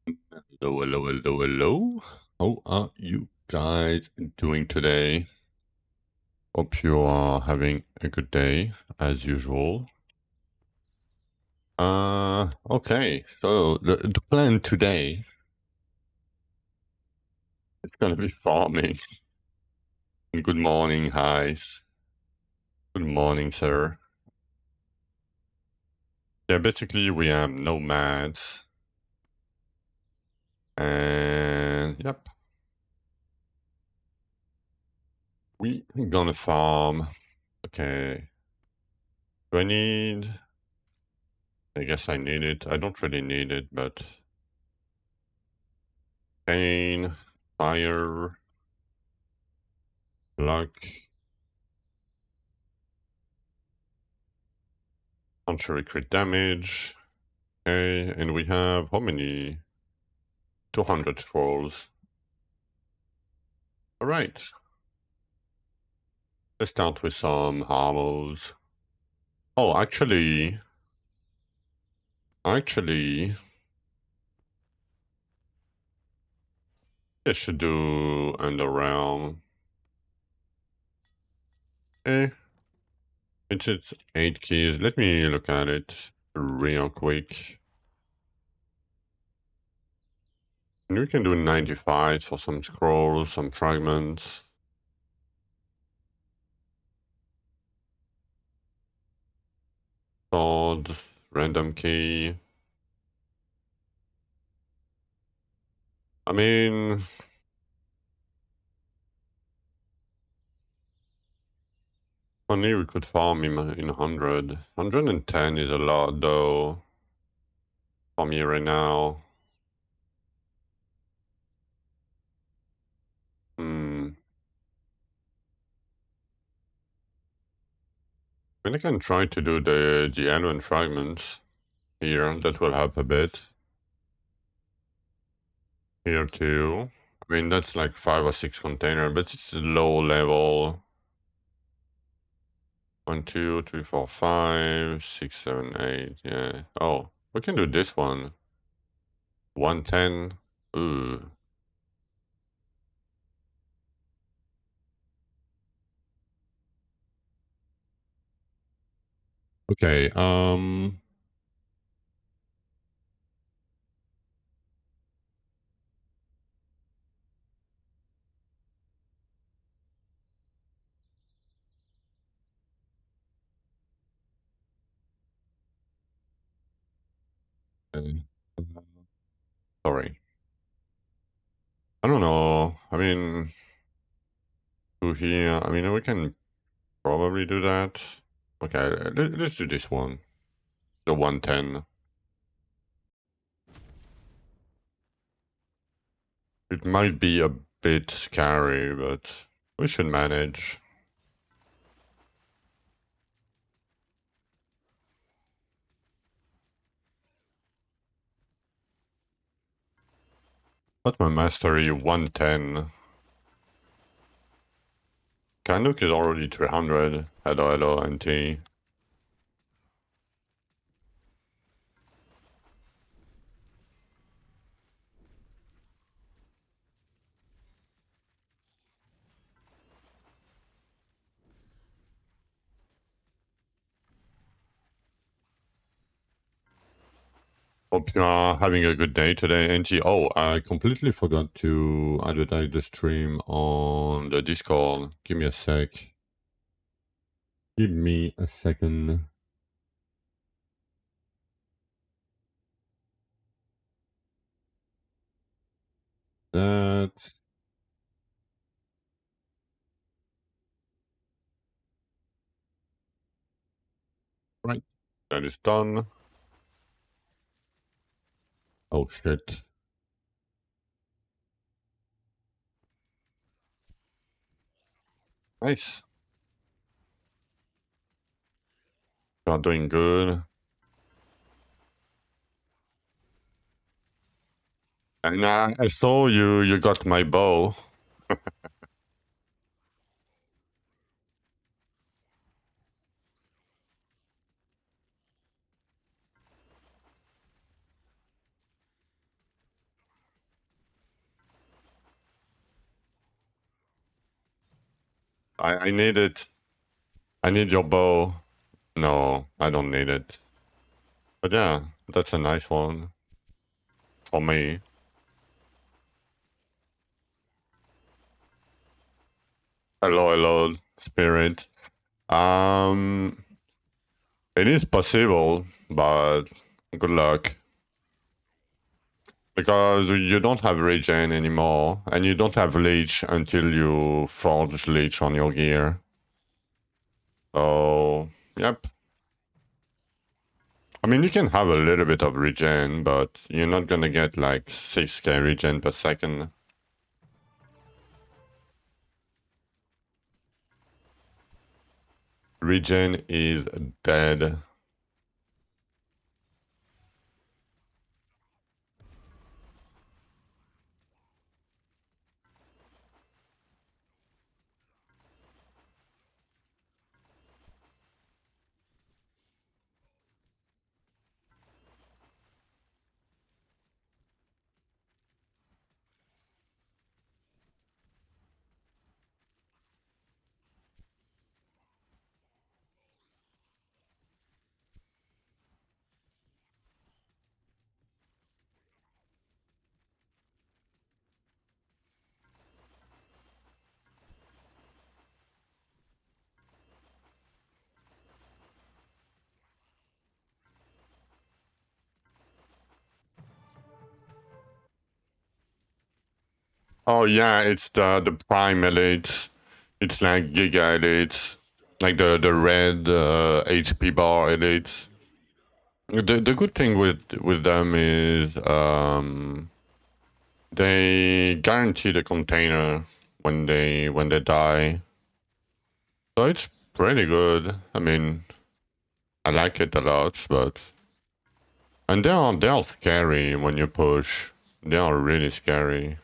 Hello, hello, hello, hello. How are you guys doing today? Hope you are having a good day as usual. Okay. So the plan today is gonna be farming. Good morning, guys. Good morning, sir. Yeah, basically we have nomads, and yep, we gonna farm. Okay. Do I need? I guess I need it. I don't really need it, but pain, fire, luck, contrary crit damage. Okay, and we have how many? 200 scrolls. Alright. Let's start with some harmos. Oh, actually, I should do Underrealm. Eh, it's 8 keys. Let me look at it real quick. And we can do 95 for some scrolls, some fragments. Sword, random key. I mean, only we could farm him in 100. 110 is a lot though for me right now. Hmm. I mean, I can try to do the Elven fragments here. That will help a bit. Here too. I mean, that's like 5 or 6 container, but it's low level. 1, 2, 3, 4, 5, 6, 7, 8. Yeah. Oh, we can do this one. 110. Ooh. Okay. Sorry. I don't know. I mean, to here. I mean, we can probably do that. Okay, let's do this one. The 110. It might be a bit scary, but we should manage. What's my mastery? 110. Kanuk is already 300. Hello, hello, NT. Hope you are having a good day today, NT. Oh, I completely forgot to advertise the stream on the Discord. Give me a sec. Give me a second. That's right. That is done. Oh shit. Nice. You're doing good. And I saw you got my bow. I need it. I need your bow. No, I don't need it. But yeah, that's a nice one for me. Hello, hello, spirit. Um, it is possible, but good luck. Because you don't have regen anymore, and you don't have leech until you forge leech on your gear. So, yep. I mean, you can have a little bit of regen, but you're not gonna get like 6k regen per second. Regen is dead. Oh yeah, it's the prime elites. It's like giga elites, like the red HP bar elites. The good thing with them is they guarantee the container when they die. So it's pretty good. I mean, I like it a lot, but and they are scary when you push. They are really scary.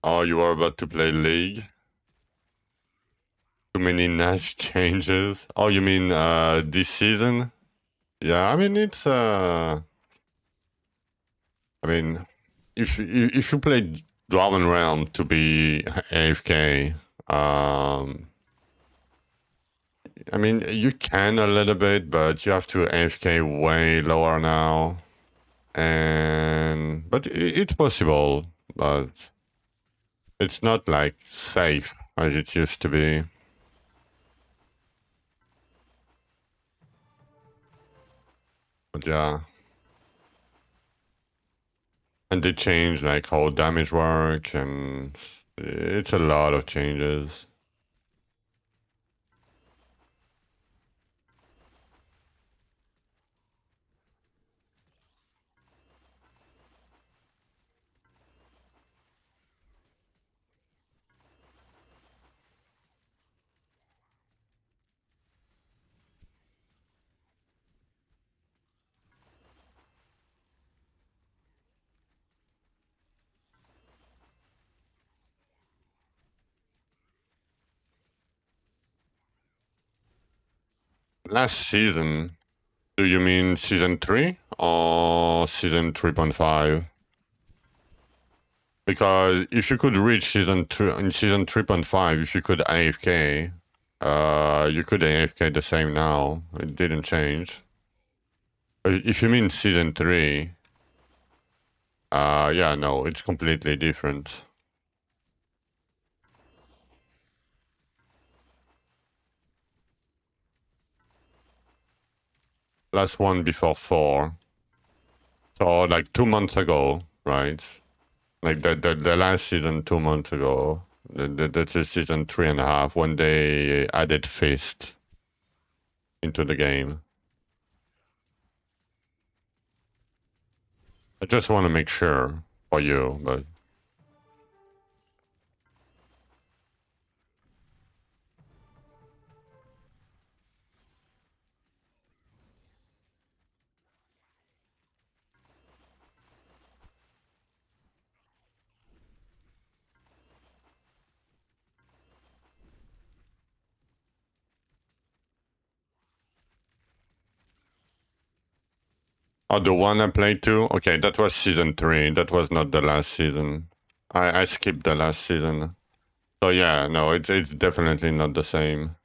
Oh, you are about to play League? Too many nice changes. Oh, you mean this season? Yeah, I mean it's I mean if you play Dragon Realm to be AFK, I mean you can a little bit, but you have to AFK way lower now, and but it's possible, but it's not like safe as it used to be. But yeah. And they change like how damage work, and it's a lot of changes. Last season. Do you mean season 3 or season 3.5? Because if you could reach season 3 in season 3.5, if you could AFK, you could AFK the same now. It didn't change. But if you mean season 3, yeah, no, it's completely different. Last one before 4. So like 2 months ago, right? Like the last season 2 months ago. That's a season 3.5 when they added Fist into the game. I just want to make sure for you, but oh, the one I played too? Okay, that was season 3. That was not the last season. I skipped the last season. So yeah, no, it's definitely not the same.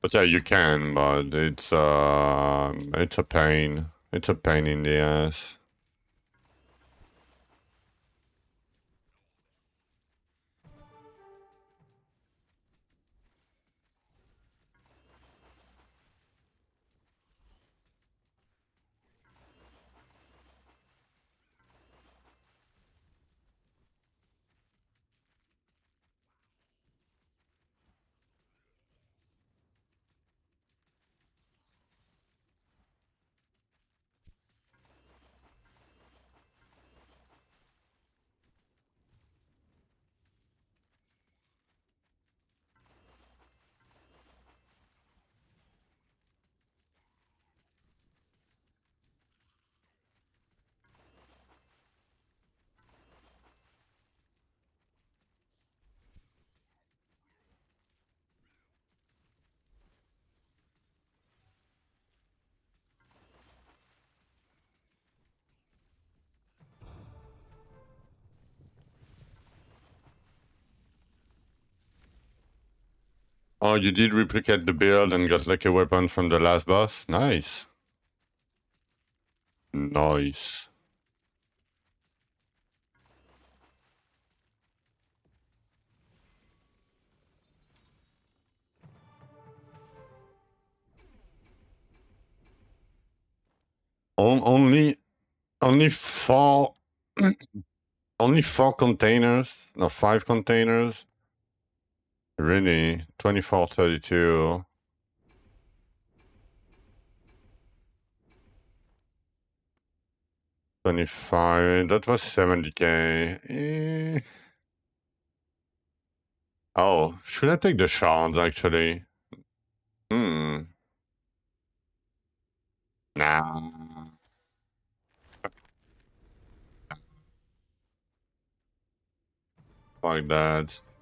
But yeah, you can, but it's a pain. It's a pain in the ass. Oh, you did replicate the build and got like a weapon from the last boss? Nice. Nice. Only only 4 only 4 containers? No, 5 containers? Really? 2432. 25. That was 70k. Oh, should I take the shards actually? Hmm. Nah. Like that.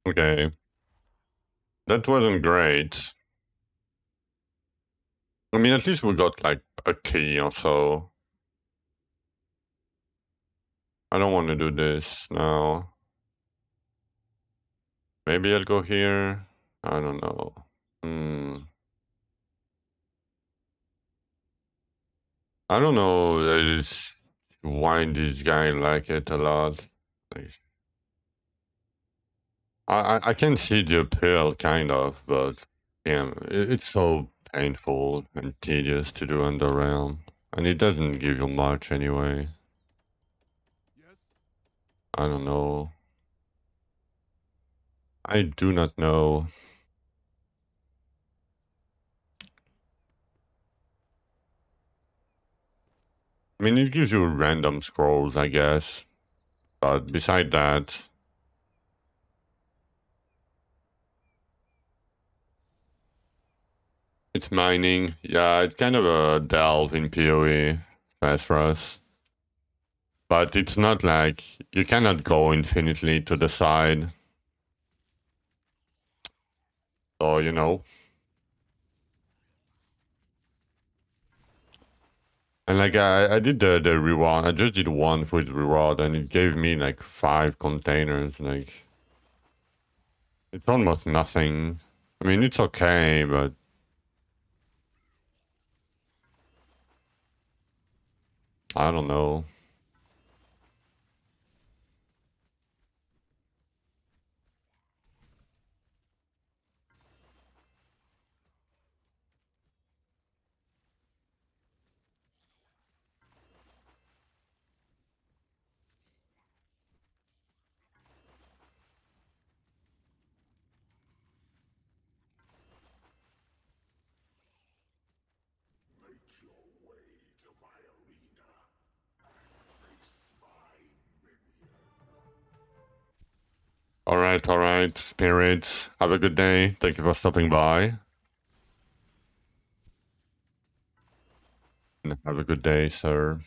Okay. That wasn't great. I mean, at least we got like a key or so. I don't want to do this now. Maybe I'll go here. I don't know. Hmm. I don't know. Why this guy like it a lot. Like, I can see the appeal, kind of, but yeah, it's so painful and tedious to do underrail, and it doesn't give you much anyway. I don't know. I do not know. I mean, it gives you random scrolls, I guess, but beside that, it's mining. Yeah, it's kind of a delve in PoE, fast rush. But it's not like you cannot go infinitely to the side. So, And like I did the reward. I just did one for the reward and it gave me like 5 containers. Like it's almost nothing. I mean it's okay, but I don't know. Alright, spirits. Have a good day. Thank you for stopping by. And have a good day, sir.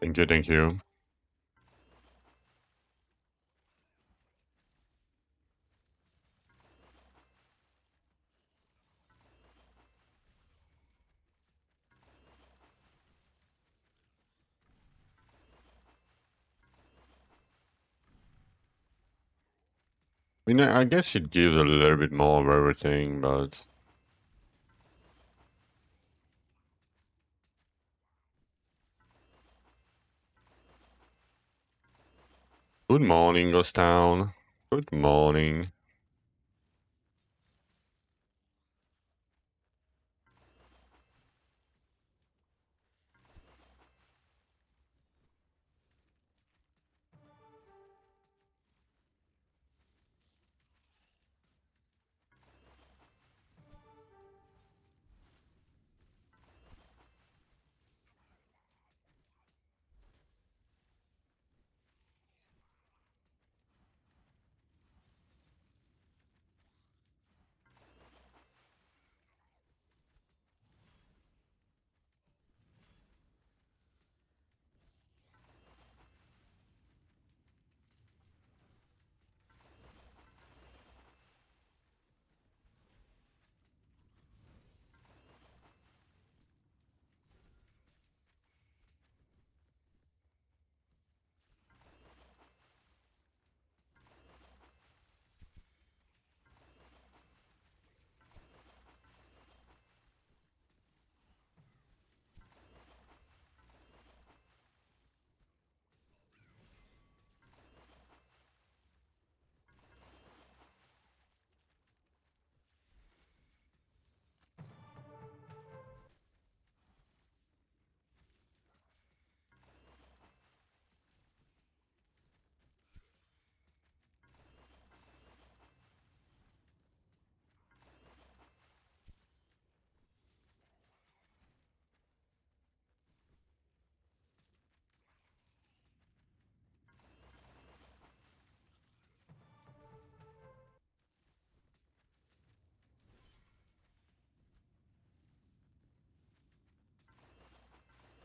Thank you. I mean I guess it gives a little bit more of everything, but good morning, Ghost Town. Good morning.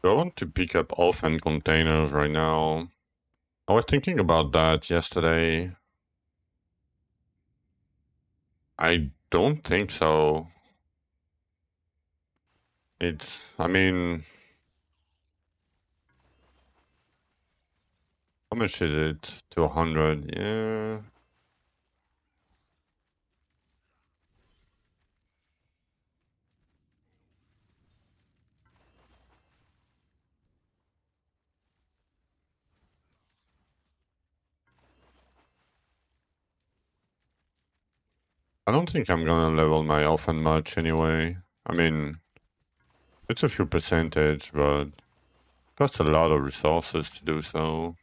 Do I want to pick up Elven containers right now? I was thinking about that yesterday. I don't think so. I mean, How much is it? 200, yeah. I don't think I'm gonna level my Elfen much anyway. I mean, it's a few percentage, but costs a lot of resources to do so.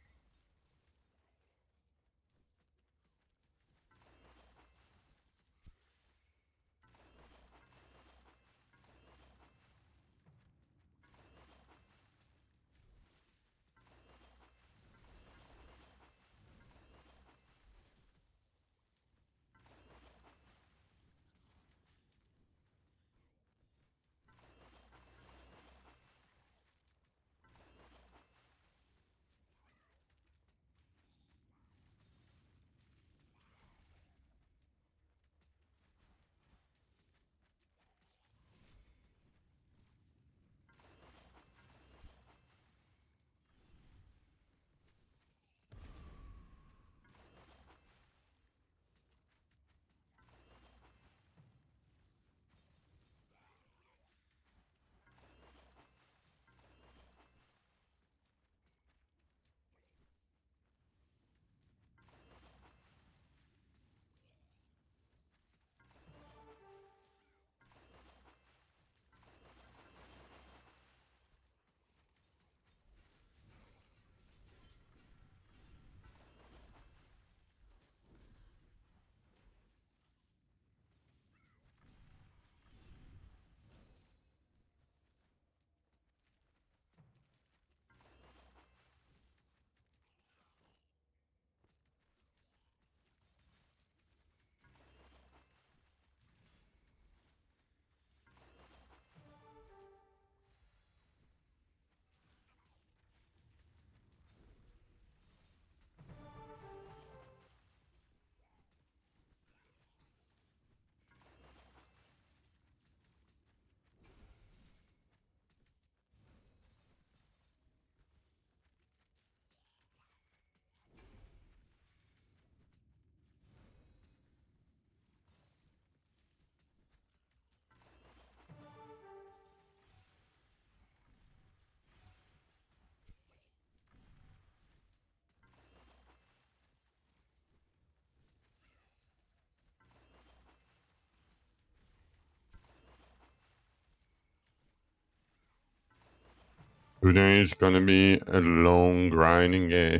Today is gonna be a long grinding game.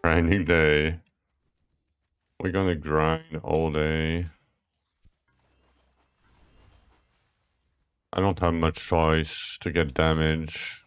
Grinding day. We're gonna grind all day. I don't have much choice to get damage.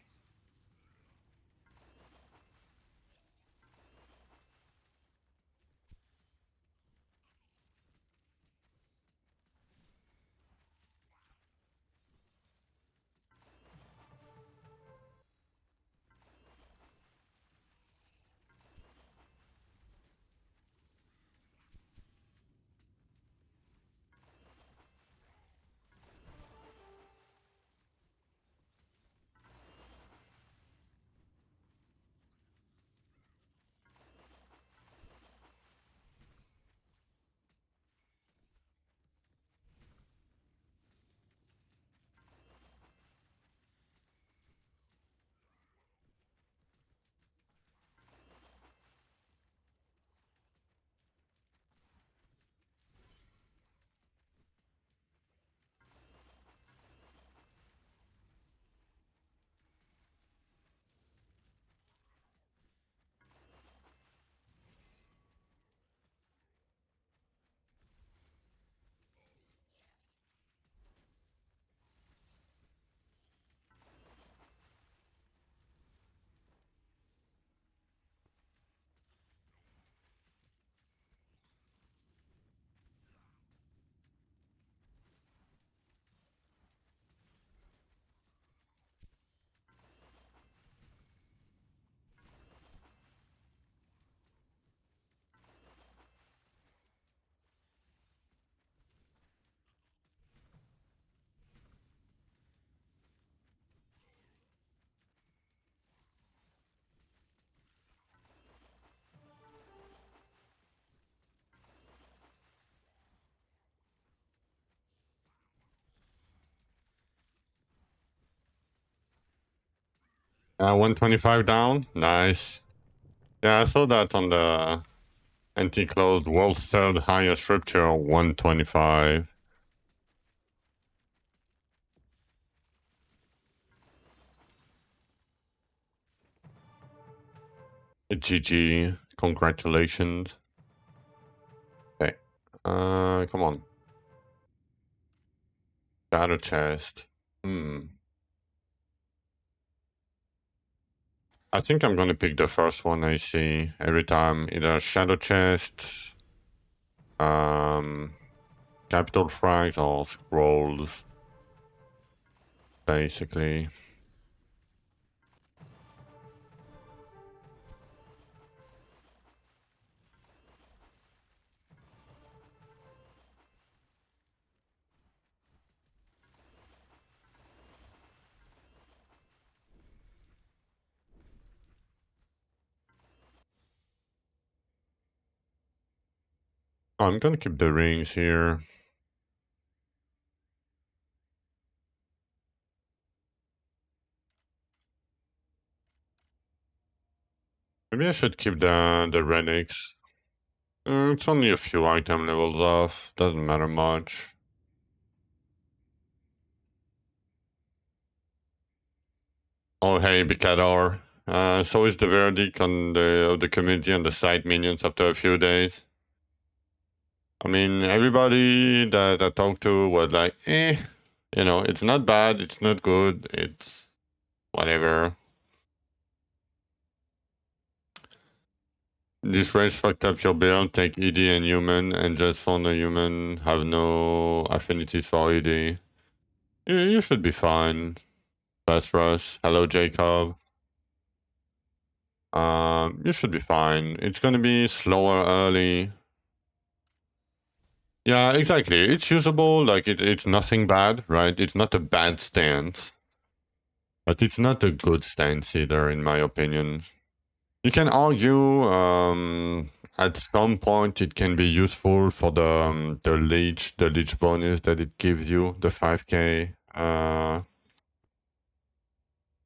125 down. Nice. Yeah, I saw that on the anti-closed world's third highest rupture, 125. GG. Congratulations. Okay. Come on. Shadow chest. I think I'm gonna pick the first one I see every time. Either shadow chest, capital frags, or scrolls. Basically. I'm gonna keep the rings here. Maybe I should keep the relics. It's only a few item levels off. Doesn't matter much. Oh hey, Bicador. So is the verdict on of the community and the side minions after a few days. I mean, everybody that I talked to was like, you know, it's not bad, it's not good, it's whatever. This race fucked up your build, take ED and human, and just found a human, have no affinities for ED. You should be fine. Fast rush. Hello, Jacob. You should be fine. It's gonna be slower early. Yeah, exactly. It's usable. Like it's nothing bad, right? It's not a bad stance, but it's not a good stance either, in my opinion. You can argue at some point it can be useful for the leech bonus that it gives you, the 5k.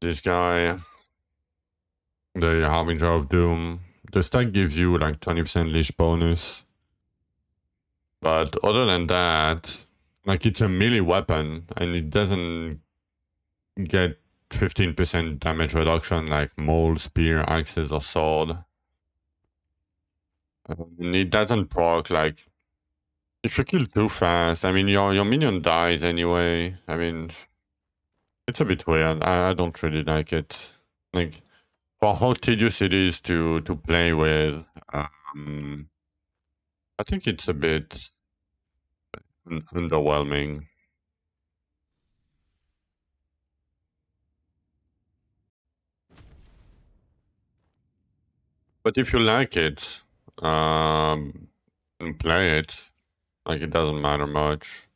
This guy, the Harbinger of Doom, the stack gives you like 20% leech bonus. But other than that, like it's a melee weapon and it doesn't get 15% damage reduction like maul, spear, axes, or sword. And it doesn't proc like if you kill too fast. I mean, your minion dies anyway. I mean, it's a bit weird. I don't really like it. Like for how tedious it is to play with. I think it's a bit underwhelming. But if you like it, and play it, like it doesn't matter much.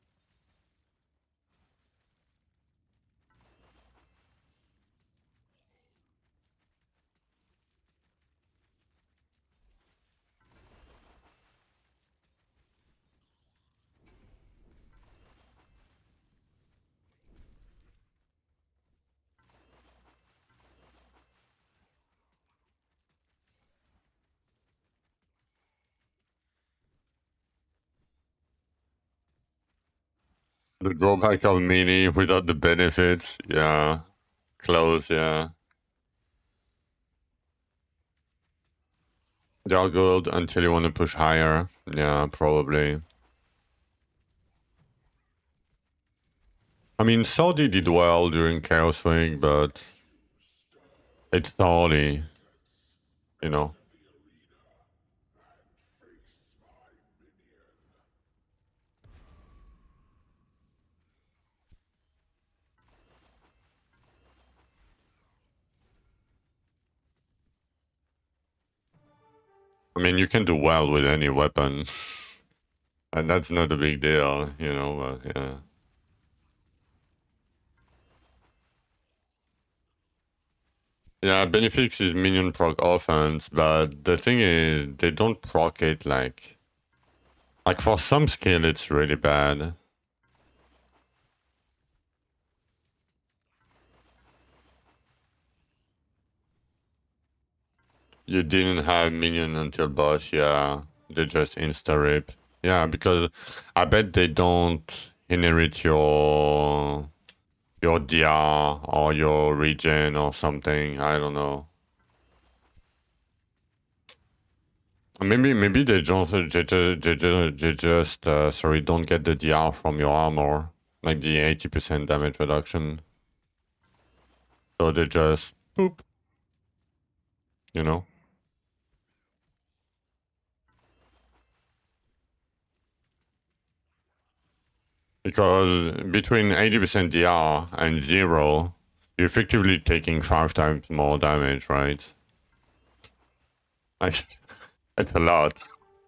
The drawback of mini without the benefits, yeah. Close, yeah. They are good until you want to push higher. Yeah, probably. I mean, Saudi did well during Chaos Week, but it's Saudi, you know. I mean, you can do well with any weapon, and that's not a big deal, you know, but yeah. Yeah, Benefix is minion proc offense, but the thing is, they don't proc it like for some skill, it's really bad. You didn't have minion until boss, yeah. They just insta-rip. Yeah, because I bet they don't inherit your DR or your regen or something. I don't know. Maybe they just sorry, don't get the DR from your armor, like the 80% damage reduction. So they just boop, you know. Because between 80% DR and 0, you're effectively taking 5 times more damage, right? Like, it's a lot.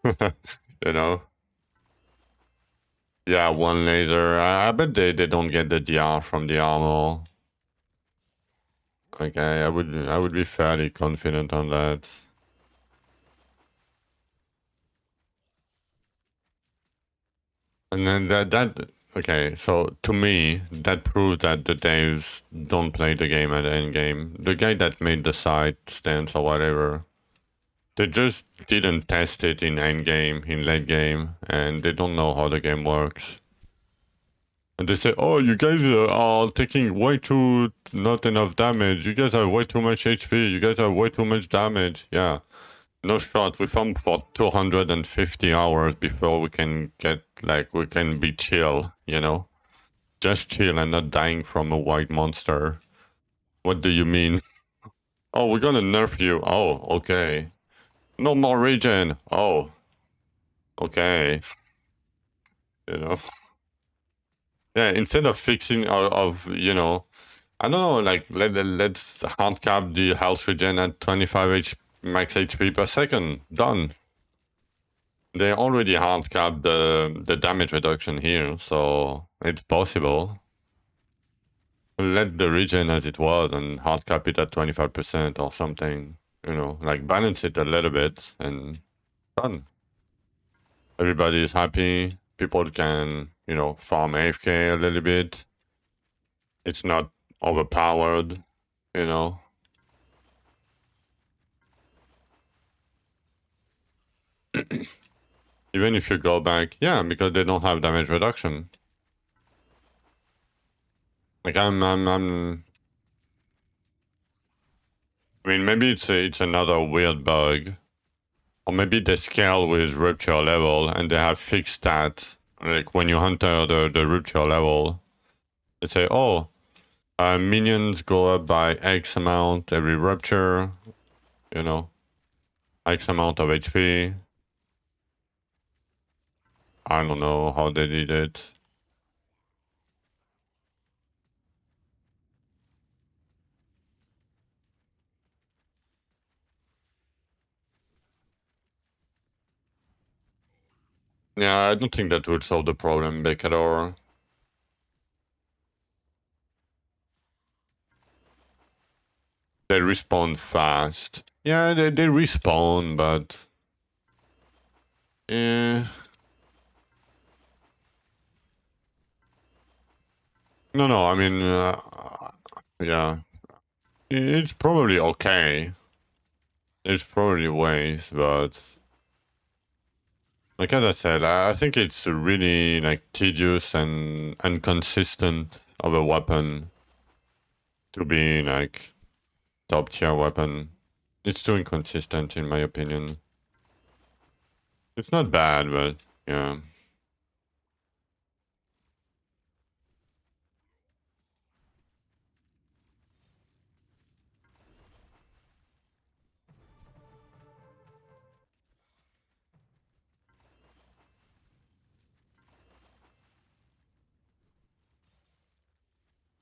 You know? Yeah, one laser. I bet they don't get the DR from the armor. Okay, I would be fairly confident on that. And then that okay, so to me, that proves that the devs don't play the game at the end game. The guy that made the site stance or whatever, they just didn't test it in end game, in late game, and they don't know how the game works. And they say, "Oh, you guys are taking way too not enough damage. You guys have way too much HP. You guys have way too much damage." Yeah, no shot. We farmed for 250 hours before we can get like we can be chill. You know, just chill and not dying from a white monster. What do you mean? Oh, we're gonna nerf you. Oh, okay. No more regen. Oh, okay. You know. Yeah, instead of fixing of I don't know, like let's hard cap the health regen at 25 max HP per second. Done. They already hard capped the damage reduction here, so it's possible. Let the regen as it was and hard cap it at 25% or something. Like balance it a little bit and done. Everybody is happy. People can, farm AFK a little bit. It's not overpowered, you know. Even if you go back, yeah, because they don't have damage reduction. Like I mean, maybe it's another weird bug, or maybe they scale with rupture level and they have fixed that. Like when you enter the rupture level, they say, oh, minions go up by X amount every rupture, you know, X amount of HP. I don't know how they did it. Yeah, I don't think that would solve the problem, Becador. They respawn fast. Yeah, they respawn, but no, no. I mean, yeah, it's probably okay. It's probably ways, but like as I said, I think it's really like tedious and inconsistent of a weapon to be like top tier weapon. It's too inconsistent in my opinion. It's not bad, but yeah.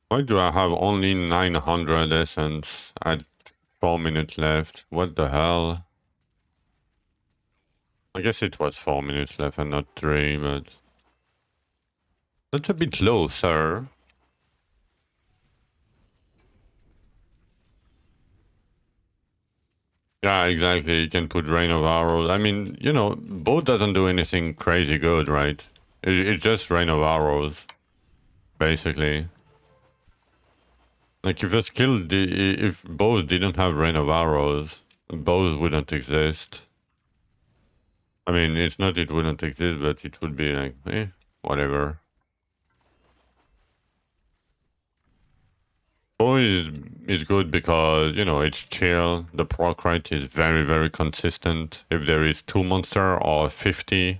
Why do I have only 900 essence at 4 minutes left? What the hell? I guess it was 4 minutes left and not 3, but that's a bit low, sir. Yeah, exactly. You can put Rain of Arrows. I mean, bow doesn't do anything crazy good, right? It's just Rain of Arrows, basically. Like if bows didn't have Rain of Arrows, Both wouldn't exist. I mean, it's not it wouldn't exist, but it would be like, whatever. Bow is good because, you know, it's chill. The proc rate is very, very consistent. If there is 2 monster or 50,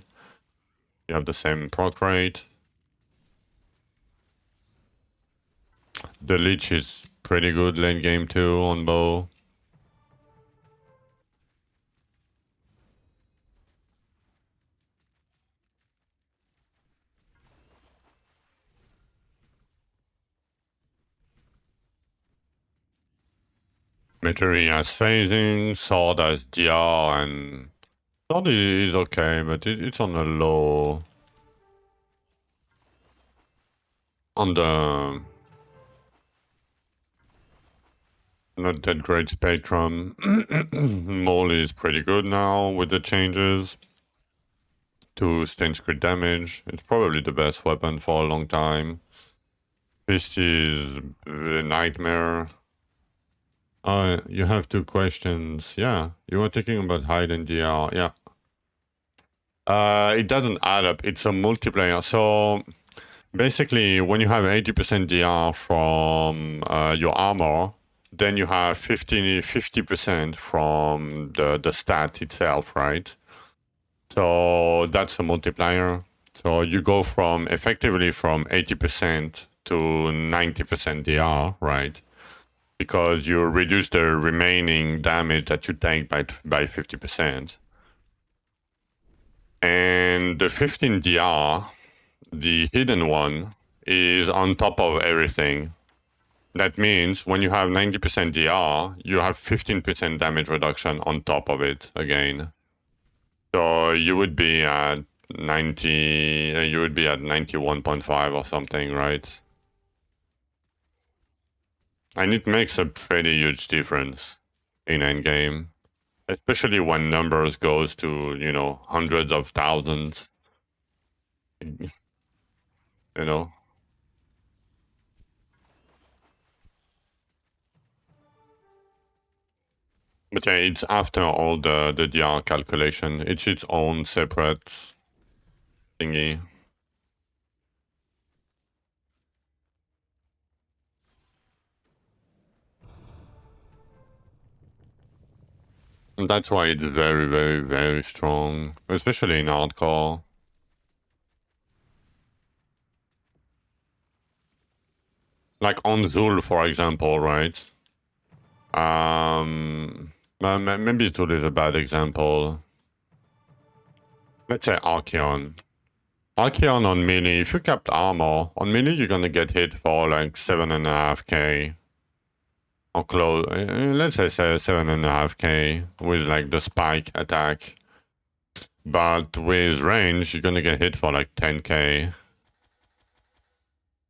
you have the same proc rate. The leech is pretty good late game too on bow. Meteory has phasing, sword has DR, and sword is okay, but it's on the low. On the not that great spectrum. Mole is pretty good now with the changes to stained crit damage. It's probably the best weapon for a long time. Fist is a nightmare. You have 2 questions. Yeah, you were thinking about hide and DR. Yeah. It doesn't add up. It's a multiplayer. So basically, when you have 80% DR from your armor, then you have 50% from the stat itself, right? So that's a multiplier. So you go from effectively from 80% to 90% DR, right? Because you reduce the remaining damage that you take by 50%. And the 15 DR, the hidden one, is on top of everything. That means when you have 90% DR, you have 15% damage reduction on top of it again. So you would be at 90, you would be at 91.5 or something, right? And it makes a pretty huge difference in endgame, especially when numbers goes to, you know, hundreds of thousands, you know. But yeah, it's after all the DR calculation. It's its own separate thingy. And that's why it's very, very, very strong, especially in hardcore. Like on Zul, for example, right? Maybe Zul is a bad example. Let's say Archeon. Archeon on melee, if you kept armor, on melee you're gonna get hit for like 7.5k. Or close, let's say 7.5k with like the spike attack. But with range, you're gonna get hit for like 10k.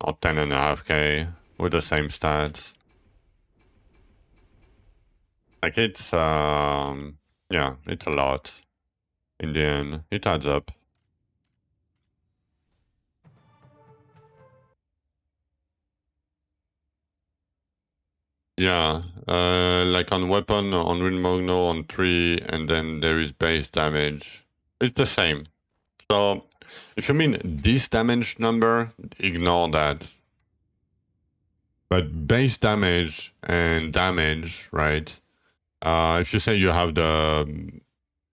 Or 10.5k with the same stats. Like it's, yeah, it's a lot. In the end, it adds up. Yeah, like on weapon, on Windmogno, on 3, and then there is base damage. It's the same. So, if you mean this damage number, ignore that. But base damage and damage, right? If you say you have the,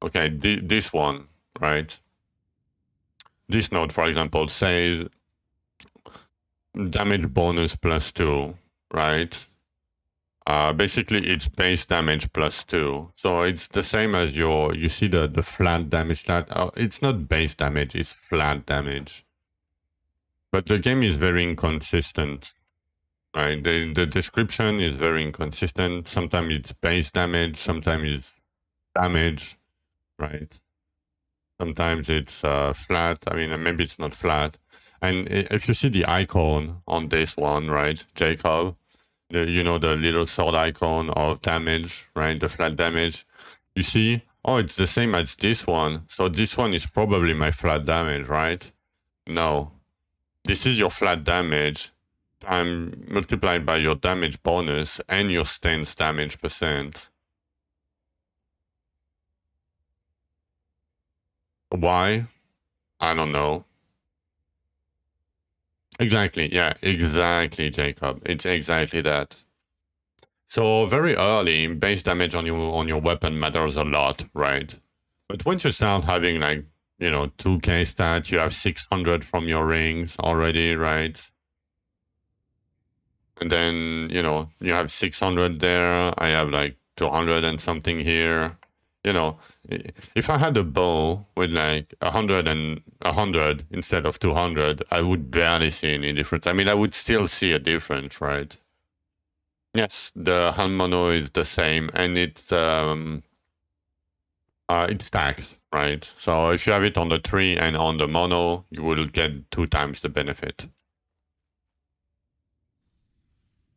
okay, this one, right? This node, for example, says damage bonus +2, right? Basically, it's base damage +2. So it's the same as you see the flat damage stat. It's not base damage, it's flat damage. But the game is very inconsistent, right? The description is very inconsistent. Sometimes it's base damage, sometimes it's damage, right? Sometimes it's flat. I mean, maybe it's not flat. And if you see the icon on this one, right, Jacob, you know, the little sword icon of damage, right, the flat damage, you see, oh, it's the same as this one. So this one is probably my flat damage, right? No. This is your flat damage time multiplied by your damage bonus and your stance damage percent. Why? I don't know. Exactly. Yeah, exactly, Jacob. It's exactly that. So very early, base damage on your weapon matters a lot, right? But once you start having like 2K stats, you have 600 from your rings already, right? And then you have 600 there. I have like 200 and something here. If I had a bow with like 100 instead of 200, I would barely see any difference. I mean, I would still see a difference, right? Yes, the hand mono is the same, and it stacks, right? So if you have it on the tree and on the mono, you will get 2 times the benefit.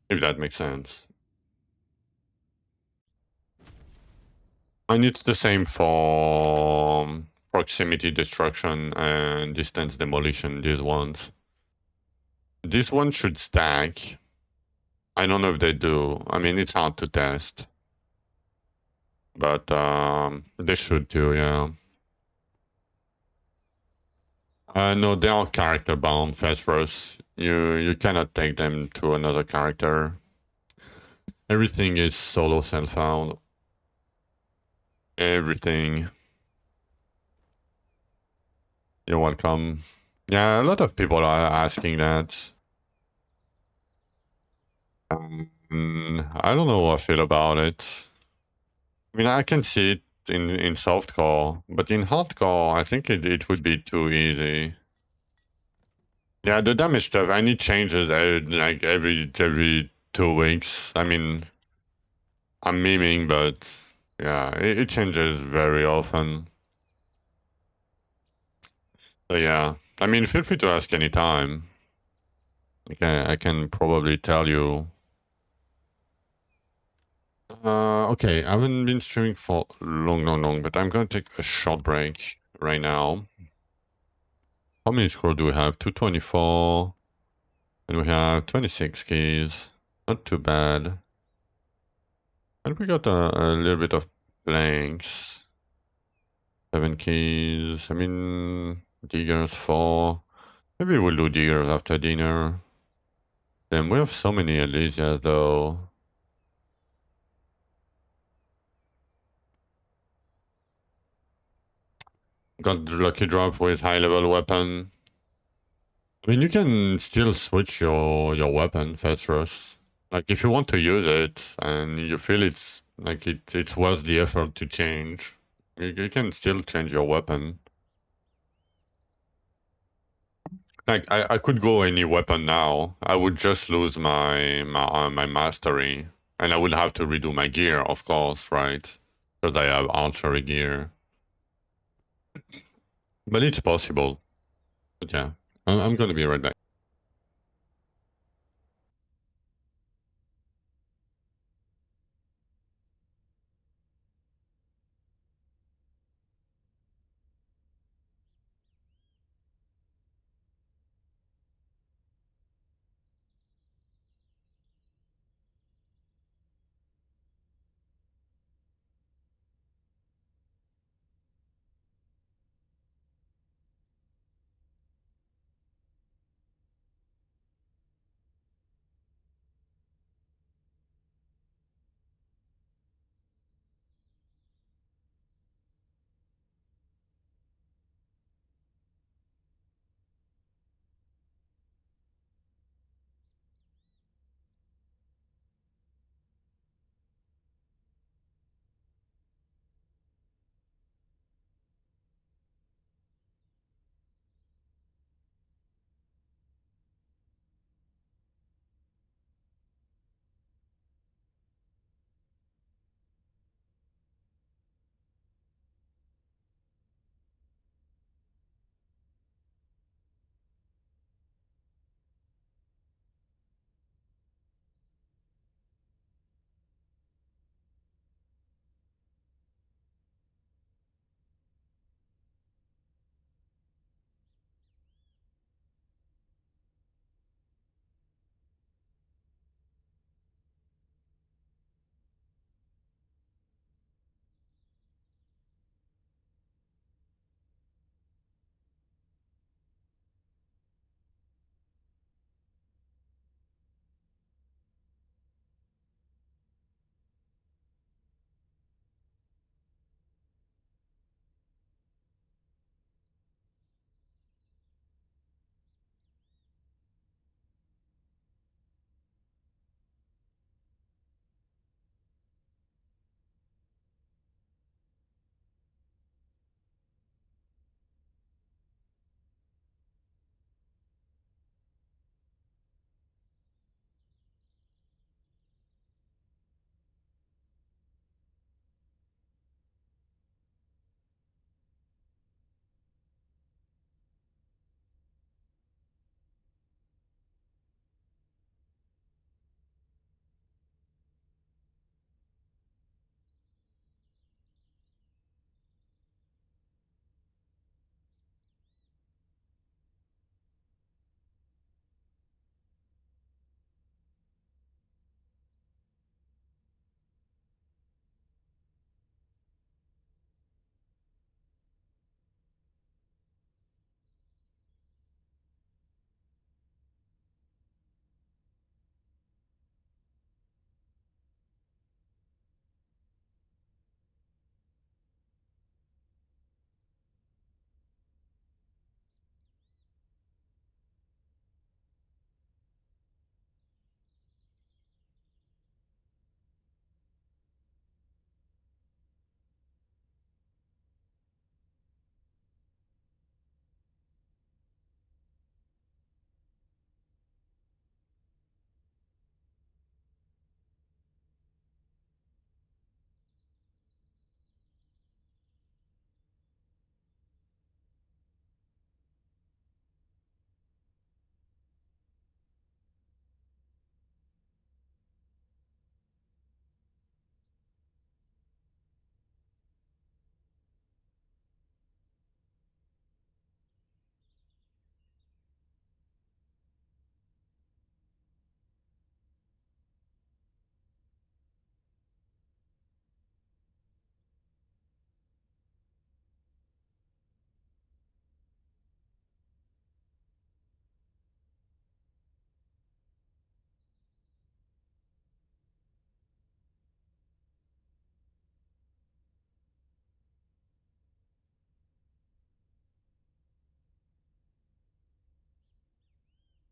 If that makes sense. And it's the same for proximity destruction and distance demolition, these ones. This one should stack. I don't know if they do. I mean, it's hard to test. But they should do, yeah. No, they are character bound, Phasros. You cannot take them to another character. Everything is solo self-found. Everything. You're welcome. Yeah, a lot of people are asking that. I don't know how I feel about it. I mean, I can see it in softcore, but in hardcore, I think it would be too easy. Yeah, the damage stuff, and it changes like every 2 weeks. I mean, I'm memeing, but yeah, it changes very often. So yeah, I mean, feel free to ask anytime. Okay, I can probably tell you. Okay, I haven't been streaming for long, but I'm gonna take a short break right now. How many scrolls do we have? 224. And we have 26 keys. Not too bad. And we got a little bit of blanks. 7 keys. I mean, diggers 4. Maybe we'll do diggers after dinner. Damn, we have so many Elysias though. Got lucky drop with high level weapon. I mean, you can still switch your weapon, Fetros. Like, if you want to use it and you feel it's worth the effort to change, you can still change your weapon. Like, I could go any weapon now. I would just lose my mastery, and I would have to redo my gear, of course, right? Because I have archery gear. But it's possible. But yeah, I'm gonna be right back.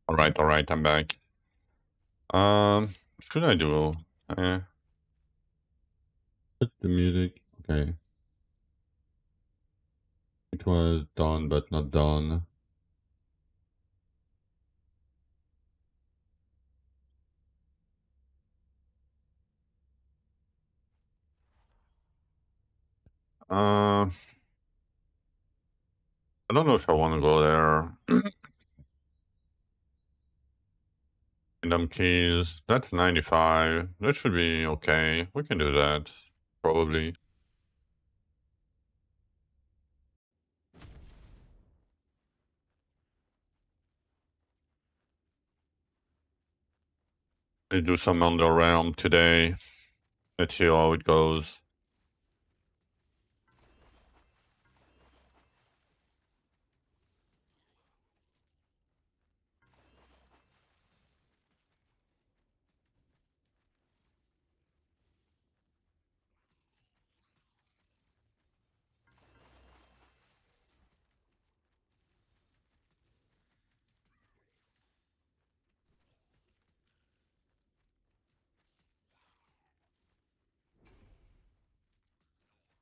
Alright, I'm back. Should I do? Eh, what's the music? Okay. It was done, but not done. Uh, I don't know if I want to go there. Random keys. That's 95. That should be okay. We can do that. Probably. Let's do some Underrealm today. Let's see how it goes.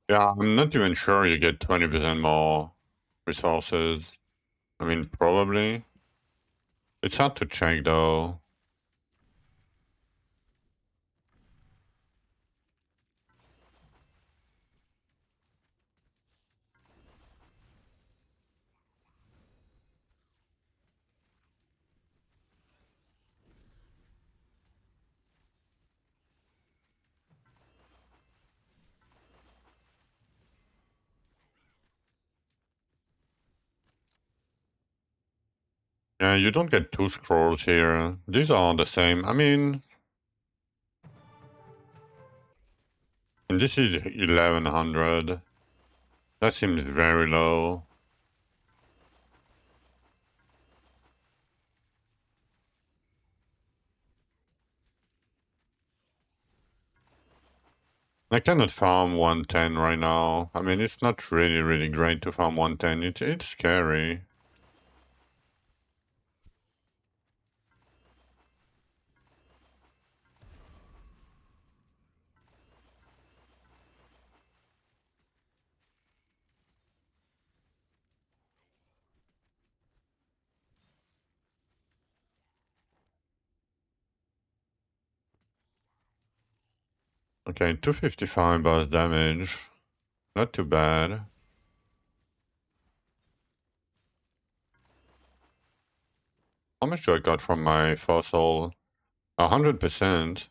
Yeah, I'm not even sure you get 20% more resources. I mean, probably. It's hard to check though. Yeah, you don't get two scrolls here. These are the same. I mean, and this is 1100. That seems very low. I cannot farm 110 right now. I mean, it's not really great to farm 110. It's scary. Okay, 255 burst damage. Not too bad. How much do I got from my fossil? 100%.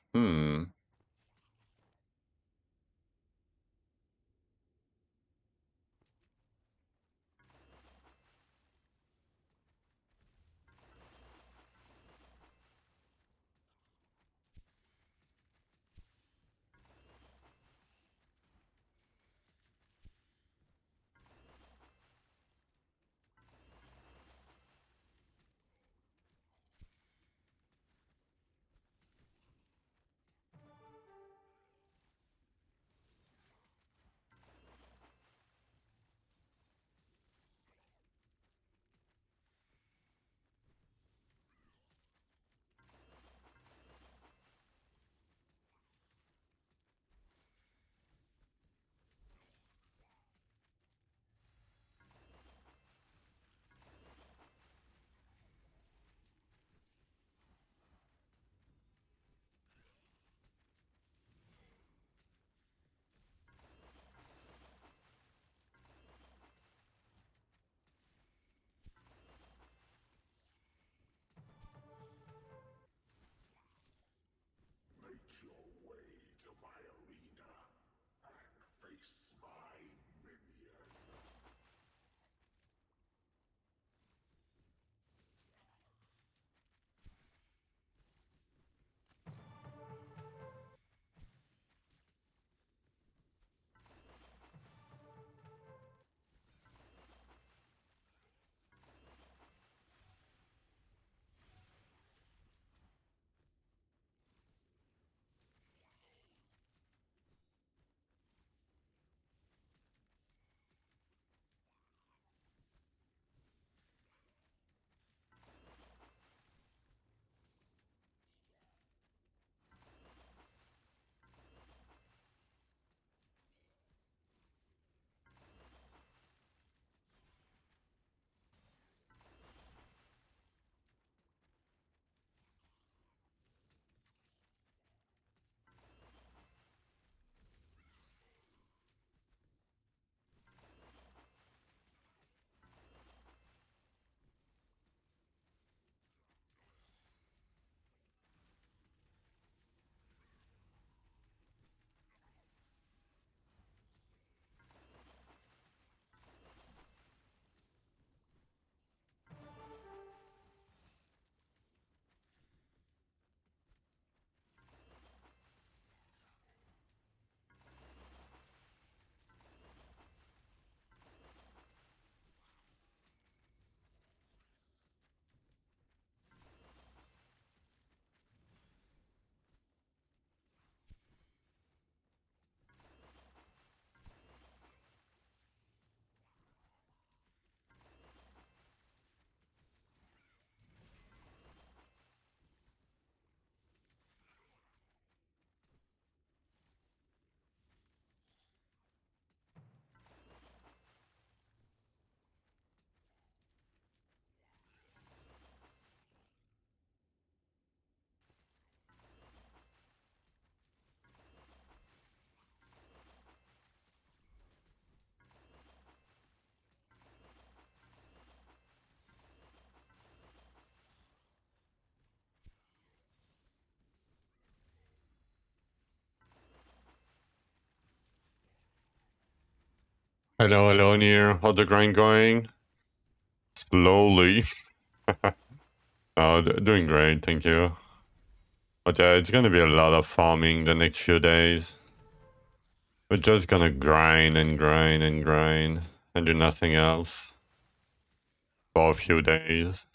Hello, hello, Near. How's the grind going? Slowly. Oh, doing great, thank you. But yeah, it's gonna be a lot of farming the next few days. We're just gonna grind and grind and grind and do nothing else for a few days.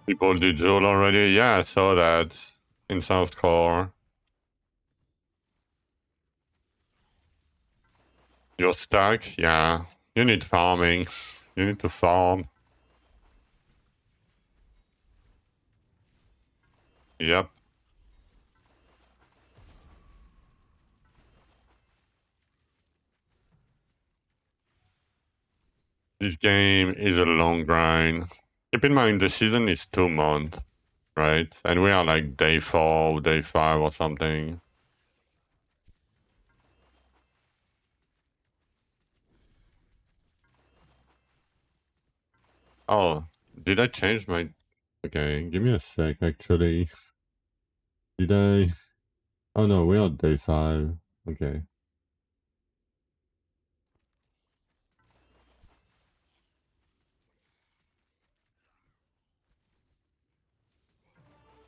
People did Zool already? Yeah, I saw that in South Core. You're stuck? Yeah. You need farming. You need to farm. Yep. This game is a long grind. Keep in mind, the season is 2 months, right? And we are like day 4, day 5 or something. Oh, did I change my... Okay, give me a sec, actually. Did I... Oh no, we're on day 5. Okay.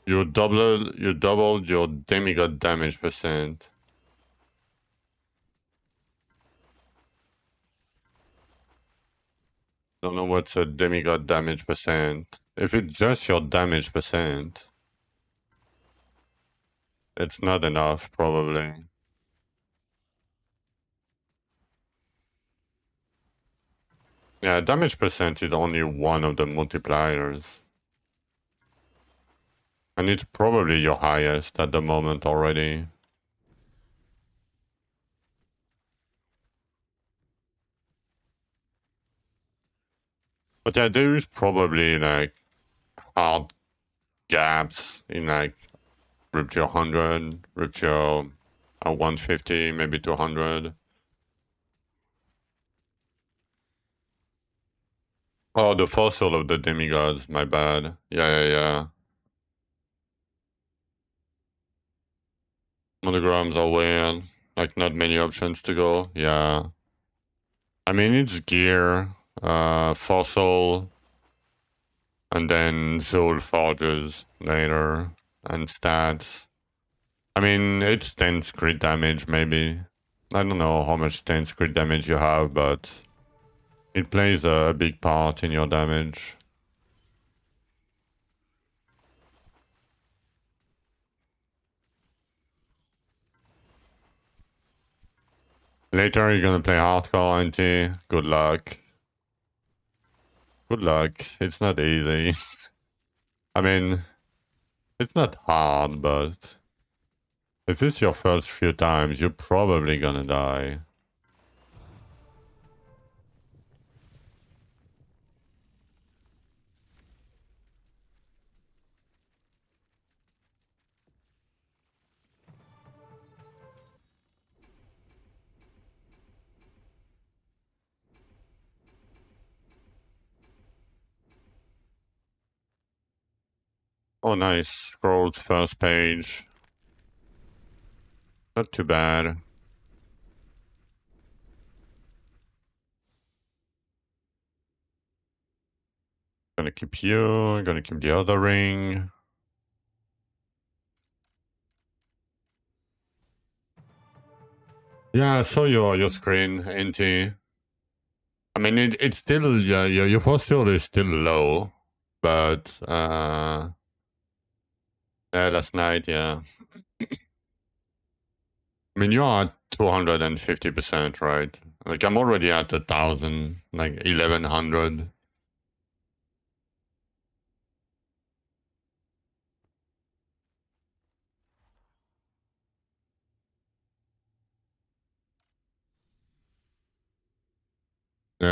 You doubled your demigod damage percent. Don't know what's a demigod damage percent. If it's just your damage percent, it's not enough, probably. Yeah, damage percent is only one of the multipliers. And it's probably your highest at the moment already. But yeah, there is probably like hard gaps in like rupture 100, rupture 150, maybe 200. Oh, the fossil of the demigods, my bad. Yeah. Monograms are weird. Like, not many options to go. Yeah. I mean, it's gear, fossil, and then Zol forges later, and stats. I mean, it's 10 crit damage, maybe. I don't know how much 10 crit damage you have, but it plays a big part in your damage. Later, you're gonna play hardcore anti. Good luck. Good luck. It's not easy. I mean, it's not hard, but if it's your first few times, you're probably gonna die. Oh, nice. Scrolls first page. Not too bad. Gonna keep you. Gonna keep the other ring. Yeah, I saw your screen, NT. I mean, it's still, yeah, your fossil is still low, but, yeah, last night, yeah. I mean, you're at 250%, right? Like, I'm already at 1,000, like 1,100.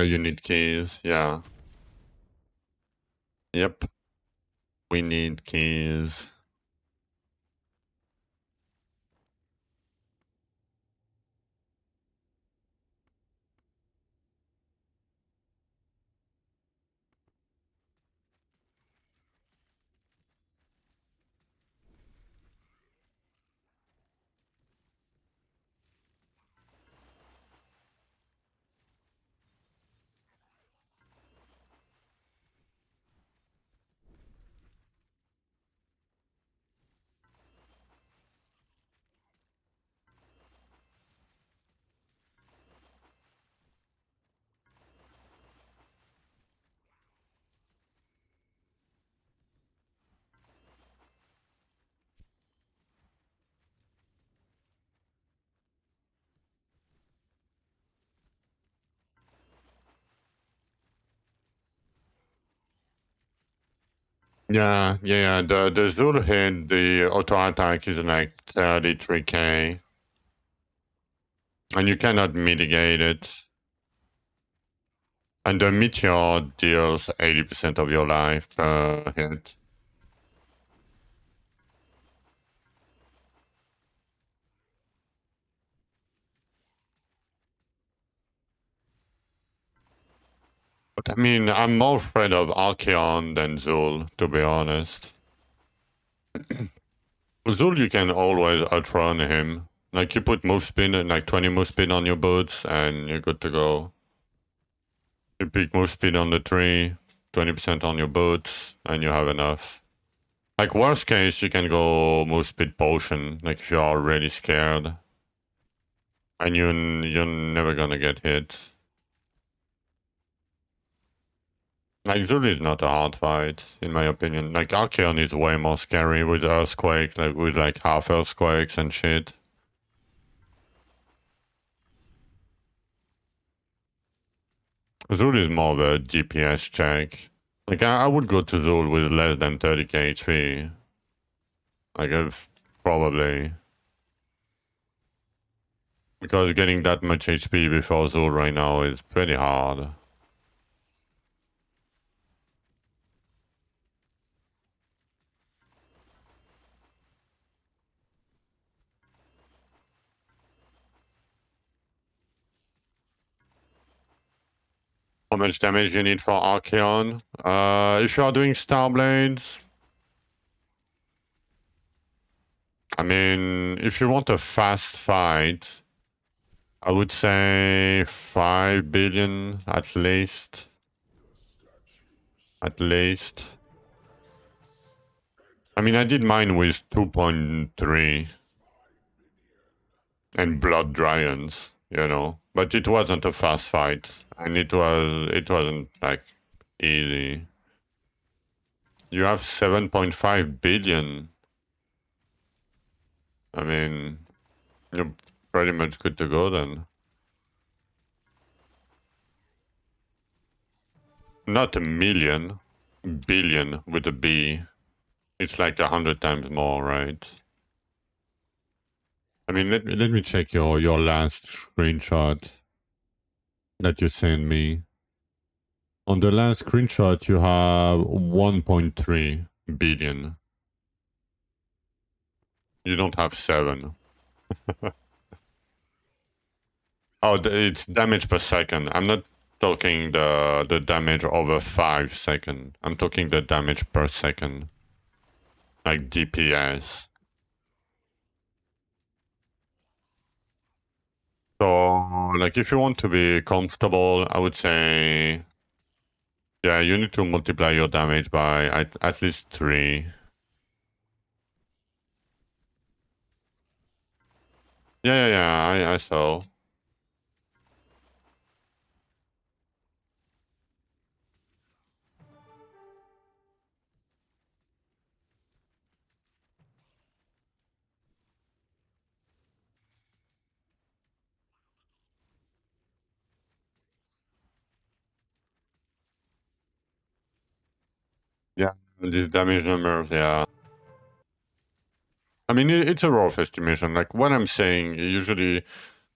You need keys, yeah. Yep. We need keys. Yeah. The Zul hit, the auto attack is like 33k. And you cannot mitigate it. And the meteor deals 80% of your life per hit. But I mean, I'm more afraid of Archeon than Zul, to be honest. Zul, you can always outrun him. Like, you put move spin, like 20 move spin on your boots, and you're good to go. You pick move speed on the tree, 20% on your boots, and you have enough. Like, worst case, you can go move speed potion, like if you are really scared. And you're never gonna get hit. Like, Zul is not a hard fight, in my opinion. Like, Archeon is way more scary with earthquakes, like with like half earthquakes and shit. Zul is more of a DPS check. Like, I would go to Zul with less than 30k HP. Like, if probably. Because getting that much HP before Zul right now is pretty hard. How much damage you need for Archeon? If you are doing Starblades, I mean, if you want a fast fight, I would say 5 billion at least. At least. I mean, I did mine with 2.3 and Blood Dragons, you know, but it wasn't a fast fight, and it wasn't like easy. You have 7.5 billion. I mean, you're pretty much good to go then. Not a million, billion with a B. It's like 100 times more, right? I mean, let me check your last screenshot that you sent me. On the last screenshot, you have 1.3 billion. You don't have 7. Oh, it's damage per second. I'm not talking the damage over 5 seconds. I'm talking the damage per second. Like DPS. So, like, if you want to be comfortable, I would say, yeah, you need to multiply your damage by at least 3. Yeah, I saw. Yeah, these damage numbers, yeah. I mean, it's a rough estimation. Like, what I'm saying, usually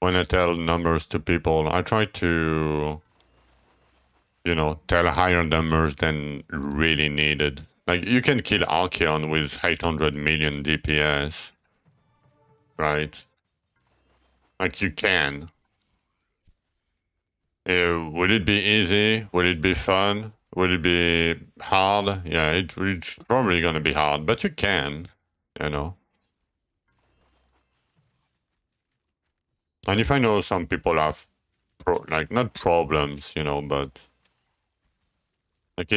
when I tell numbers to people, I try to tell higher numbers than really needed. Like, you can kill Archeon with 800 million DPS, right? Like, you can. Will it be easy? Will it be fun? Will it be hard? Yeah, it's probably gonna be hard, but you can, you know. And if I know some people have, like, not problems, but like,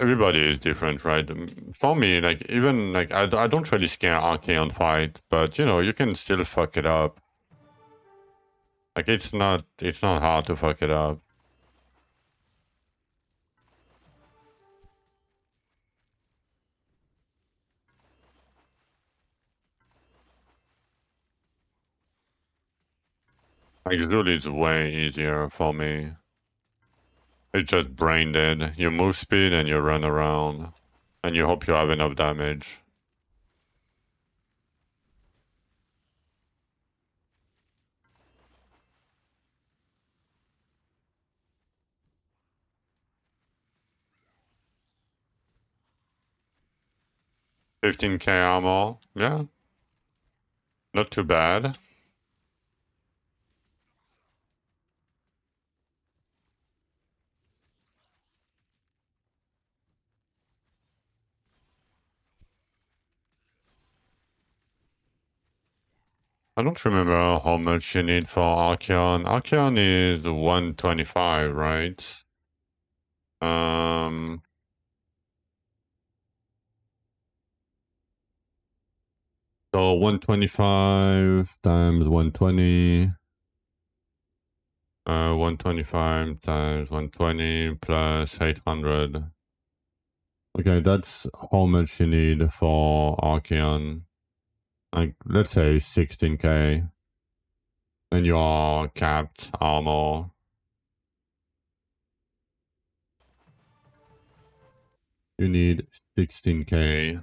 everybody is different, right? For me, like, even, like, I don't really scare Archeon fight, but, you can still fuck it up. Like, it's not hard to fuck it up. Like, Zul is way easier for me. It's just brain dead. You move speed and you run around. And you hope you have enough damage. $15k armor. Yeah. Not too bad. I don't remember how much you need for Archeon. Archeon is 125, right? Um, so 125 times 120. 125 times 120 plus 800. Okay, that's how much you need for Archeon. Like, let's say 16k. And your capped armor. You need 16k.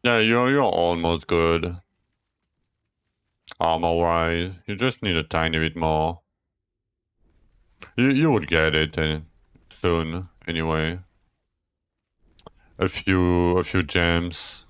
Yeah, you're almost good. Armor-wise. You just need a tiny bit more. You would get it soon, anyway. A few gems.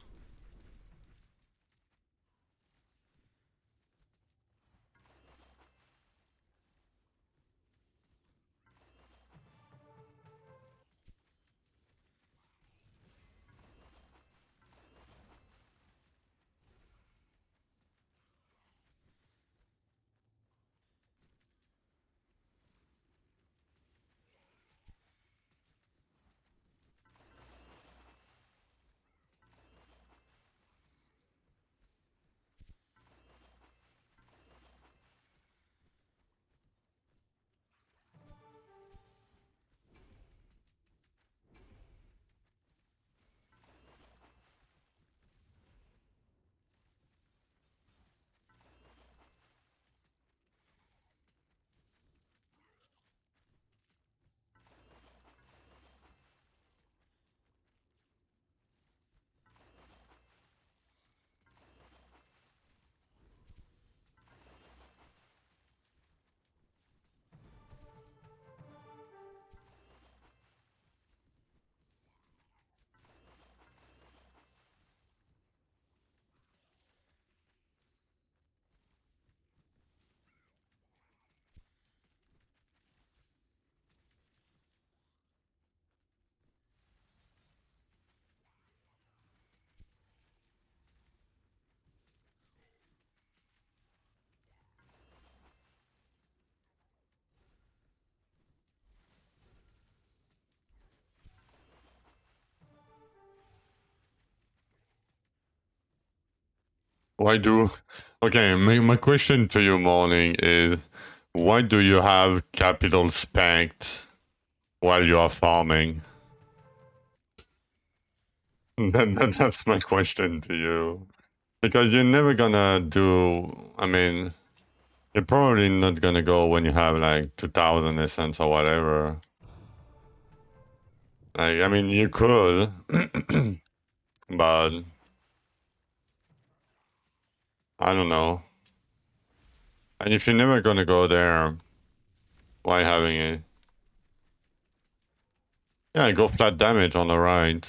Why do... Okay, my question to you, Morning, is why do you have capital spect while you are farming? That's my question to you. Because you're never gonna do... I mean, you're probably not gonna go when you have like 2000 essence or whatever. Like, I mean, you could, but I don't know. And if you're never gonna go there, why having it? Yeah, go flat damage on the right.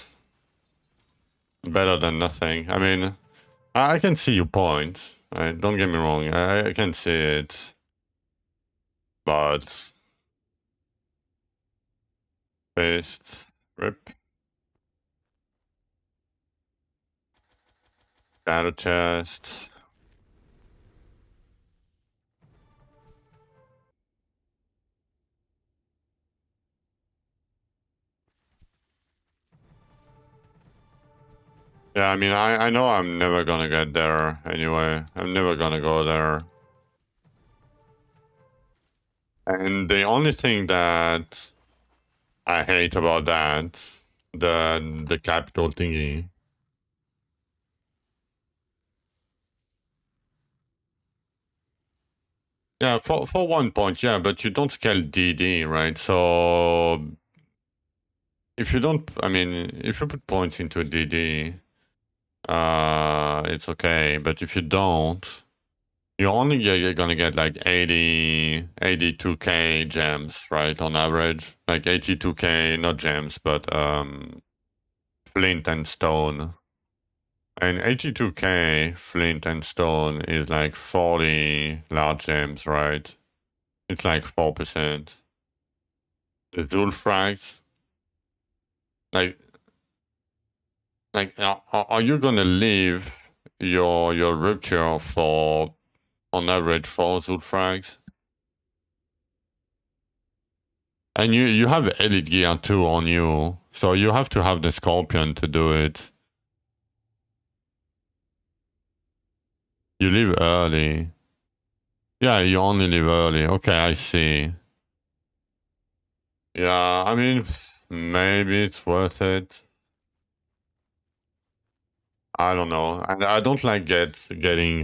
Better than nothing. I mean, I can see your point. Right? Don't get me wrong. I can see it. But... Paste. Rip. Shadow chest. Yeah, I mean, I know I'm never gonna get there anyway. I'm never gonna go there. And the only thing that I hate about that, the capital thingy. Yeah, for 1 point, yeah, but you don't scale DD, right? So if you don't, I mean, if you put points into DD, it's okay. But if you don't, you're gonna get like 82k gems, right? On average, like 82k, not gems, but flint and stone. And 82k flint and stone is like 40 large gems, right? It's like 4%. The dual frags, like, are you gonna leave your rupture for on average 4 dual frags? And you have elite gear too on you, so you have to have the scorpion to do it. You leave early. Yeah, you only leave early. Okay, I see. Yeah, I mean, maybe it's worth it. I don't know. And I don't like getting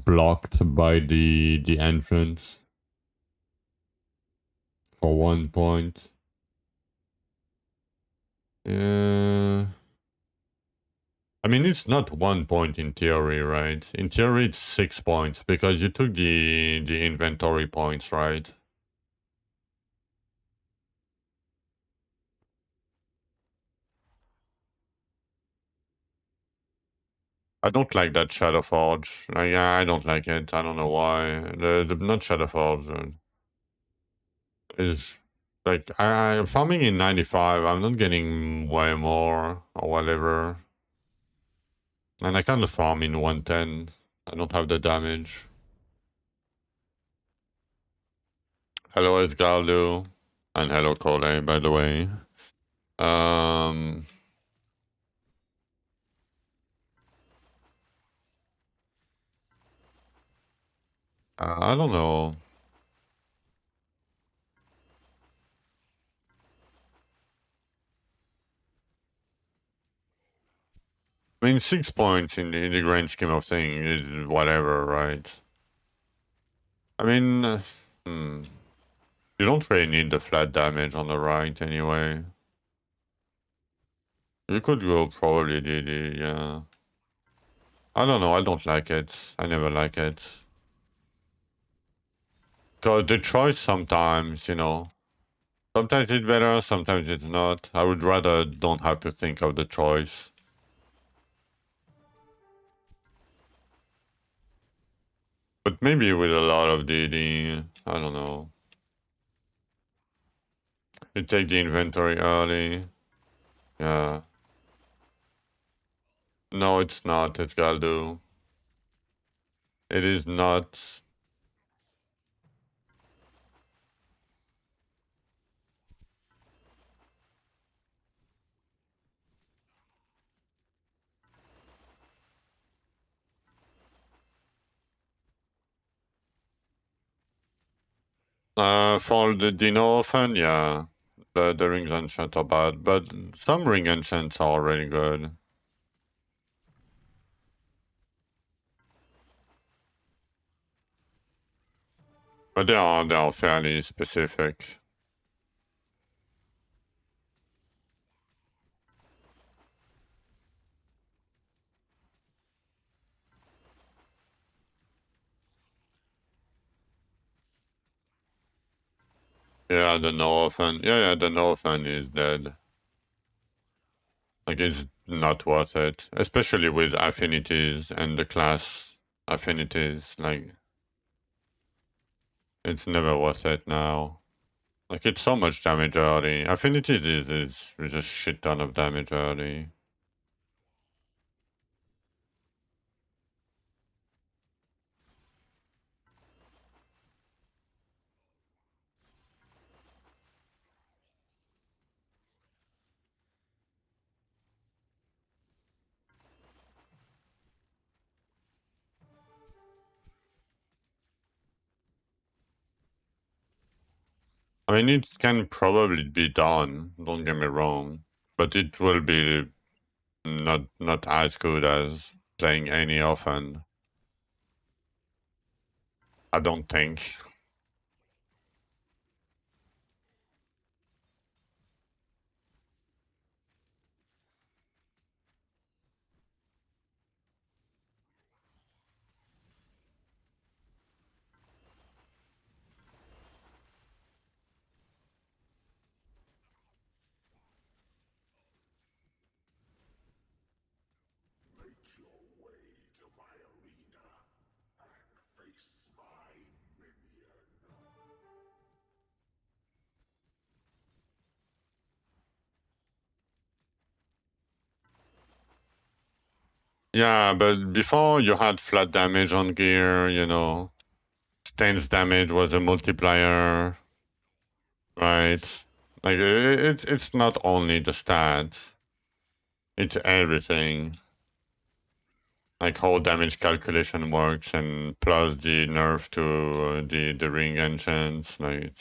blocked by the entrance for 1 point. Yeah. I mean, it's not 1 point in theory, right? In theory, it's 6 points because you took the inventory points, right? I don't like that Shadow Forge. I don't like it. I don't know why. The not Shadow Forge is like I farming in 95. I'm not getting way more or whatever, and I can't farm in 110. I don't have the damage. Hello, Esgaldo, and hello, Cole. By the way, um, I don't know. I mean, 6 points in the grand scheme of things is whatever, right? I mean, you don't really need the flat damage on the right anyway. You could go probably DD, yeah. I don't know, I don't like it. I never like it. Because the choice sometimes, sometimes it's better, sometimes it's not. I would rather don't have to think of the choice. But maybe with a lot of DD, I don't know. You take the inventory early. Yeah. No, it's not. It's gotta do. It is not. For the Dino fan, yeah. The rings enchant are bad, but some ring enchants are really good. But they are fairly specific. Yeah, the Northen. Yeah, the Northen is dead. Like, it's not worth it. Especially with affinities and the class affinities. Like, it's never worth it now. Like, it's so much damage early. Affinities is just shit ton of damage early. I mean, it can probably be done, don't get me wrong. But it will be not as good as playing any often. I don't think. Yeah, but before you had flat damage on gear, stance damage was a multiplier, right? Like it's not only the stats, it's everything. Like how damage calculation works, and plus the nerf to the ring engines. Like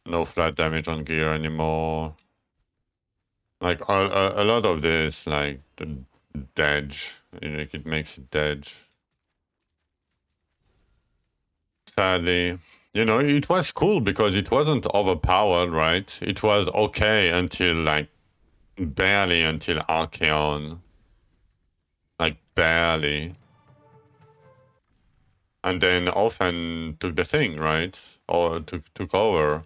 no flat damage on gear anymore. Like a lot of this, like the dodge, like it makes it dodge. Sadly, it was cool because it wasn't overpowered, right? It was okay until like barely until Archeon, like barely, and then often took the thing, right? Or took over.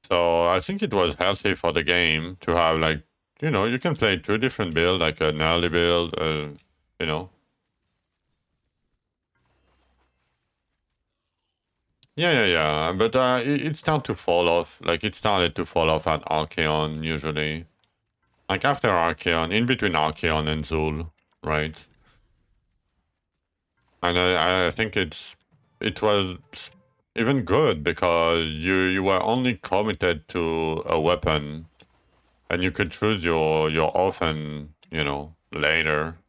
So I think it was healthy for the game to have like you can play two different builds, like an early build, you know. Yeah. But it started to fall off. Like it started to fall off at Archeon usually. Like after Archeon, in between Archeon and Zul, right? And I think it was even good because you were only committed to a weapon, and you could choose your orphan, later.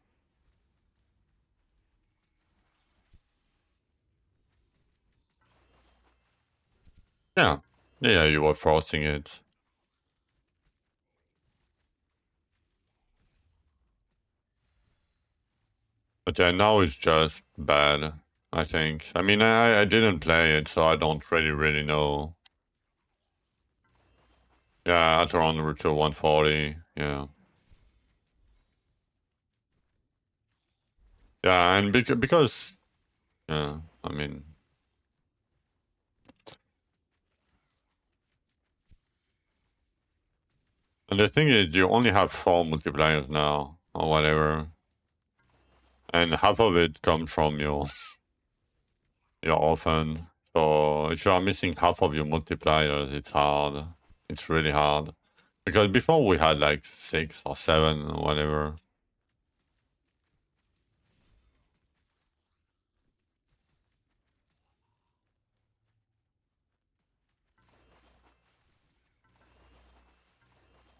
Yeah, yeah, you were forcing it. But yeah, now it's just bad. I think. I mean, I didn't play it, so I don't really know. Yeah, at around Ritual 140. Yeah, yeah, and because yeah, I mean. And the thing is, you only have four multipliers now, or whatever, and half of it comes from your orphan. So if you are missing half of your multipliers, it's hard. It's really hard because before we had like 6 or 7 or whatever.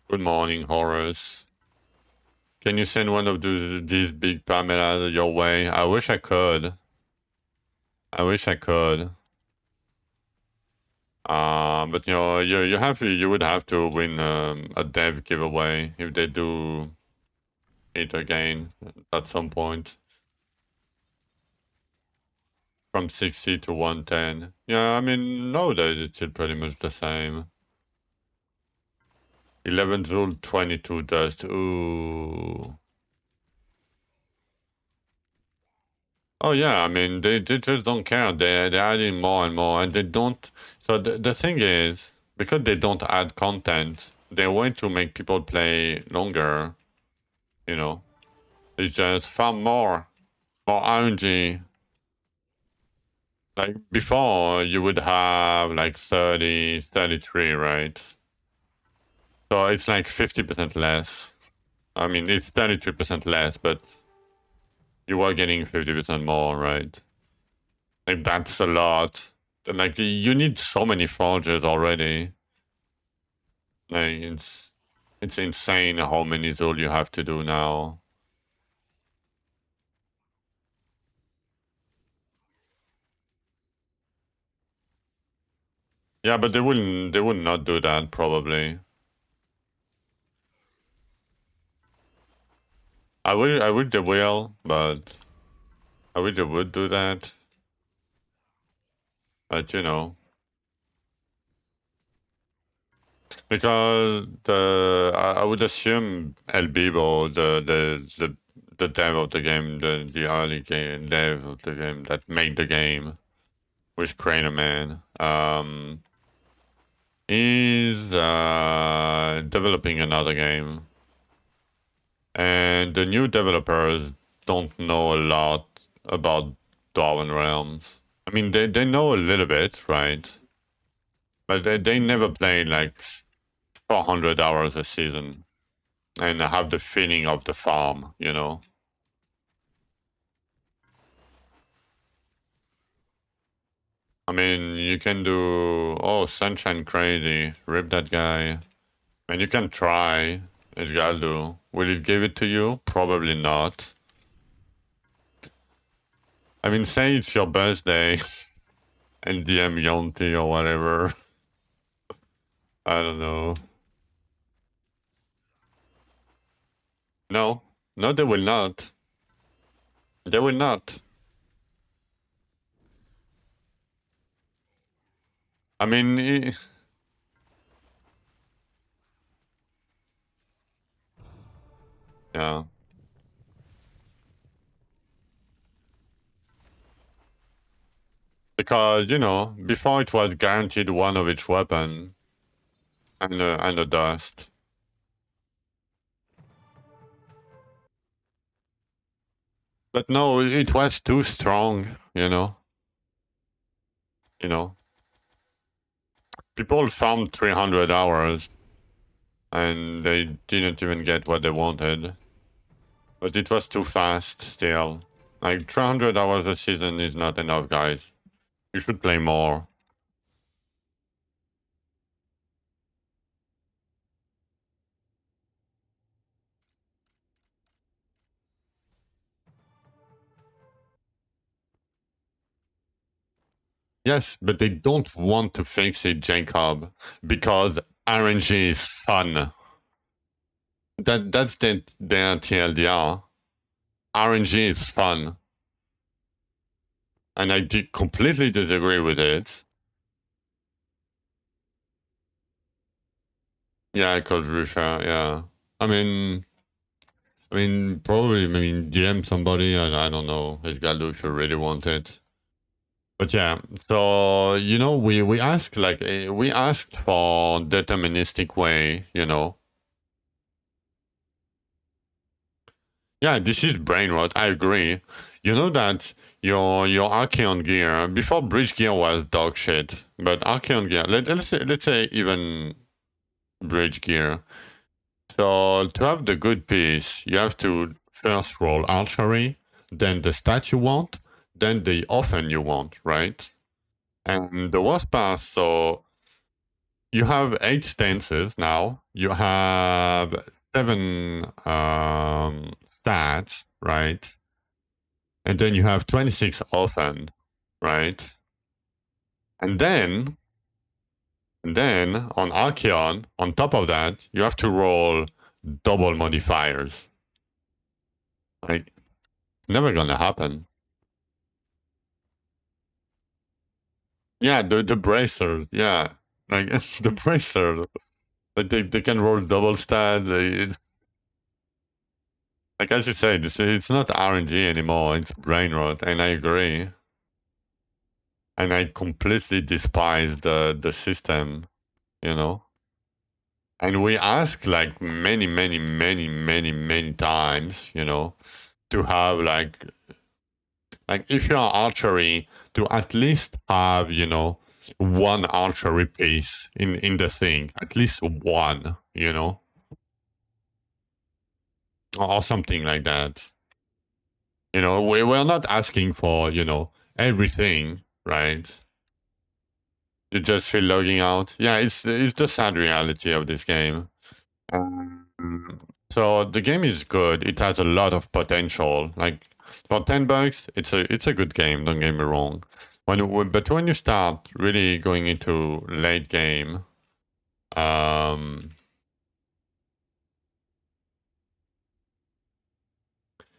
Good morning, Horace. Can you send one of these big Pamelas your way? I wish I could. I wish I could. But you would have to win a dev giveaway if they do it again at some point. From 60 to 110. Yeah, I mean, nowadays it's still pretty much the same. 11 rule, 22 dust. Ooh. Oh yeah, I mean, they just don't care. They're adding more and more, and they don't. So the thing is, because they don't add content, they want to make people play longer. You know, it's just far more RNG. Like before, you would have like 30, 33, right? So it's like 50% less. I mean, it's 33% less, but you are getting 50% more, right? Like, that's a lot. Like, you need so many forges already. Like, it's insane how many Zul you have to do now. Yeah, but they would not do that, probably. I wish they will, but I wish they would do that. But, because I would assume El Bibo, the dev of the game, the early game dev of the game that made the game with Craner Man, is developing another game, and the new developers don't know a lot about Darwin Realms. I mean, they know a little bit, right? But they never played like 400 hours a season and have the feeling of the farm. I mean, you can do, oh, Sunshine Crazy, rip that guy. And you can try, it's Galdo. Will it give it to you? Probably not. I mean, say it's your birthday and DM Yonti or whatever. I don't know. No, no, they will not. They will not. I mean, yeah. Because, before it was guaranteed one of each weapon and the dust. But no, it was too strong. You know. People farmed 300 hours and they didn't even get what they wanted. But it was too fast still. Like 300 hours a season is not enough, guys. You should play more. Yes, but they don't want to fix it, Jacob, because RNG is fun. That's their TLDR. RNG is fun. And I completely disagree with it. Yeah, Coach Rusha, yeah. Probably, DM somebody, I don't know, his Galdo if you really want it. But yeah, so, we asked, we asked for deterministic way. Yeah, this is brain rot, I agree. You know that your Archeon gear, before Bridge gear was dog shit, but Archeon gear, let's say even Bridge gear. So to have the good piece, you have to first roll archery, then the stat you want, then the offense you want, right? And the worst part, so you have 8 stances now. You have 7 stats, right? And then you have 26 offense, right? And then And then on Archeon, on top of that, you have to roll double modifiers. Like, never gonna happen. Yeah, the bracers, yeah. Like, the bracers. Like, they can roll double stat. It's, like, as you said, it's not RNG anymore, it's brain rot, and I agree. And I completely despise the system, you know? And we ask like many times, you know, to have like if you are archery, to at least have, you know, one archery piece in the thing, at least one, you know, or something like that. You know, we're not asking for, you know, everything, right? You just feel logging out. Yeah, it's the sad reality of this game. Um, so the game is good. It has a lot of potential. Like for $10, it's a good game. Don't get me wrong. But when you start really going into late game, um,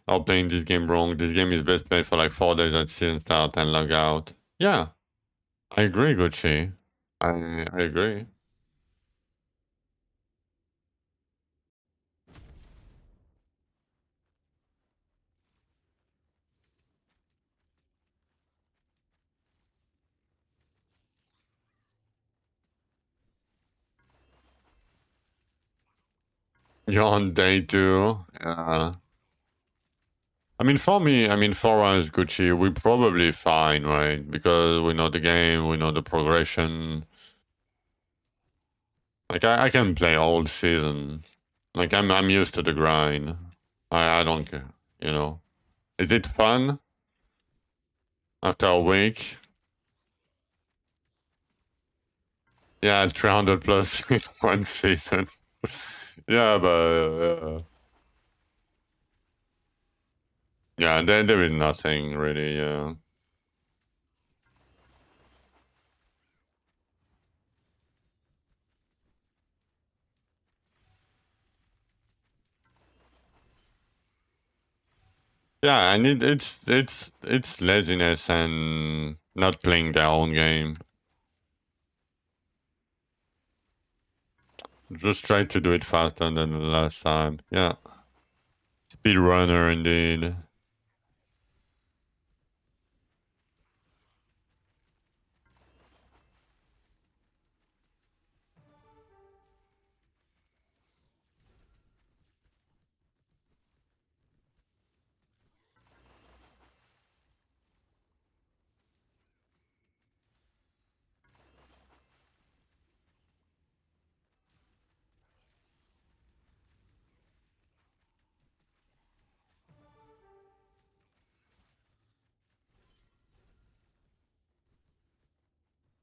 or playing this game wrong, this game is best played for like 4 days at season start and log out. Yeah, I agree, Gucci. I agree. You're on day two. Yeah. I mean, for me, I mean, for us, Gucci, we're probably fine, right? Because we know the game, we know the progression. Like, I can play all season. Like, I'm used to the grind. I don't care, you know. Is it fun after a week? Yeah, 300 plus in one season. Yeah, but yeah, there is nothing really. Yeah. Yeah, and it's laziness and not playing their own game. Just try to do it faster than the last time. Yeah. Speedrunner indeed.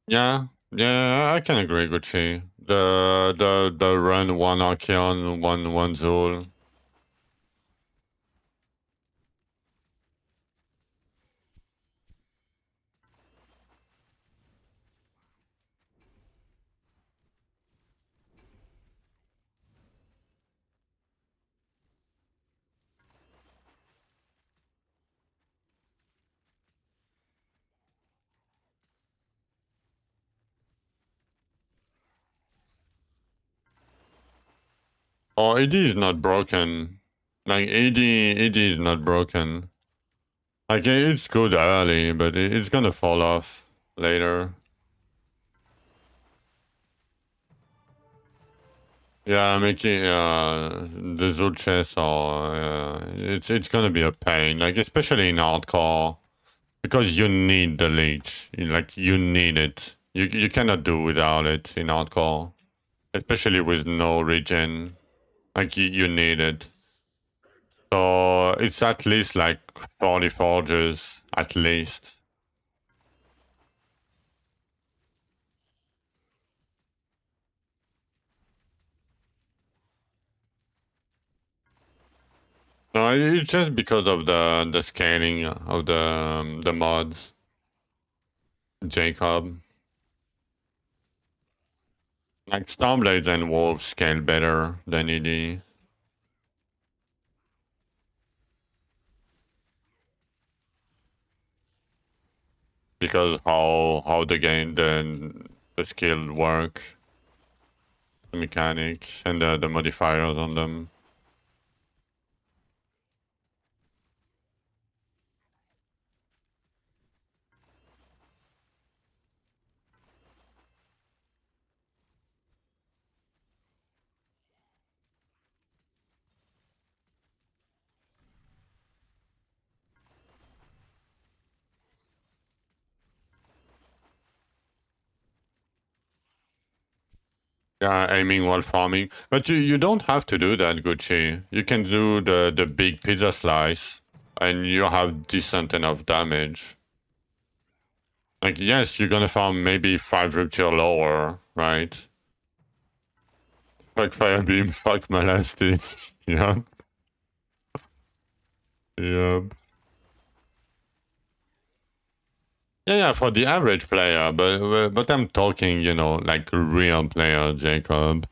Yeah, yeah, I can agree, Gucci. The run one Archeon, one Zul. Oh, AD is not broken. Like AD is not broken. Like it's good early, but it's gonna fall off later. Yeah, making the Zul chess or it's gonna be a pain. Like especially in hardcore. Because you need the leech. Like you need it. You cannot do without it in hardcore. Especially with no regen. Like you need it. So it's at least like 40 forges, at least. No, it's just because of the scaling of the mods. Jacob. Like Stormblades and Wolves scale better than ED. Because how the game the skill work, the mechanic and the modifiers on them. Yeah, aiming while farming. But you don't have to do that, Gucci. You can do the big pizza slice and you have decent enough damage. Like, yes, you're gonna farm maybe 5 rupture lower, right? Fuck Firebeam, fuck Malastic. Yeah. Yep. Yeah, for the average player, but I'm talking, you know, like a real player, Jacob.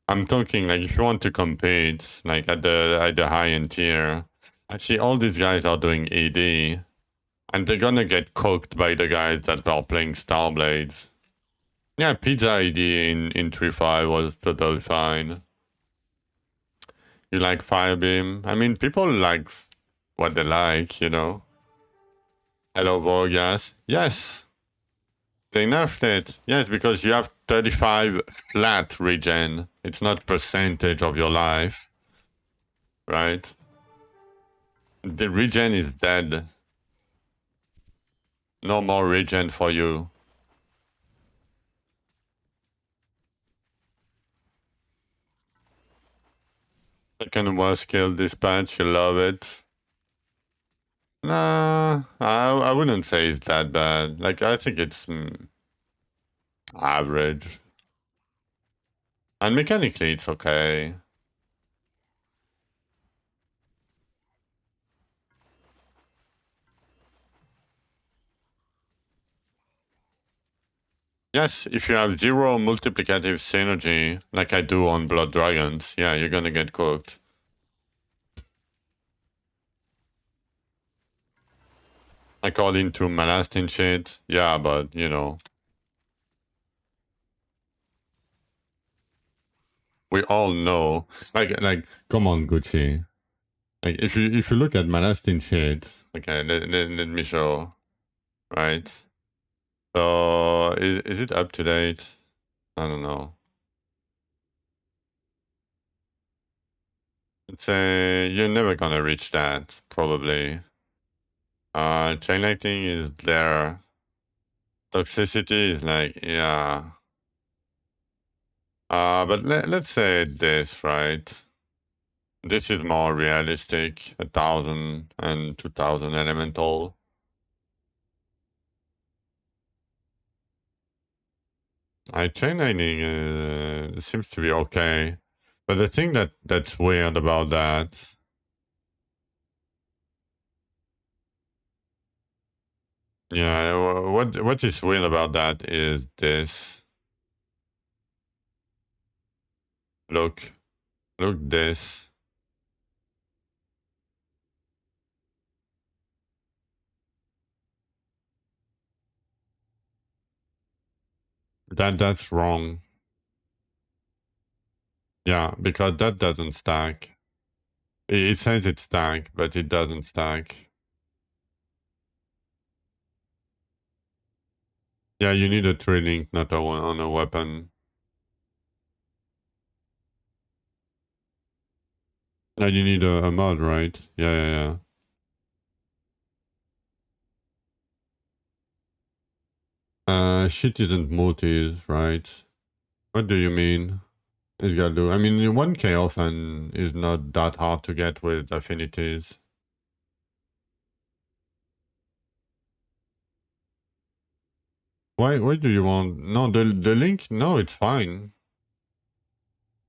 I'm talking like if you want to compete, like at the high end tier. I see all these guys are doing AD, and they're gonna get cooked by the guys that are playing Starblades. Yeah, Pizza AD in 3.5 was totally fine. You like Firebeam? I mean, people like what they like, you know. Hello, Vorgas. Yes, they nerfed it. Yes, because you have 35 flat regen. It's not percentage of your life, right? The regen is dead. No more regen for you. Second worst skill dispatch, you love it. Nah, I wouldn't say it's that bad. Like, I think it's average. And mechanically, it's okay. Yes, if you have zero multiplicative synergy, like I do on Blood Dragons, yeah, you're gonna get cooked. Like all into Malastin shit, yeah, but you know. We all know. Like, come on, Gucci. Like, if you look at Malastin shit, okay, let me show, right? So, is it up to date? I don't know. It's you're never gonna reach that, probably. Chain lightning is there. Toxicity is like, yeah. But let's say this, right? This is more realistic, 1,000 and 2,000 elemental. Chain lightning seems to be okay. But the thing that's weird about that, yeah, what is weird about that is this. Look, look this. That's wrong. Yeah, because that doesn't stack. It says it's stack, but it doesn't stack. Yeah, you need a tree link, not a one on a weapon. Yeah, you need a mod, right? Yeah. Shit isn't multis, right? What do you mean? It's gotta do. I mean, 1k often is not that hard to get with affinities. Why do you want? No, the link. No, it's fine.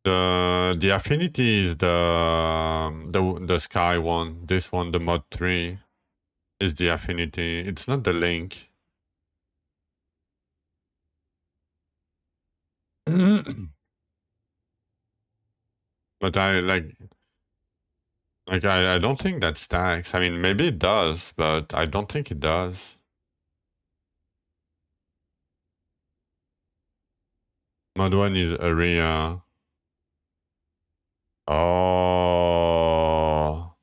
The affinity is the sky one. This one, the mod 3, is the affinity. It's not the link. But I don't think that stacks. I mean, maybe it does, but I don't think it does. Mod 1 is area. Oh.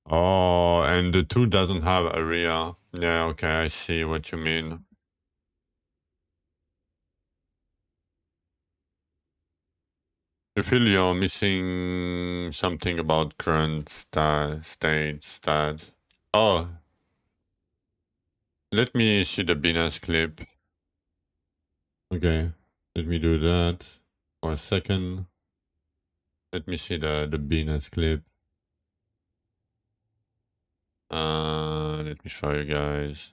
Oh, and the 2 doesn't have area. Yeah, okay, I see what you mean. You feel you're missing something about current stat. Oh, let me see the Binance clip. Okay, let me do that for a second. Let me see the Binance clip. Let me show you guys.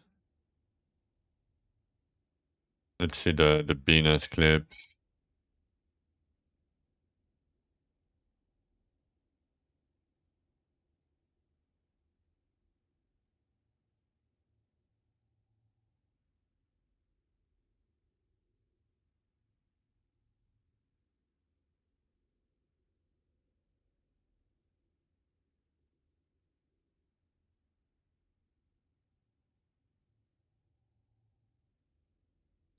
Let's see the Binance clip.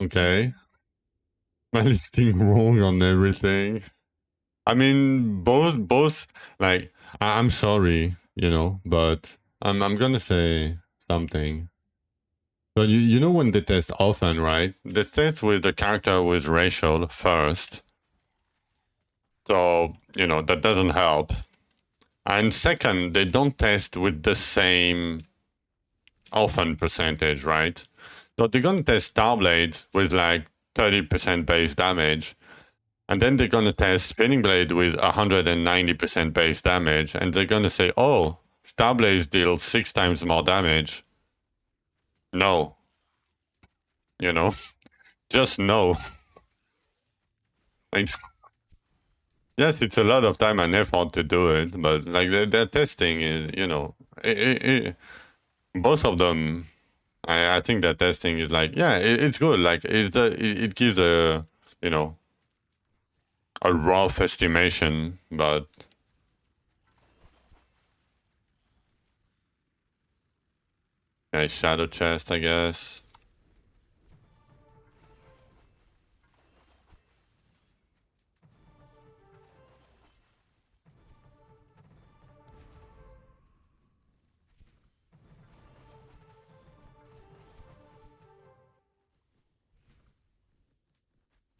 Okay, my listing wrong on everything. I mean, both. Like, I'm sorry, but I'm gonna say something. So you know when they test often, right? They test with the character with racial first. So that doesn't help. And second, they don't test with the same often percentage, right? So they're gonna test Starblade with like 30% base damage. And then they're going to test Spinning Blade with 190% base damage. And they're going to say, oh, Starblade deals 6 times more damage. No. Just no. Like, yes, it's a lot of time and effort to do it. But like their testing is, both of them, I think their testing is like, yeah, it's good. Like it gives you know, a rough estimation, but yeah, Shadow Chest, I guess.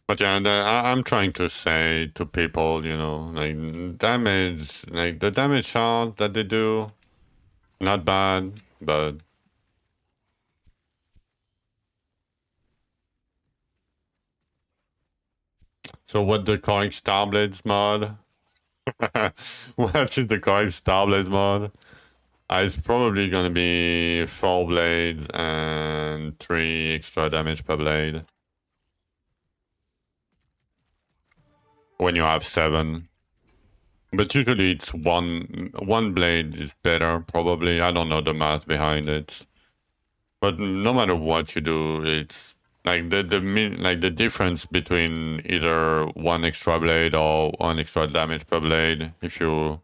But yeah, I'm trying to say to people, like damage, like the damage shot that they do, not bad, but so what the correct Starblades mod? What is the correct Starblades mod? It's probably gonna be 4 blade and 3 extra damage per blade when you have 7. But usually it's one blade is better, probably. I don't know the math behind it. But no matter what you do, it's like the difference between either one extra blade or one extra damage per blade. If you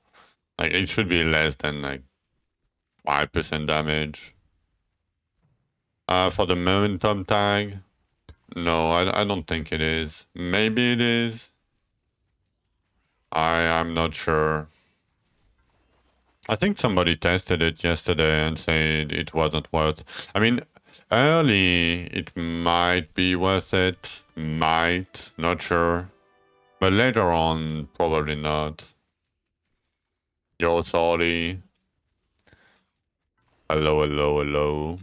like, it should be less than like 5% damage. For the momentum tag, no, I don't think it is. Maybe it is. I'm not sure. I think somebody tested it yesterday and said it wasn't worth. I mean, early it might be worth it. Might, not sure. But later on, probably not. Yo, sorry. Hello, hello, hello.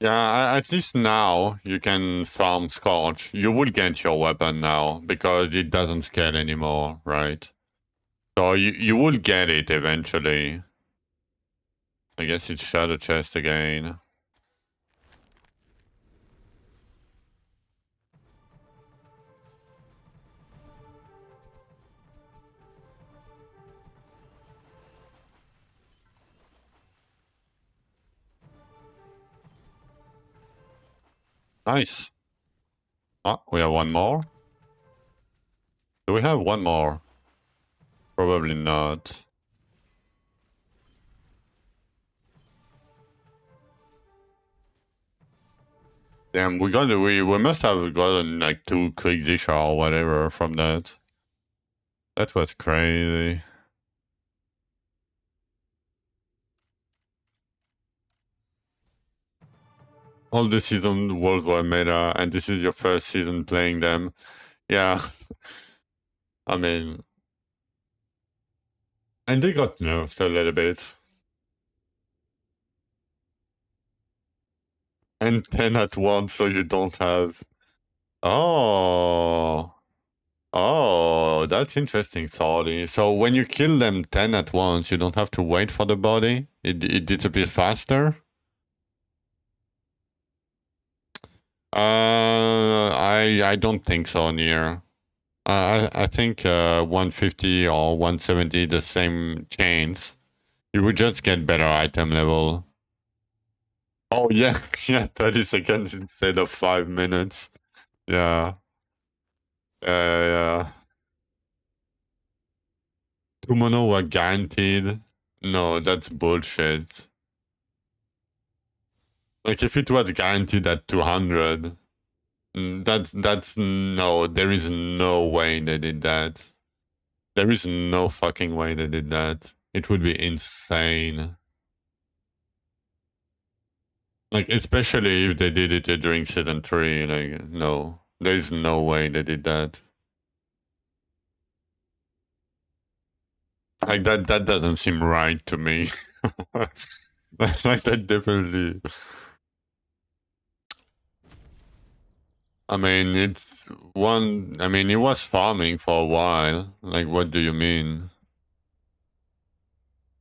Yeah, at least now you can farm Scorch. You will get your weapon now because it doesn't scale anymore, right? So you will get it eventually. I guess it's Shadow Chest again. Nice. Ah, we have one more? Do we have one more? Probably not. Damn, we must have gotten like 2 quick dish or whatever from that. That was crazy. All the season worldwide meta, and this is your first season playing them. Yeah, I mean, and they got nerfed a little bit. And 10 at once, so you don't have. Oh. Oh, that's interesting, sorry. So when you kill them 10 at once, you don't have to wait for the body? It disappears faster? I don't think so, near. I think 150 or 170, the same chains. You would just get better item level. Oh yeah, yeah, 30 seconds instead of 5 minutes. Yeah. Yeah. 2 mono were guaranteed. No, that's bullshit. Like if it was guaranteed at 200, that's no, there is no way they did that. There is no fucking way they did that. It would be insane. Like especially if they did it during season 3, like no. There's no way they did that. Like that doesn't seem right to me. Like that definitely. I mean, it's one. I mean, he was farming for a while. Like, what do you mean?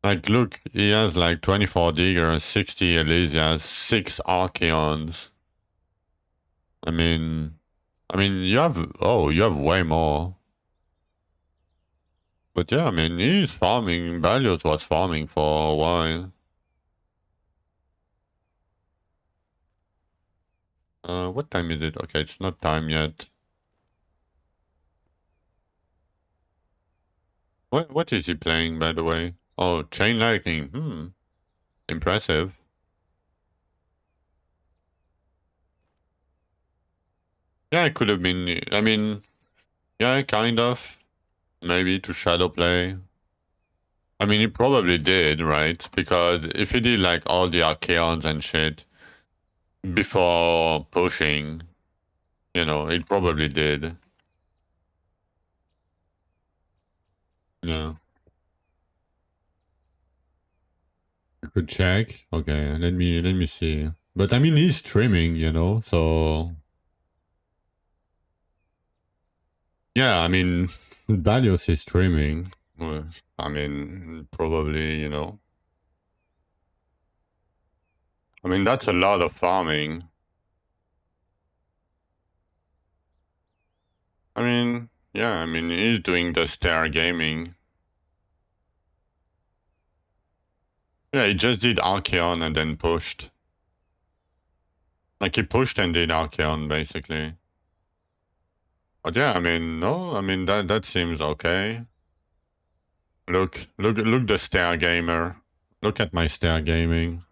Like, look, he has like 24 Diggers, 60 Elysia, 6 Archeons. I mean, you have, oh, you have way more. But yeah, I mean, he's farming. Balios was farming for a while. What time is it? Okay, it's not time yet. What is he playing, by the way? Oh, Chain Lightning. Impressive. Yeah, it could have been, I mean, yeah, kind of. Maybe to shadow play. I mean, he probably did, right? Because if he did like all the Archeons and shit before pushing, you know, it probably did. Yeah. You could check. Okay, let me see. But I mean, he's streaming, you know, so yeah. I mean, Dalios is streaming. Well, I mean, probably, you know. I mean, that's a lot of farming. I mean, yeah. I mean, he's doing the stair gaming. Yeah, he just did Archeon and then pushed. Like he pushed and did Archeon basically. But yeah, I mean, no, I mean that seems okay. Look the stair gamer. Look at my stair gaming.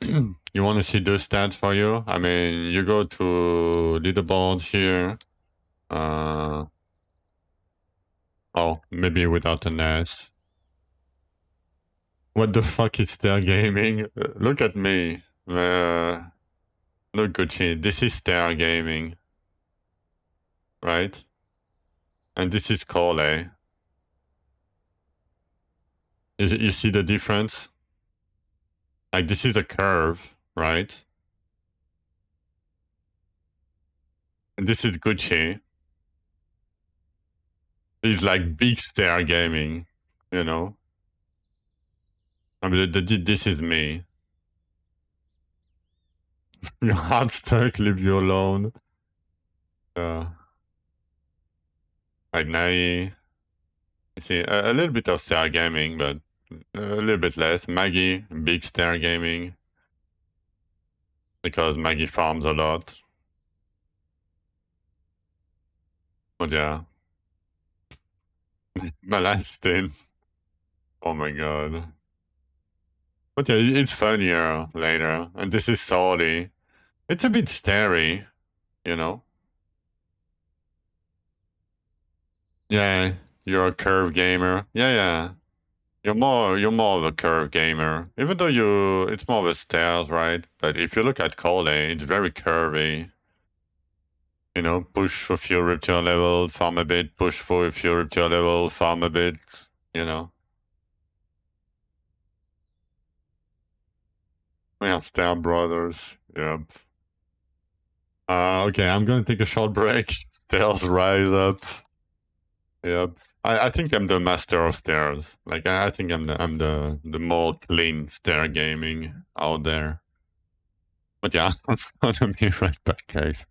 You want to see the stats for you? I mean, you go to leaderboard here. Oh, maybe without an S. What the fuck is stair gaming? Look at me. Look, Gucci. This is stair gaming, right? And this is Cole. You see the difference? Like this is a curve. right? And this is Gucci. He's like big stair gaming, you know. I mean, this is me. Your heart stuck, leave you alone. Uh, like Nai. You see, a little bit of stair gaming, but a little bit less. Maggie, big stair gaming. Because Maggie farms a lot. But yeah. My last thing. Oh my god. But yeah, it's funnier later. And this is salty. It's a bit starey, you know? Yeah, you're a curve gamer. Yeah. You're more of a curve gamer. Even though it's more of a stairs, right? But if you look at Cole, it's very curvy. You know, push for few rupture level, farm a bit, push for a few rupture level, farm a bit, you know. We have Star Brothers. Yep. Okay, I'm gonna take a short break. Stairs rise up. Yep. I think I'm the master of stairs. Like I think I'm the more clean stair gaming out there. But yeah, I'm gonna be right back, guys.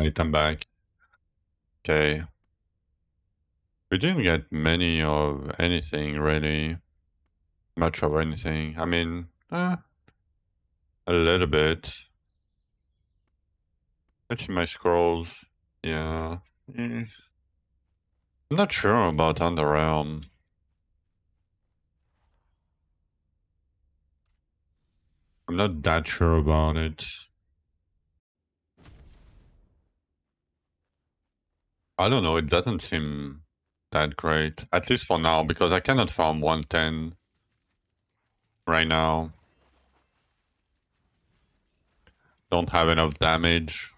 Right, I'm back. Okay. We didn't get many of anything, really. Much of anything. I mean, a little bit. Let's see my scrolls. Yeah. I'm not sure about Underrealm. I'm not that sure about it. I don't know, it doesn't seem that great. At least for now, because I cannot farm 110 right now. Don't have enough damage.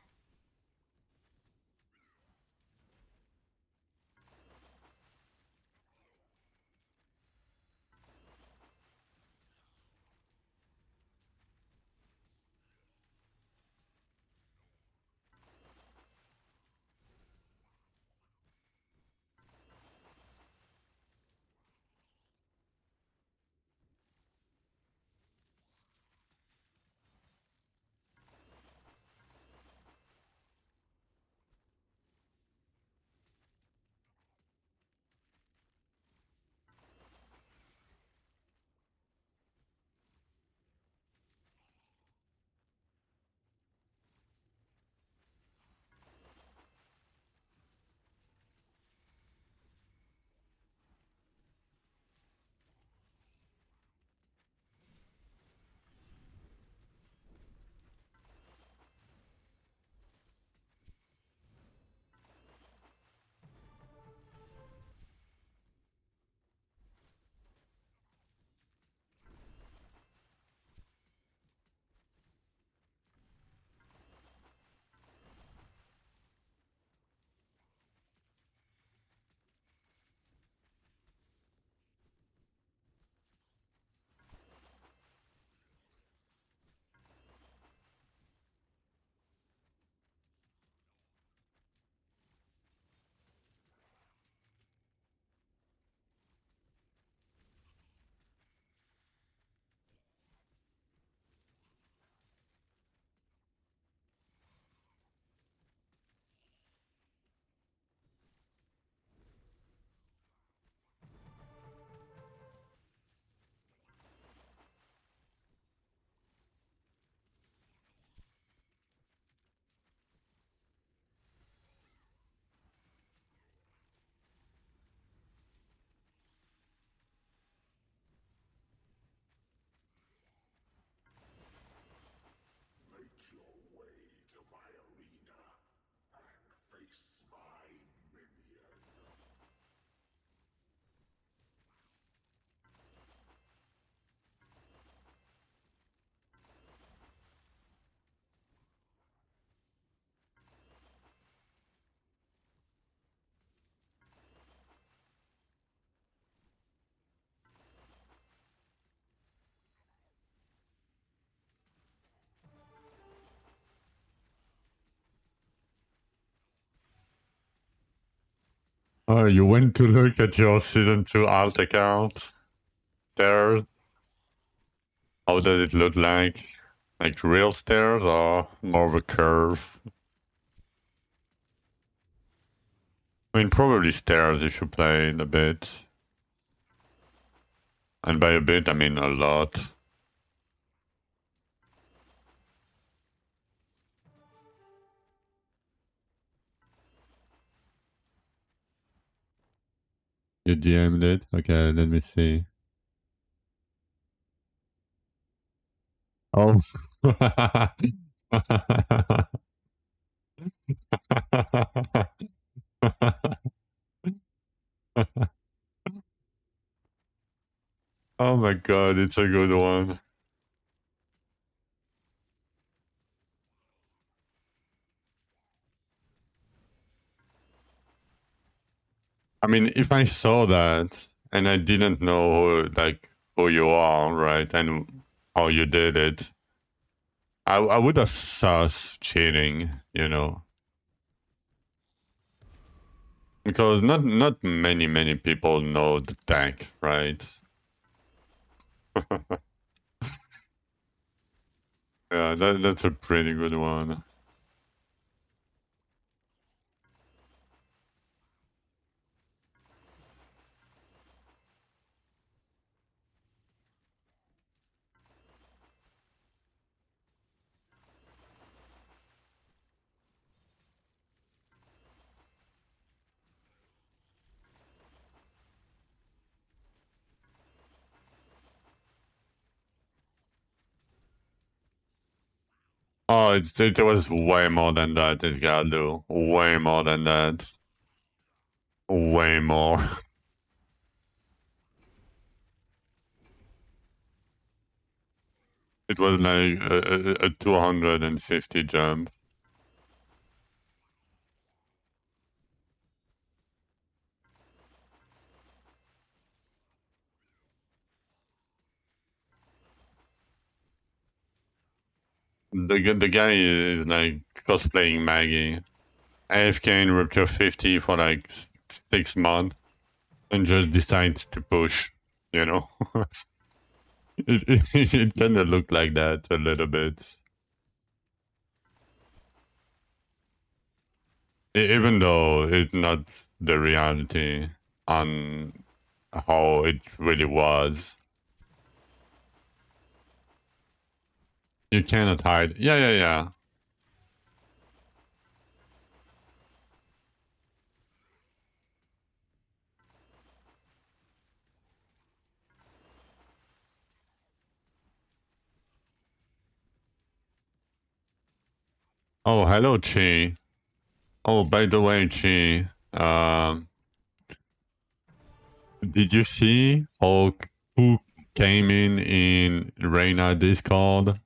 Oh, you went to look at your Season 2 alt account? There. How does it look like? Like real stairs or more of a curve? I mean, probably stairs if you played a bit. And by a bit, I mean a lot. You DM'd it? Okay, let me see. Oh. Oh my god, it's a good one. I mean, if I saw that and I didn't know who you are, right, and how you did it, I would have sus cheating, you know, because not many people know the deck, right? Yeah, that's a pretty good one. Oh, it was way more than that, this guy do. Way more than that. Way more. It was like a 250 jump. The guy is like cosplaying Maggie. AFK in Rupture 50 for like 6 months and just decides to push, you know? it kind of looked like that a little bit. Even though it's not the reality on how it really was. You cannot hide. Yeah, yeah, yeah. Oh, hello, Chi. Oh, by the way, Chi, did you see who came in Reina Discord?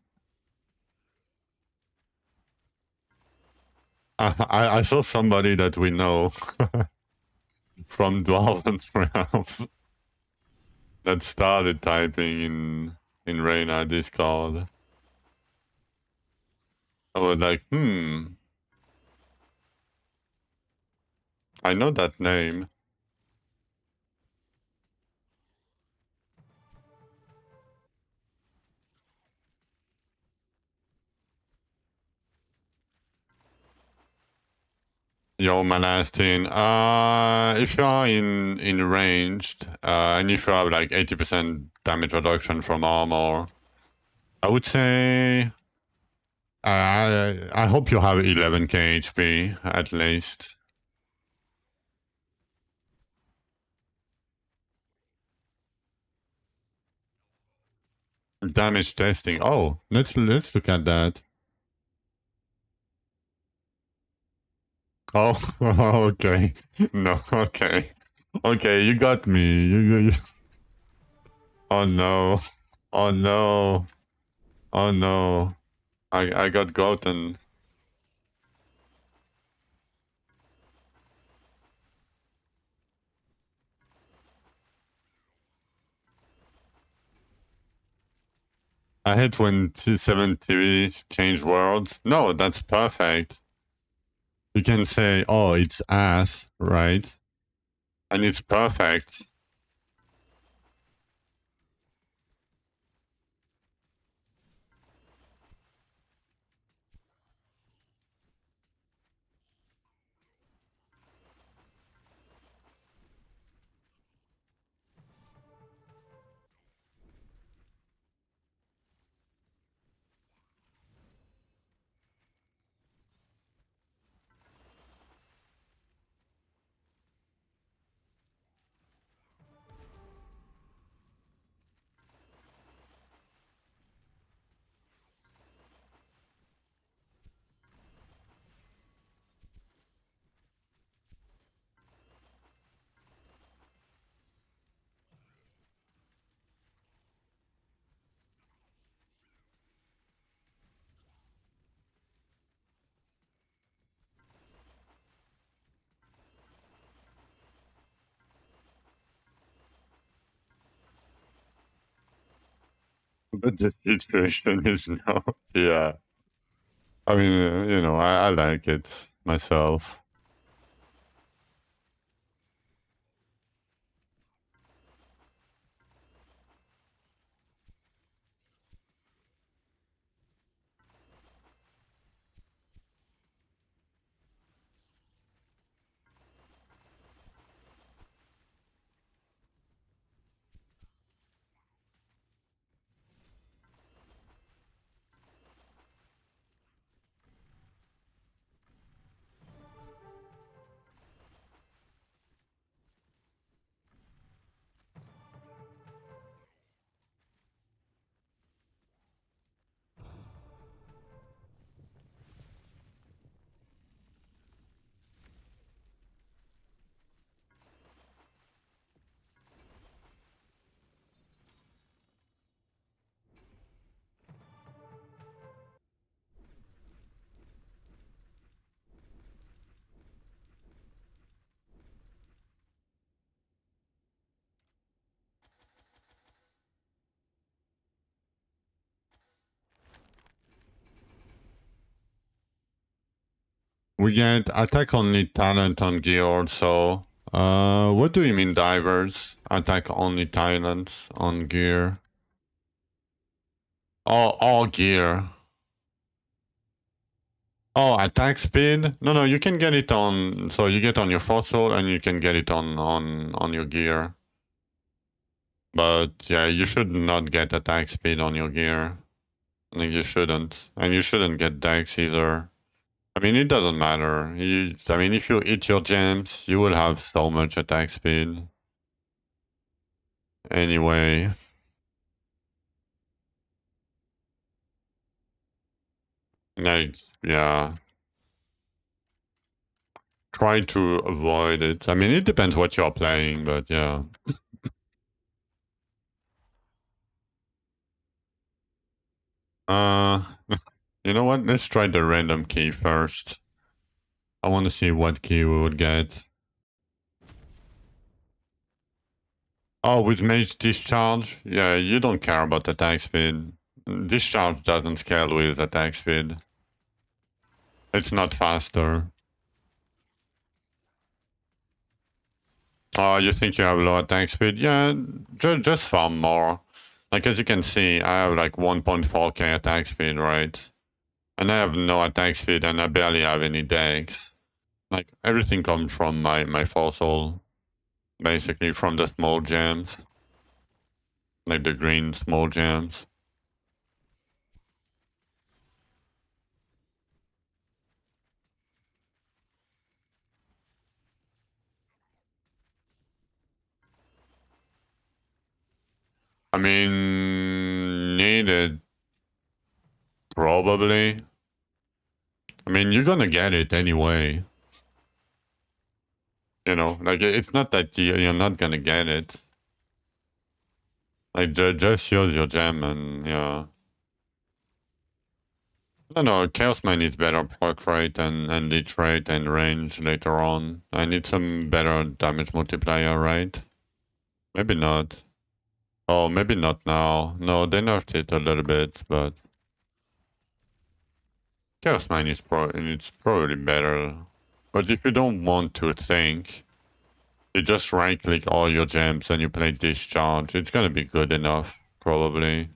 I saw somebody that we know from Dwarven Realm that started typing in Reina Discord. I was like, I know that name. Yo, Malastin. If you are in ranged, and if you have like 80% damage reduction from armor, I would say I hope you have 11k HP at least. Damage testing. Oh, let's look at that. Oh, okay. No, okay. Okay, you got me. You. Oh no. Oh no. Oh no. I got gotten. I hate when T7 TV change words. No, that's perfect. You can say, oh, it's ass, right? And it's perfect. But the situation is now, yeah. I mean, I like it myself. We get attack only talent on gear also. What do you mean divers? Attack only talent on gear. Oh, all gear. Oh, attack speed? No, you can get it on. So you get on your fossil, and you can get it on your gear. But yeah, you should not get attack speed on your gear. Like you shouldn't, and you shouldn't get dex either. I mean, it doesn't matter. I mean, if you eat your gems, you will have so much attack speed. Anyway, like yeah, try to avoid it. I mean, it depends what you're playing, but yeah. Uh, you know what? Let's try the random key first. I want to see what key we would get. Oh, with Mage Discharge? Yeah, you don't care about attack speed. Discharge doesn't scale with attack speed. It's not faster. Oh, you think you have low attack speed? Yeah, just farm more. Like, as you can see, I have like 1.4k attack speed, right? And I have no attack speed and I barely have any dex. Like, everything comes from my fossil. Basically, from the small gems. Like the green small gems. I mean, needed, probably. I mean, you're gonna get it anyway. You know, like, it's not that you're not gonna get it. Like, just use your gem and, yeah. No, Chaos Mine is better proc rate and leech rate and range later on. I need some better damage multiplier, right? Maybe not. Oh, maybe not now. No, they nerfed it a little bit, but Chaos Mine is it's probably better. But if you don't want to think, you just right click all your gems and you play Discharge. It's gonna be good enough, probably.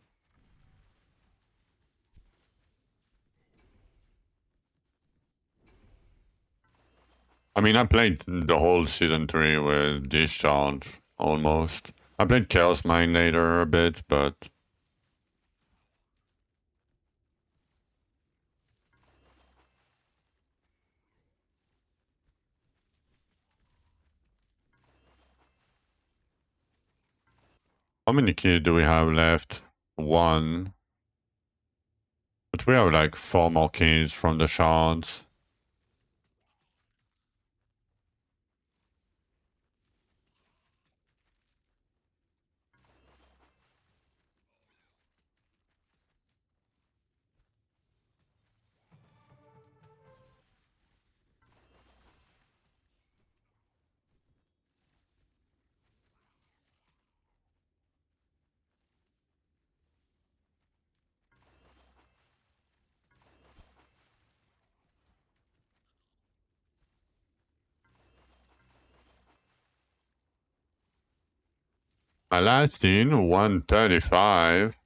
I mean, I played the whole season 3 with Discharge, almost. I played Chaos Mine later a bit, but how many keys do we have left? One. But we have like 4 more keys from the shards. My last in 135.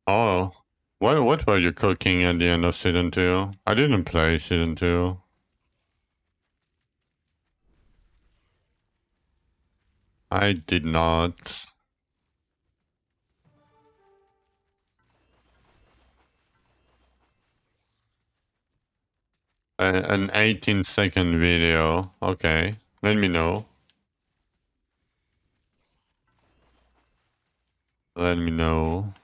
Oh, what were you cooking at the end of season 2? I didn't play season 2. I did not. An 18-second video. Okay, let me know. Let me know.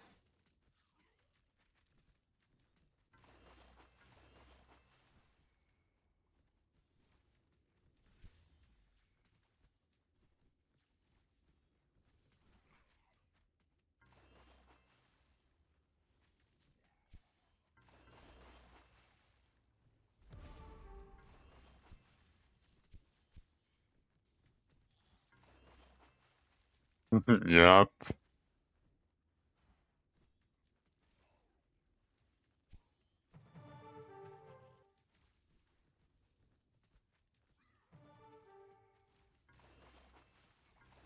Yup.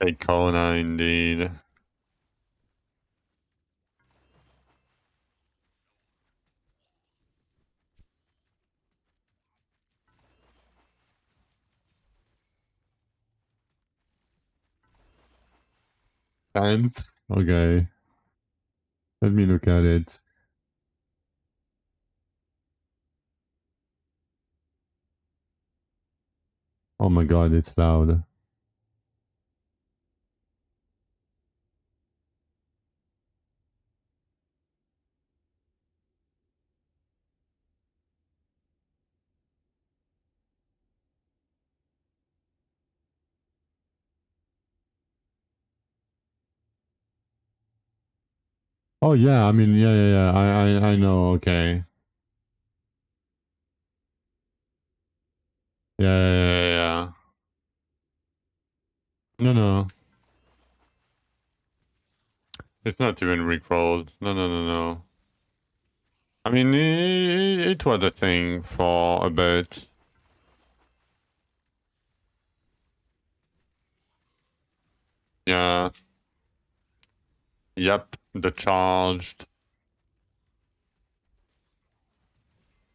A Kona indeed. And okay, let me look at it. Oh my god, it's loud. Oh yeah, I mean, yeah. I know. Okay. Yeah. No. It's not even recrawled. No. I mean, it was a thing for a bit. Yeah. Yep. The charged.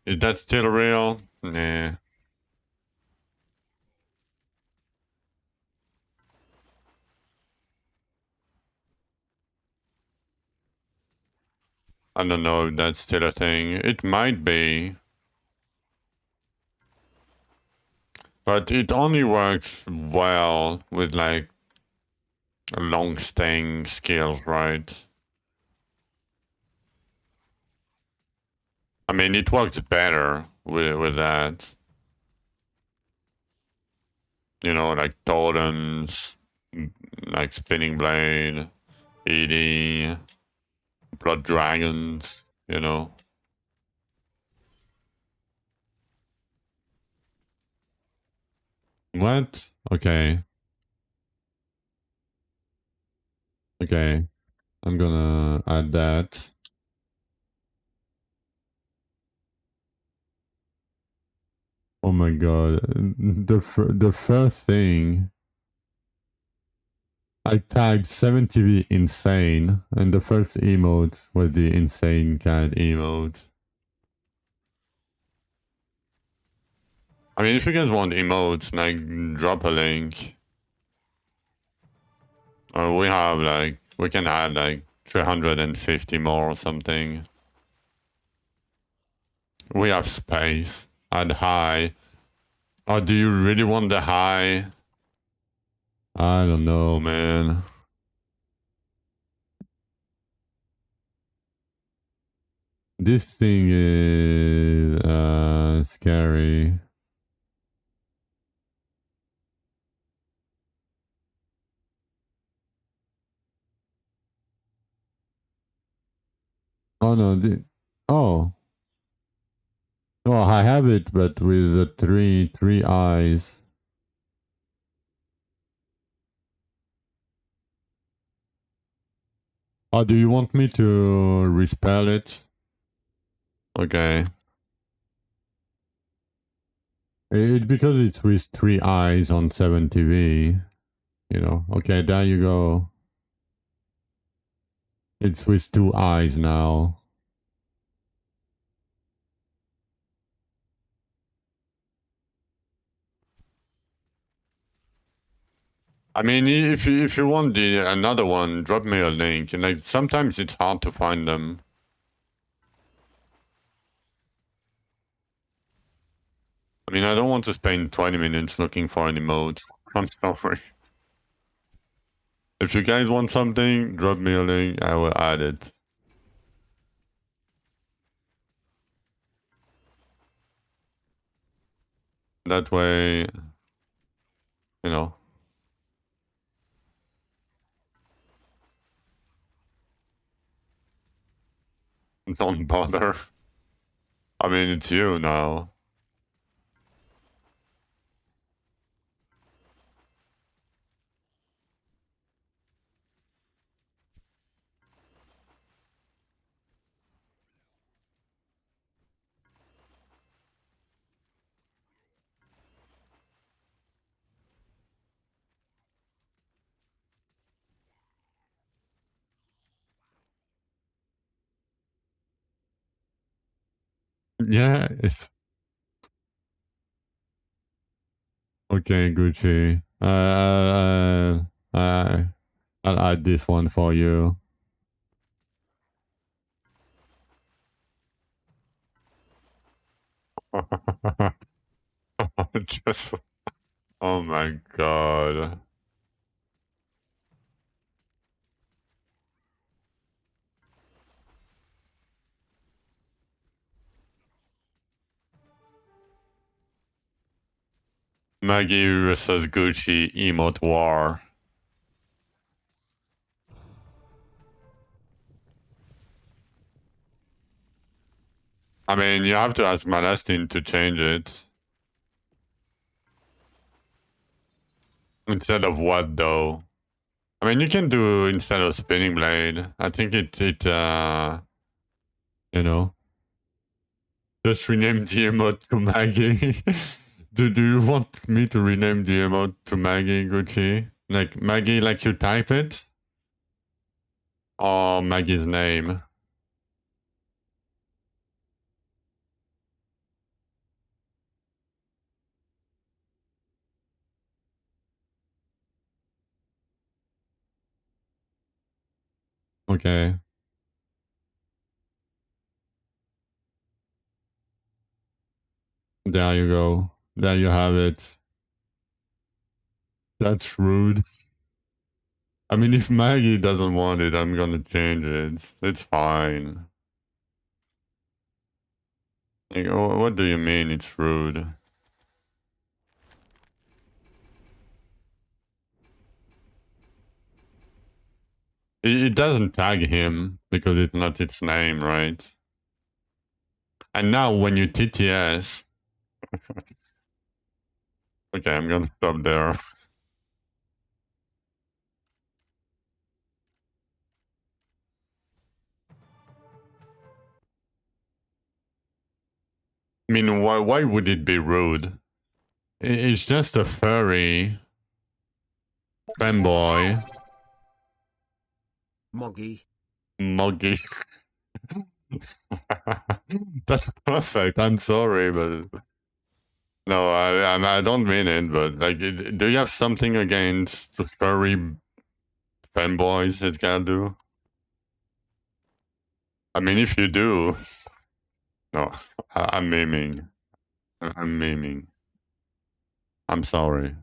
Is that still real? Nah. I don't know if that's still a thing. It might be. But it only works well with like long staying skills, right? I mean, it works better with that. You know, like totems, like spinning blade, ED, blood dragons. You know. What? Okay. Okay. I'm gonna add that. Oh my god. The first thing I tagged 70V insane, and the first emote was the insane cat emote. I mean, if you guys want emotes, like, drop a link. Or we have, like, we can add, like, 350 more or something. We have space. Add high. Oh, do you really want the high? I don't know, man. This thing is scary. Oh no, oh. Oh, I have it, but with the three eyes. Oh, do you want me to respell it? Okay. It's because it's with three eyes on 7TV. You know. Okay, there you go. It's with 2 eyes now. I mean, if you want another one, drop me a link. And like sometimes it's hard to find them. I mean, I don't want to spend 20 minutes looking for an emote. I'm sorry. If you guys want something, drop me a link. I will add it. That way, you know, don't bother. I mean, it's you now. Yeah, it's okay, Gucci. I'll add this one for you. Just, oh my god. Maggie versus Gucci emote war. I mean, you have to ask Malestin to change it. Instead of what, though? I mean, you can do instead of spinning blade. I think you know, just rename the emote to Maggie. Do you want me to rename the emote to Maggie, Gucci? Like Maggie, like you type it? Or Maggie's name? Okay. There you go. There you have it. That's rude. I mean, if Maggie doesn't want it, I'm gonna change it. It's fine. Like, what do you mean it's rude? It doesn't tag him because it's not its name, right? And now when you TTS... Okay, I'm gonna stop there. I mean, why would it be rude? It's just a furry fanboy. Moggy. Muggy. That's perfect. I'm sorry, but no, I don't mean it. But like, do you have something against the furry fanboys? It can do. I mean, if you do, no, I'm memeing. I'm memeing. I'm sorry.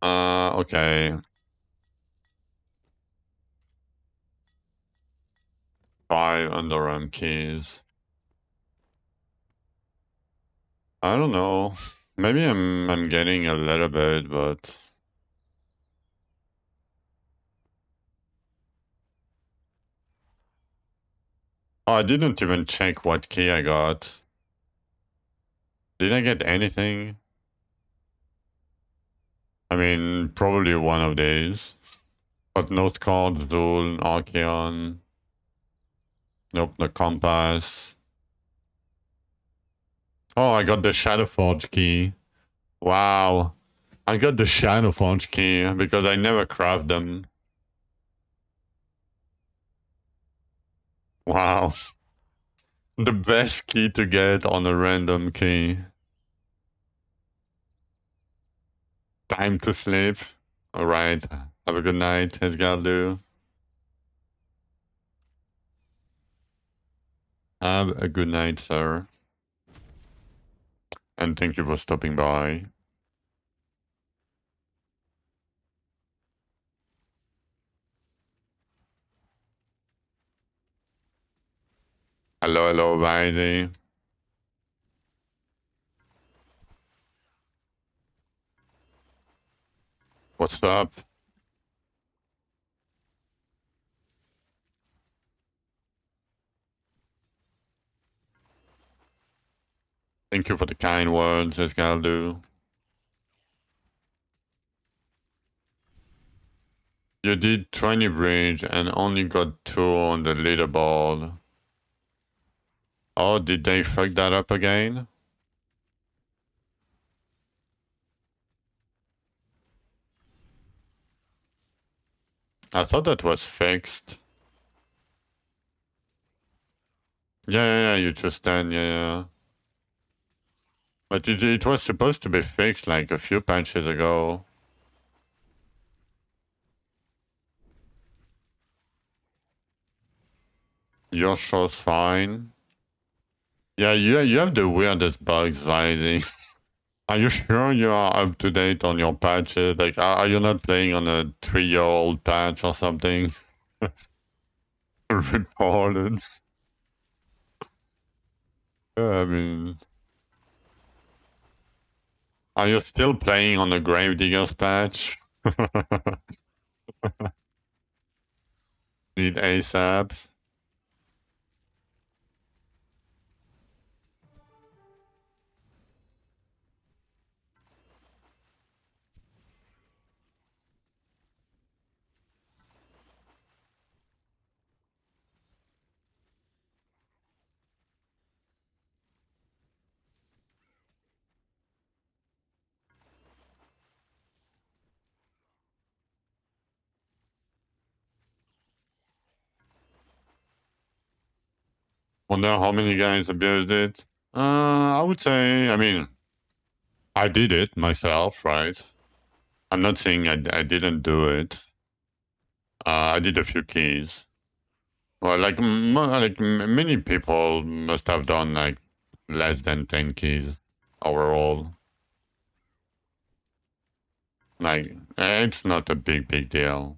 Okay. 5 underarm keys. I don't know. Maybe I'm getting a little bit, but oh, I didn't even check what key I got. Did I get anything? I mean, probably one of these. But note cards, Duel, Archeon. Nope, the compass. Oh, I got the Shadowforge key. Wow. I got the Shadow Forge key because I never craft them. Wow. The best key to get on a random key. Time to sleep. Alright. Have a good night, Esgaldu. Have a good night, sir. And thank you for stopping by. Hello, hello, Vaidi. What's up? Thank you for the kind words, Esgaldu. You did 20 bridge and only got 2 on the leaderboard. Oh, did they fuck that up again? I thought that was fixed. Yeah, you just stand, yeah. But it was supposed to be fixed like a few patches ago. Your show's fine. Yeah, you have the weirdest bugs, Vaidi. Are you sure you are up to date on your patches? Like, are you not playing on a 3-year-old patch or something? Reported. Yeah, I mean, are you still playing on the Gravediggers patch? Need ASAP. Wonder how many guys abused it. I would say, I mean, I did it myself, right? I'm not saying I didn't do it. I did a few keys. Well, many people must have done like less than 10 keys overall. Like, it's not a big deal.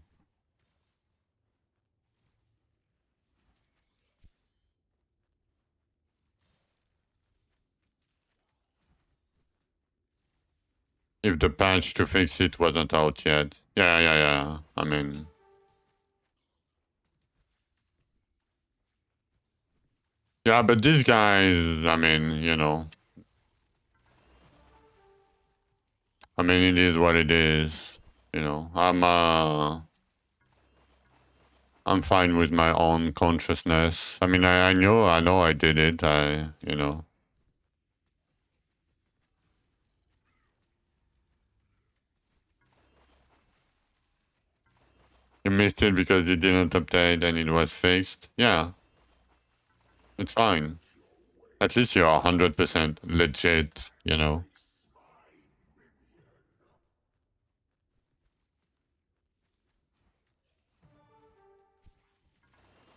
If the patch to fix it wasn't out yet. Yeah. I mean, yeah, but these guys, I mean, it is what it is. I'm fine with my own consciousness. I mean, I know I did it. You missed it because it didn't update and it was fixed. Yeah, it's fine. At least you're 100% legit.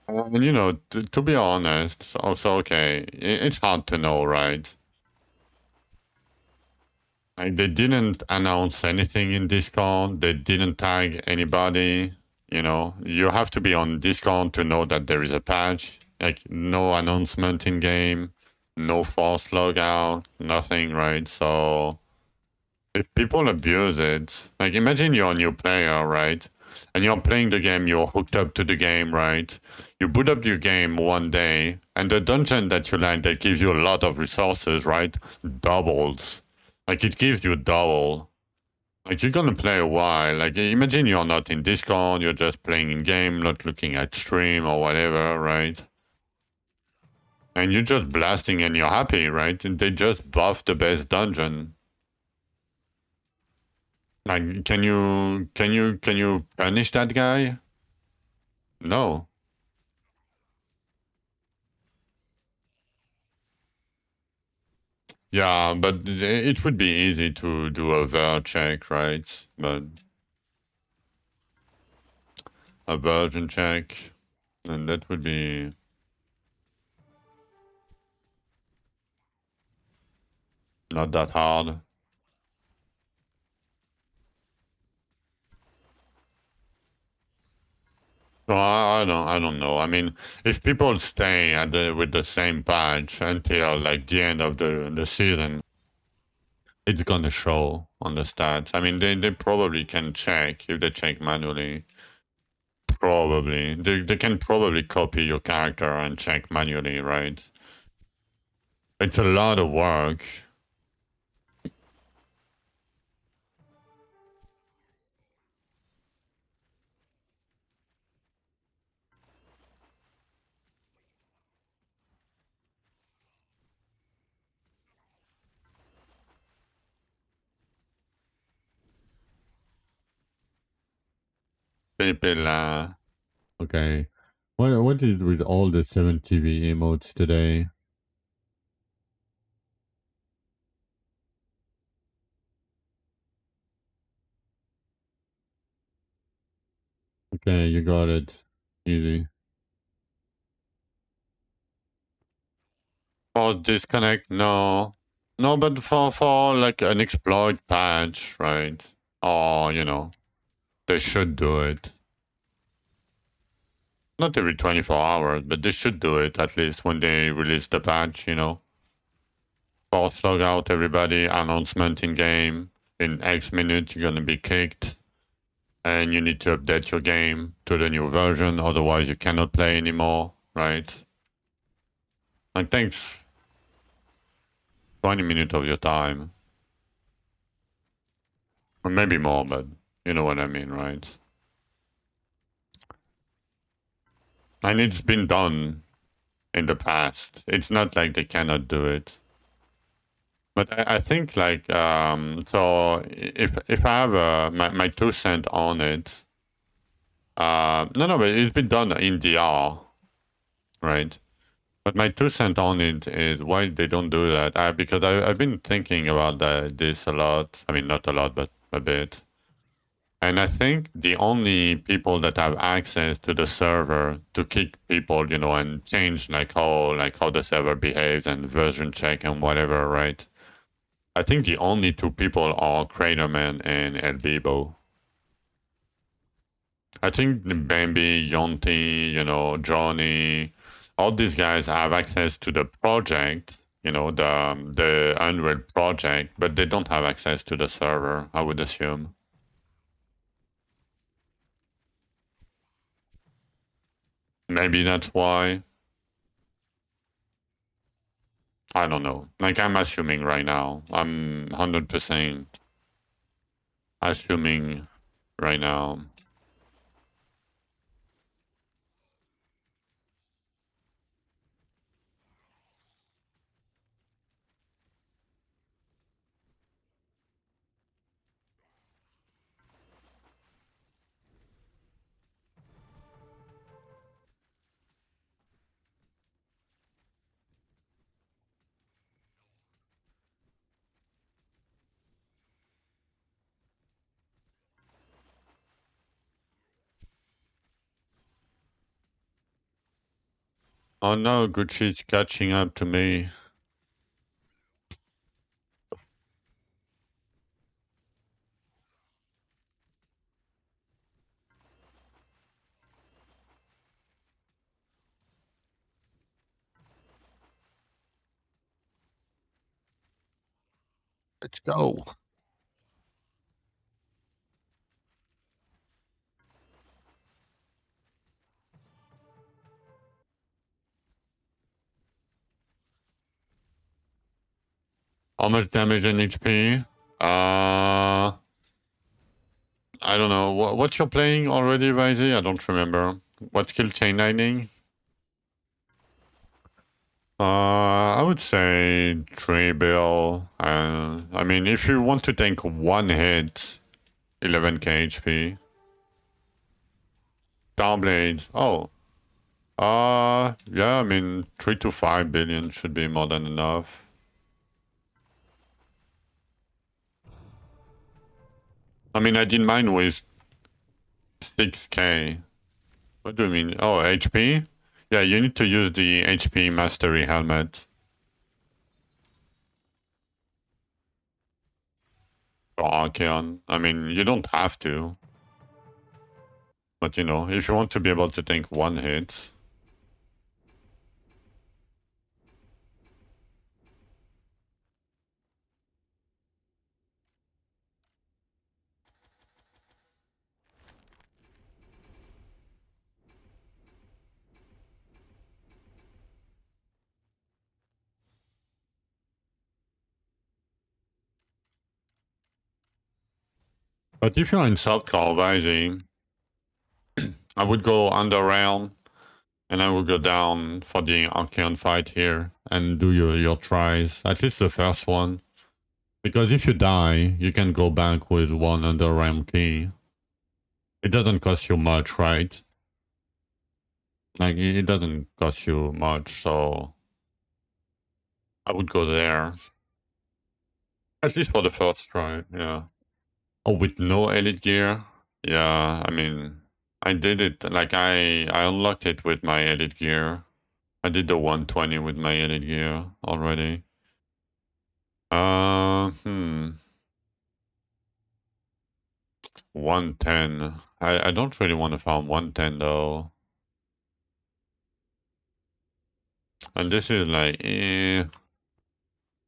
And to be honest, also okay, it's hard to know, right? Like they didn't announce anything in Discord. They didn't tag anybody. You have to be on Discord to know that there is a patch. Like no announcement in game, no force logout, nothing, right? So if people abuse it, like imagine you're a new player, right? And you're playing the game, you're hooked up to the game, right? You boot up your game one day, and the dungeon that you land that gives you a lot of resources, right? Doubles. Like it gives you double. Like you're gonna play a while. Like imagine you're not in Discord, you're just playing in game, not looking at stream or whatever, right? And you're just blasting and you're happy, right? And they just buff the best dungeon. Like, can you punish that guy? No. Yeah, but it would be easy to do a ver check, right? But a version check, and that would be not that hard. So I don't know. I mean, if people stay at with the same patch until like the end of the season, it's gonna show on the stats. I mean, they probably can check if they check manually. Probably they can probably copy your character and check manually, right? It's a lot of work. People, okay. What is with all the 7TV emotes today? Okay, you got it. Easy. Oh, disconnect? No. No, but for like an exploit patch, right? Oh, you know, they should do it. Not every 24 hours, but they should do it at least when they release the patch, you know. Force log out everybody, announcement in game. In X minutes, you're gonna be kicked. And you need to update your game to the new version, otherwise you cannot play anymore, right? Like, thanks 20 minutes of your time. Or maybe more, but you know what I mean, right? And it's been done in the past. It's not like they cannot do it. But I think like so if I have my 2 cent on it, no, but it's been done in DR, right? But my 2 cent on it is why they don't do that. Because I've been thinking about this a lot. I mean, not a lot, but a bit. And I think the only people that have access to the server to kick people, you know, and change like how the server behaves and version check and whatever, right? I think the only two people are Craterman and El Bibo. I think Bambi, Yonti, you know, Johnny, all these guys have access to the project, you know, the Unreal project, but they don't have access to the server, I would assume. Maybe that's why. I don't know. Like, I'm assuming right now. I'm 100% assuming right now. Oh no, Gucci's catching up to me. Let's go. How much damage and HP? I don't know. What you're playing already, Vaisy? I don't remember. What skill chain lightning? I would say Trey Bill. I mean, if you want to take one hit 11k HP. Downblades. Oh. Yeah, I mean, 3 to 5 billion should be more than enough. I mean, I did mine with 6k. What do you mean? Oh, HP? Yeah, you need to use the HP Mastery Helmet. For Archeon. I mean, you don't have to. But you know, if you want to be able to tank one hit. But if you're in South Carolina, I would go underground and I would go down for the Archeon fight here and do your tries. At least the first one. Because if you die, you can go back with one underground key. It doesn't cost you much, right? Like, it doesn't cost you much, so I would go there. At least for the first try, yeah. Oh, with no elite gear? Yeah, I mean, I did it, like, I unlocked it with my elite gear. I did the 120 with my elite gear already. 110. I don't really want to farm 110, though. And this is like, you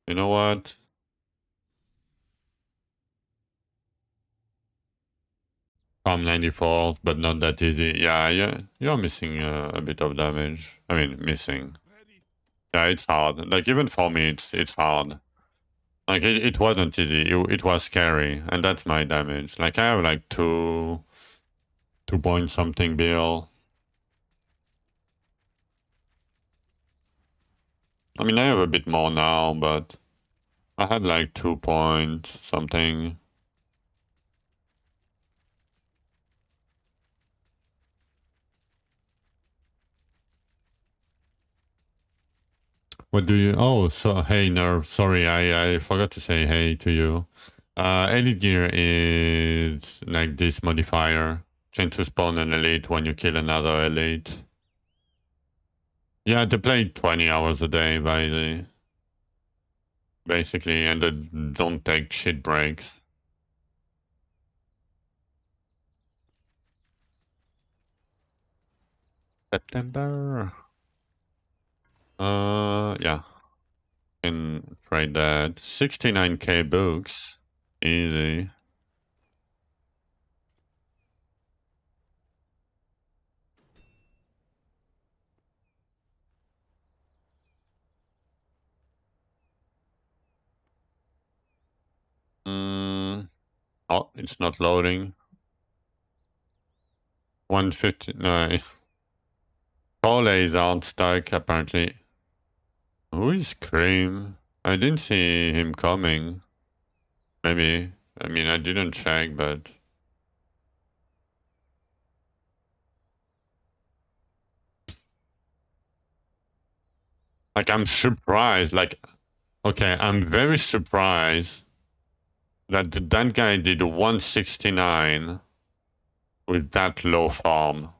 know what? Farm 94, but not that easy. Yeah, you're missing a bit of damage. I mean, missing. Yeah, it's hard. Like, even for me, it's hard. Like, it wasn't easy. It was scary, and that's my damage. Like, I have like 2 point something bill. I mean, I have a bit more now, but I had like 2 point something. What do you? Oh, so hey, Nerve. Sorry, I forgot to say hey to you. Elite gear is like this modifier. Change to spawn an elite when you kill another elite. Yeah, they play 20 hours a day by the basically, and they don't take shit breaks. September. Yeah. Can trade that. 69k books. Easy. Oh, it's not loading. 159. Foley's aren't stuck, apparently. Who is Cream? I didn't see him coming. Maybe. I mean, I didn't check, but... Like, I'm surprised. Like, okay, I'm very surprised that that guy did 169 with that low farm.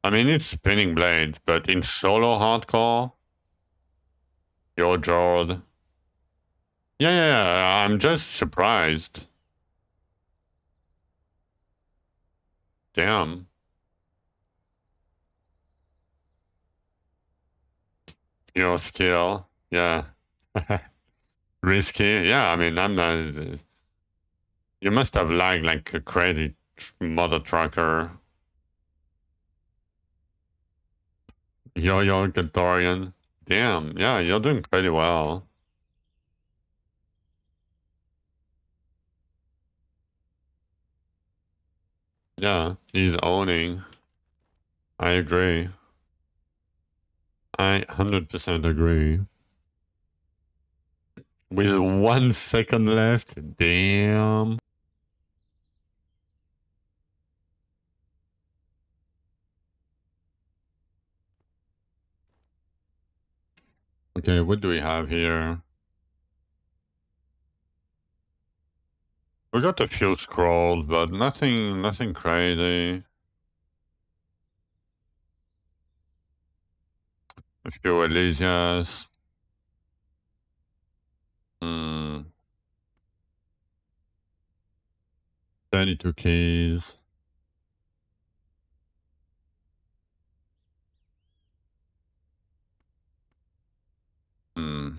I mean, it's spinning blade, but in solo hardcore, yo, Jord. Yeah, I'm just surprised. Damn. Your skill. Yeah. Risky. Yeah, I mean, I'm not... You must have lagged like a crazy mother trucker. Yo-Yo Gatorian. Damn, yeah, you're doing pretty well. Yeah, he's owning. I agree. I 100% agree. With 1 second left. Damn. Okay, what do we have here? We got a few scrolls, but nothing crazy. A few Elysias. 32 keys. Hmm.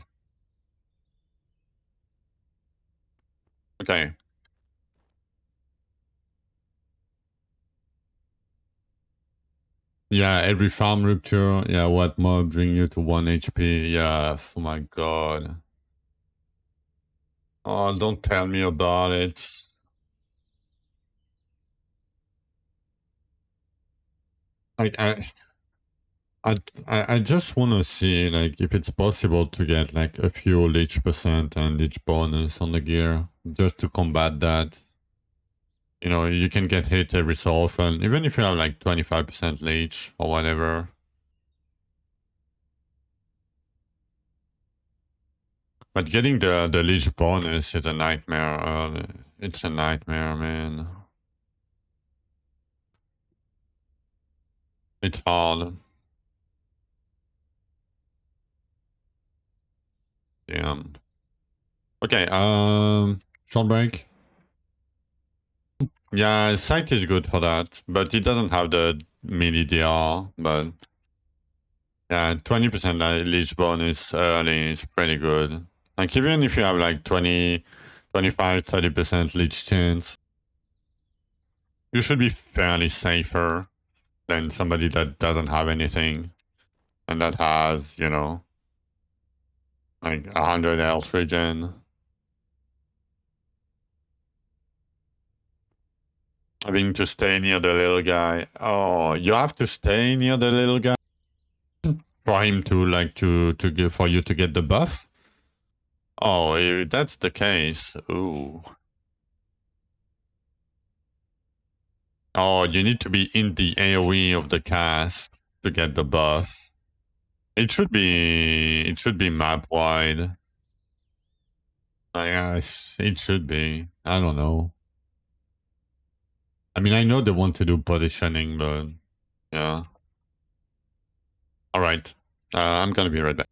Okay. Yeah, every farm rupture. Yeah, what mob bring you to 1 HP? Yeah, oh my god. Oh, don't tell me about it. Like I just want to see like if it's possible to get like a fuel each percent and each bonus on the gear just to combat that. You know, you can get hit every so often, even if you have like 25% leech or whatever. But getting the leech bonus is a nightmare. It's a nightmare, man. It's hard. Damn. Okay, short break. Yeah, Sight is good for that, but it doesn't have the mini DR, but yeah, 20% leech bonus early is pretty good. Like even if you have like 20, 25, 30% leech chance, you should be fairly safer than somebody that doesn't have anything and that has, you know, like 100 health regen. Having to stay near the little guy. Oh, you have to stay near the little guy for him to like to give for you to get the buff. Oh, if that's the case. Ooh. Oh, you need to be in the AoE of the cast to get the buff. It should be map wide. I guess it should be. I don't know. I mean, I know they want to do positioning, but yeah. All right. I'm gonna be right back.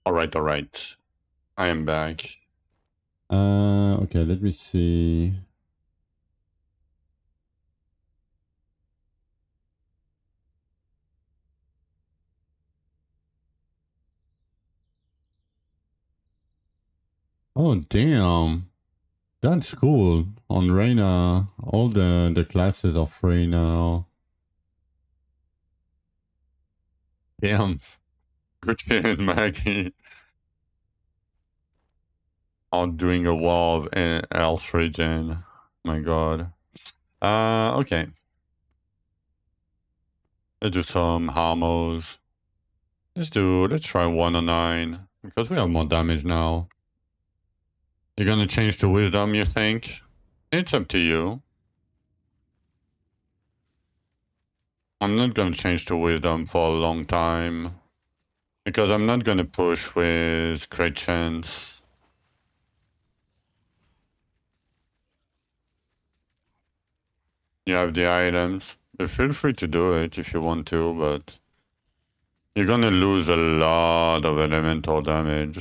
Alright. I am back. Okay, let me see. Oh, damn. That's cool. On Reyna, all the classes of Reyna. Damn. Good shit, Maggie. On doing a wall of Elf regen. My god. Okay. Let's do some Hamos. Let's try 109. Because we have more damage now. You're gonna change to Wisdom, you think? It's up to you. I'm not gonna change to Wisdom for a long time. Because I'm not gonna push with Great Chance. You have the items. Feel free to do it if you want to, but you're gonna lose a lot of elemental damage.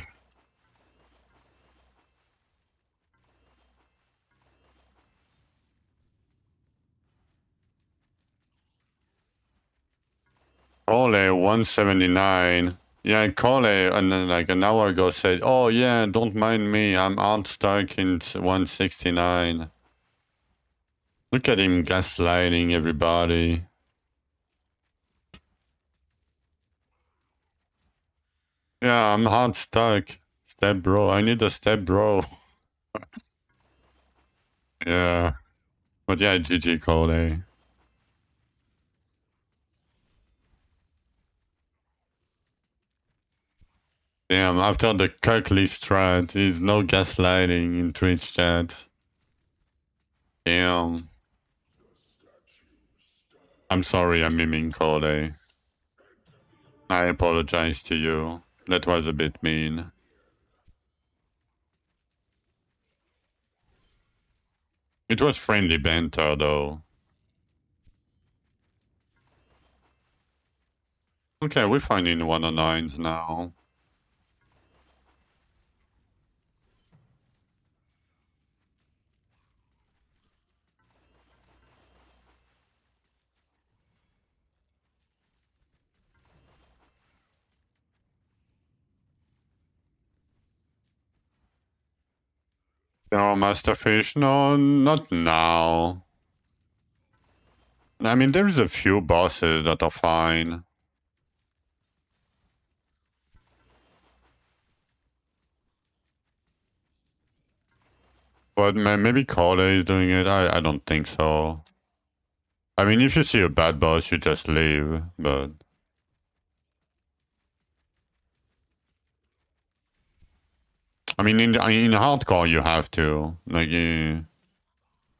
Cole 179. Yeah, Cole, and then like an hour ago said, oh yeah, don't mind me, I'm out stuck in 169. Look at him gaslighting everybody. Yeah, I'm hard stuck. Step bro, I need a step bro. Yeah. But yeah, GG Cole. Damn, after the Kirkley strat, there's no gaslighting in Twitch chat. Damn. I'm sorry I'm miming Cole. I apologize to you. That was a bit mean. It was friendly banter, though. Okay, we're finding 109s now. There are Masterfish? No, not now. I mean, there's a few bosses that are fine. But maybe Kale is doing it? I don't think so. I mean, if you see a bad boss, you just leave, but... I mean, in hardcore, you have to. Like you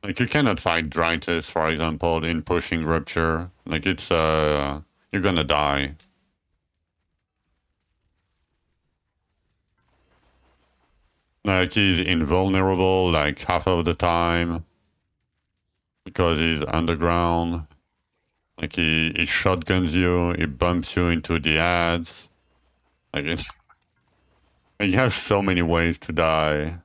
cannot fight Dritus, for example, in pushing Rupture. Like, it's, you're gonna die. Like, he's invulnerable, like, half of the time. Because he's underground. Like, he shotguns you, he bumps you into the ads. Like, it's... Like, you have so many ways to die.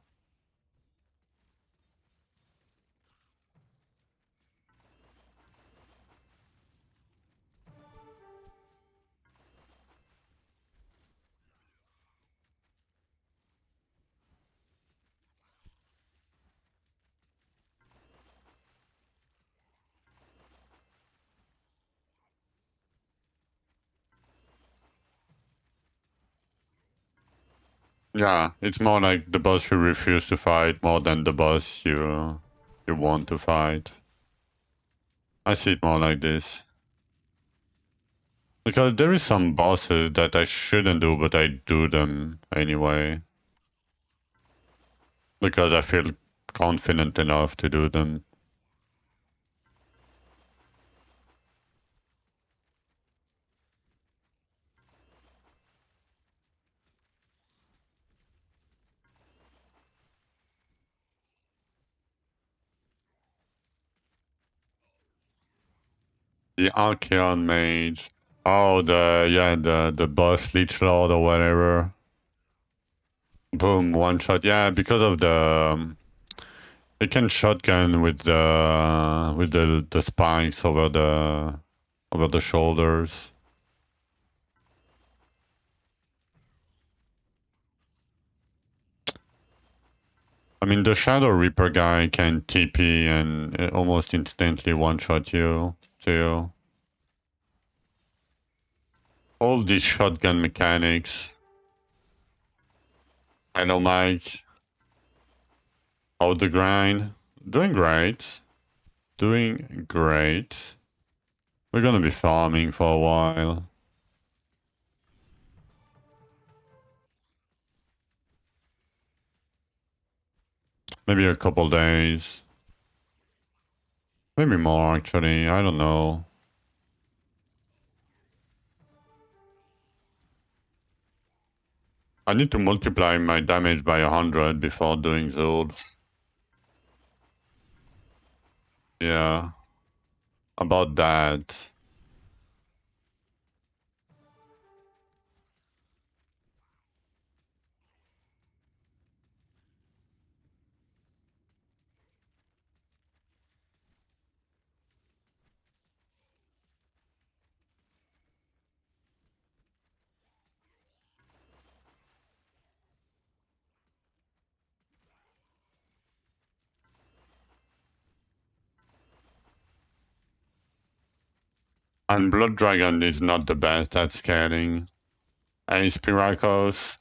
Yeah, it's more like the boss you refuse to fight more than the boss you want to fight. I see it more like this. Because there is some bosses that I shouldn't do, but I do them anyway. Because I feel confident enough to do them. The Archeon mage. Oh, the boss Leech Lord or whatever. Boom, one shot. Yeah, because of the it can shotgun with the spikes over the shoulders. I mean, the Shadow Reaper guy can TP and almost instantly one-shot you, too. All these shotgun mechanics. I don't like. How the grind. Doing great. Doing great. We're gonna be farming for a while. Maybe a couple days. Maybe more, actually. I don't know. I need to multiply my damage by 100 before doing Zul. Yeah. About that. And Blood Dragon is not the best at scaling. And Spiracos.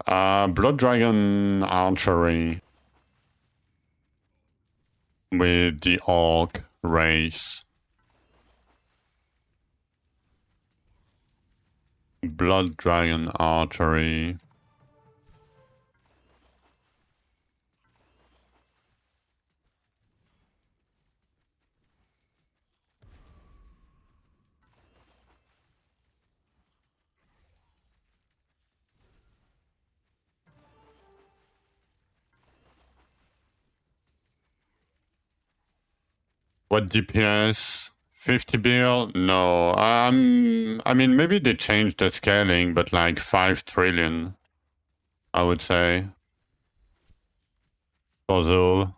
Blood Dragon Archery. With the Orc race. Blood Dragon Archery. What DPS? 50 bill? No. I mean, maybe they changed the scaling, but like 5 trillion, I would say. For Zul.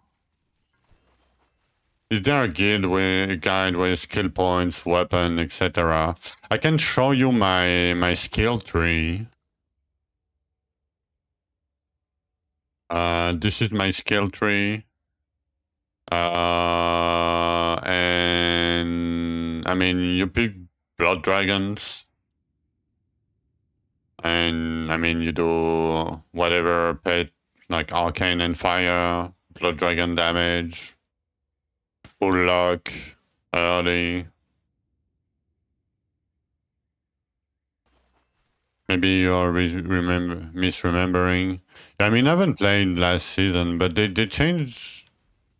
Is there a guide with skill points, weapon, etc.? I can show you my skill tree. This is my skill tree. And I mean, you pick blood dragons, and I mean, you do whatever pet like arcane and fire, blood dragon damage, full luck, early. Maybe you're misremembering. I mean, I haven't played last season, but they changed.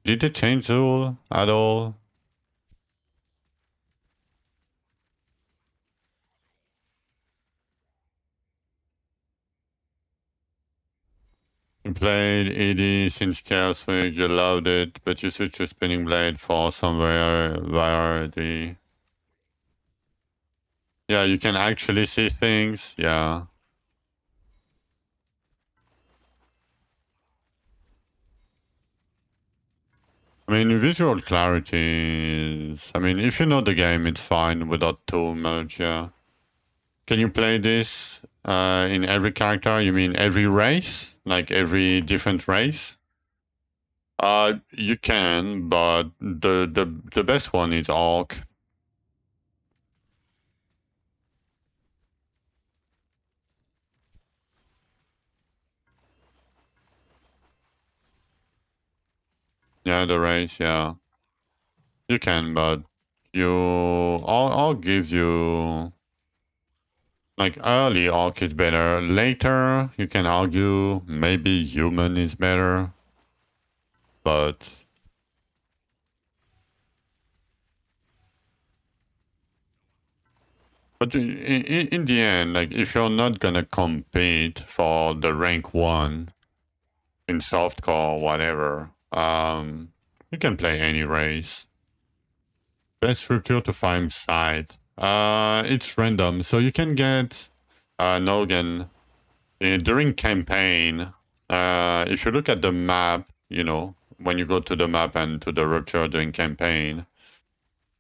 Did they change Zool at all? You played ED since Chaos Week, you loved it, but you switched to Spinning Blade for some variety. Yeah, you can actually see things, yeah. I mean, visual clarity is... I mean, if you know the game, it's fine without too much, yeah. Can you play this in every character? You mean every race? Like every different race? You can, but the best one is Orc. Yeah, the race, yeah. You can, but I'll give you like early Orc is better. Later, you can argue maybe human is better, but in the end, like if you're not gonna compete for the rank 1 in softcore or whatever, you can play any race. Best structure to find side. It's random, so you can get Nogan during campaign. If you look at the map, you know, when you go to the map and to the rupture during campaign,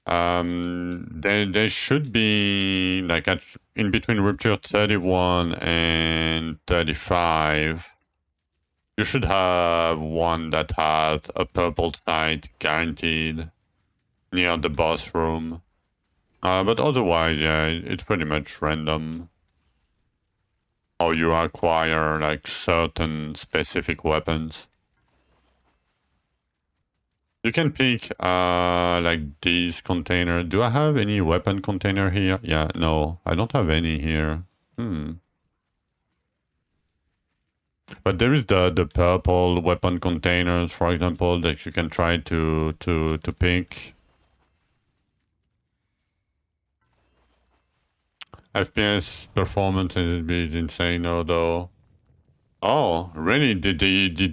there should be like in between rupture 31 and 35. You should have one that has a purple site guaranteed near the boss room. But otherwise, yeah, it's pretty much random. Or you acquire like certain specific weapons. You can pick like these containers. Do I have any weapon container here? Yeah, no, I don't have any here. But there is the purple weapon containers, for example, that you can try to pick. FPS performance is insane though. Oh, really? Did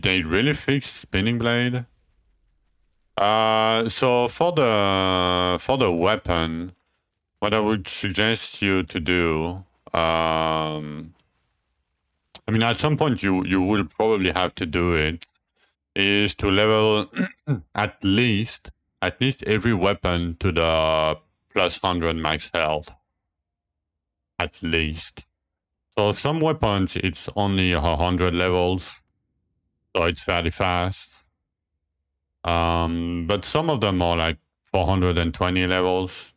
they really fix spinning blade? So for the weapon, what I would suggest you to do, I mean, at some point you will probably have to do it, is to level at least every weapon to the plus 100 max health. At least. So some weapons it's only 100 levels, so it's fairly fast. But some of them are like 420 levels.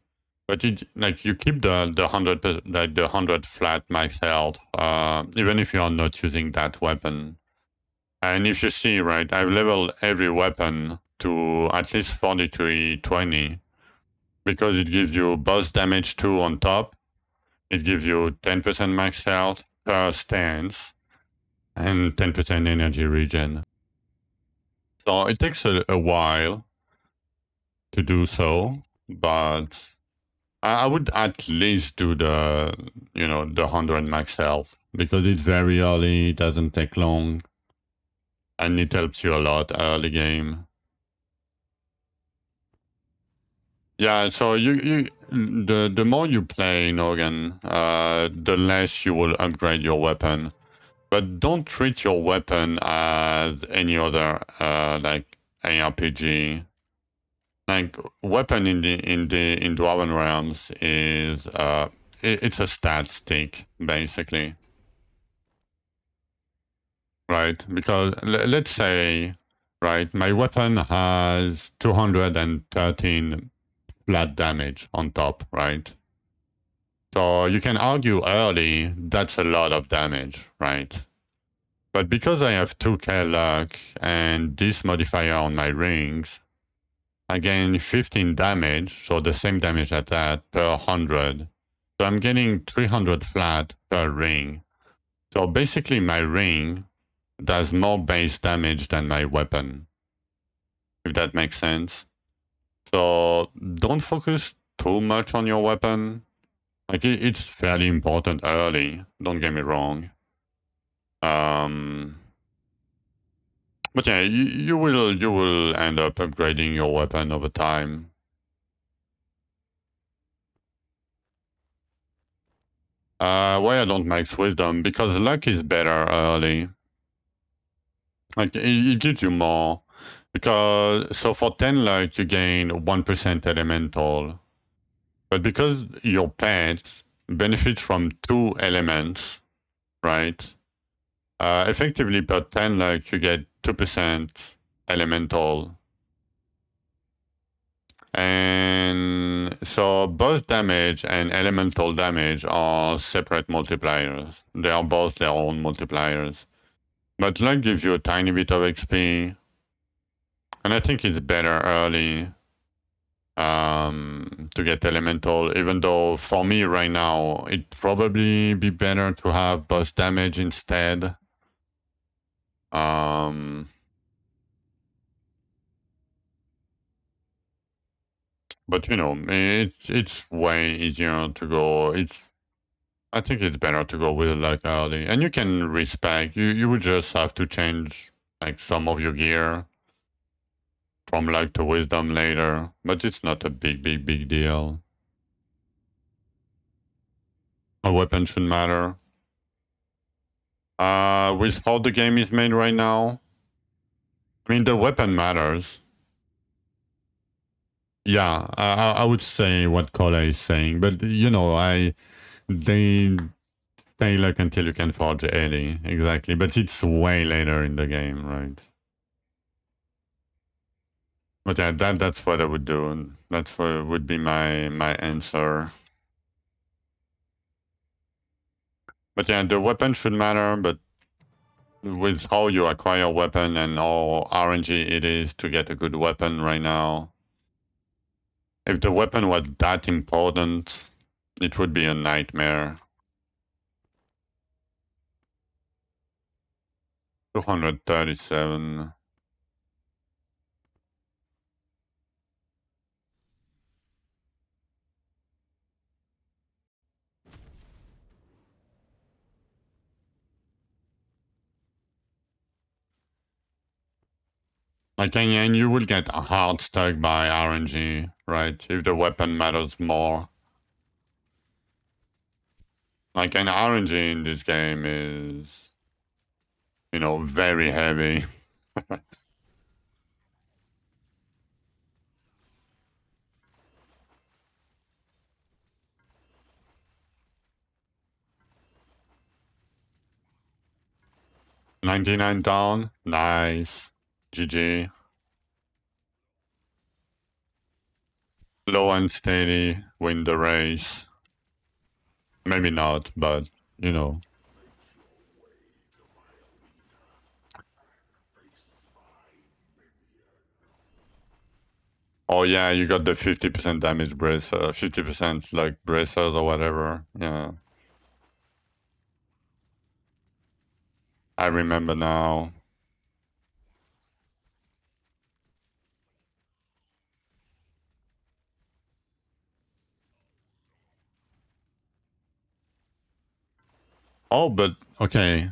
But it like you keep the 100 flat max health, even if you are not using that weapon. And if you see, right, I've leveled every weapon to at least 4320 because it gives you boss damage 2 on top. It gives you 10% max health per stance and 10% energy regen. So it takes a while to do so, but I would at least do the 100 max health because it's very early, it doesn't take long, and it helps you a lot early game. Yeah, so the more you play Nogan, the less you will upgrade your weapon. But don't treat your weapon as any other like ARPG. Like weapon in Dwarven Realms is it's a stat stick basically, right? Because let's say, right, my weapon has 213 flat damage on top, right? So you can argue early that's a lot of damage, right? But because I have 2k luck and this modifier on my rings, I gain 15 damage, so the same damage at that per 100. So I'm getting 300 flat per ring. So basically my ring does more base damage than my weapon, if that makes sense. So don't focus too much on your weapon. Like it's fairly important early, don't get me wrong. But yeah, you will end up upgrading your weapon over time. Why I don't max wisdom? Because luck is better early. Like it gives you more. Because so for 10 luck you gain 1% elemental. But because your pet benefits from 2 elements, right? Effectively per 10 luck you get 2% elemental. And so both damage and elemental damage are separate multipliers. They are both their own multipliers. But luck gives you a tiny bit of XP. And I think it's better early to get elemental, even though for me right now, it'd probably be better to have boss damage instead. But you know, it's way easier to go. I think it's better to go with luck early, and you can respec. You would just have to change like some of your gear from luck to wisdom later, but it's not a big deal. A weapon should matter. With how the game is made right now, I mean, the weapon matters. Yeah, I would say what Kola is saying, but you know, they stay like until you can forge Ellie, exactly. But it's way later in the game, right? But yeah, that's what I would do. That's what would be my answer. But yeah, the weapon should matter, but with how you acquire a weapon and how RNG it is to get a good weapon right now, if the weapon was that important, it would be a nightmare. 237. Like, and you will get hard stuck by RNG, right? If the weapon matters more. Like, an RNG in this game is, you know, very heavy. 99 down. Nice. GG. Low and steady. Win the race. Maybe not, but, you know. Oh yeah, you got the 50% damage bracer. 50% like bracers or whatever. Yeah. I remember now. Oh, but okay.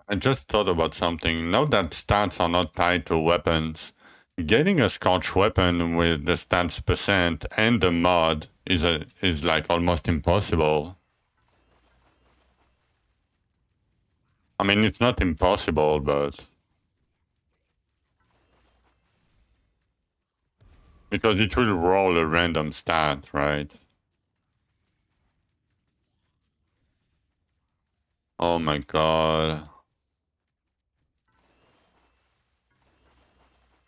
I just thought about something. Now that stats are not tied to weapons, getting a Scorch weapon with the stats percent and the mod is like almost impossible. I mean, it's not impossible, but because it will roll a random stat, right? Oh my god.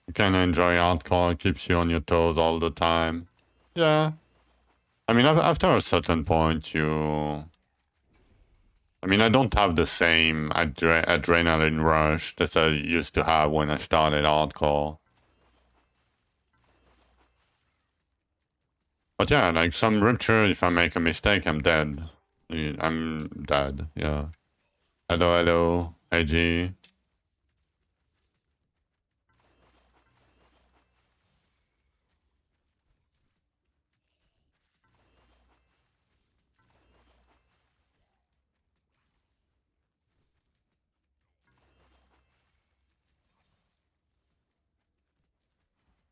You can enjoy hardcore, it keeps you on your toes all the time. Yeah. I mean, after a certain point, I mean, I don't have the same adrenaline rush that I used to have when I started hardcore. But yeah, like some rupture, if I make a mistake, I'm dead. I'm dead, yeah. Hello, hello, AG.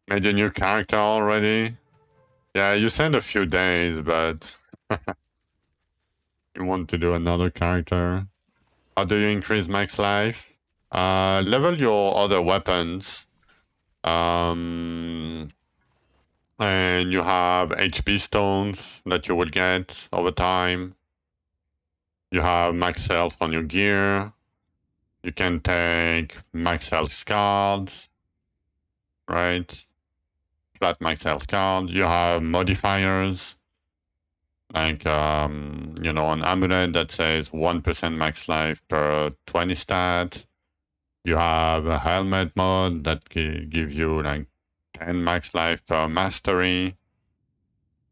Made a new character already? Yeah, you said a few days, but you want to do another character. How do you increase max life? Level your other weapons. And you have HP stones that you will get over time. You have max health on your gear. You can take max health cards, right? Flat max health card. You have modifiers, like, you know, an amulet that says 1% max life per 20 stat. You have a helmet mod that gives you like 10 max life per mastery.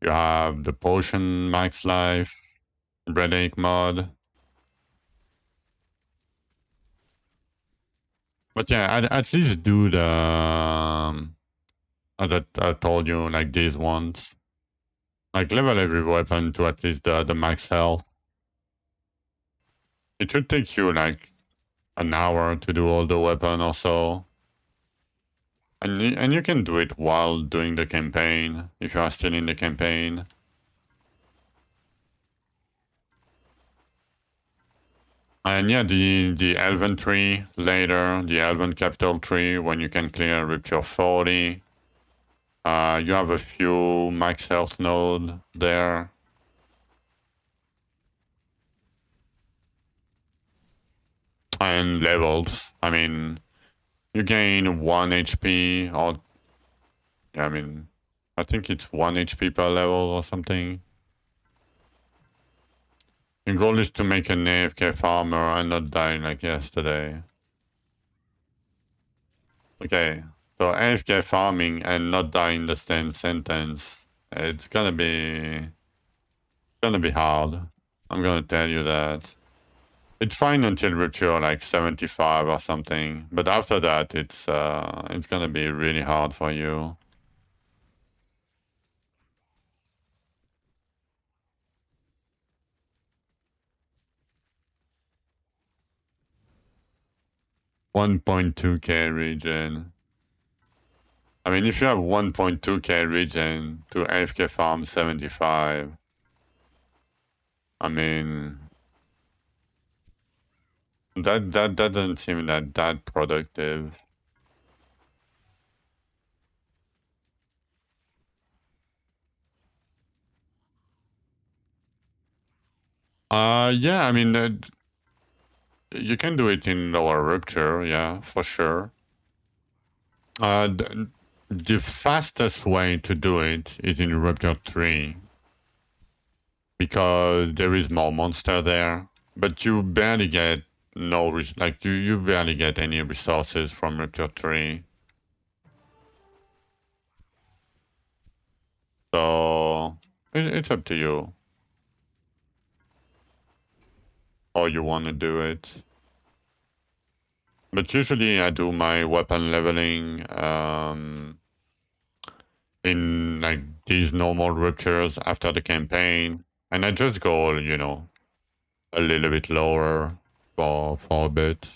You have the potion max life, Breadache mod. But yeah, at least do the, as I told you, like these ones. Like level every weapon to at least the max health. It should take you like an hour to do all the weapon or so. And you can do it while doing the campaign, if you are still in the campaign. And yeah, the Elven tree later, the Elven capital tree, when you can clear Rupture 40. You have a few max health node there. And levels. I mean, you gain 1 HP or, I mean, I think it's 1 HP per level or something. Your goal is to make an AFK farmer and not die like yesterday. Okay, so AFK farming and not die in the same sentence. It's gonna be hard. I'm gonna tell you that. It's fine until rupture like 75 or something, but after that it's gonna be really hard for you. $1.2k region. I mean, if you have 1.2k region to AFK farm 75, I mean, that doesn't seem that productive. Yeah, I mean, you can do it in lower rupture, yeah, for sure. The fastest way to do it is in rupture 3 because there is more monster there, but you barely get you barely get any resources from rupture 3. So it's up to you how you want to do it. But usually I do my weapon leveling in like these normal ruptures after the campaign, and I just go, a little bit lower for a bit.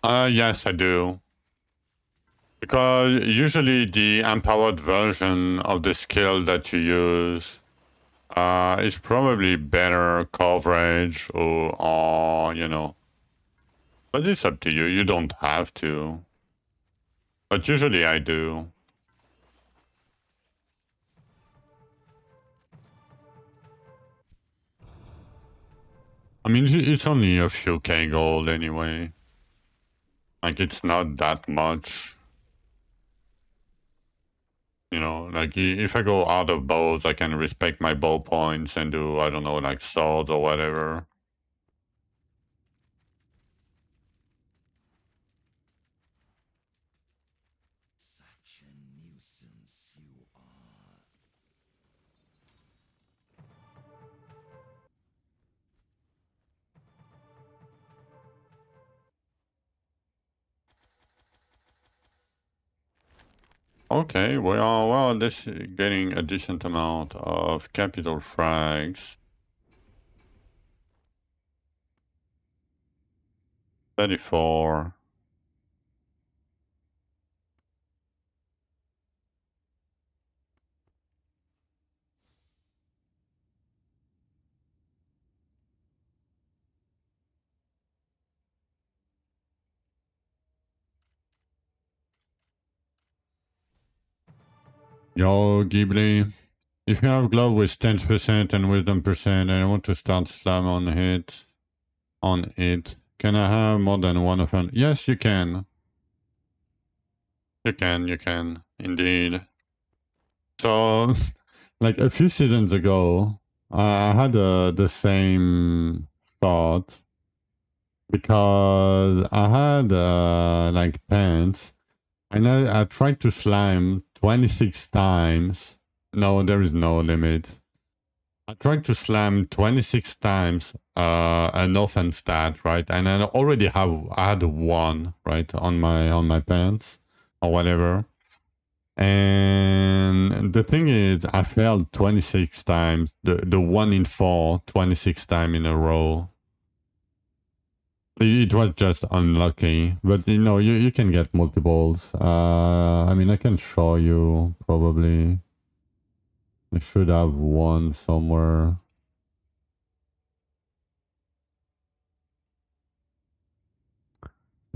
Yes, I do. Because usually the empowered version of the skill that you use is probably better coverage or you know. But it's up to you. You don't have to. But usually I do. I mean, it's only a few K gold anyway. Like, it's not that much. You know, like, if I go out of bows, I can respect my bow points and do, I don't know, like, swords or whatever. Such a nuisance you are. Okay, well, this is getting a decent amount of capital frags. 34. Yo, Ghibli. If you have glove with 10% and wisdom percent and I want to start slam on it, can I have more than one of them? Yes, you can. You can, indeed. So, like a few seasons ago, I had the same thought because I had like pants and I tried to slime 26 times. No, there is no limit. I tried to slam 26 times an offense stat, right? And I had one, right, on my pants or whatever. And the thing is, I failed 26 times, the 1 in 4, 26 times in a row. It was just unlucky, but you know, you can get multiples. I mean, I can show you probably. I should have one somewhere.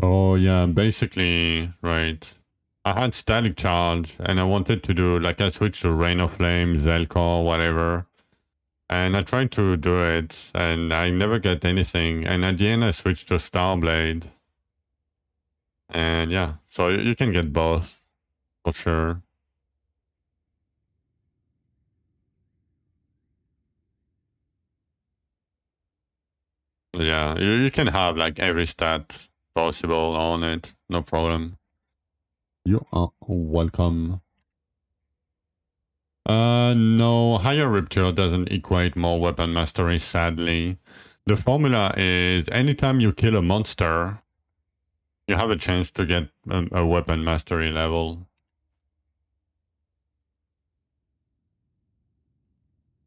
Oh yeah, basically, right. I had static charge and I wanted to do like I switched to Rain of Flames, Velcor, whatever. And I tried to do it and I never get anything. And at the end I switched to Starblade. And yeah, so you can get both for sure. Yeah, you can have like every stat possible on it, no problem. You are welcome. No, higher rupture doesn't equate more weapon mastery, sadly. The formula is anytime you kill a monster, you have a chance to get a weapon mastery level.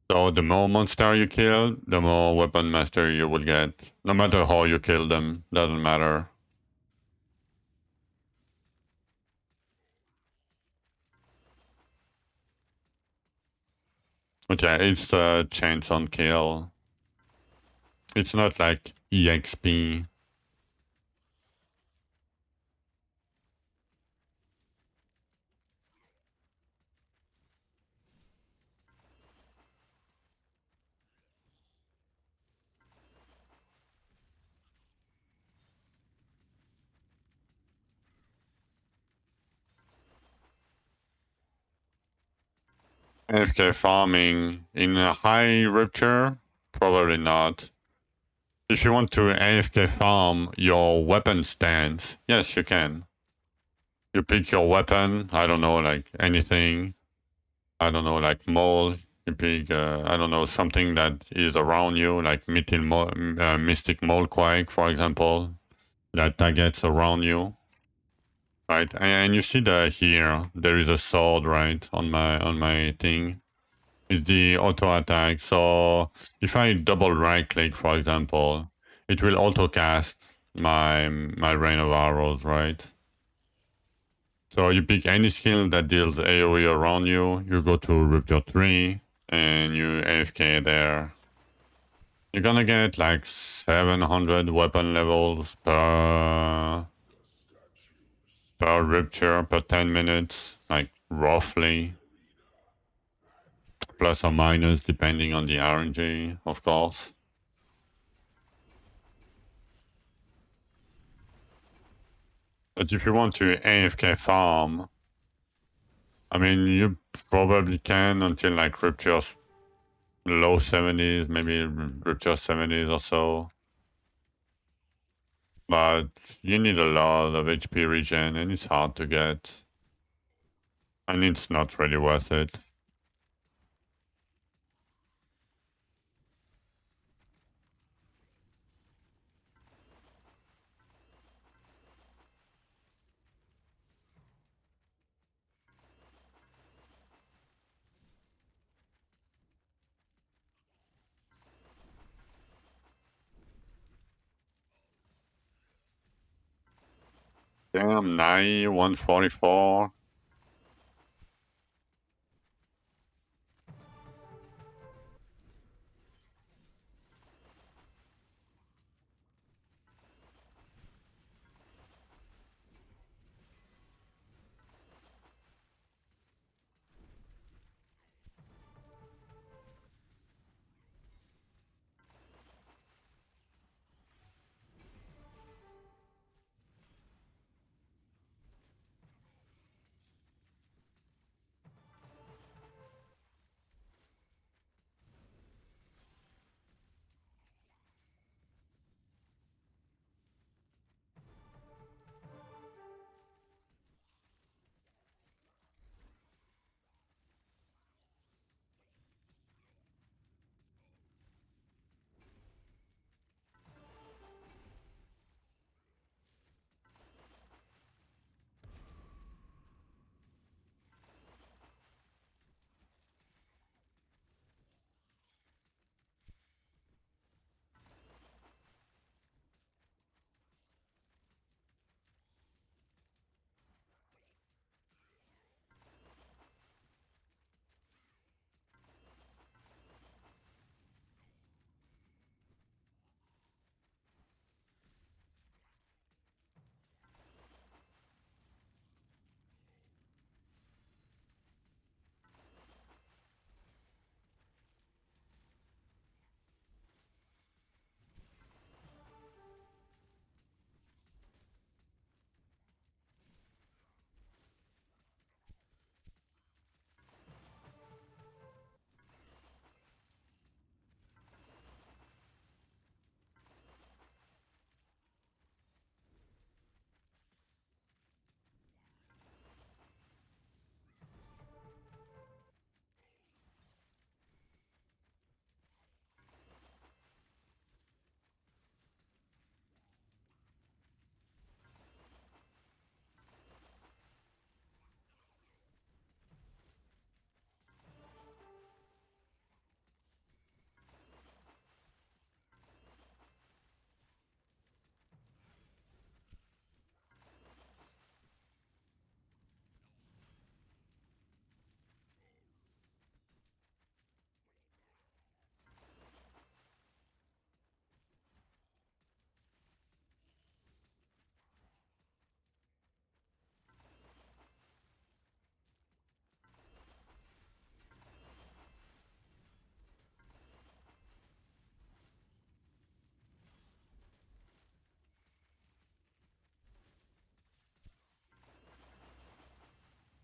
So the more monster you kill, the more weapon mastery you will get. No matter how you kill them, doesn't matter. But yeah, it's a chance on kill. It's not like EXP. AFK farming in a high rupture? Probably not. If you want to AFK farm your weapon stance, yes, you can. You pick your weapon, I don't know, like anything. I don't know, like mole. You pick, I don't know, something that is around you, like Mystic Molequake, for example, that targets around you, right? And you see that here, there is a sword, right, on my thing. It's the auto attack. So if I double right click, for example, it will auto cast my rain of arrows, right? So you pick any skill that deals AoE around you, you go to Rupture 3, and you AFK there. You're gonna get like 700 weapon levels per Rupture per 10 minutes, like roughly. Plus or minus depending on the RNG, of course. But if you want to AFK farm, I mean, you probably can until like Rupture's low 70s, maybe Rupture 70s or so. But you need a lot of HP regen and it's hard to get. And it's not really worth it. Damn, 90, 144.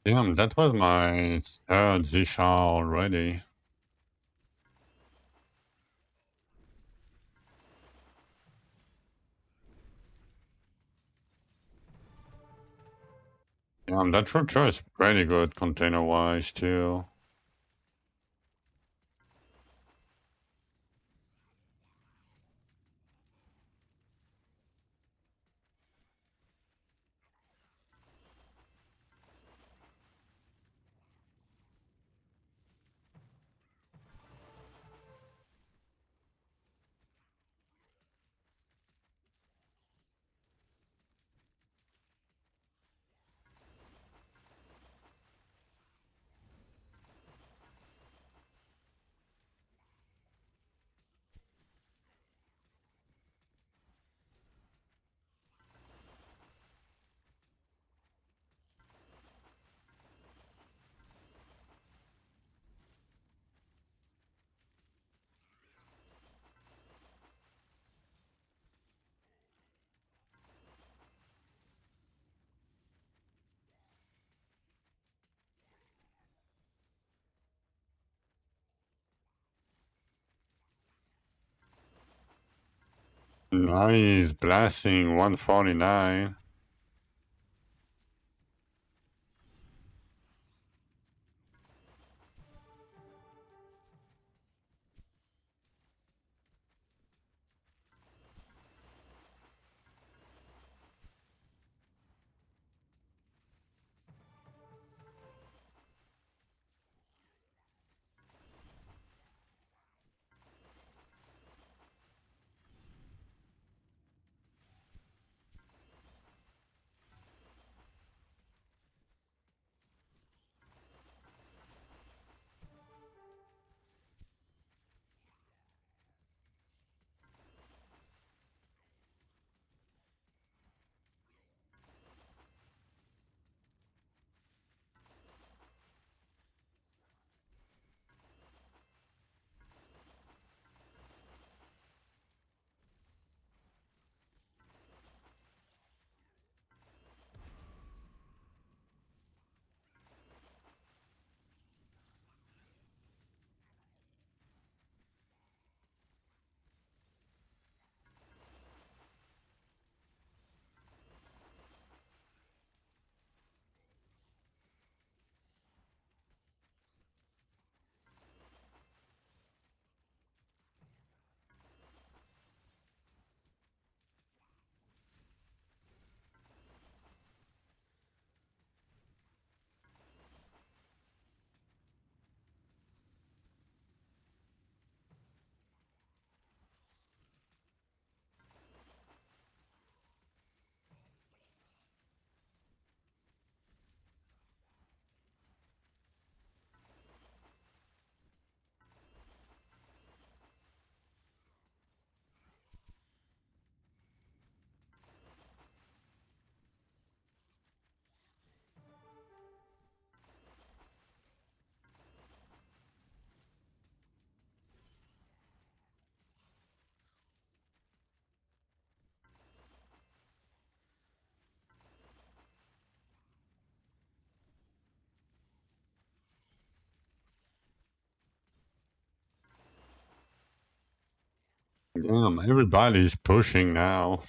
Damn, that was my third Zisha already. Damn, that Rupture is pretty good container-wise too. Nice, blasting 149. Damn, everybody's pushing now.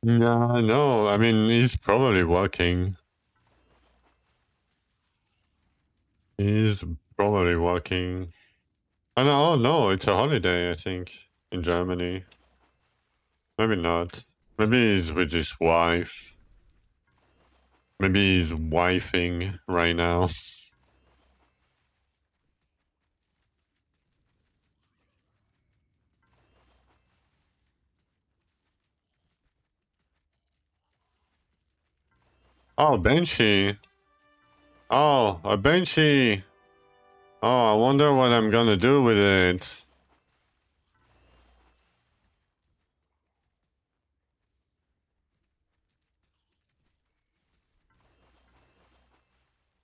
Yeah, no, I mean, he's probably working. He's probably working. Oh no, it's a holiday, I think, in Germany. Maybe not. Maybe he's with his wife. Maybe he's wifing right now. Oh, Banshee. Oh, a Banshee. Oh, I wonder what I'm gonna do with it.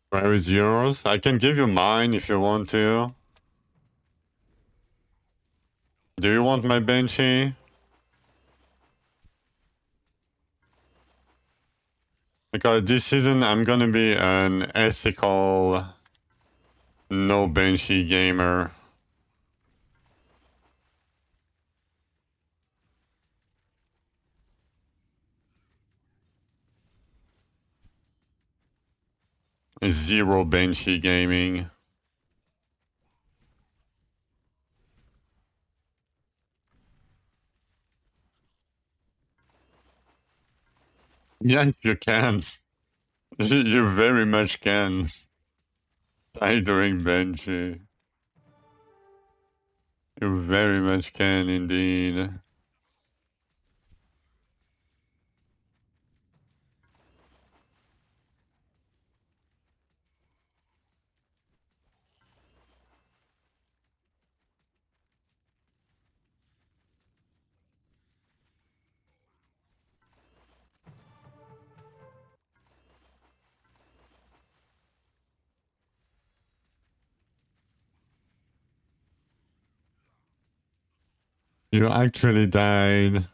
Where is yours? I can give you mine if you want to. Do you want my Banshee? Because this season I'm gonna be an ethical, no Banshee gamer. Zero Banshee gaming. Yes, you can. You very much can. I drink Banshee. You very much can indeed. You actually died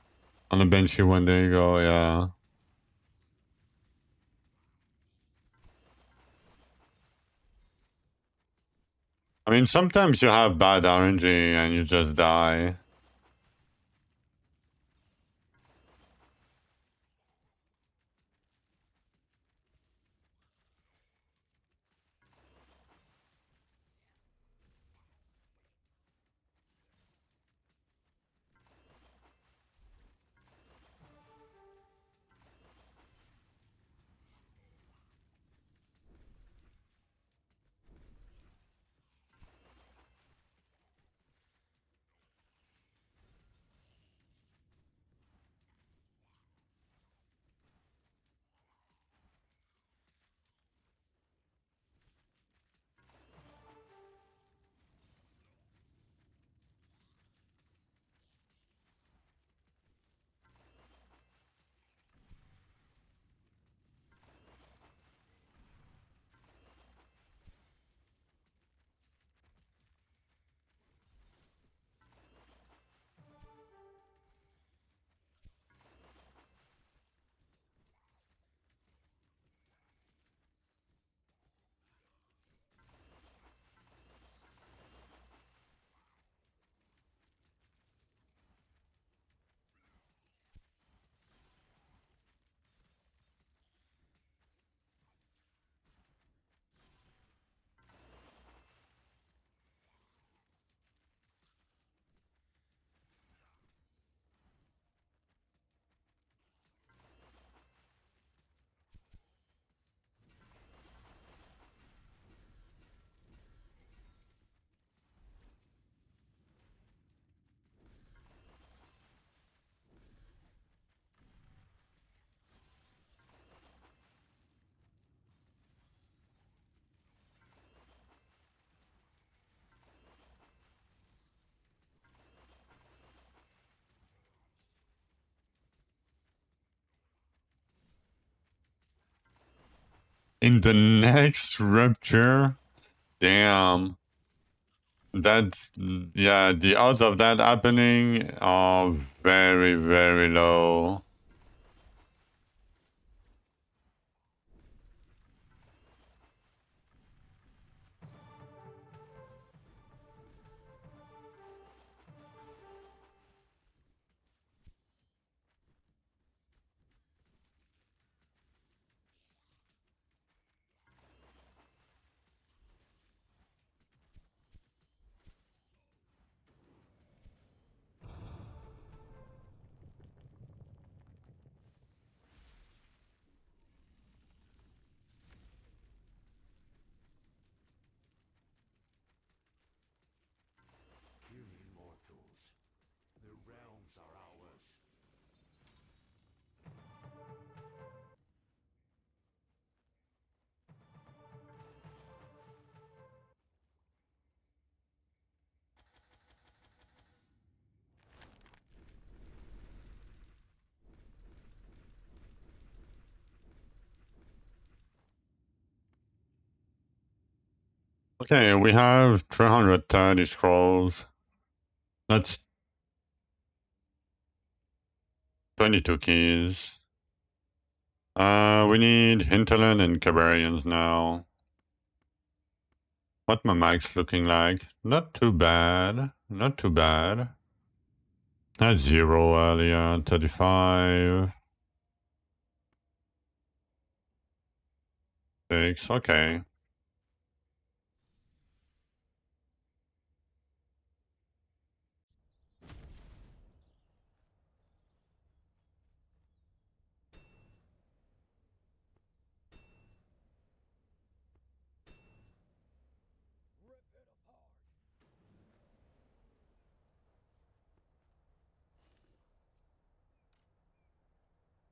on a Banshee one day ago, yeah. I mean, sometimes you have bad RNG and you just die. In the next rupture, damn. That's, yeah, the odds of that happening are very, very low. Okay, we have 330 scrolls. That's 22 keys. We need hinterland and Cabarians now. What my mic's looking like? Not too bad. Not too bad. Had 0 earlier, 35. 6, okay.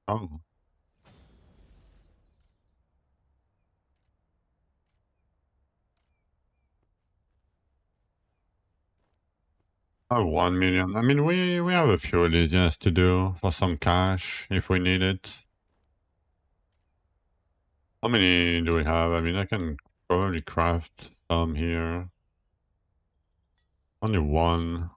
Oh. Oh, 1 million. I mean, we have a few Elysians to do for some cash if we need it. How many do we have? I mean, I can probably craft some here. Only one.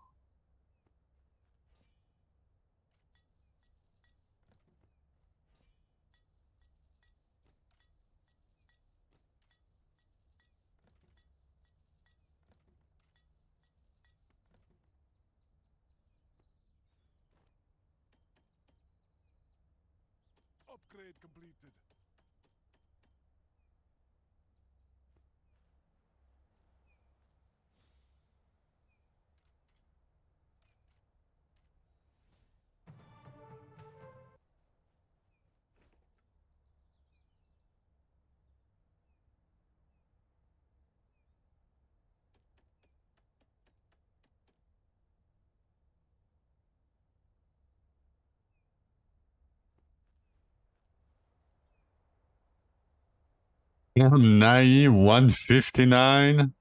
Upgrade completed. Nai 159.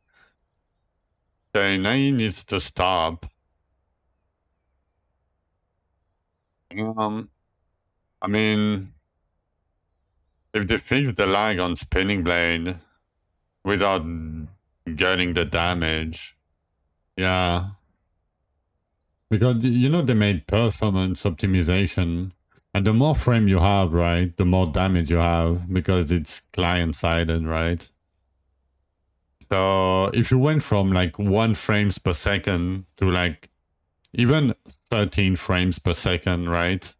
Okay, Nai needs to stop. I mean, if they fix the lag on Spinning Blade without getting the damage, yeah. Because, you know, they made performance optimization. And the more frame you have, right, the more damage you have because it's client-sided, right? So if you went from like 1 frames per second to like even 13 frames per second, right?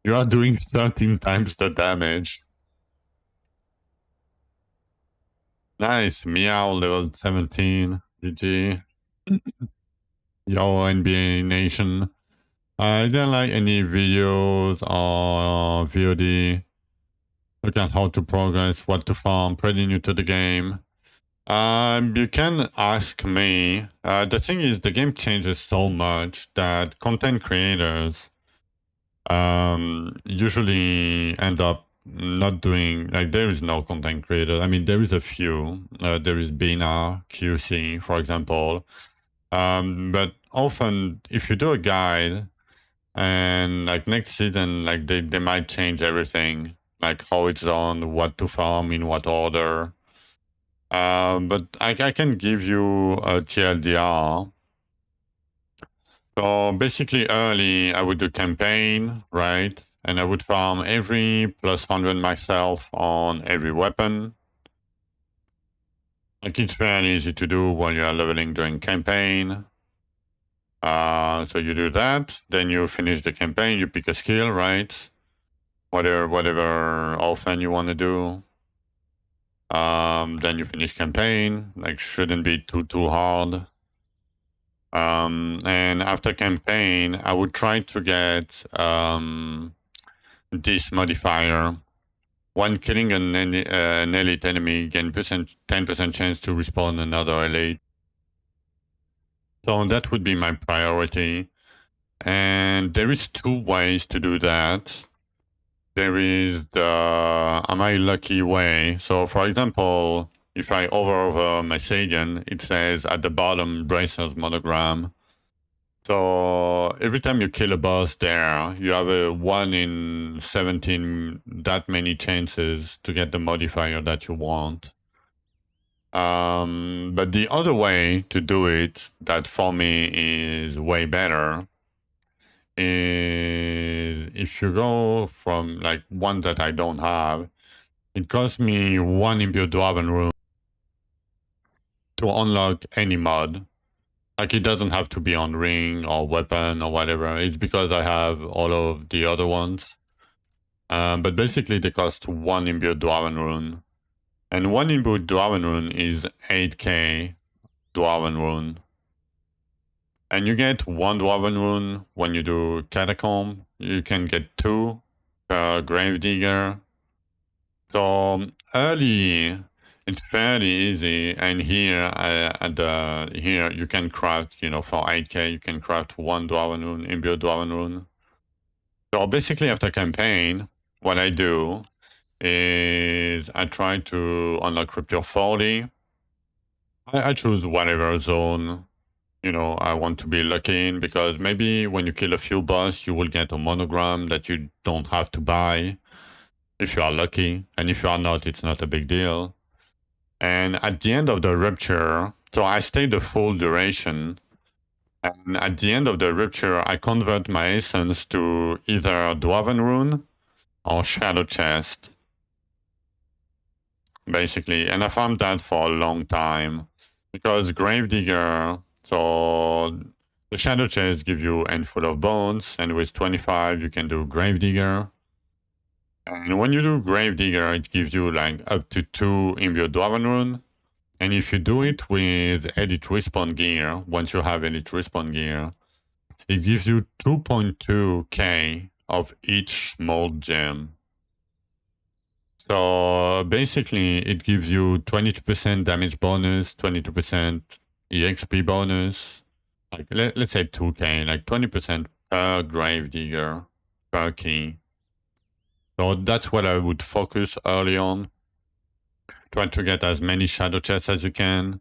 You are doing 13 times the damage. Nice. Meow level 17. GG. Yo, NBA Nation. I didn't like any videos or VOD. Look at how to progress, what to farm, pretty new to the game. You can ask me. The thing is, the game changes so much that content creators usually end up not doing, like, there is no content creator. I mean, there is a few. There is Bina, QC, for example. But often, if you do a guide, and like next season, like they might change everything, like how it's done, what to farm in what order. But I can give you a TLDR. So basically early, I would do campaign, right? And I would farm every plus 100 myself on every weapon. Like it's fairly easy to do while you are leveling during campaign. So you do that, then you finish the campaign, you pick a skill, right? Whatever often you want to do. Then you finish campaign, like shouldn't be too hard. And after campaign, I would try to get this modifier. When killing an elite enemy, gain 10% chance to respawn another elite. So that would be my priority. And there is 2 ways to do that. There is the am I lucky way. So for example, if I over Messadian, it says at the bottom Bracer's monogram. So every time you kill a boss there, you have a 1 in 17 that many chances to get the modifier that you want. But the other way to do it that for me is way better is if you go from like one that I don't have, it costs me 1 imbued dwarven rune to unlock any mod. Like it doesn't have to be on ring or weapon or whatever. It's because I have all of the other ones. But basically they cost 1 imbued dwarven rune. And 1 imbued dwarven rune is 8k dwarven rune. And you get 1 dwarven rune when you do catacomb. You can get 2 per gravedigger. So early, it's fairly easy. And here here you can craft, you know, for 8k you can craft 1 dwarven rune, imbued dwarven rune. So basically after campaign, what I do is I try to unlock Rupture 40. I choose whatever zone, you know, I want to be lucky in, because maybe when you kill a few boss, you will get a monogram that you don't have to buy if you are lucky. And if you are not, it's not a big deal. And at the end of the Rupture, so I stay the full duration. And at the end of the Rupture, I convert my essence to either Dwarven Rune or Shadow Chest, basically. And I farmed that for a long time, because Gravedigger, so the Shadow Chest give you handful of bones, and with 25 you can do Gravedigger. And when you do Gravedigger, it gives you like up to 2 imbued Dwarven Rune. And if you do it with Elite Respawn gear, once you have Elite Respawn gear, it gives you 2.2k of each mold gem. So basically, it gives you 22% damage bonus, 22% EXP bonus, like let's say 2k, like 20% per Gravedigger, per key. So that's what I would focus early on. Try to get as many shadow chests as you can.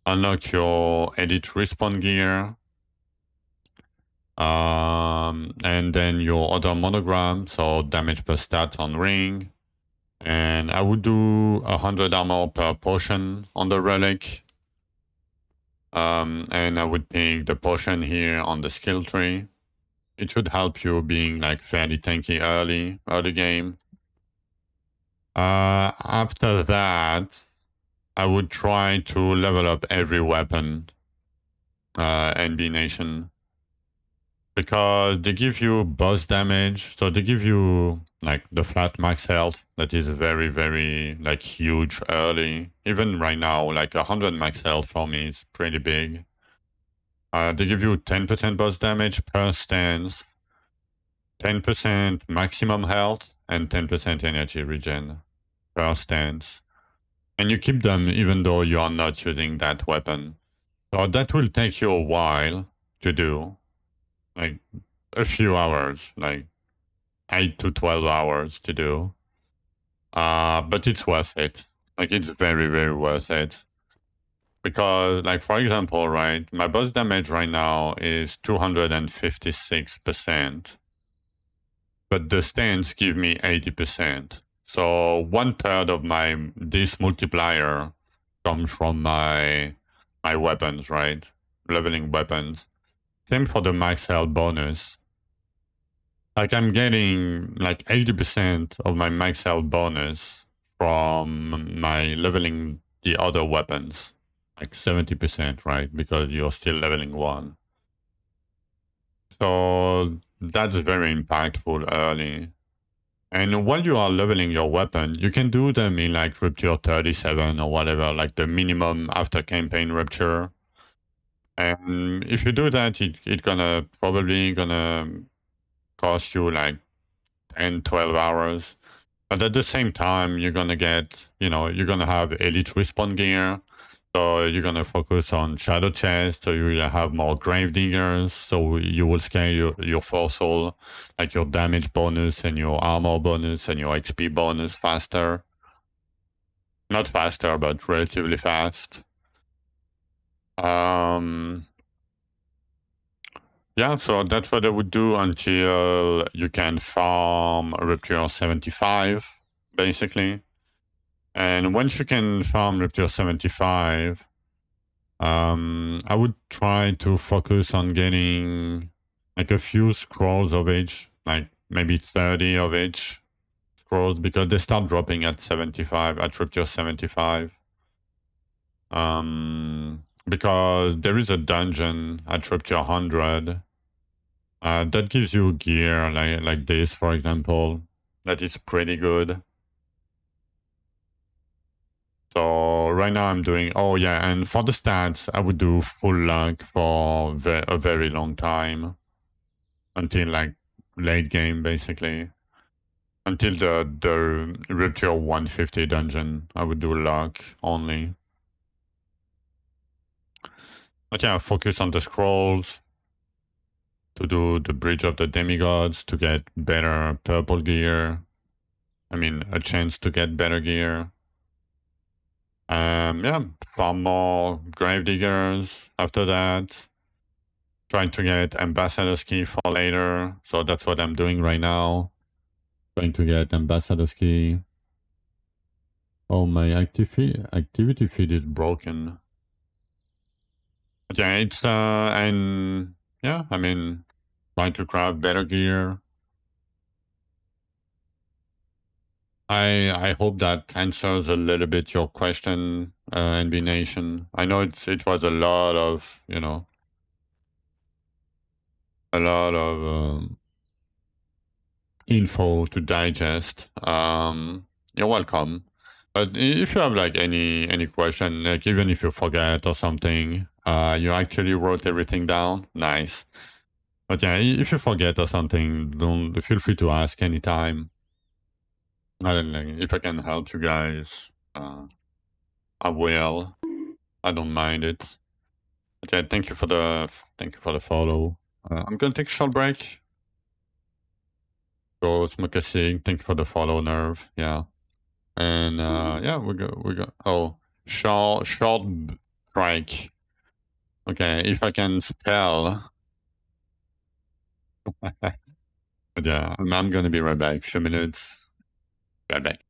Unlock your Elite Respawn gear. And then your other monogram, so damage per stat on ring. And I would do 100 armor per potion on the relic. And I would pick the potion here on the skill tree. It should help you being like fairly tanky early game. After that, I would try to level up every weapon, NB Nation, because they give you boss damage. So they give you like the flat max health that is very, very like huge early. Even right now, like 100 max health for me is pretty big. They give you 10% boss damage per stance, 10% maximum health, and 10% energy regen per stance. And you keep them even though you are not using that weapon. So that will take you a while to do, like a few hours, like 8 to 12 hours to do. But it's worth it. Like it's very, very worth it. Because like, for example, right, my boss damage right now is 256%. But the stance give me 80%. So 1/3 of this multiplier comes from my weapons, right? Leveling weapons. Same for the max health bonus. Like I'm getting like 80% of my max health bonus from my leveling the other weapons. Like 70%, right? Because you're still leveling 1. So that's very impactful early. And while you are leveling your weapon, you can do them in like Rupture 37 or whatever, like the minimum after campaign Rupture. And if you do that, it's probably gonna cost you like 10, 12 hours. But at the same time, you're gonna get, you're gonna have Elite Respawn gear. So you're gonna focus on Shadow Chest, so you will have more Gravediggers, so you will scale your Force, like your damage bonus and your armor bonus and your XP bonus faster. Not faster, but relatively fast. Yeah, so that's what I would do until you can farm Rupture 75, basically. And once you can farm up to 75, I would try to focus on getting like a few scrolls of each, like maybe 30 of each scrolls, because they start dropping at 75, at Rupture 75. Because there is a dungeon at Rupture 100 that gives you gear like this, for example, that is pretty good. So right now I'm doing, oh yeah, and for the stats, I would do full luck for a very long time. Until like late game, basically. Until the Rupture 150 dungeon, I would do luck only. But yeah, focus on the scrolls, to do the Bridge of the Demigods, to get better purple gear. I mean, a chance to get better gear. Yeah, farm more Gravediggers after that. Trying to get Ambassador's Key for later, so that's what I'm doing right now. Trying to get Ambassador's Key. Oh, my activity feed is broken. But yeah, it's, and yeah, I mean, trying to craft better gear. I hope that answers a little bit your question, NB Nation. I know it was a lot of, you know, a lot of info to digest. You're welcome. But if you have like any question, like even if you forget or something, you actually wrote everything down. Nice. But yeah, if you forget or something, don't feel free to ask anytime. I don't know if I can help you guys. I will. I don't mind it. But yeah, thank you for the follow. I'm gonna take a short break. Go smoke a cig. Thank you for the follow, Nerve. Yeah, and yeah, we go. Oh, short strike. Okay, if I can spell. But yeah, I'm gonna be right back. Few minutes. Right back.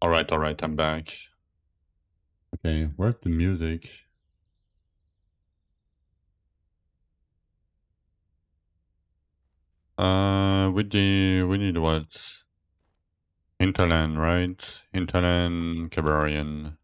Alright, I'm back. Okay, where's the music? We need what? Hinterland, right? Hinterland, Cabarian.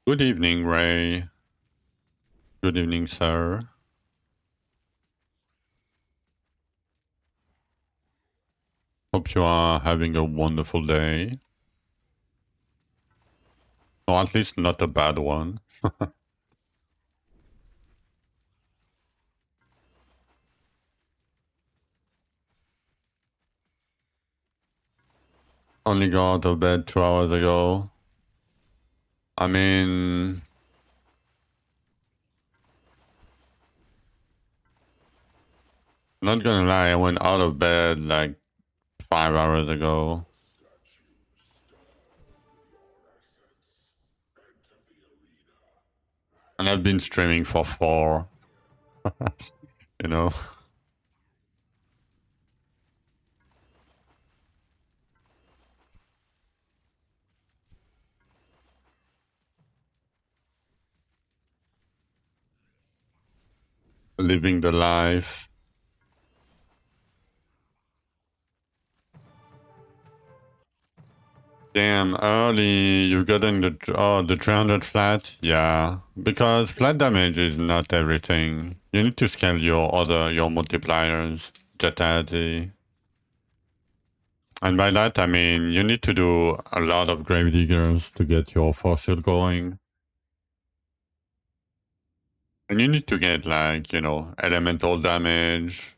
Good evening, Ray. Good evening, sir. Hope you are having a wonderful day. Or at least not a bad one. Only got out of bed 2 hours ago. I mean, not gonna lie, I went out of bed like 5 hours ago. And I've been streaming for 4. You know? Living the life. Damn, early you getting the 300 flat? Yeah, because flat damage is not everything. You need to scale your multipliers, Jetati. And by that I mean you need to do a lot of grave diggers to get your fossil going. And you need to get like, you know, elemental damage,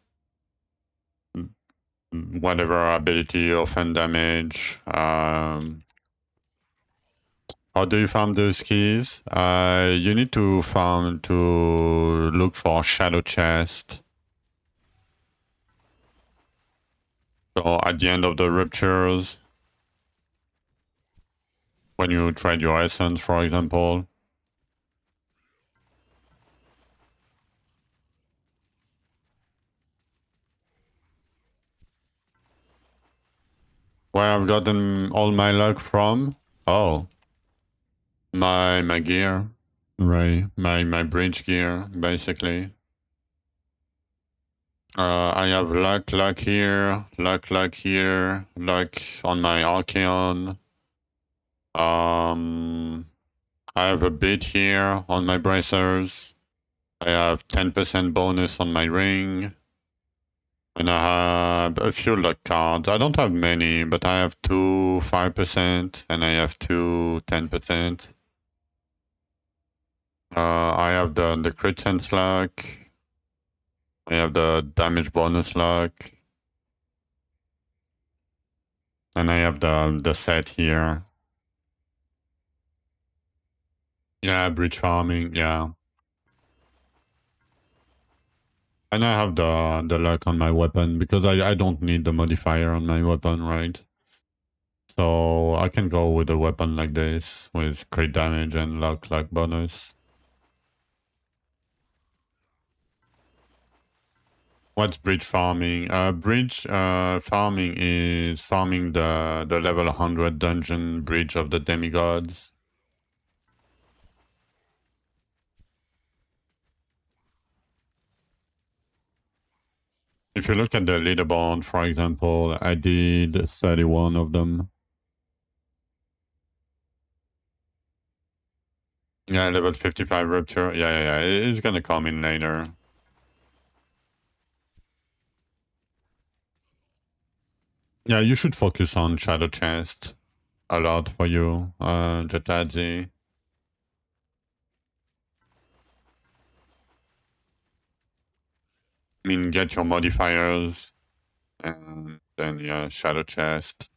whatever ability, offend damage, how do you farm those keys? You need to farm to look for shadow chest. So at the end of the ruptures, when you trade your essence, for example. Where I've gotten all my luck from? Oh, my gear, right? My bridge gear, basically. I have luck here, luck here, luck on my Archeon. I have a bit here on my bracers. I have 10% bonus on my ring. And I have a few luck cards. I don't have many, but I have 2 5% and I have 2 10%. I have the crit sense luck. I have the damage bonus luck. And I have the set here. Yeah, bridge farming, yeah. And I have the luck on my weapon because I don't need the modifier on my weapon, right? So I can go with a weapon like this with crit damage and luck bonus. What's bridge farming? Bridge farming is farming the level 100 dungeon bridge of the demigods. If you look at the leaderboard, for example, I did 31 of them. Yeah, level 55 rupture. Yeah. It's gonna come in later. Yeah, you should focus on Shadow Chest a lot for you, Jatazi. I mean, get your modifiers, and then, yeah, Shadow Chest.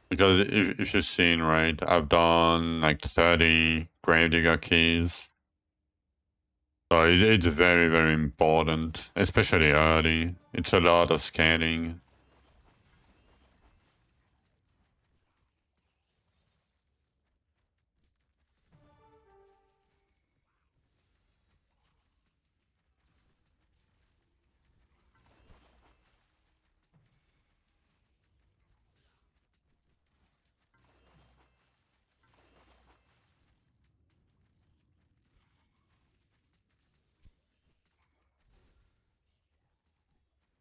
Because if you've seen, right, I've done like 30 Gravedigger keys. So it's very, very important, especially early. It's a lot of scaling.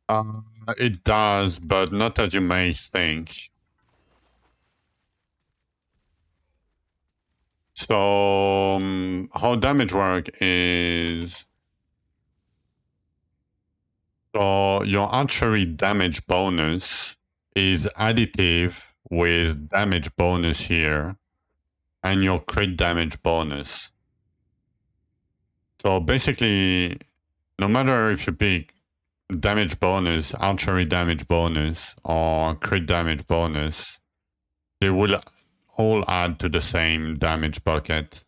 It does, but not as you may think. So, how damage work is... So, your archery damage bonus is additive with damage bonus here, and your crit damage bonus. So basically, no matter if you pick damage bonus, archery damage bonus, or crit damage bonus, they will all add to the same damage bucket.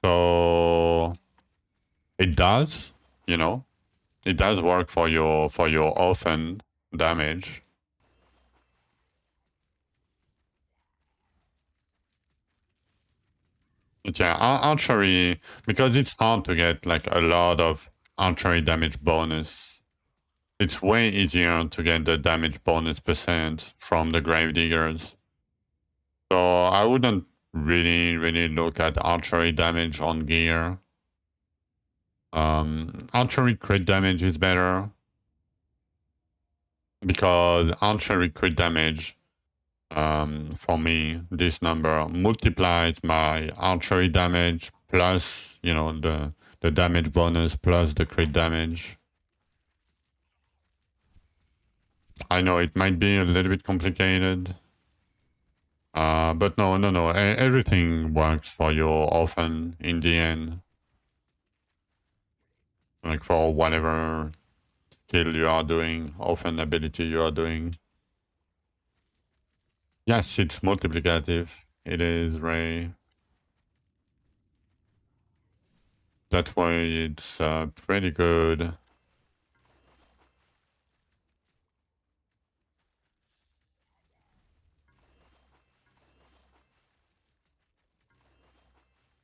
So it does, you know, it does work for your orphan damage. But yeah, archery, because it's hard to get like a lot of archery damage bonus. It's way easier to get the damage bonus percent from the Gravediggers. So I wouldn't really look at archery damage on gear. Archery crit damage is better because archery crit damage, for me, this number multiplies my archery damage plus, you know, the damage bonus plus the crit damage. I know it might be a little bit complicated. But no. Everything works for your orphan in the end. Like for whatever skill you are doing, orphan ability you are doing. Yes, it's multiplicative. It is, Ray. That's why it's pretty good.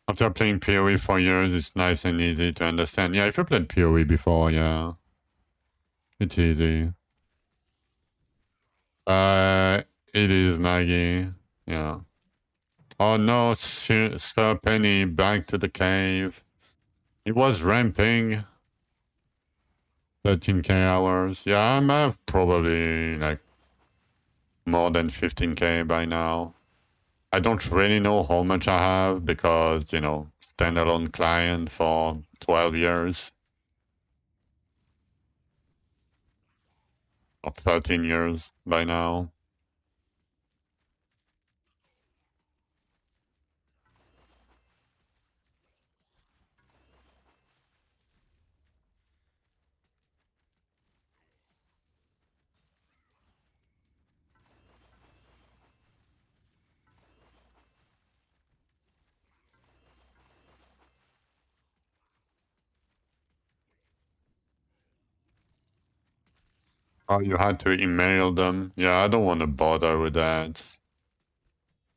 After playing PoE for years, it's nice and easy to understand. Yeah, if you played PoE before, yeah, it's easy. It is Maggie. Yeah. Oh no, Sir Penny back to the cave. It was ramping. 13k hours. Yeah, I might have probably like more than 15k by now. I don't really know how much I have because, you know, standalone client for 12 years. Or 13 years by now. Oh, you had to email them? Yeah, I don't want to bother with that.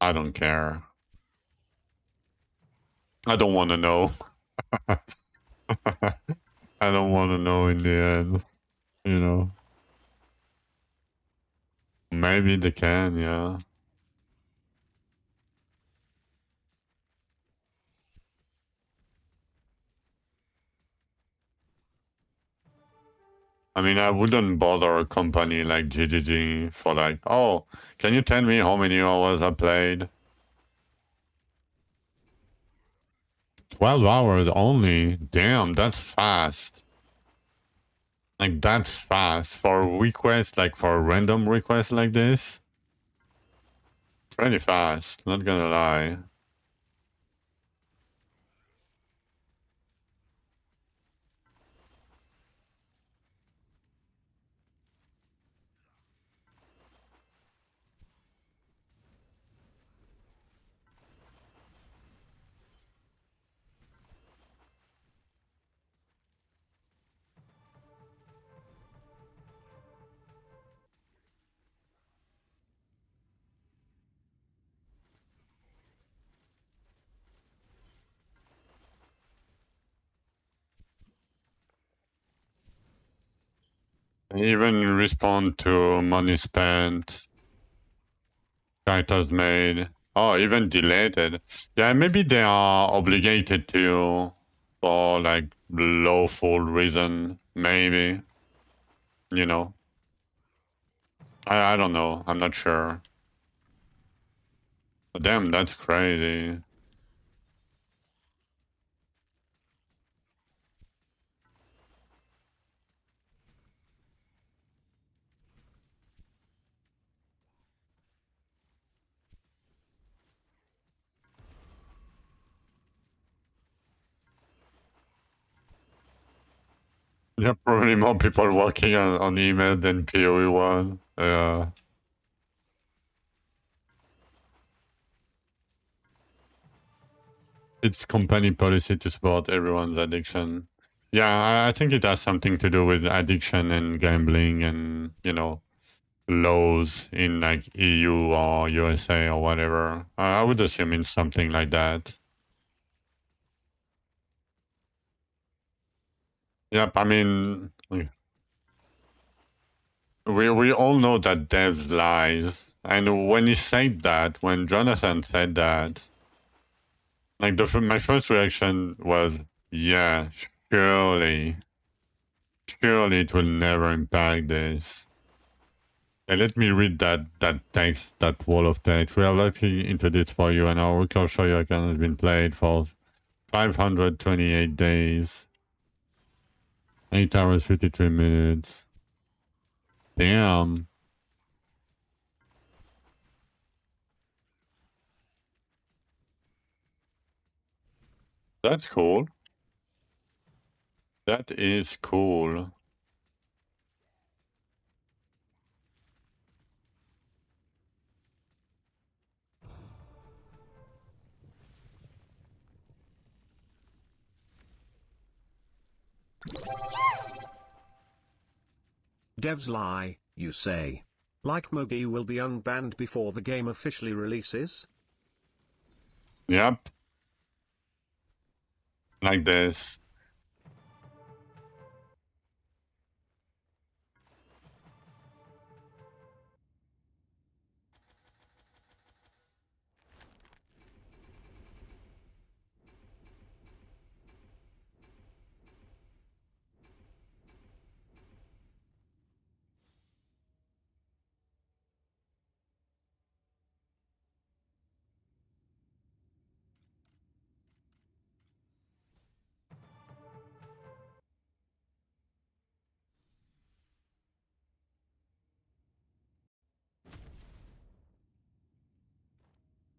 I don't care. I don't want to know. I don't want to know in the end, you know. Maybe they can, yeah. I mean, I wouldn't bother a company like GGG for like, oh, can you tell me how many hours I played? 12 hours only? Damn, that's fast. Like, that's fast. For a request, like for a random request like this? Pretty fast, not gonna lie. Even respond to money spent, characters made. Oh, even deleted. Yeah, maybe they are obligated to for like lawful reason, maybe. you know? I don't know. I'm not sure. But damn, that's crazy. Yeah, probably more people working on email than PoE 1. Yeah. It's company policy to support everyone's addiction. Yeah, I think it has something to do with addiction and gambling and, you know, laws in like EU or USA or whatever. I would assume it's something like that. Yep, I mean, we all know that devs lies. And when he said that, when Jonathan said that, like my first reaction was, yeah, surely it will never impact this. And let me read that text, that wall of text. We are looking into this for you, and our record show your account has been played for 528 days, 8 hours, 53 minutes. Damn. That's cool. That is cool. Devs lie, you say. Like Mogi will be unbanned before the game officially releases? Yep. Like this.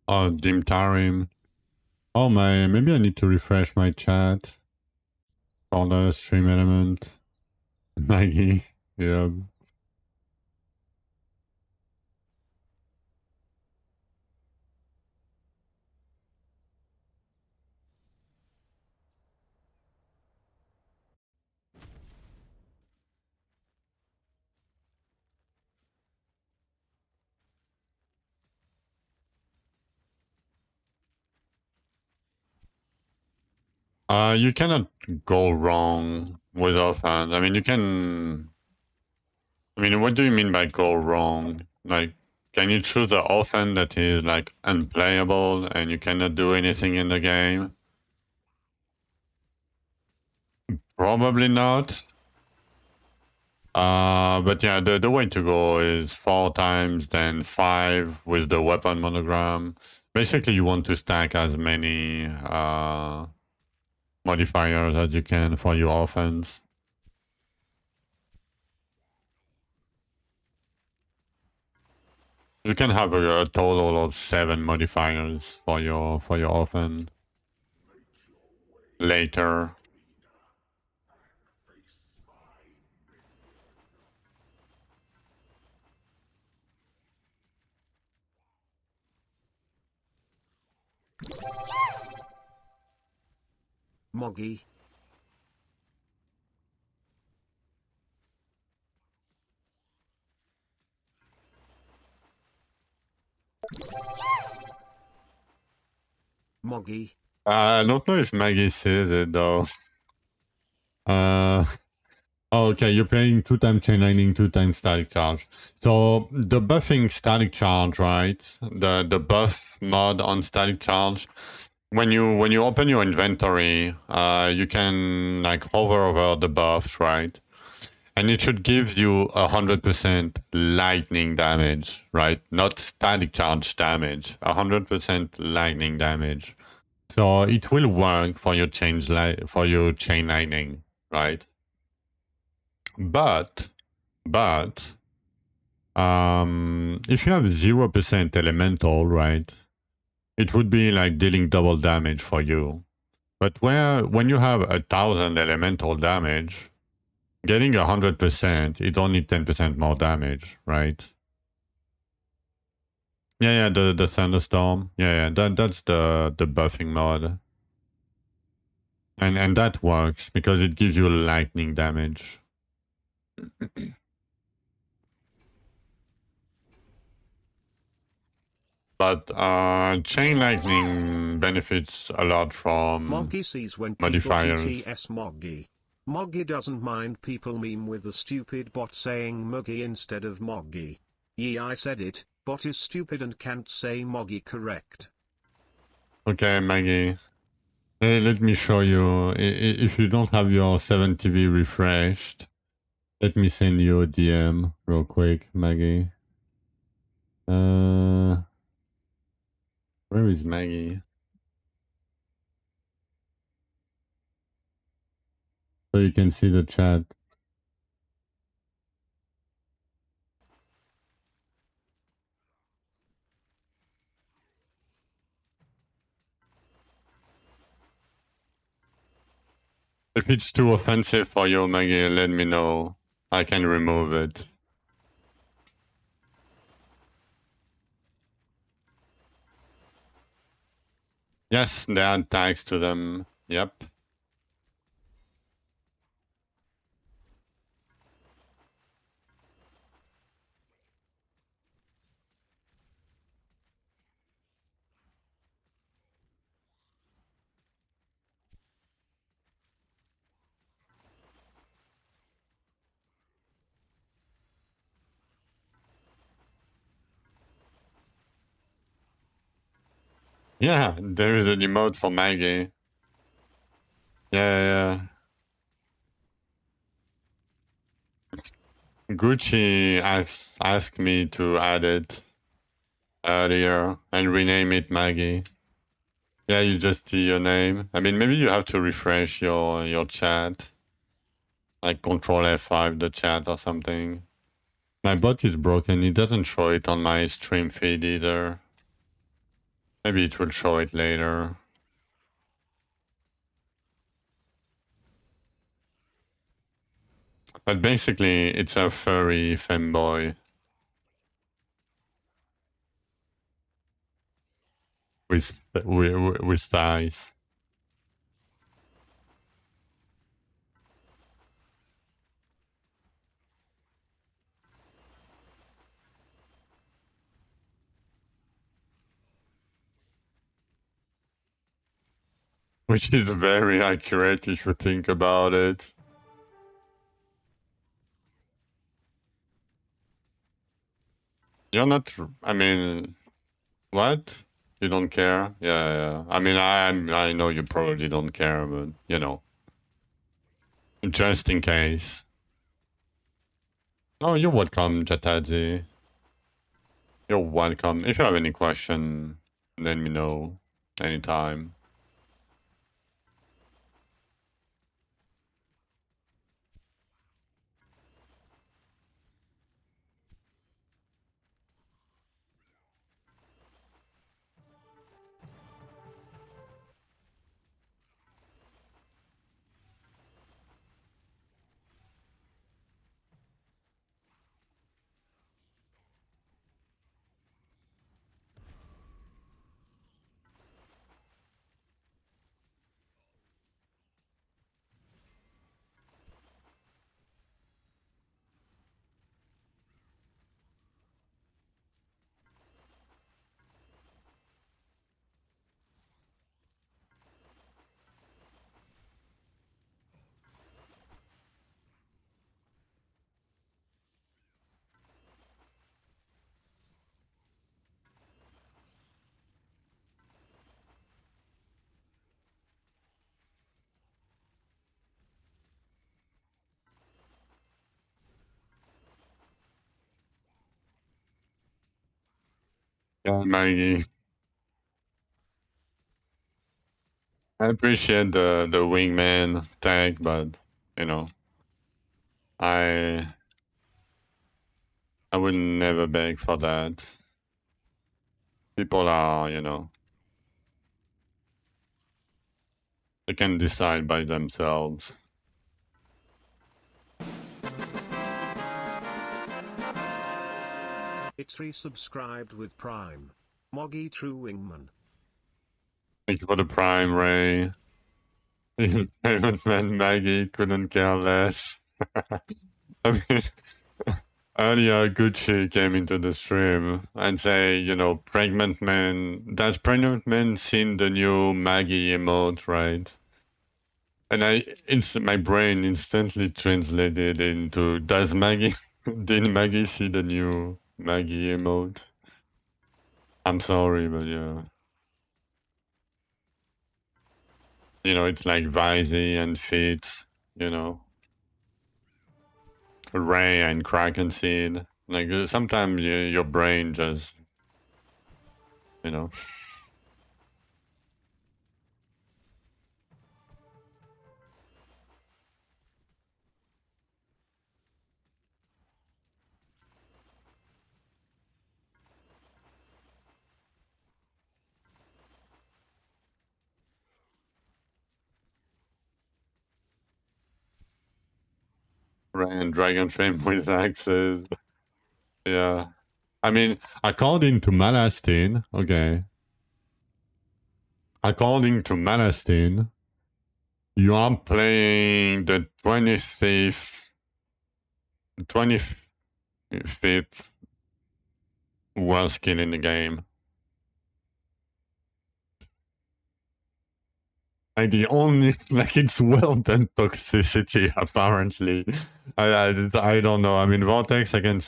Oh, Dim Tarim. Oh my, maybe I need to refresh my chat. Caller, stream element. Maggie. Yeah. You cannot go wrong with offense. I mean, you can. I mean, what do you mean by go wrong? Like, can you choose an offense that is like unplayable and you cannot do anything in the game? Probably not. But yeah, the way to go is 4 times, then 5 with the weapon monogram. Basically, you want to stack as many modifiers as you can for your offense. You can have a total of 7 modifiers for your offense later. Mogi. Mogi. I don't know if Maggie sees it though. Oh, okay, you're playing 2 times chain lightning, 2 times static charge. So the buffing static charge, right? The buff mod on static charge. When you open your inventory, you can like hover over the buffs, right? And it should give you 100% lightning damage, right? Not static charge damage, 100% lightning damage. So it will work for your chain lightning, right? But if you have 0% elemental, right, it would be like dealing double damage for you. But when you have 1,000 elemental damage, getting 100%, it's only 10% more damage, right? Yeah, the thunderstorm. Yeah, that's the buffing mod. And that works because it gives you lightning damage. But chain lightning benefits a lot from Moggy sees when people modifiers. TTS Moggy. Moggy doesn't mind people meme with the stupid bot saying Muggy instead of Moggy. Yee, I said it, bot is stupid and can't say Moggy correct. Okay, Maggie. Let me show you. If you don't have your 7TV refreshed, let me send you a DM real quick, Maggie. Where is Maggie? So you can see the chat. If it's too offensive for you, Maggie, let me know. I can remove it. Yes, there are tags to them. Yep. Yeah, there is an emote for Maggie. Yeah. Gucci asked me to add it earlier and rename it Maggie. Yeah, you just see your name. I mean, maybe you have to refresh your chat. Like Control F5 the chat or something. My bot is broken. It doesn't show it on my stream feed either. Maybe it will show it later. But basically, it's a furry femboy. With thighs. Which is very accurate if you think about it. You're not, I mean, what? You don't care? Yeah. I mean, I know you probably don't care, but, you know. Just in case. Oh, you're welcome, Jataji. You're welcome. If you have any question, let me know anytime. Yeah, Maggie. I appreciate the wingman tag, but you know, I would never beg for that. People are, you know, they can decide by themselves. It's resubscribed with Prime. Moggy True Wingman. Thank you for the prime, Ray. Even when Maggie couldn't care less. I mean, earlier Gucci came into the stream and say, you know, pregnant man. Does pregnant man seen the new Maggie emote, right? And my brain instantly translated into, does Maggie, did Maggie see the new Maggie emote? I'm sorry, but yeah. You know, it's like Vizey and Fitz, you know, Ray and Kraken Seed. Like, sometimes your brain just, you know. Ray and Dragonflame with axes. Yeah. I mean, according to Malastin, okay. According to Malastin, you are playing the 25th worst skill in the game. Like the only, like it's well done toxicity apparently. I don't know. I mean, Vortex, I can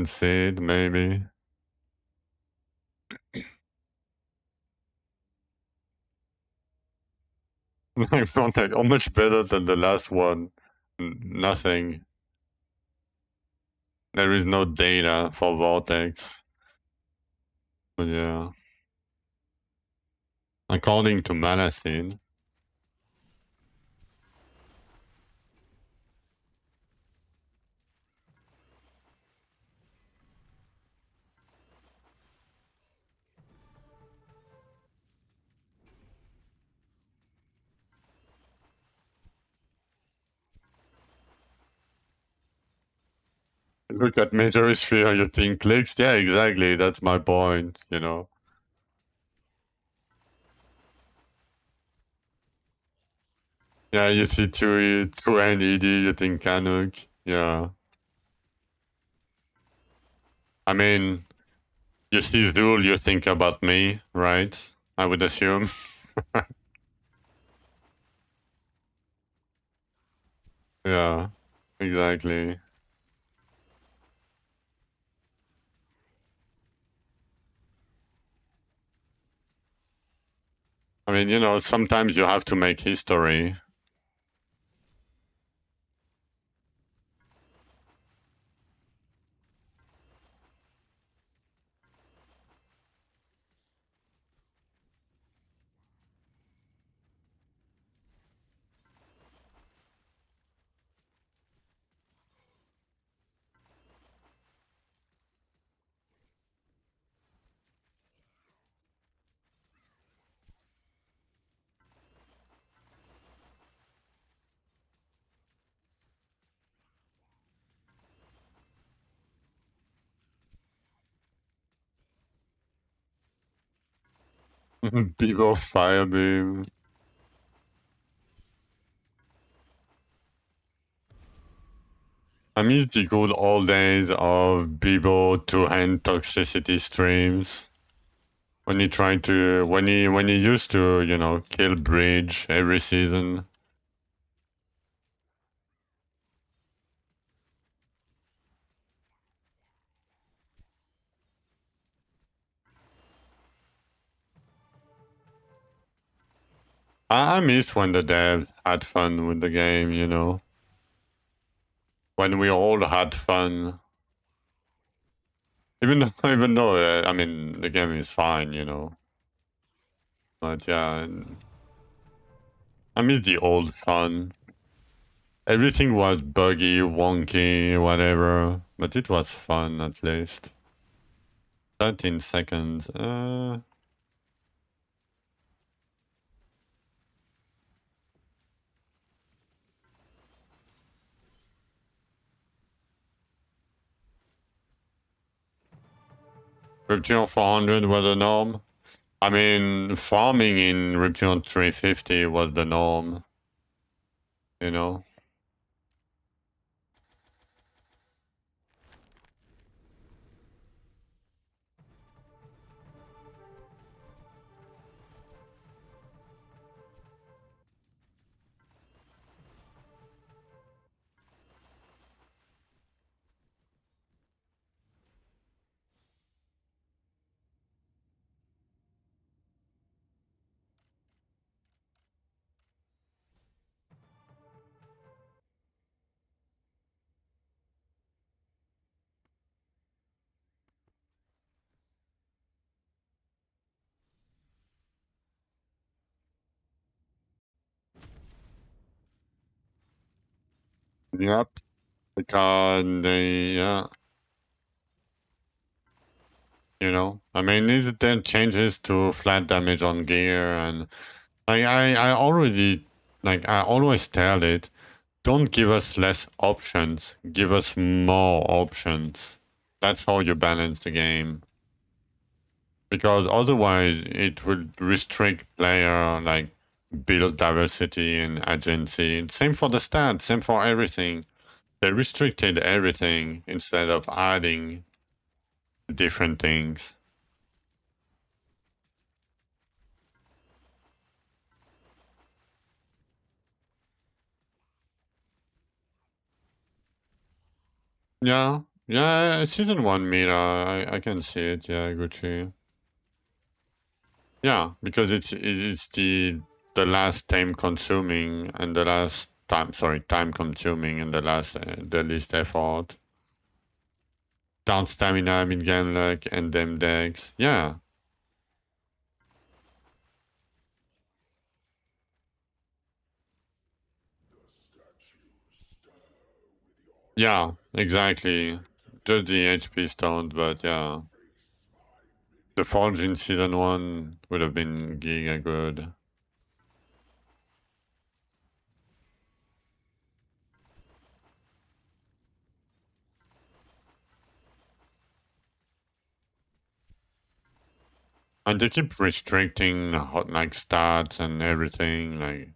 say it maybe. Like Vortex, how much better than the last one? Nothing. There is no data for Vortex. But yeah. According to Malacine. Look at Major Sphere, you think clicks? Yeah, exactly. That's my point, you know. Yeah, you see two NED, you think Canuck. Yeah. I mean, you see Zul, you think about me, right? I would assume. Yeah, exactly. I mean, you know, sometimes you have to make history. Bevo Firebeam. I miss the good old days of Bebo two-hand toxicity streams. When he tried to, when he used to, you know, kill Bridge every season. I miss when the devs had fun with the game, you know. When we all had fun. Even though I mean, the game is fine, you know. But yeah, I miss the old fun. Everything was buggy, wonky, whatever, but it was fun at least. 13 seconds. Rupture 400 was the norm. I mean, farming in Rupture 350 was the norm. You know? Yep. Because they, yeah. You know? I mean, these then changes to flat damage on gear, and I already, like, I always tell it, don't give us less options, give us more options. That's how you balance the game. Because otherwise it would restrict player like build diversity and agency. Same for the stats, same for everything. They restricted everything instead of adding different things. Yeah, yeah, season one meta, I can see it. Yeah, Gucci. Yeah, because it's the last time consuming and the last time consuming and the least effort. Down stamina, mid game luck, and them decks. Yeah. Yeah, exactly. Just the HP stoned, but yeah. The Forge in season one would have been giga good. And they keep restricting like stats and everything, like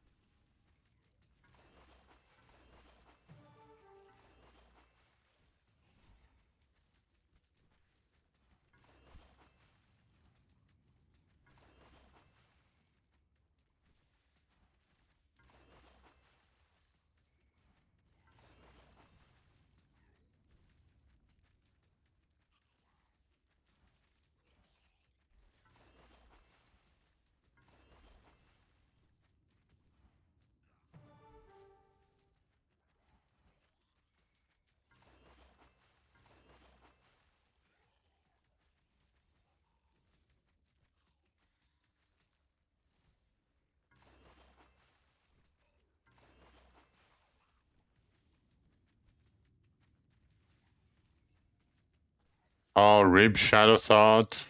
oh, Rib Shadow Thought,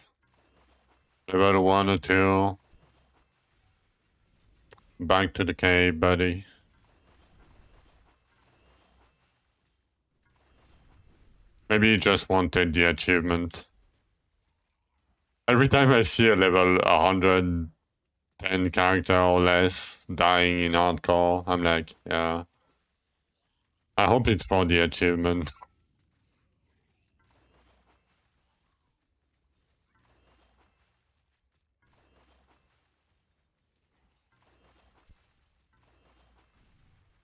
level 1 or 2. Back to the cave, buddy. Maybe you just wanted the achievement. Every time I see a level 110 character or less dying in hardcore, I'm like, yeah. I hope it's for the achievement.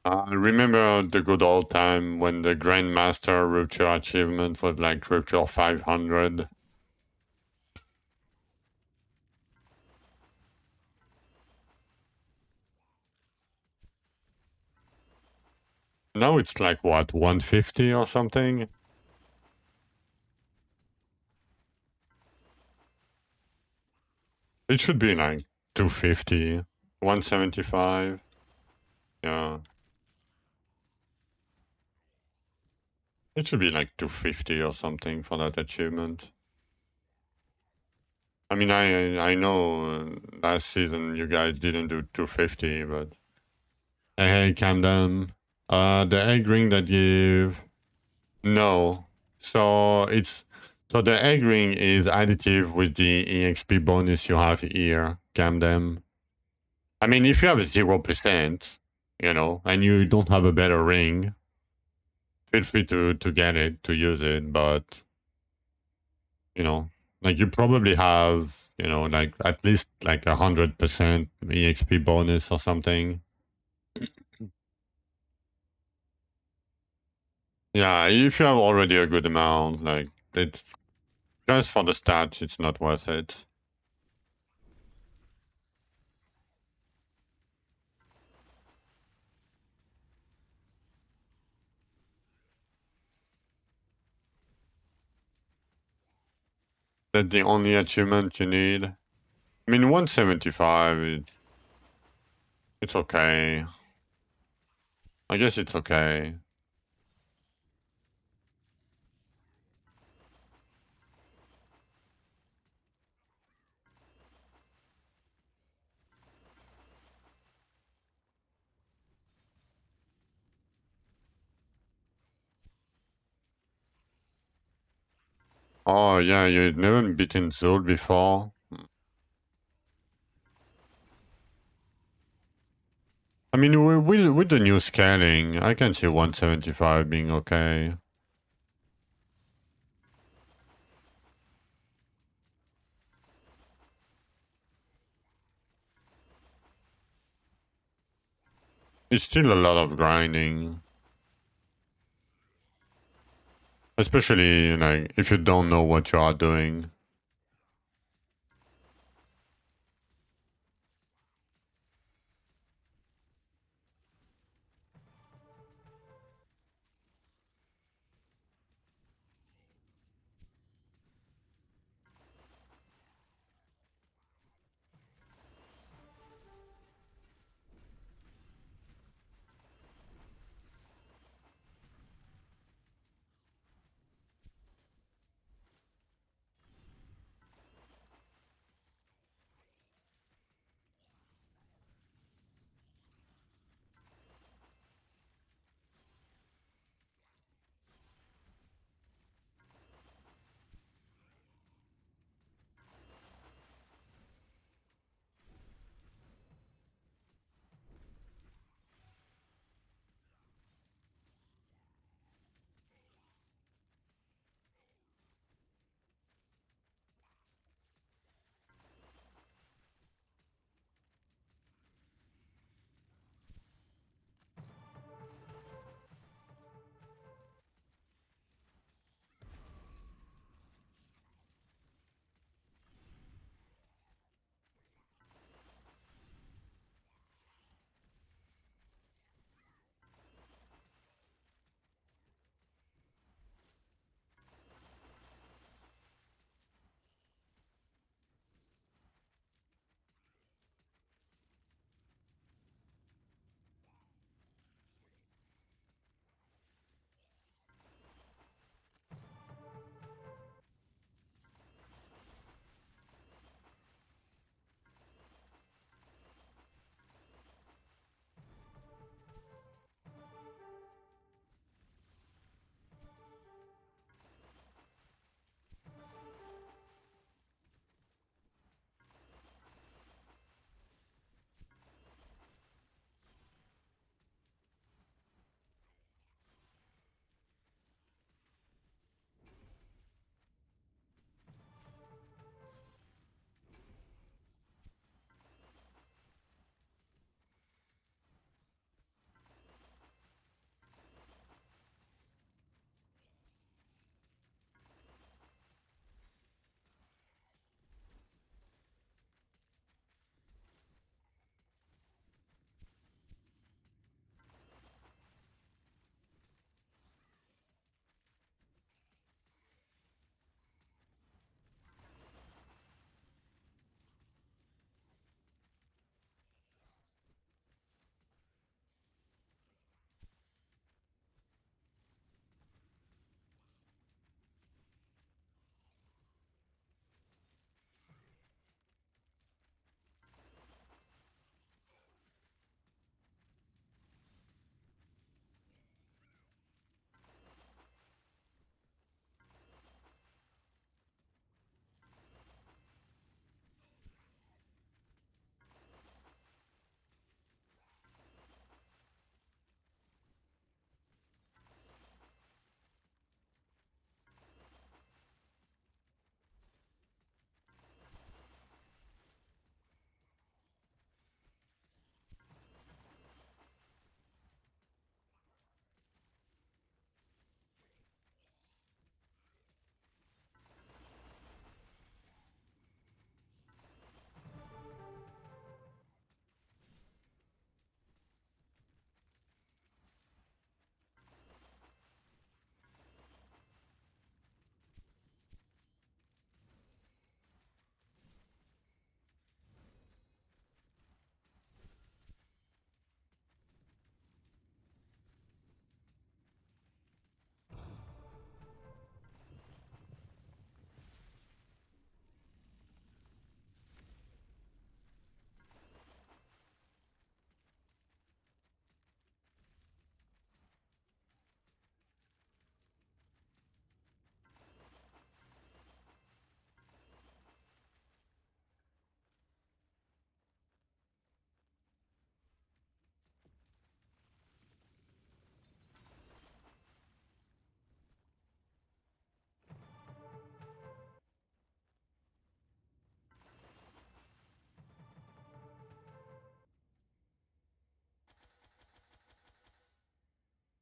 I remember the good old time when the Grandmaster Rupture achievement was like Rupture 500. Now it's like what, 150 or something? It should be like 250, 175. Yeah. It should be like 250 or something for that achievement. I mean, I know last season you guys didn't do 250, but hey, calm down. The egg ring that give no. So the egg ring is additive with the EXP bonus you have here, Camden. I mean, if you have 0%, and you don't have a better ring, feel free to get it, to use it, but, like you probably have, like at least like 100% EXP bonus or something. Yeah, if you have already a good amount, like it's just for the stats, it's not worth it. That's the only achievement you need. I mean, 175, it's okay. I guess it's okay. Oh, yeah, you've never beaten Zul before? I mean, with the new scaling, I can see 175 being okay. It's still a lot of grinding. Especially, like, if you don't know what you are doing.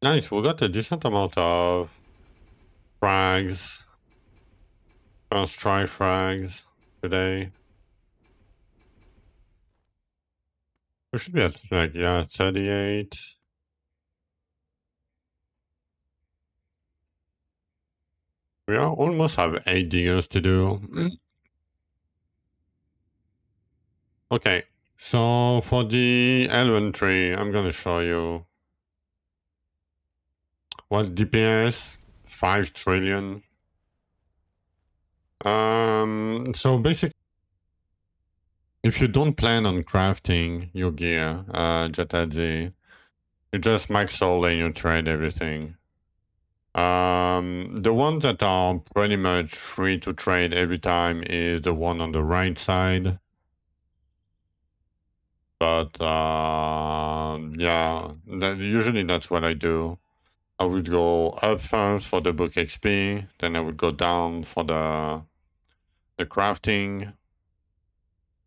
Nice, we got a decent amount of frags. First try frags today. We should be at like, yeah, 38. We almost have 8 diggers to do. Okay, so for the Elven tree, I'm gonna show you what DPS 5 trillion. So basically, if you don't plan on crafting your gear, Jetadzi, you just max all and you trade everything. The ones that are pretty much free to trade every time is the one on the right side. But yeah, usually that's what I do. I would go up first for the book XP, then I would go down for the crafting,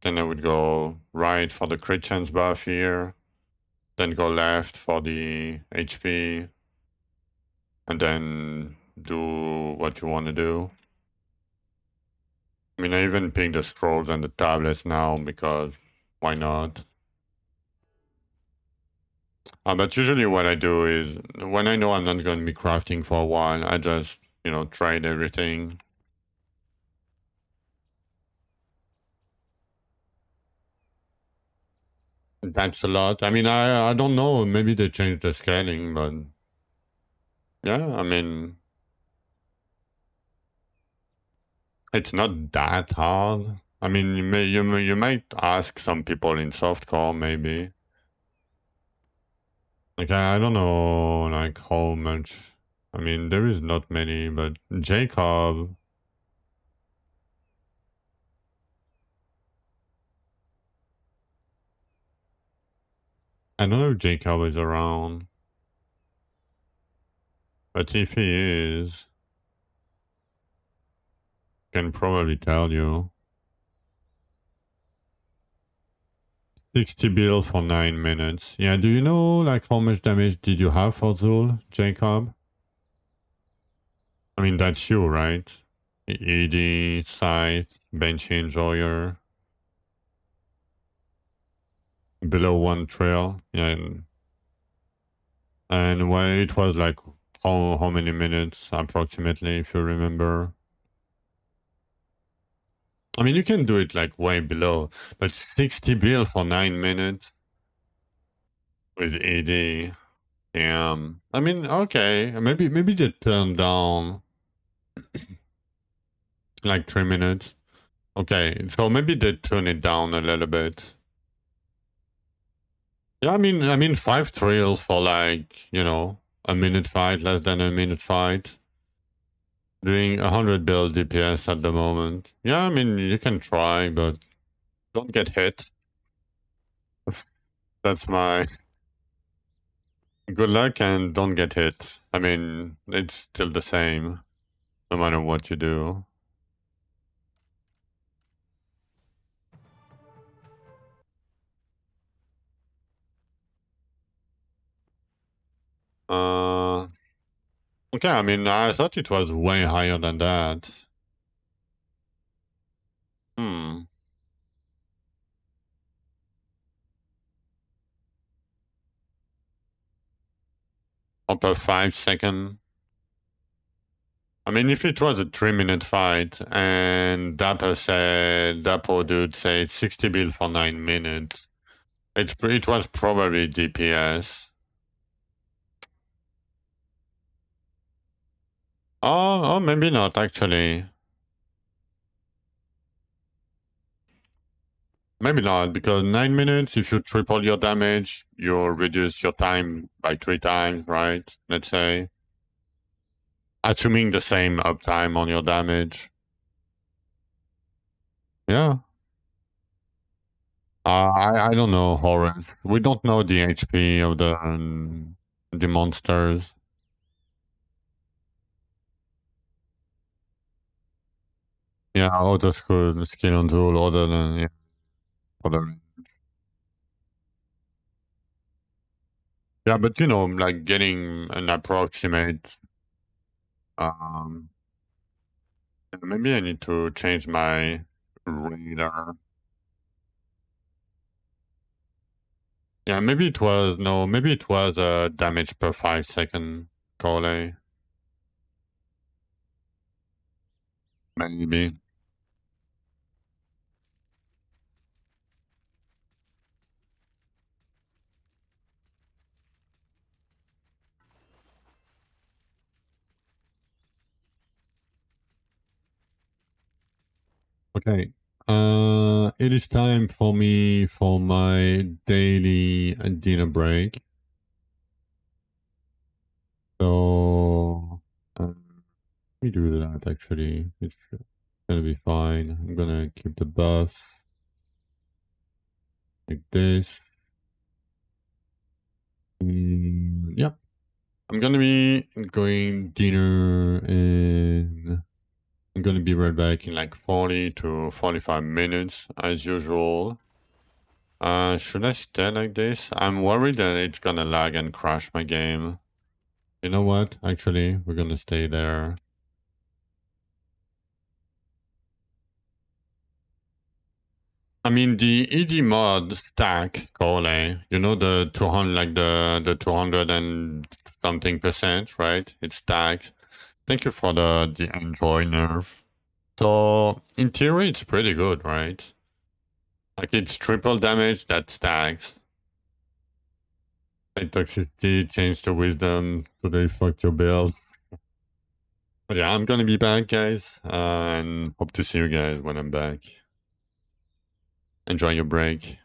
then I would go right for the crit chance buff here, then go left for the HP, and then do what you want to do. I mean, I even pick the scrolls and the tablets now because why not? But usually what I do is, when I know I'm not going to be crafting for a while, I just, trade everything. That's a lot. I mean, I don't know, maybe they changed the scaling, but yeah, I mean, it's not that hard. I mean, you might ask some people in softcore, maybe. Like, I don't know, like, how much. I mean, there is not many, but Jacob. I don't know if Jacob is around. But if he is, can probably tell you. 60 bill for 9 minutes. Yeah, do you know, like, how much damage did you have for Zul, Jacob? I mean, that's you, right? ED, Scythe, Banshee Enjoyer. Below 1 trail. Yeah. And when it was like, how many minutes approximately, if you remember? I mean, you can do it like way below, but 60 bill for 9 minutes with AD. Damn. I mean, okay, maybe they turn down like 3 minutes. Okay, so maybe they turn it down a little bit. Yeah, I mean 5 trails for like, a minute fight, less than a minute fight. Doing 100 build DPS at the moment. Yeah, I mean, you can try, but don't get hit. That's my good luck, and don't get hit. I mean, it's still the same, no matter what you do. Okay, I mean, I thought it was way higher than that. Upper 5 second. I mean, if it was a 3-minute fight and Dapper dude said 60 bill for 9 minutes, it was probably DPS. Oh, maybe not actually. Maybe not, because 9 minutes, if you triple your damage, you reduce your time by 3 times, right? Let's say. Assuming the same uptime on your damage. Yeah. I don't know, Horace. We don't know the HP of the monsters. Yeah, auto skill on tool other than, yeah, other. Yeah, but you know, like getting an approximate. Um, maybe I need to change my radar. Yeah, maybe it was no, maybe it was damage per 5 second Cole. Maybe. Okay. It is time for me for my daily dinner break. So let me do that actually. It's gonna be fine. I'm gonna keep the buff like this. Yep. I'm gonna be going dinner and I'm gonna be right back in like 40 to 45 minutes as usual. Should I stay like this? I'm worried that it's gonna lag and crash my game. You know what? Actually, we're gonna stay there. I mean, the ED mod stack, Cole, you know, the 200, like the 200 and something percent, right? It's stacked. Thank you for the enjoy nerf. So, in theory, it's pretty good, right? Like, it's triple damage that stacks. Like, toxicity, change to wisdom, today fucked your bills. But yeah, I'm gonna be back, guys, and hope to see you guys when I'm back. Enjoy your break.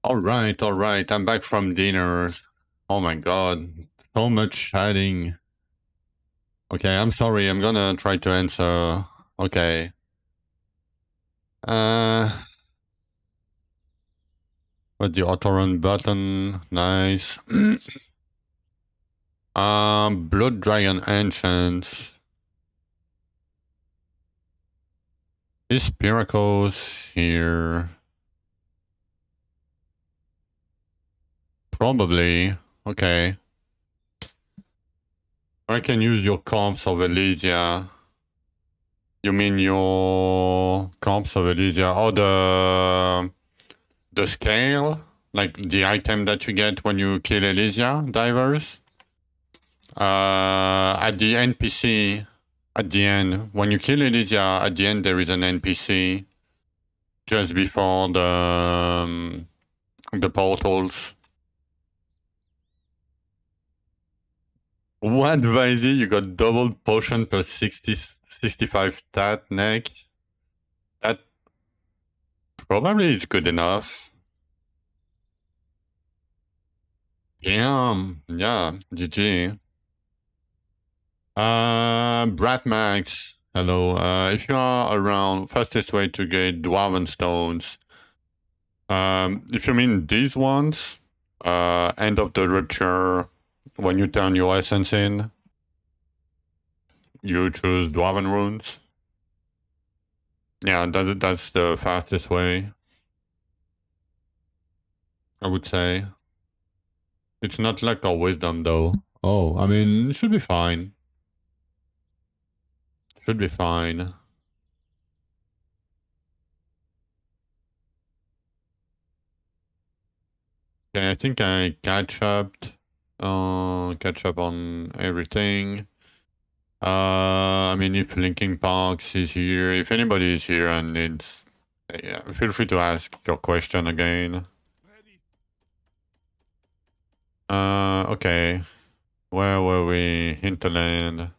Alright, I'm back from dinner. Oh my god, so much chatting. Okay, I'm sorry, I'm gonna try to answer. Okay. What's the auto-run button? Nice. Blood Dragon Ancients. Is Pyrrhocos here? Probably. Okay. I can use your comps of Elysia. You mean your comps of Elysia? Oh, the scale? Like the item that you get when you kill Elysia divers? At the NPC, at the end, when you kill Elysia, at the end there is an NPC just before the portals. What, Vaisy? You got double potion per 65 stat neck? That probably is good enough. Damn, yeah, GG. Bratmax, hello. If you are around, fastest way to get Dwarven Stones. If you mean these ones, end of the rupture, when you turn your essence in, you choose Dwarven Runes. Yeah, that's the fastest way, I would say. It's not luck or wisdom, though. Oh, I mean, it should be fine. Should be fine. Okay, I think I catch up on everything. I mean, if Linking Parks is here, if anybody is here and needs, yeah, feel free to ask your question again. Ready. Okay. Where were we? Hinterland.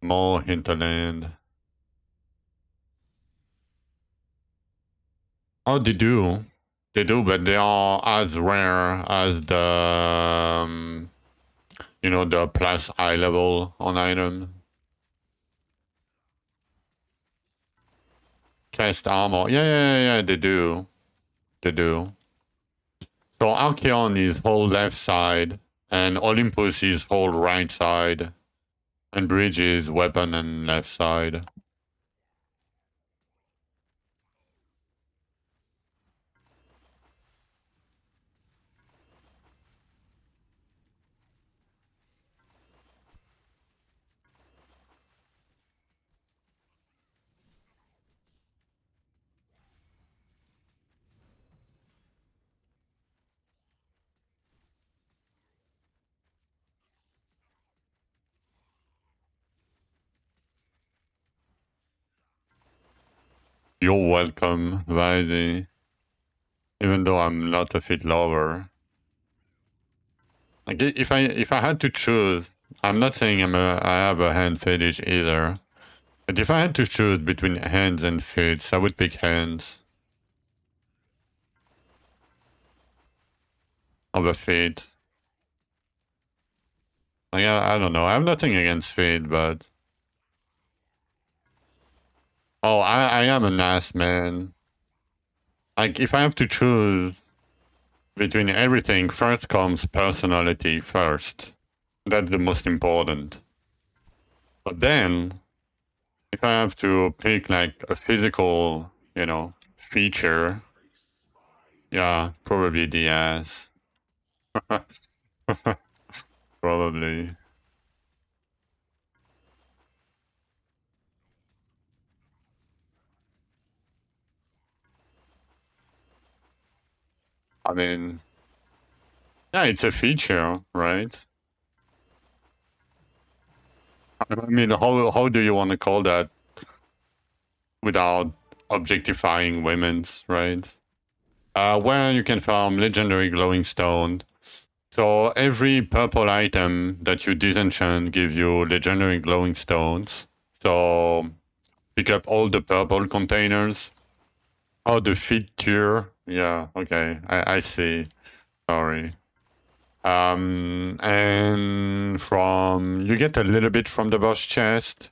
More hinterland. Oh, they do. They do, but they are as rare as the, you know, the plus eye level on item. Chest armor. Yeah, they do. They do. So Archeon is whole left side, and Olympus is whole right side, and Bridge is weapon and left side. You're welcome, Vaidi. Even though I'm not a fit lover. Like if I had to choose, I'm not saying I have a hand fetish either. But if I had to choose between hands and fits, I would pick hands over feet. Like I don't know. I have nothing against feet, but oh, I am an ass man. Like if I have to choose between everything, first comes personality first. That's the most important. But then, if I have to pick like a physical, you know, feature, yeah, probably the ass. Probably. I mean, yeah, it's a feature, right? I mean, how do you want to call that without objectifying women's, right? Where you can farm legendary glowing stone. So every purple item that you disenchant gives you legendary glowing stones. So pick up all the purple containers. Oh, the feature Yeah, okay. I see. Sorry. And you get a little bit from the boss chest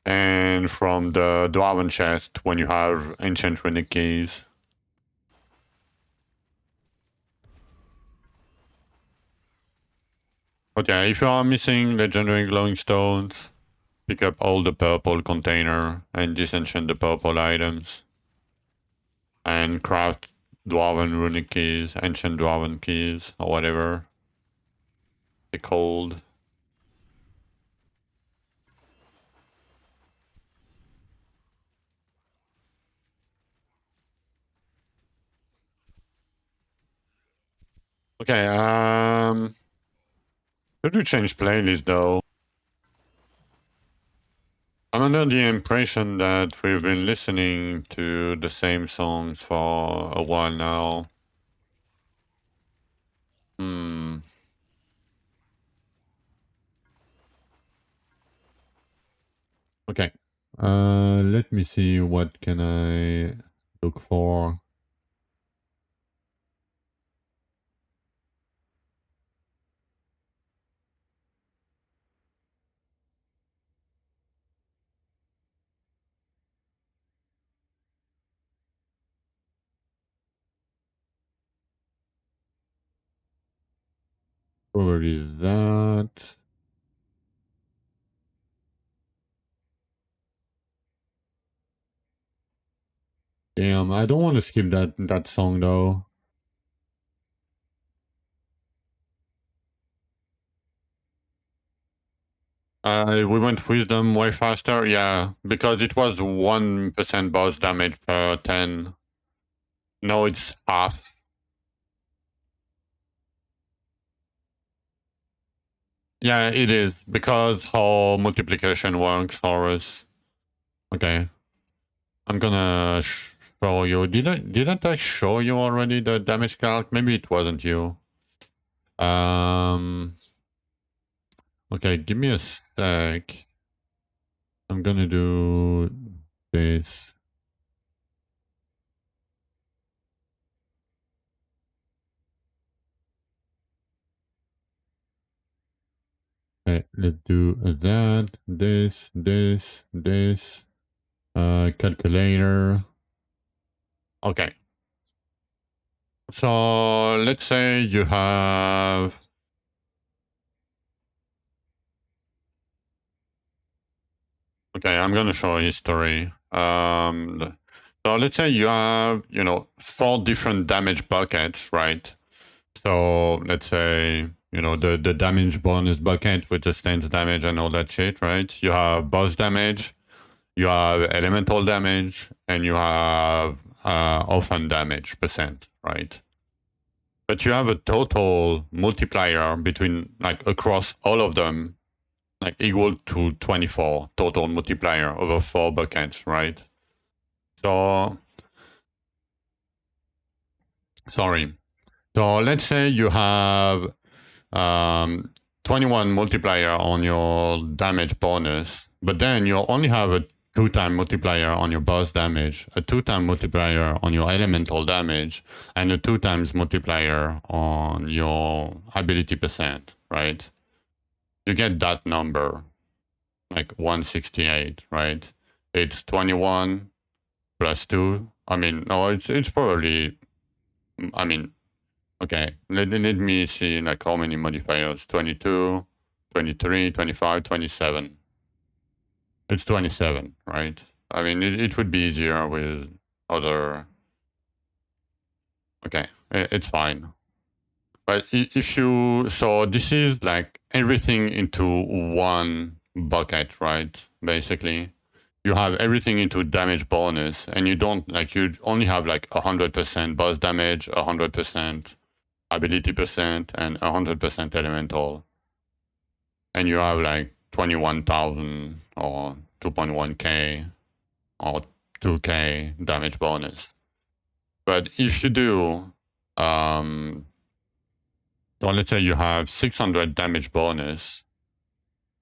and from the Dwarven chest when you have ancient runic keys. Okay, if you are missing legendary glowing stones, pick up all the purple container and disenchant the purple items. And craft Dwarven runic keys, ancient Dwarven keys, or whatever they're called. Okay, should we change playlist though? I'm under the impression that we've been listening to the same songs for a while now. Okay. Let me see what can I look for. Probably that. Damn, I don't want to skip that song though. We went wisdom way faster, yeah, because it was 1% boss damage per 10. No, it's half. Yeah, it is, because how multiplication works, Horus. Okay. I'm gonna show you. Didn't I show you already the damage calc? Maybe it wasn't you. Okay, give me a sec. I'm gonna do this. Okay, let's do that, this. Calculator. Okay. So let's say you have. Okay, I'm gonna show history. So let's say you have, 4 different damage buckets, right? So let's say, the damage bonus bucket with the stance damage and all that shit, right? You have boss damage, you have elemental damage, and you have orphan damage percent, right? But you have a total multiplier between, like, across all of them, like, equal to 24 total multiplier over 4 buckets, right? So, sorry. So let's say you have 21 multiplier on your damage bonus, but then you only have a 2-time multiplier on your boss damage, a 2-time multiplier on your elemental damage, and a 2 times multiplier on your ability percent, right? You get that number, like 168, right? It's 21 plus 2. I mean, no, it's probably, I mean, okay, let me see, like, how many modifiers. 22, 23, 25, 27. It's 27, right? I mean, it would be easier with other... Okay, it's fine. But if you... So this is, like, everything into one bucket, right? Basically. You have everything into damage bonus, and you don't, like, you only have, like, 100% boss damage, 100% ability percent, and 100% elemental. And you have like 21,000 or 2.1k or 2k damage bonus. But if you do, so let's say you have 600 damage bonus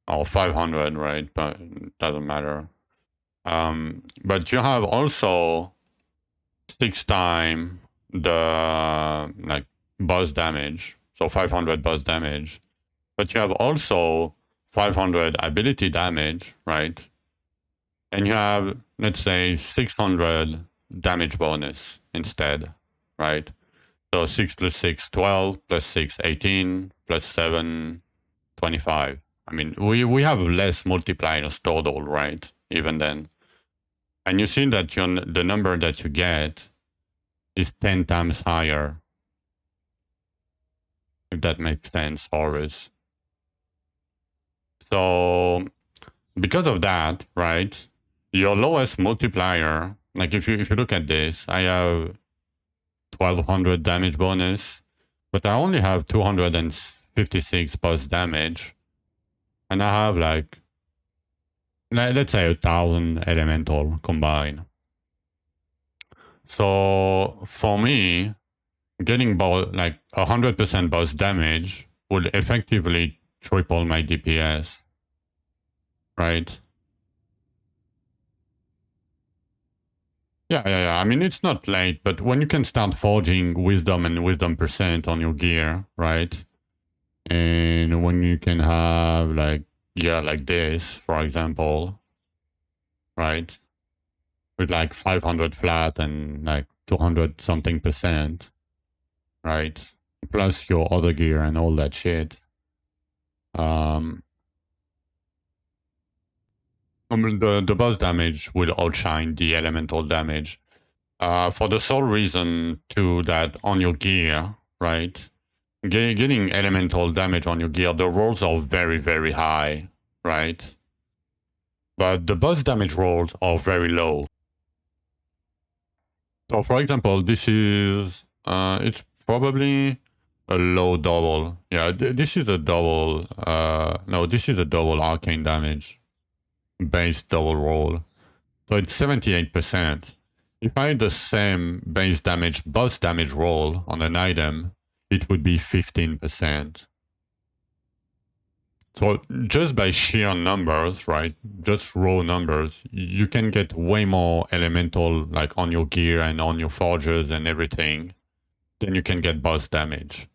or 500, right? But it doesn't matter. But you have also 6 times the like boss damage, so 500 boss damage. But you have also 500 ability damage, right? And you have, let's say, 600 damage bonus instead, right? So 6 plus 6, 12, plus 6, 18, plus 7, 25. I mean, we have less multipliers total, right? Even then. And you see that the number that you get is 10 times higher. If that makes sense, Horus. So, because of that, right? Your lowest multiplier, like if you look at this, I have 1200 damage bonus, but I only have 256 plus damage, and I have like let's say 1000 elemental combined. So for me, getting like 100% boss damage would effectively triple my DPS, right? Yeah. I mean, it's not late, but when you can start forging wisdom and wisdom percent on your gear, right? And when you can have like this, for example, right? With like 500 flat and like 200 something percent, right? Plus your other gear and all that shit. I mean, the boss damage will outshine the elemental damage. For the sole reason too that on your gear, right? Getting elemental damage on your gear, the rolls are very, very high, right? But the boss damage rolls are very low. So for example, this is, it's probably a low double. Yeah, this is a double, no, this is a double arcane damage. Base double roll. So it's 78%. If I had the same base damage, boss damage roll on an item, it would be 15%. So just by sheer numbers, right? Just raw numbers, you can get way more elemental like on your gear and on your forges and everything than you can get boss damage.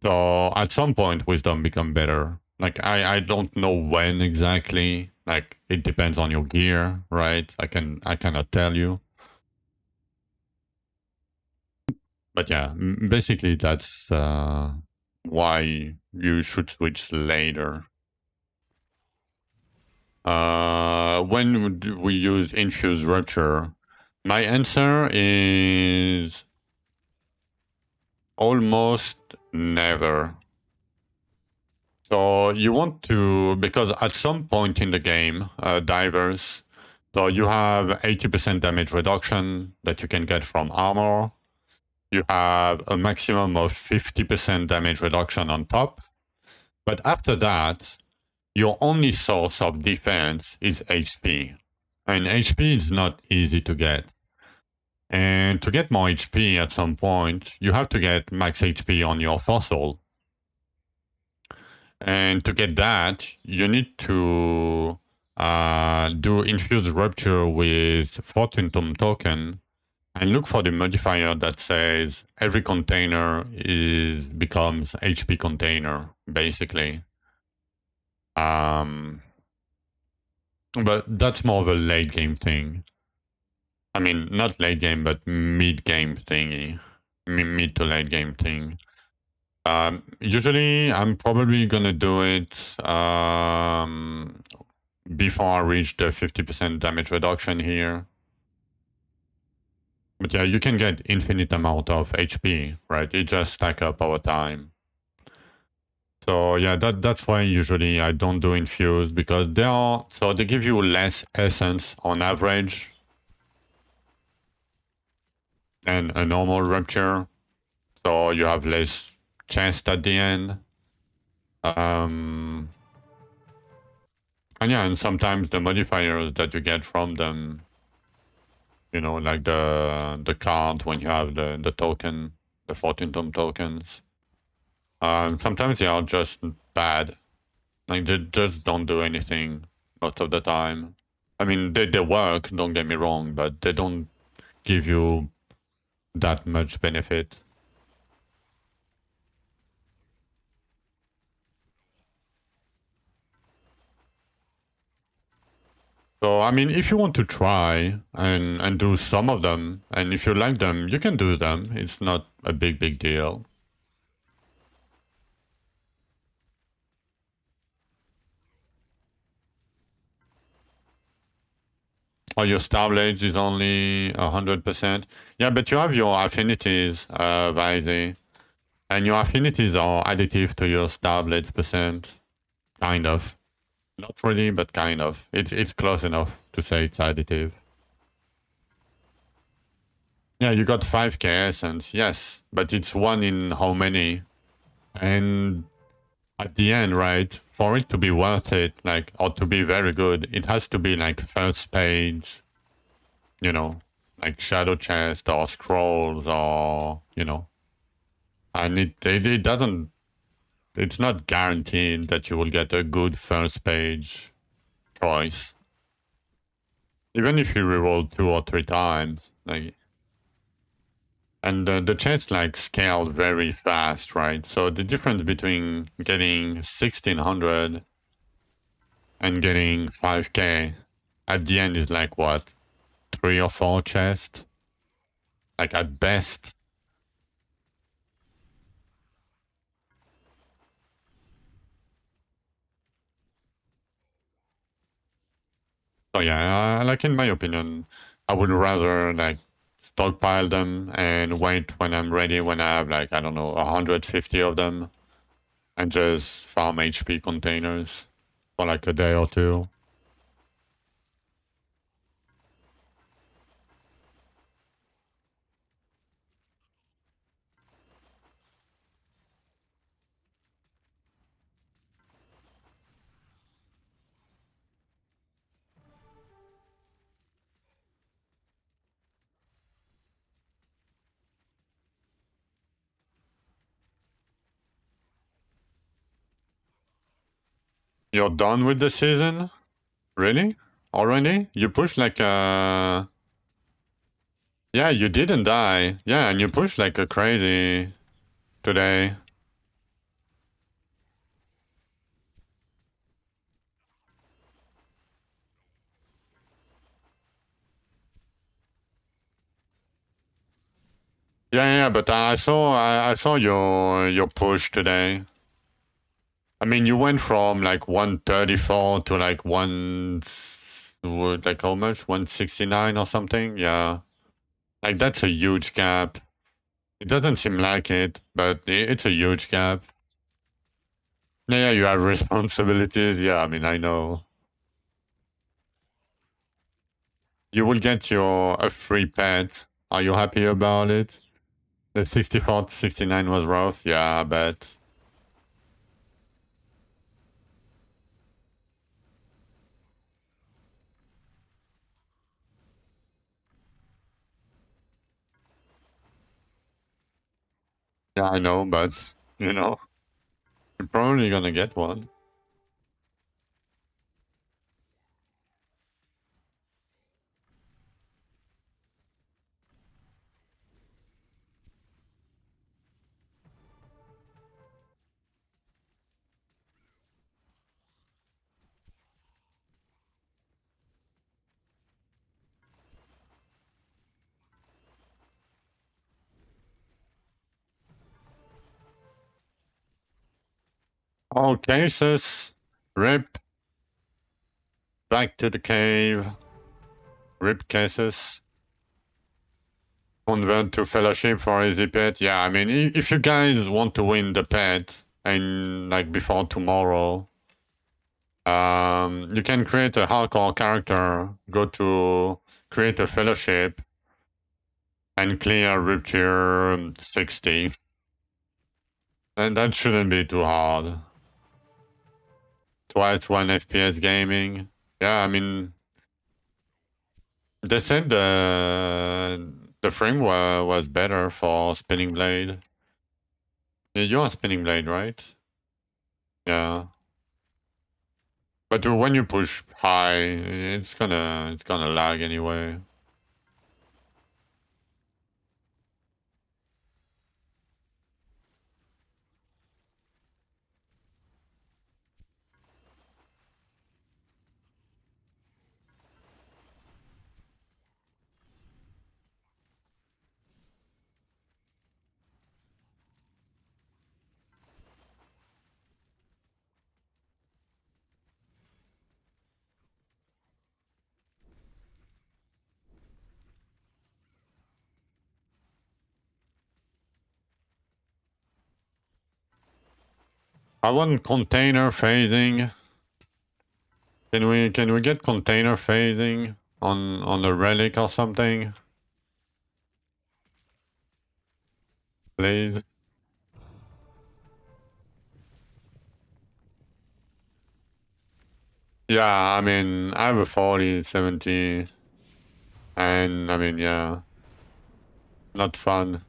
So at some point wisdom become better. Like I don't know when exactly. Like it depends on your gear, right? I cannot tell you. But yeah, basically that's why you should switch later. When would we use infused rupture? My answer is almost never. So you want to, because at some point in the game, divers, so you have 80% damage reduction that you can get from armor. You have a maximum of 50% damage reduction on top. But after that, your only source of defense is HP. And HP is not easy to get. And to get more HP at some point, you have to get max HP on your fossil. And to get that, you need to do infused rupture with Fortune token and look for the modifier that says every container becomes HP container, basically. But that's more of a late game thing. I mean, not late game, but mid game thingy. Mid to late game thing. Usually, I'm probably gonna do it before I reach the 50% damage reduction here. But yeah, you can get infinite amount of HP, right? It just stack up over time. So yeah, that's why usually I don't do infuse, because they give you less essence on average than a normal rupture. So you have less chest at the end. And yeah, and sometimes the modifiers that you get from them, you know, like the card when you have the token, the 14 tokens. Sometimes they are just bad. Like they just don't do anything most of the time. I mean, they work, don't get me wrong, but they don't give you that much benefit. So, I mean, if you want to try and do some of them, and if you like them, you can do them. It's not a big deal. Oh, your star blades is only 100%. Yeah, but you have your affinities, Vaise. And your affinities are additive to your star blades percent. Kind of. Not really, but kind of. It's close enough to say it's additive. Yeah, you got 5k essence, yes. But it's one in how many? And at the end, right, for it to be worth it, like, or to be very good, it has to be like first page, you know, like shadow chest or scrolls or, you know. And it doesn't, it's not guaranteed that you will get a good first page choice. Even if you reroll 2 or 3 times, like, and the chests like scale very fast, right? So the difference between getting 1600 and getting 5k at the end is like what? 3 or 4 chests? Like at best. So yeah, like in my opinion, I would rather like stockpile them and wait when I'm ready, when I have like, I don't know, 150 of them, and just farm HP containers for like a day or two. You're done with the season? Really? Already? You pushed like a... Yeah, you didn't die. Yeah, and you pushed like a crazy today. Yeah, but I saw your push today. I mean, you went from like 134 to like like how much? 169 or something? Yeah. Like that's a huge gap. It doesn't seem like it, but it's a huge gap. Yeah, you have responsibilities. Yeah, I mean, I know. You will get a free pet. Are you happy about it? The 64 to 69 was rough. Yeah, I bet. Yeah, I know, but you know, you're probably gonna get one. Oh, cases. Rip. Back to the cave. Rip cases. Convert to fellowship for easy pet. Yeah, I mean, if you guys want to win the pet and like before tomorrow, you can create a hardcore character, go to create a fellowship, and clear Rupture 60. And that shouldn't be too hard. Twice 1 FPS gaming. Yeah, I mean, they said the frame was better for Spinning Blade. Yeah, you're on Spinning Blade, right? Yeah. But when you push high, it's gonna lag anyway. I want container phasing. Can we get container phasing on the relic or something? Please. Yeah, I mean, I have a 40, 70, and I mean, yeah, not fun.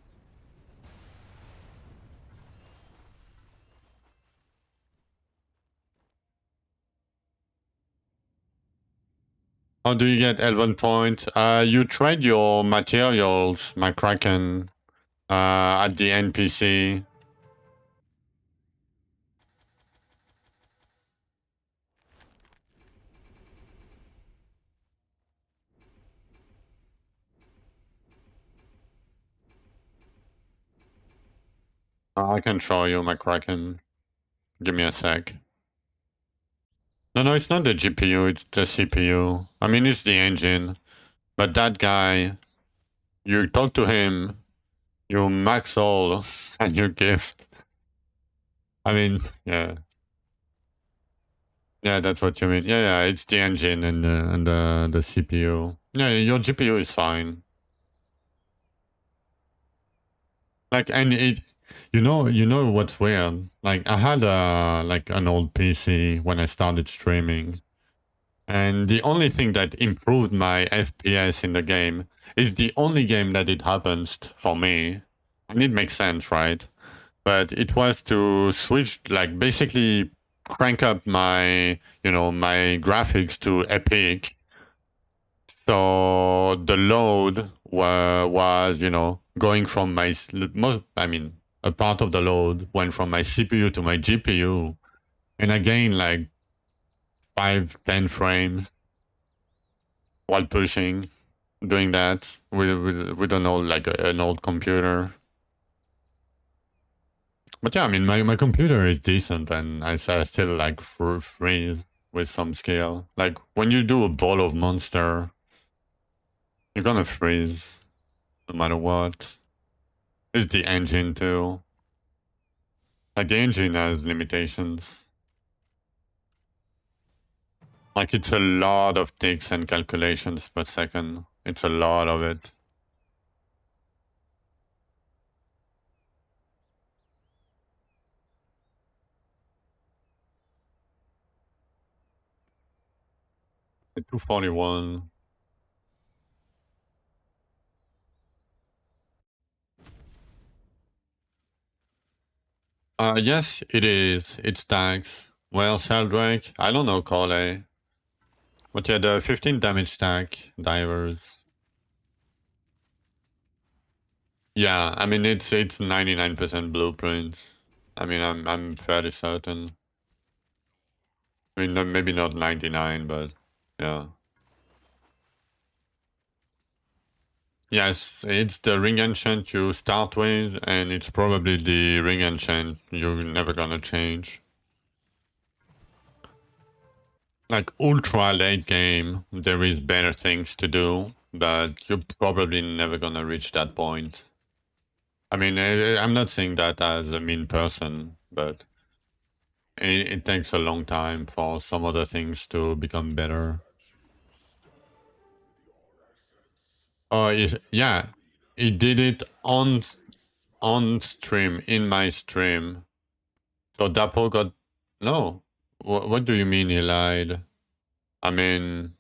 How do you get Elven point? You trade your materials, my Kraken, at the NPC. I can show you my Kraken. Give me a sec. No, it's not the GPU, it's the CPU. I mean, it's the engine. But that guy, you talk to him, you max all, and you gift. I mean, yeah. Yeah, that's what you mean. Yeah, it's the engine and the CPU. Yeah, your GPU is fine. Like, and it, you know what's weird? Like, I had like an old PC when I started streaming, and the only thing that improved my FPS in the game is the only game that it happens for me, and it makes sense, right? But it was to switch, like, basically crank up my, my graphics to epic. So the load was, going from a part of the load went from my CPU to my GPU, and I gained like 5, 10 frames while pushing, doing that with an old, like an old computer. But yeah, I mean, my computer is decent, and I still like freeze with some skill. Like when you do a ball of monster, you're gonna freeze no matter what. It's the engine too. Like the engine has limitations. Like it's a lot of ticks and calculations per second. It's a lot of it. The 241. Yes, it is. It stacks. Well, Sheldrake, I don't know, Cole. But yeah, the 15 damage stack, divers. Yeah, I mean it's 99% blueprint. I mean I'm fairly certain. I mean maybe not 99, but yeah. Yes, it's the ring enchant you start with, and it's probably the ring enchant you're never gonna change. Like ultra late game, there is better things to do, but you're probably never gonna reach that point. I mean, I'm not saying that as a mean person, but it takes a long time for some other things to become better. Oh, yeah, he did it on stream, in my stream. So Dapo got no. What do you mean he lied? I mean,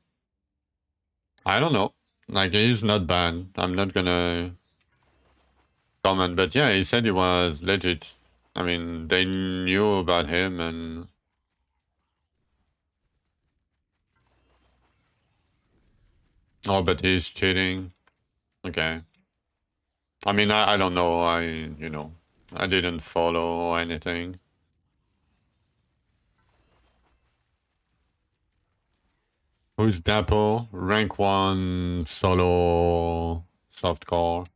I don't know. Like he's not banned. I'm not gonna comment, but yeah, he said he was legit. I mean, they knew about him and. Oh, but he's cheating. Okay. I mean, I don't know. I didn't follow or anything. Who's Dapo? Rank 1 solo softcore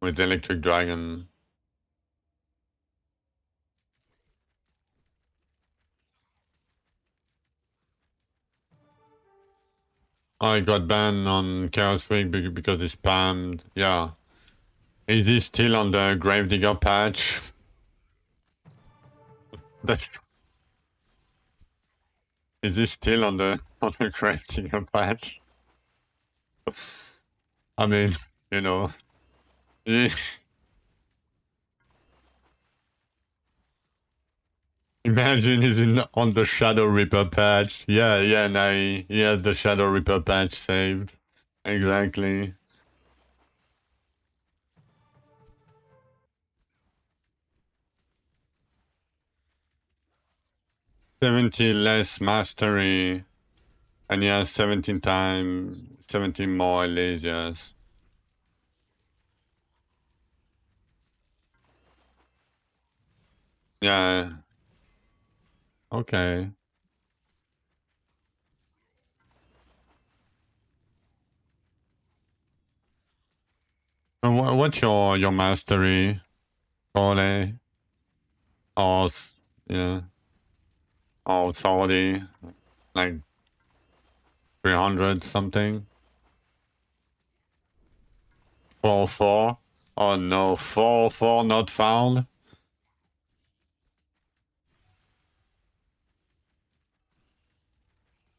with Electric Dragon. I got banned on Chaos Week because he spammed. Yeah. Is he still on the Gravedigger patch? That's... Is this still on the crafting patch? I mean, you know. Imagine he's on the Shadow Reaper patch. Yeah, he has the Shadow Reaper patch saved. Exactly. $70 less mastery. And he has 17 more Elysias. Yeah. Okay. And what's your mastery, Ole? Or yeah, or 30, like 300 something. 4-4. Oh no, 4-4 not found.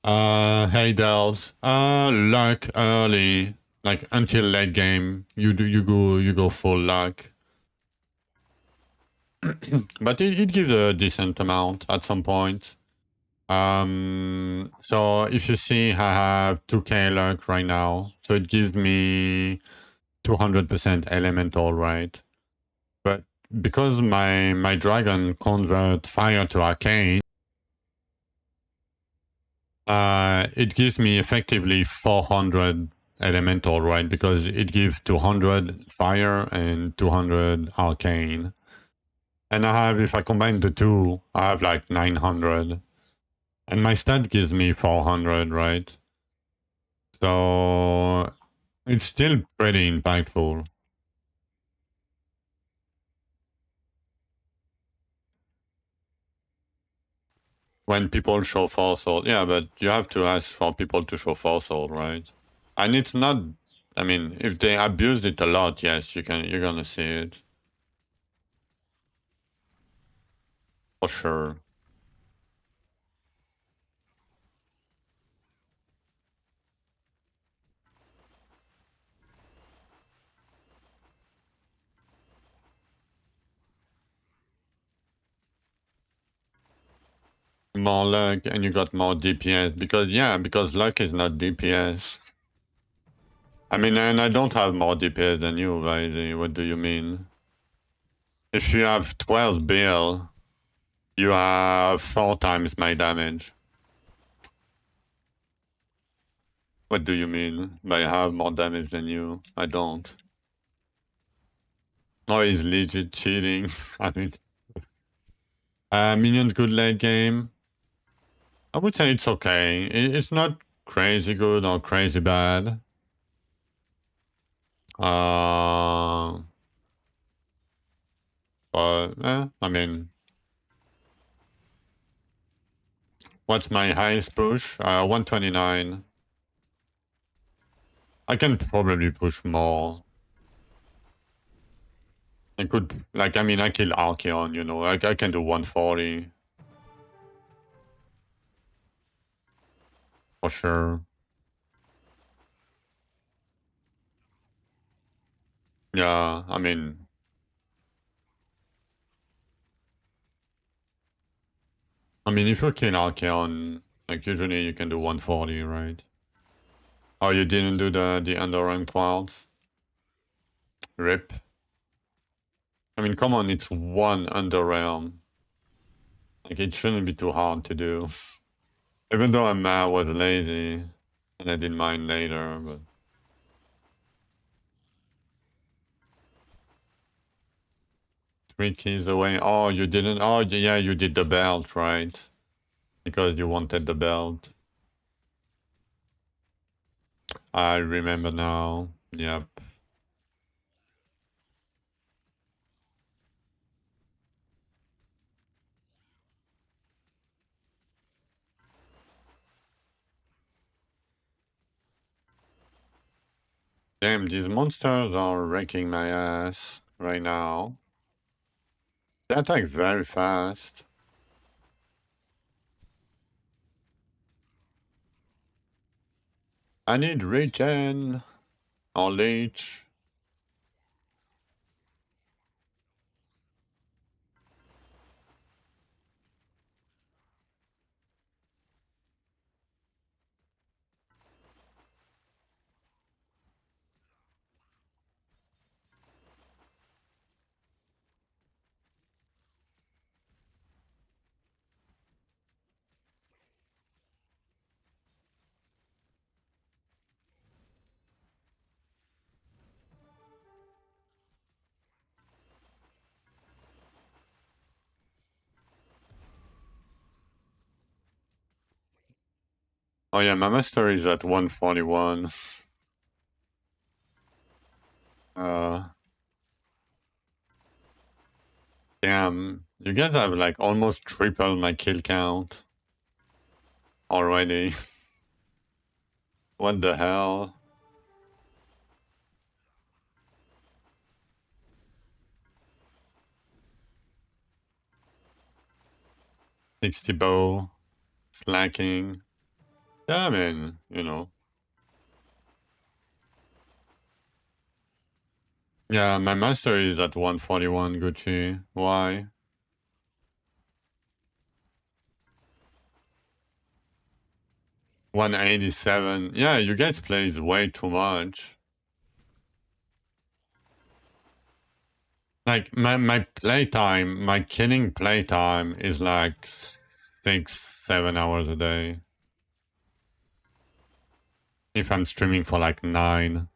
Haydels. Luck early, like until late game. You go full luck. But it gives a decent amount at some point. So if you see, I have 2k luck right now, so it gives me 200% elemental, right? But because my dragon convert fire to arcane, it gives me effectively 400 elemental, right? Because it gives 200 fire and 200 arcane. And I have, if I combine the two, I have like 900. And my stat gives me 400, right? So it's still pretty impactful. When people show falsehood, yeah, but you have to ask for people to show falsehood, right? And it's not. I mean, if they abuse it a lot, yes, you're gonna see it for sure. More luck, and you got more DPS because luck is not DPS. I mean, and I don't have more DPS than you, right? What do you mean? If you have 12 bill, you have 4 times my damage. What do you mean? I have more damage than you. I don't. Oh, he's legit cheating. I mean, minions good late game. I would say it's okay. It's not crazy good or crazy bad. But I mean, what's my highest push? 129. I can probably push more. I could, like, I mean, I kill Archeon, you know, I can do 140. For sure. Yeah, I mean, if you kill Archeon, like, usually you can do 140, right? Oh, you didn't do the underrank clouds? Rip. I mean, come on, it's one underrealm. Like, it shouldn't be too hard to do. Even though I was lazy, and I didn't mind later, but... 3 keys away. Oh, you didn't? Oh, yeah, you did the belt, right? Because you wanted the belt. I remember now. Yep. Damn, these monsters are wrecking my ass right now. They attack very fast. I need regen or leech. Oh yeah, my master is at 141. Damn, you guys have like almost triple my kill count already. What the hell? Sixty bow, slacking. Yeah, I mean, you know. Yeah, my master is at 141, Gucci. Why? 187. Yeah, you guys plays way too much. Like my playtime, my killing playtime is like 6-7 hours a day. If I'm streaming for like 9.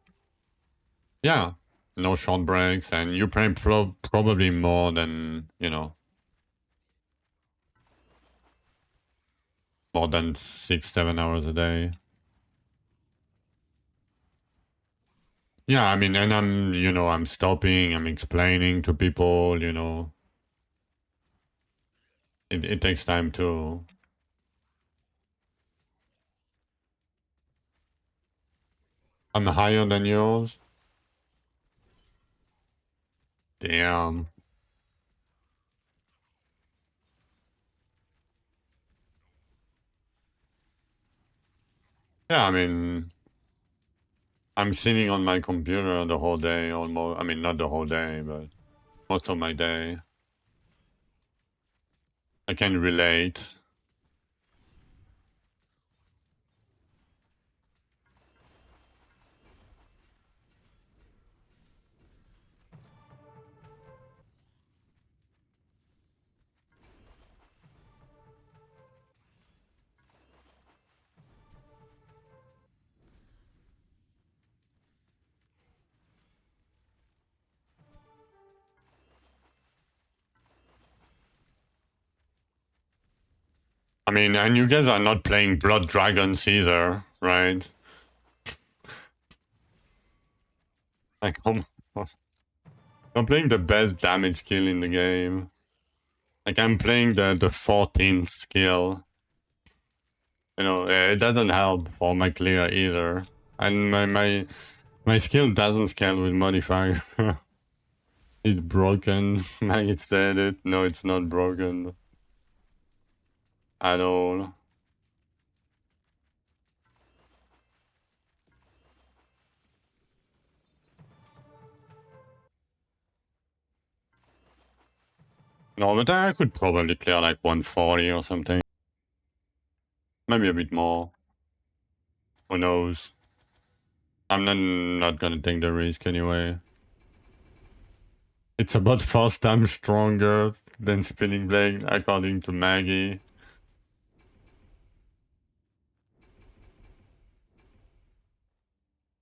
Yeah, no short breaks, and you play probably more than, you know, more than 6-7 hours a day. Yeah, I mean, and I'm, you know, I'm stopping, I'm explaining to people, you know. It takes time too. I'm higher than yours. Damn. Yeah, I mean, I'm sitting on my computer the whole day almost. I mean, not the whole day, but most of my day. I can relate. I mean, and you guys are not playing Blood Dragons either, right? Like, I'm playing the best damage skill in the game. Like, I'm playing the 14th skill. You know, it doesn't help for my clear either. And my skill doesn't scale with modifier. It's broken. Like it said it. No, it's not broken. At all. No, but I could probably clear like 140 or something. Maybe a bit more. Who knows? I'm not gonna take the risk anyway. It's about 4 times stronger than Spinning Blade, according to Maggie.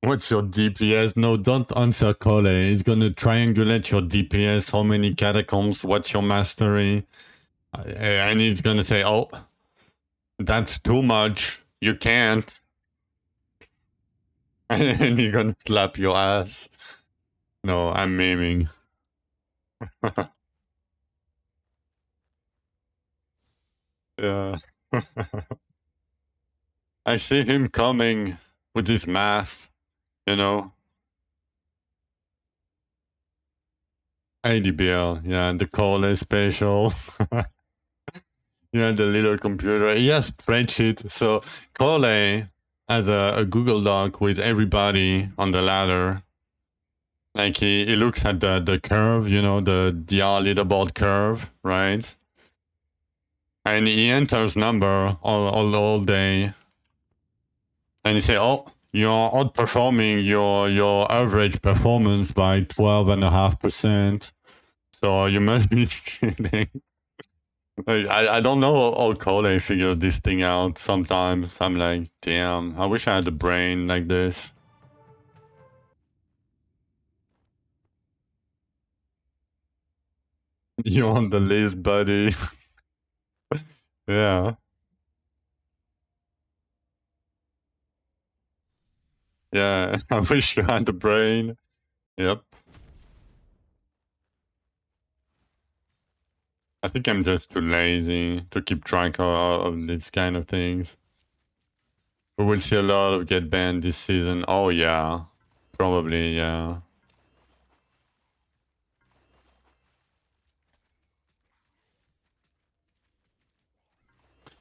What's your DPS? No, don't answer Cole. He's gonna triangulate your DPS. How many catacombs? What's your mastery? And he's gonna say, oh, that's too much. You can't. And you're gonna slap your ass. No, I'm memeing. Yeah. I see him coming with his mask, you know. ADBL, yeah, the Cole special. Yeah, the little computer. He has spreadsheet. So Cole has a Google Doc with everybody on the ladder. Like he looks at the curve, you know, the DR leaderboard curve, right? And he enters number all day. And he say, oh, you're outperforming your average performance by 12.5%. So you must be cheating. I don't know how Cole figures this thing out. Sometimes I'm like, damn, I wish I had a brain like this. You on the list, buddy? Yeah. Yeah, I wish you had a brain. Yep. I think I'm just too lazy to keep track of these kind of things. We will see a lot of get banned this season. Oh yeah. Probably, yeah.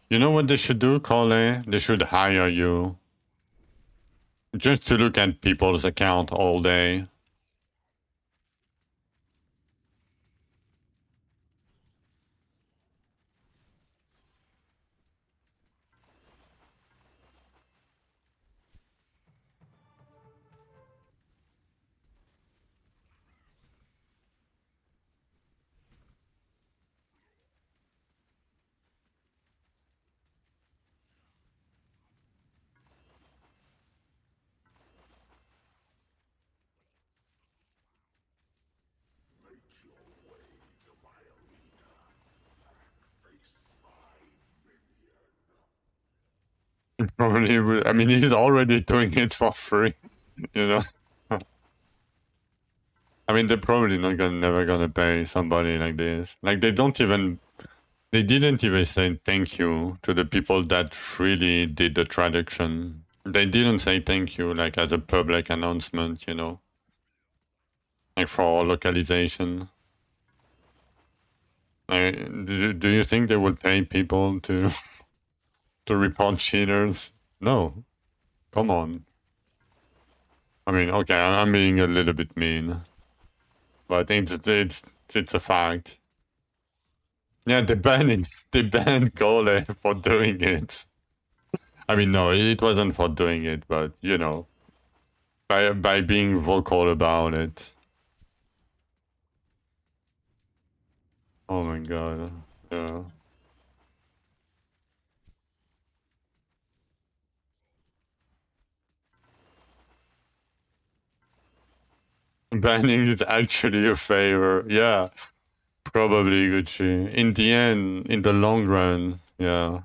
You know what they should do, Cole? They should hire you. Just to look at people's account all day. Probably, I mean, he's already doing it for free, you know? I mean, they're probably never gonna pay somebody like this. Like, they didn't even say thank you to the people that really did the traduction. They didn't say thank you, like, as a public announcement, you know? Like, for localization. Do you think they would pay people to to report cheaters? No. Come on. I mean, okay, I'm being a little bit mean, but it's a fact. Yeah, they banned Gole for doing it. I mean, no, it wasn't for doing it, but you know, by being vocal about it. Oh my god. Yeah. Banning is actually a favor. Yeah, probably Gucci. In the end, in the long run, yeah.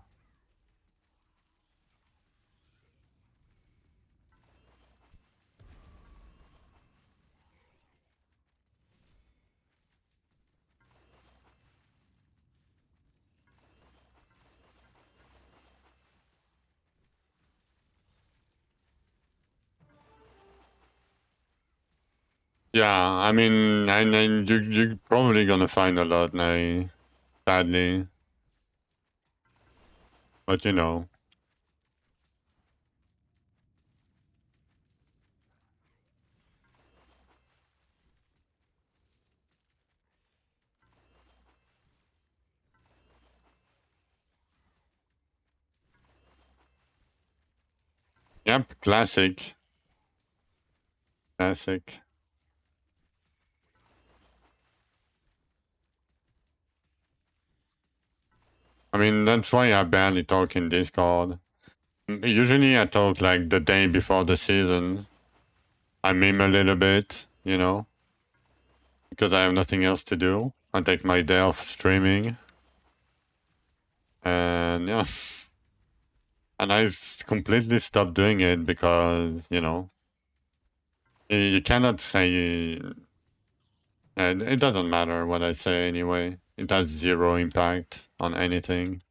Yeah, I mean, and you're probably gonna find a lot now, sadly. But you know. Yep, classic. Classic. I mean, that's why I barely talk in Discord. Usually I talk like the day before the season. I meme a little bit, you know, because I have nothing else to do. I take my day off streaming. And yeah. And I've completely stopped doing it because, you know, you cannot say. It doesn't matter what I say anyway. It has zero impact on anything.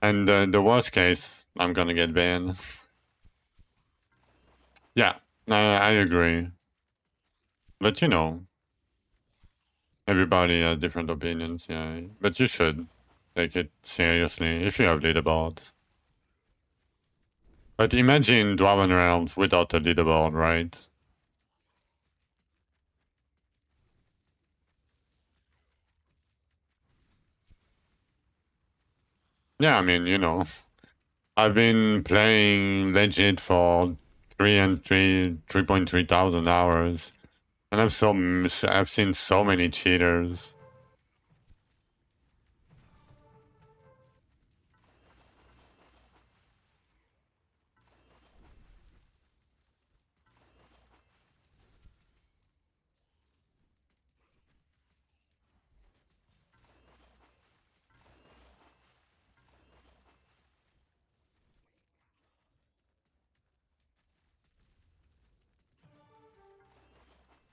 And the worst case, I'm gonna get banned. Yeah, I agree. But you know, everybody has different opinions, yeah. But you should take it seriously if you have leaderboards. But imagine Dwarven Realms without a leaderboard, right? Yeah, I mean, you know, I've been playing legit for 3.3 thousand hours, and I've seen so many cheaters.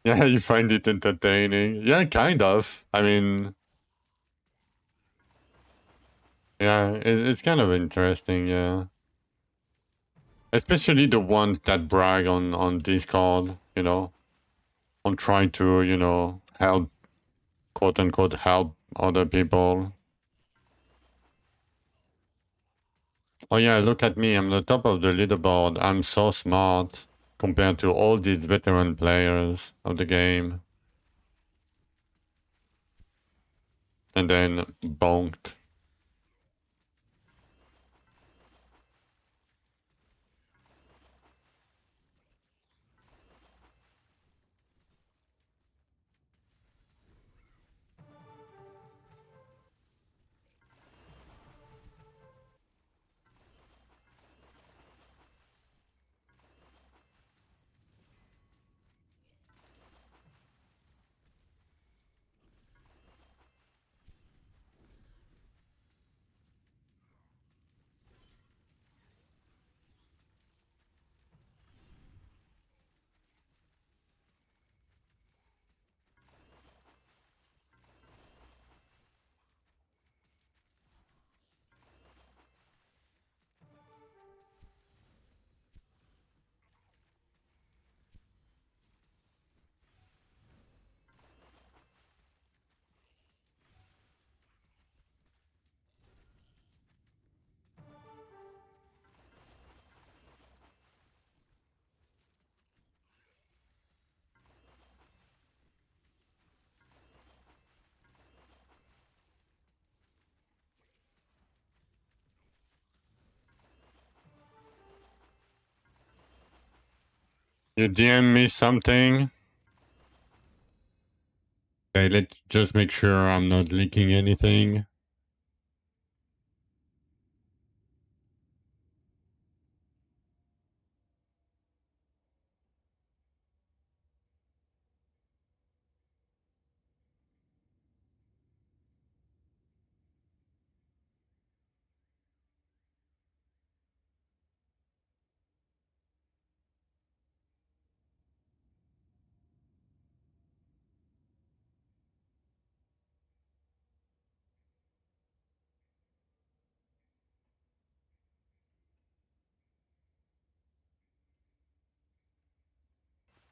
Yeah, you find it entertaining. Yeah, kind of. I mean, yeah, it's kind of interesting, yeah. Especially the ones that brag on Discord, you know, on trying to, you know, help, quote unquote, help other people. Oh yeah, look at me, I'm the top of the leaderboard. I'm so smart compared to all these veteran players of the game. And then bonked. You DM me something? Okay, let's just make sure I'm not leaking anything.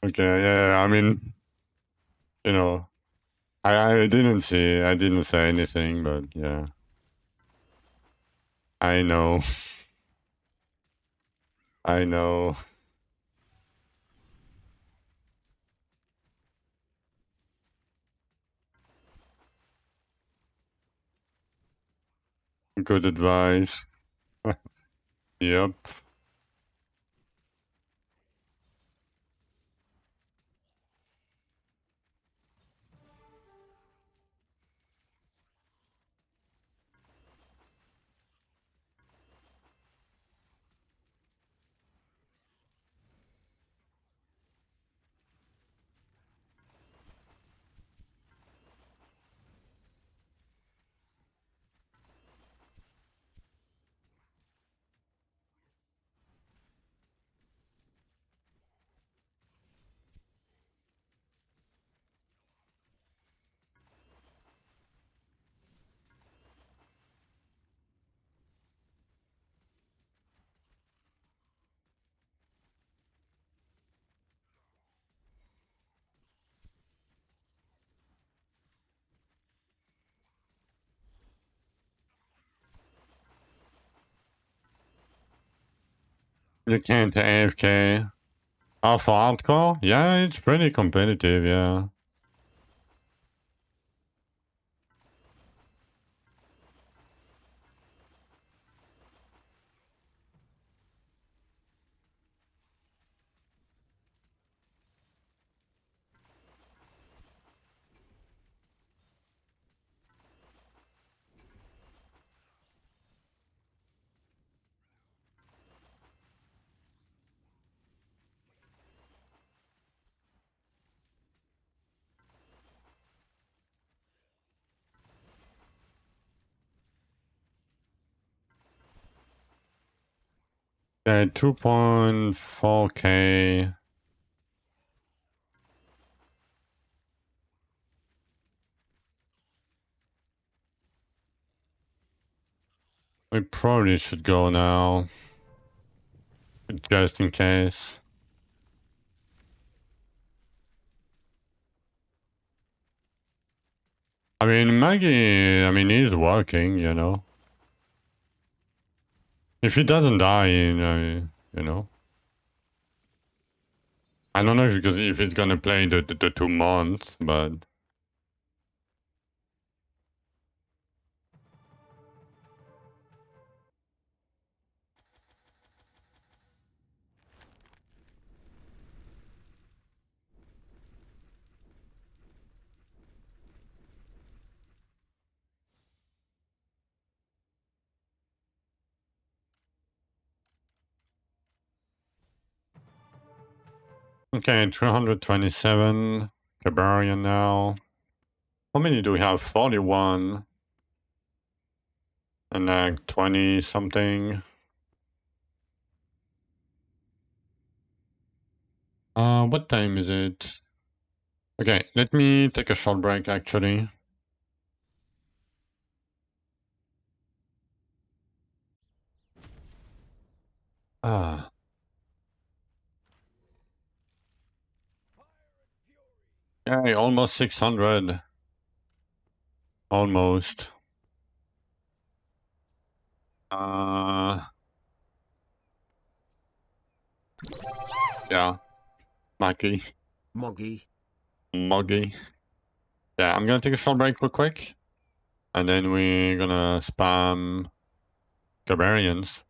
Okay, yeah, I mean, you know, I didn't say anything, but yeah. I know. I know. Good advice. Yep. You can't AFK. Oh, for hardcore? Yeah, it's pretty competitive, yeah. Okay, 2.4k. We probably should go now. Just in case. I mean, Maggie, he's working, you know. If he doesn't die in, you know. I don't know if it's gonna play the 2 months, but... Okay, 327. Cabarian now. How many do we have? 41. And like 20 something. What time is it? Okay, let me take a short break actually. Ah. Okay, almost 600. Almost. Yeah. Maggie. Moggy. Moggy. Yeah, I'm gonna take a short break real quick. And then we're gonna spam Cabarians.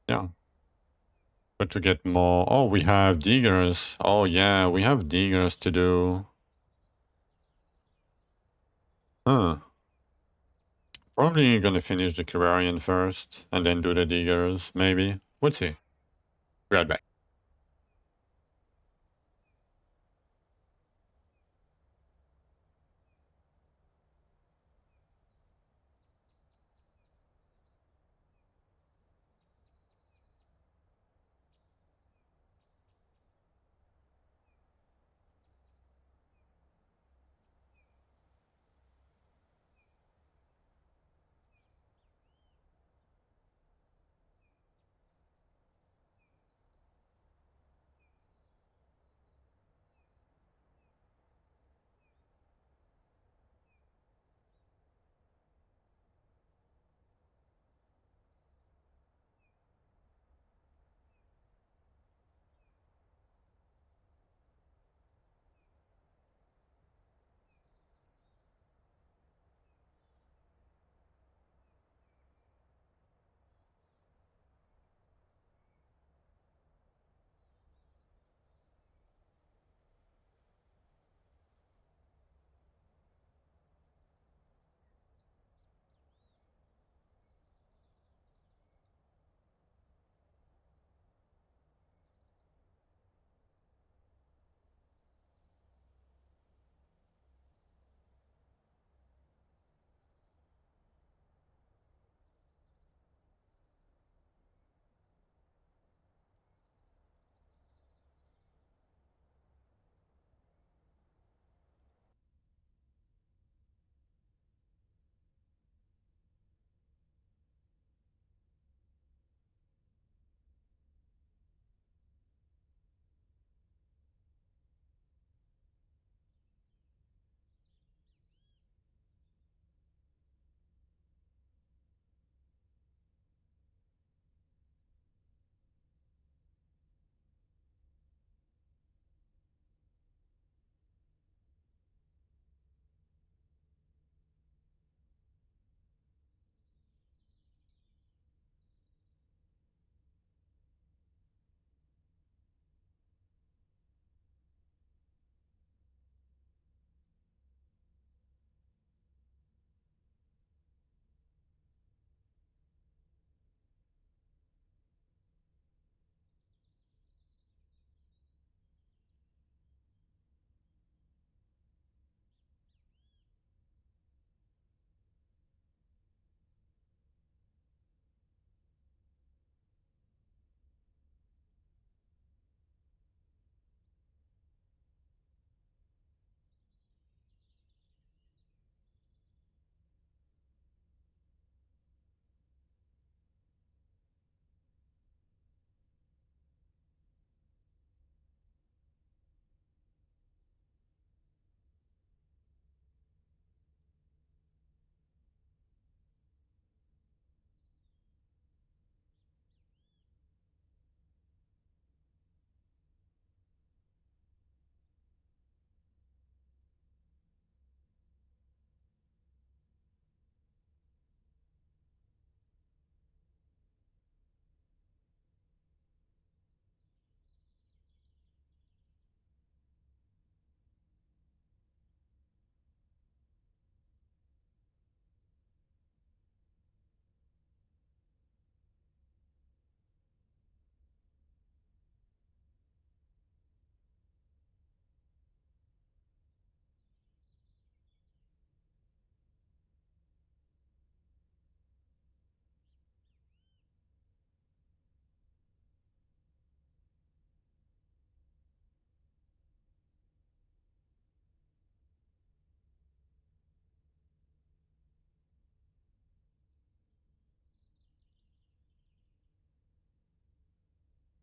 Yeah. But to get more... Oh, we have diggers. Oh yeah, we have diggers to do. Huh. Probably gonna finish the Cabarian first, and then do the diggers, maybe. We'll see. Be right back.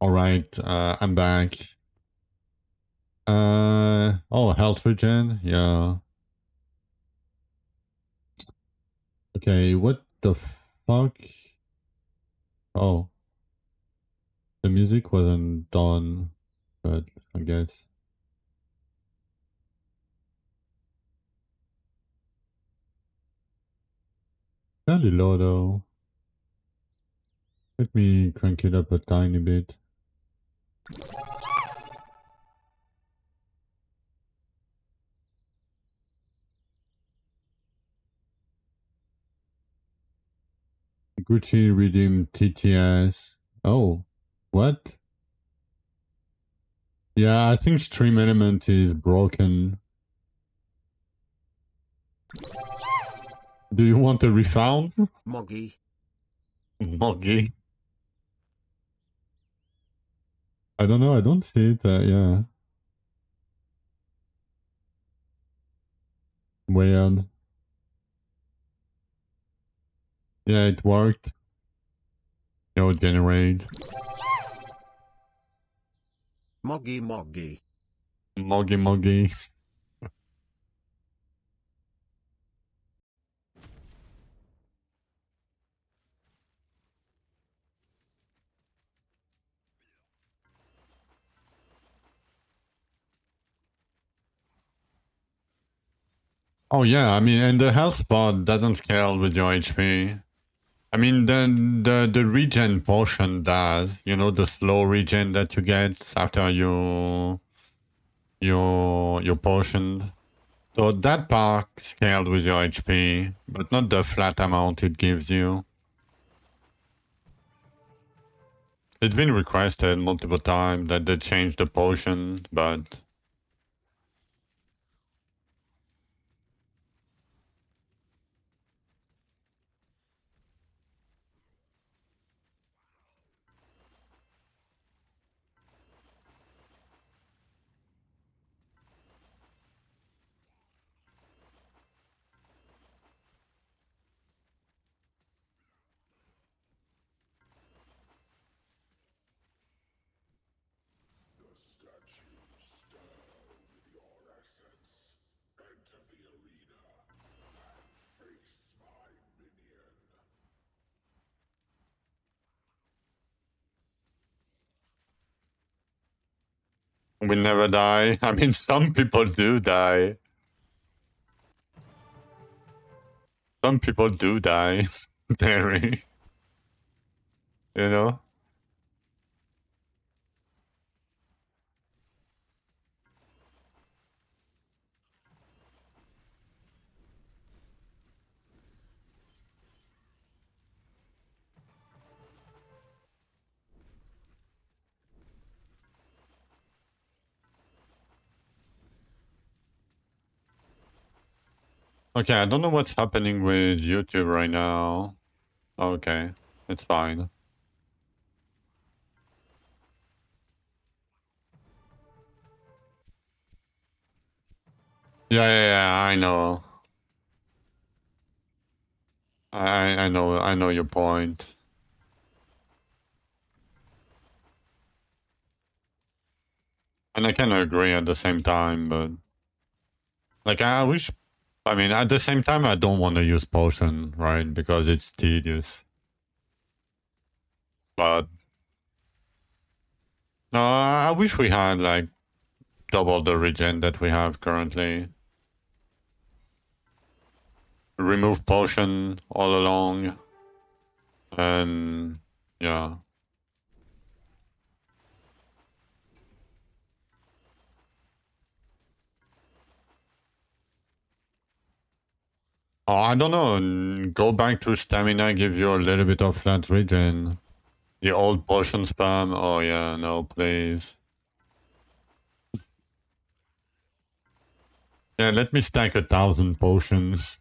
Alright, I'm back. Oh, health regen? Yeah. Okay, what the fuck? Oh. The music wasn't done, but I guess. Fairly low though. Let me crank it up a tiny bit. Gucci redeemed TTS. Oh, what? Yeah, I think stream element is broken. Do you want a refound? Moggy. Moggy. I don't know, I don't see it, yeah. Weird. Yeah, it worked. No generate. Moggy Moggy. Moggy Moggy. Oh yeah, I mean, and the health bar doesn't scale with your HP. I mean, the regen potion does. You know, the slow regen that you get after you potioned. So that part scaled with your HP, but not the flat amount it gives you. It's been requested multiple times that they change the potion, but we never die. I mean, some people do die. Some people do die. Very. You know? Okay, I don't know what's happening with YouTube right now. Okay, it's fine. Yeah, I know. I know your point. And I kind of agree at the same time, but like I wish. I mean, at the same time, I don't want to use potion, right? Because it's tedious. But no, I wish we had like double the regen that we have currently. Remove potion all along, and yeah. Oh, I don't know. Go back to stamina, give you a little bit of flat regen. The old potion spam. Oh yeah, no, please. Yeah, let me stack 1,000 potions.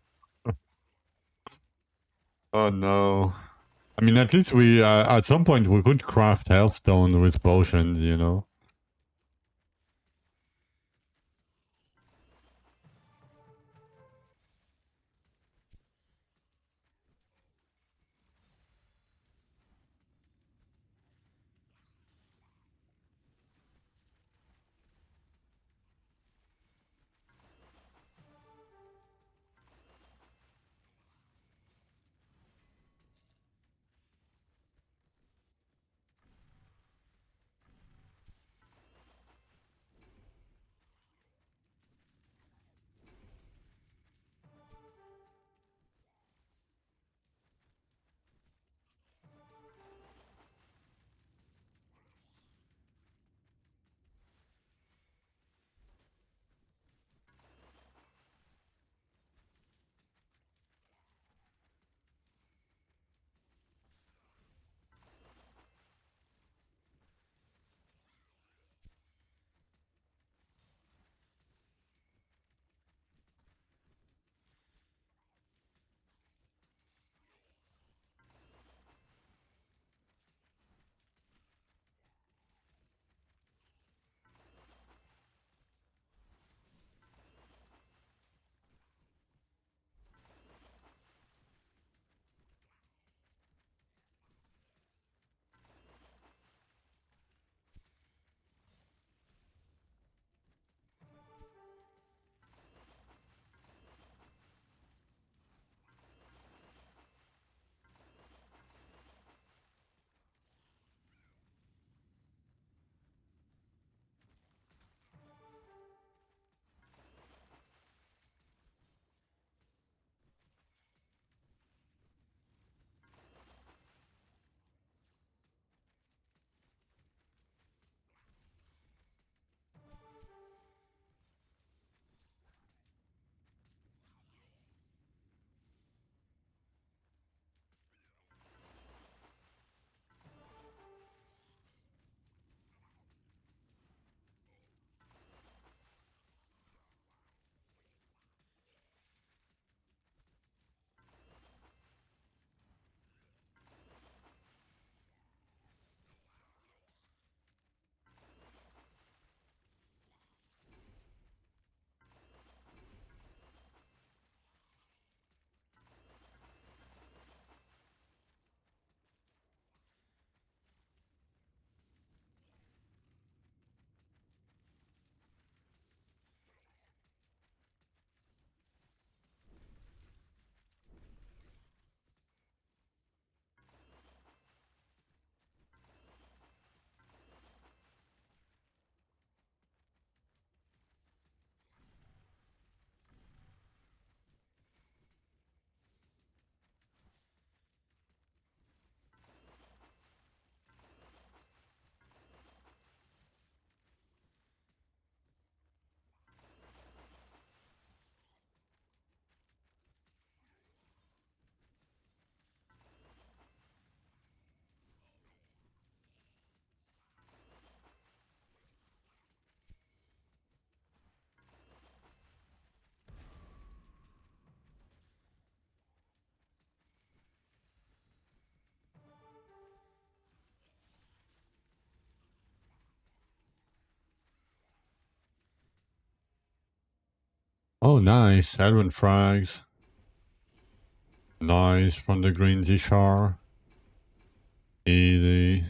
Oh no. I mean, at least we, at some point, we could craft healthstone with potions, you know? Oh, nice. Elven frags. Nice from the green Zishar. Easy.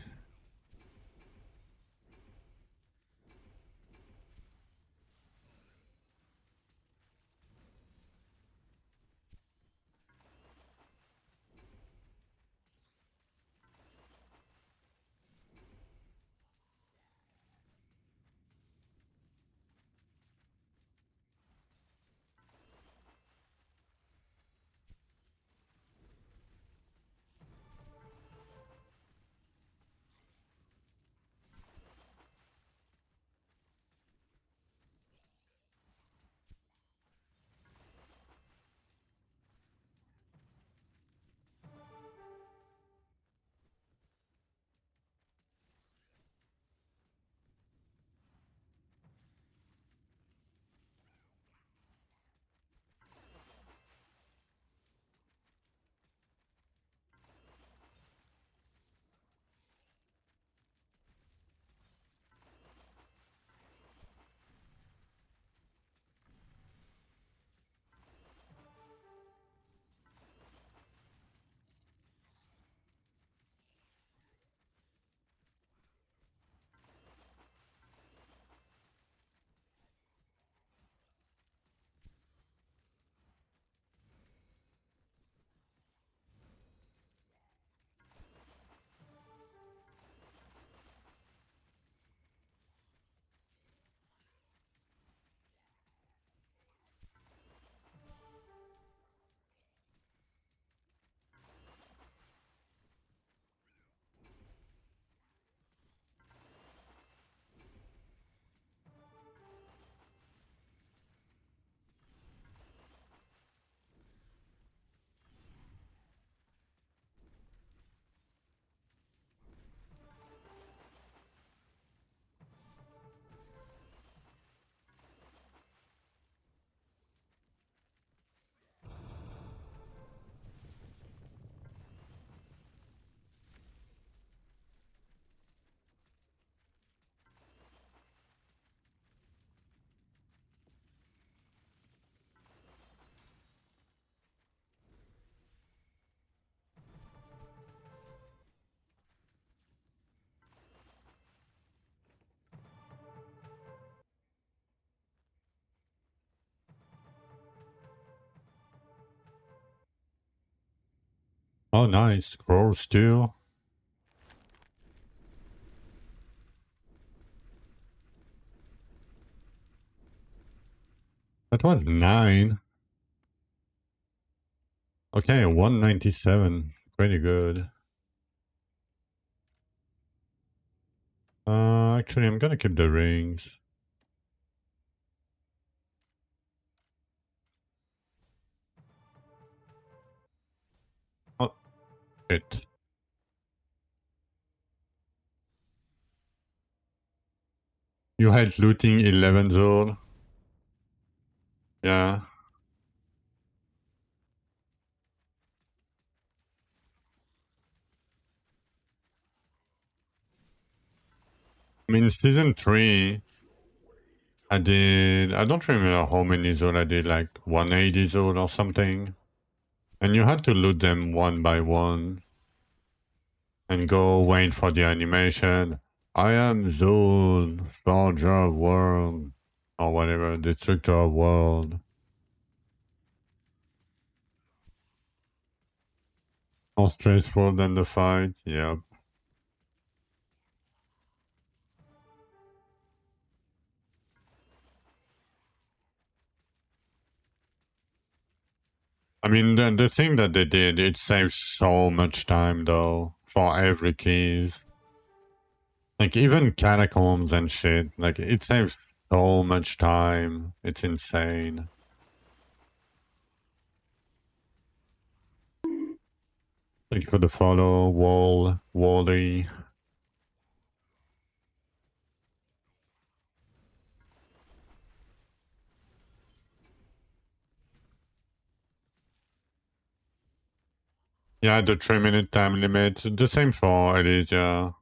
Oh, nice. Scrolls too. That was 9. Okay, 197. Pretty good. Actually, I'm gonna keep the rings. Oh, shit. You had looting 11 zone. Yeah. I mean, season 3, I don't remember how many zone I did, like 180 zone or something. And you had to loot them one by one. And go wait for the animation. I am Zone, Forger of World. Or whatever, Destructor of World. More stressful than the fight, yep. I mean, the thing that they did, it saves so much time though, for every keys. Like, even catacombs and shit, like, it saves so much time. It's insane. Thank you for the follow, Wally. Yeah, the 3-minute time limit, the same for Elysia.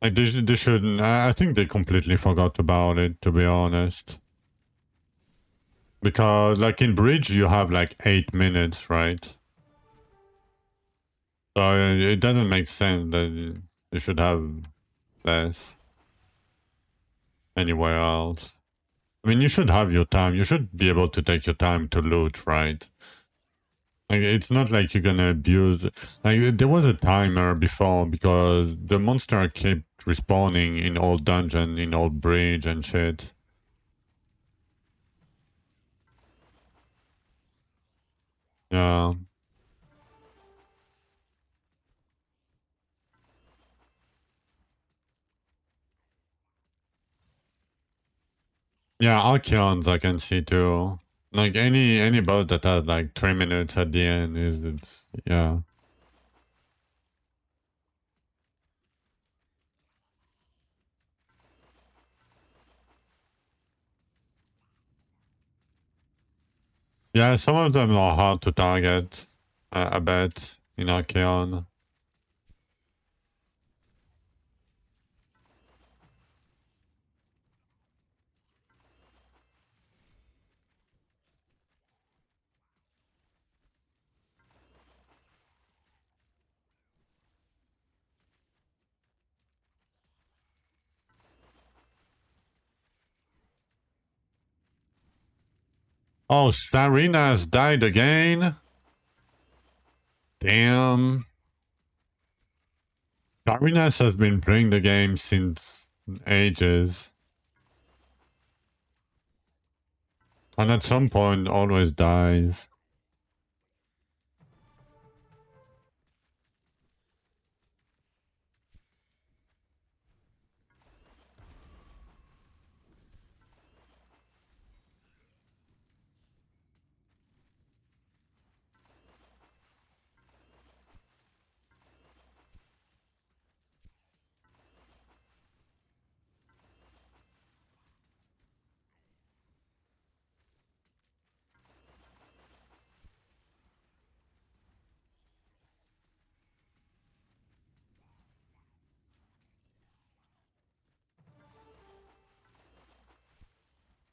Like they shouldn't. I think they completely forgot about it, to be honest. Because like in bridge, you have like 8 minutes, right? So it doesn't make sense that you should have less anywhere else. I mean, you should have your time. You should be able to take your time to loot, right? Like, it's not like you're gonna abuse. Like, there was a timer before because the monster kept respawning in old dungeon, in old bridge and shit. Yeah. Yeah, Archeons I can see too. Like any boss that has like 3 minutes at the end it's yeah. Yeah, some of them are hard to target, I bet, in Archeon. Oh, Sarina's died again? Damn. Sarinas has been playing the game since ages. And at some point always dies.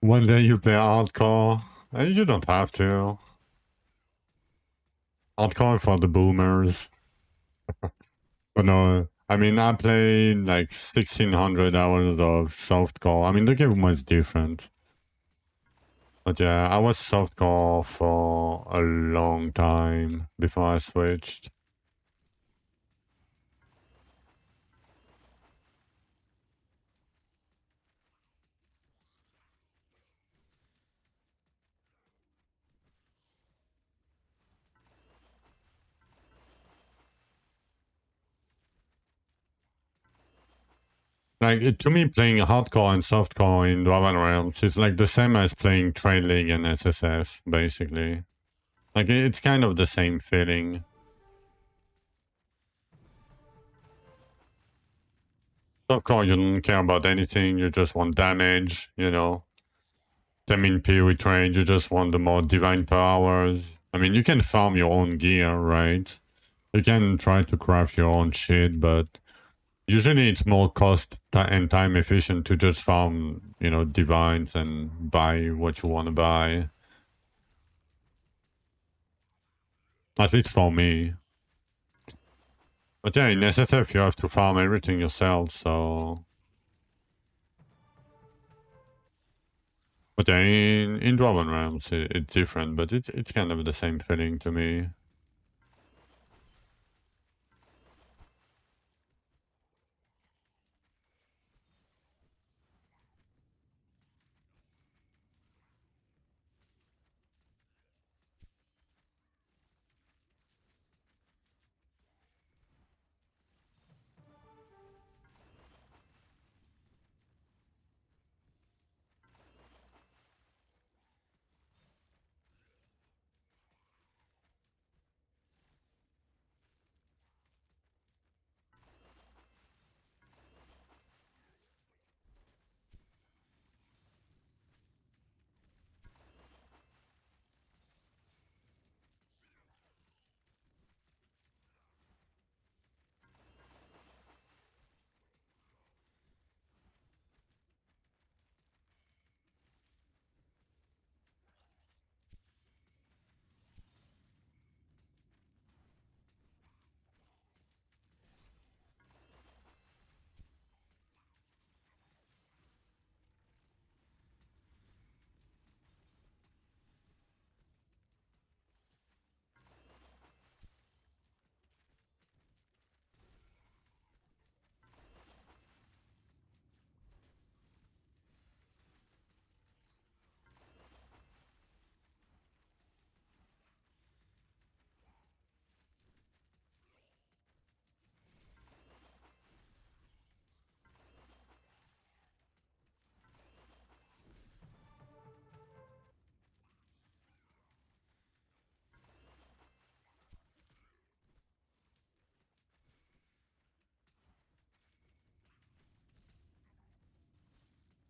One day you play hardcore. You don't have to. Hardcore for the boomers. But no, I mean, I played like 1600 hours of softcore. I mean, the game was different. But yeah, I was softcore for a long time before I switched. Like, to me, playing hardcore and softcore in Dwarven Realms is like the same as playing Trade League and SSF, basically. Like, it's kind of the same feeling. Softcore, you don't care about anything, you just want damage, you know. Same in PoE trade, you just want the more divine powers. I mean, you can farm your own gear, right? You can try to craft your own shit, but usually it's more cost and time efficient to just farm, you know, divines and buy what you want to buy. At least for me. But yeah, in SSF you have to farm everything yourself, so... But yeah, in Dwarven Realms it's different, but it's kind of the same feeling to me.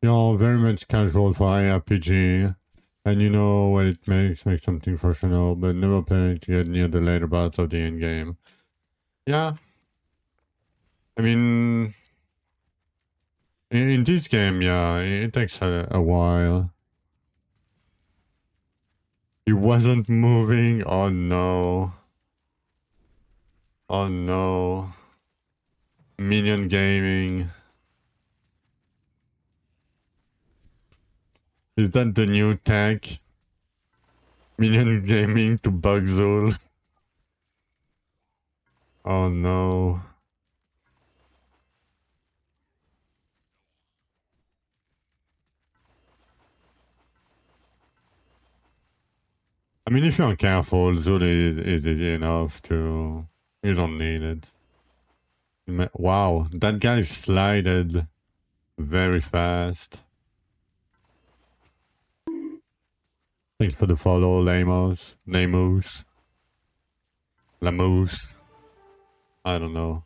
very much casual for IRPG. And you know what it makes something functional, but never planning to get near the later parts of the endgame. Yeah. I mean, in this game, yeah, it takes a while. He wasn't moving, oh no. Oh no. Minion gaming. Is that the new tech? Minion gaming to bug Zul. Oh no. I mean, if you're careful, Zul is easy enough to... You don't need it. Wow, that guy slided very fast. Thank you for the follow, Lamos. Lamos. Lamos. I don't know.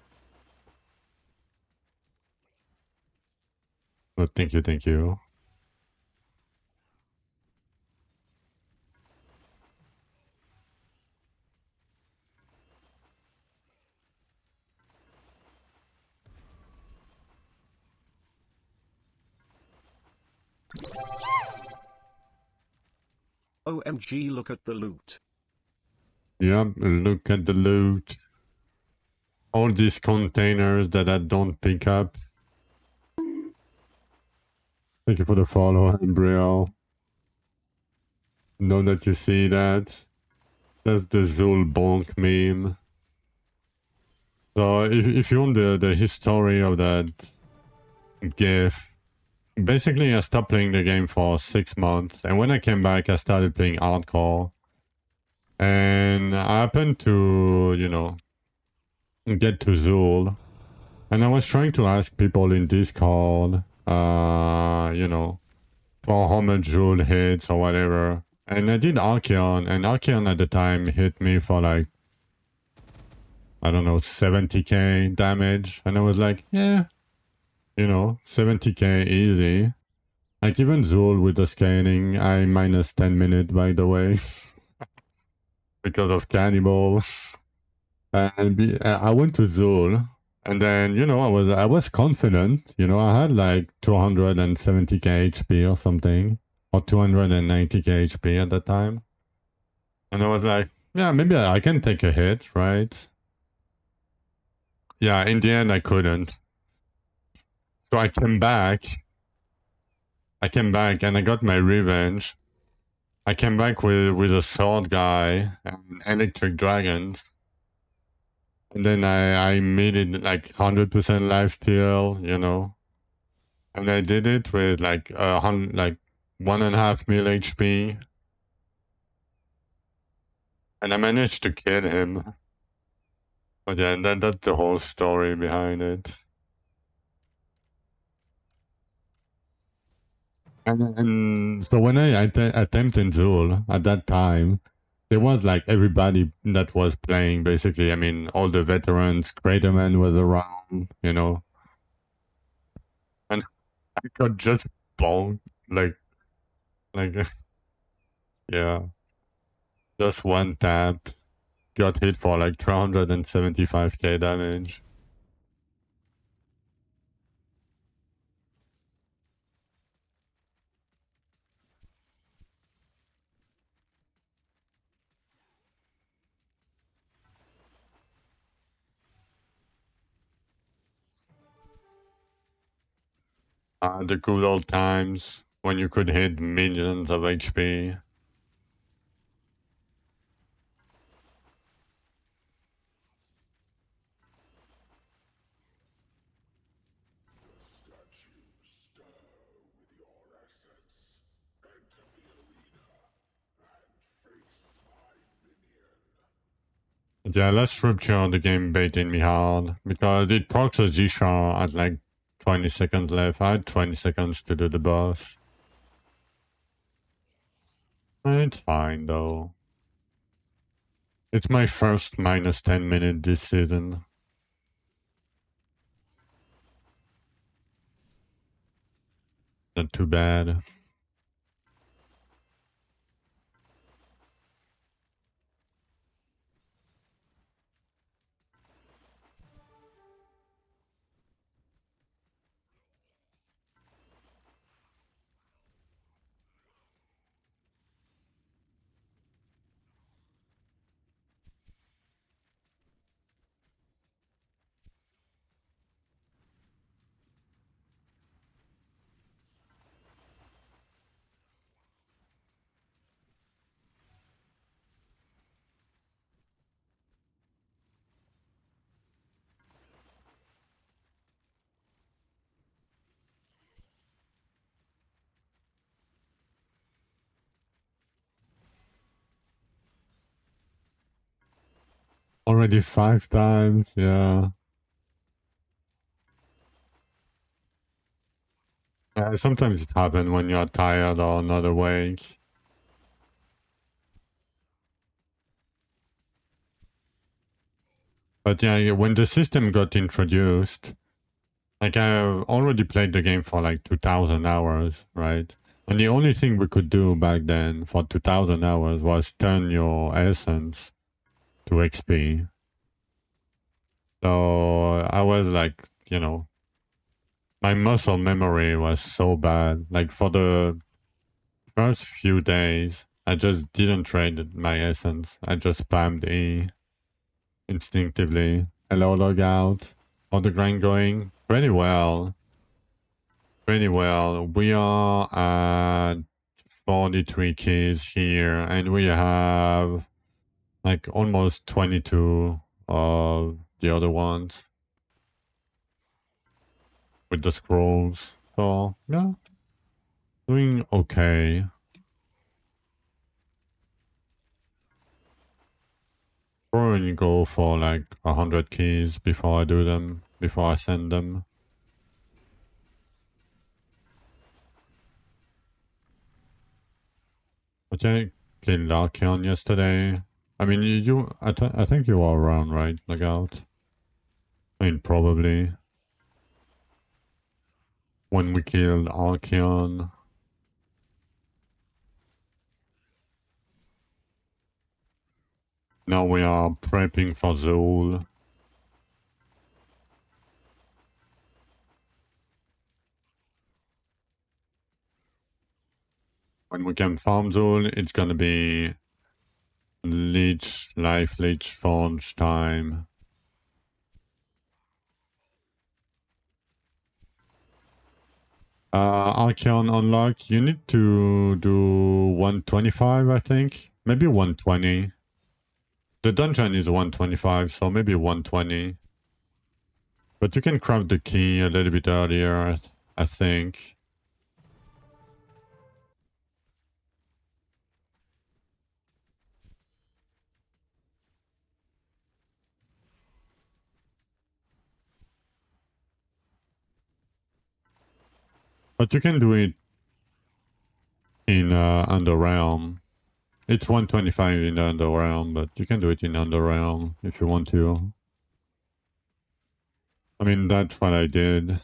But thank you, thank you. OMG, look at the loot. Yep, look at the loot. All these containers that I don't pick up. Thank you for the follow, Embryo. Know that you see that. That's the Zul Bonk meme. So if you want the history of that GIF, basically I stopped playing the game for 6 months, and when I came back I started playing hardcore. And I happened to, you know, get to Zul, and I was trying to ask people in Discord, you know, for how much Zul hits or whatever. And I did Archeon, and Archeon at the time hit me for like, I don't know, 70k damage. And I was like, yeah, you know, 70k easy. Like even Zul with the scaling, I minus 10 minutes by the way. Because of cannibals. And I went to Zul, and then, you know, I was confident, you know, I had like 270k HP or something, or 290k HP at that time. And I was like, yeah, maybe I can take a hit, right? Yeah, in the end I couldn't. So I came back and I got my revenge. I came back with a sword guy and electric dragons. And then I made it like 100% lifesteal, you know. And I did it with like 1.5 mil HP. And I managed to kill him. But yeah, that's the whole story behind it. And so when I attempted Zul at that time, there was like everybody that was playing basically. I mean, all the veterans, Craterman was around, you know. And I got just bonked, like, yeah, just one tap, got hit for like 375k damage. The good old times when you could hit millions of HP. Yeah, last rupture the game baited me hard because it procs a Z-Shar at like 20 seconds left. I had 20 seconds to do the boss. It's fine though. It's my first minus 10 minute this season. Not too bad. Already 5 times, yeah. Sometimes it happens when you're tired or not awake. But yeah, when the system got introduced, like I've already played the game for like 2000 hours, right? And the only thing we could do back then for 2000 hours was turn your essence to XP. So I was like, you know, my muscle memory was so bad. Like for the first few days, I just didn't trade my essence. I just spammed E instinctively. Hello, logout. All the grind going pretty well. Pretty well. We are at 43 keys here, and we have like almost 22 of the other ones with the scrolls. So, yeah, doing okay. Probably go for like 100 keys before I do them, before I send them. But I killed Archeon yesterday. I mean, I think you are around, right? Logout. I mean, probably. When we killed Archeon. Now we are prepping for Zool. When we can farm Zool, it's gonna be Life Leech Forge time. Archeon unlock, you need to do 125, I think. Maybe 120. The dungeon is 125, so maybe 120. But you can craft the key a little bit earlier, I think. But you can do it in Underrealm. It's 125 in Underrealm, but you can do it in Underrealm if you want to. I mean, that's what I did.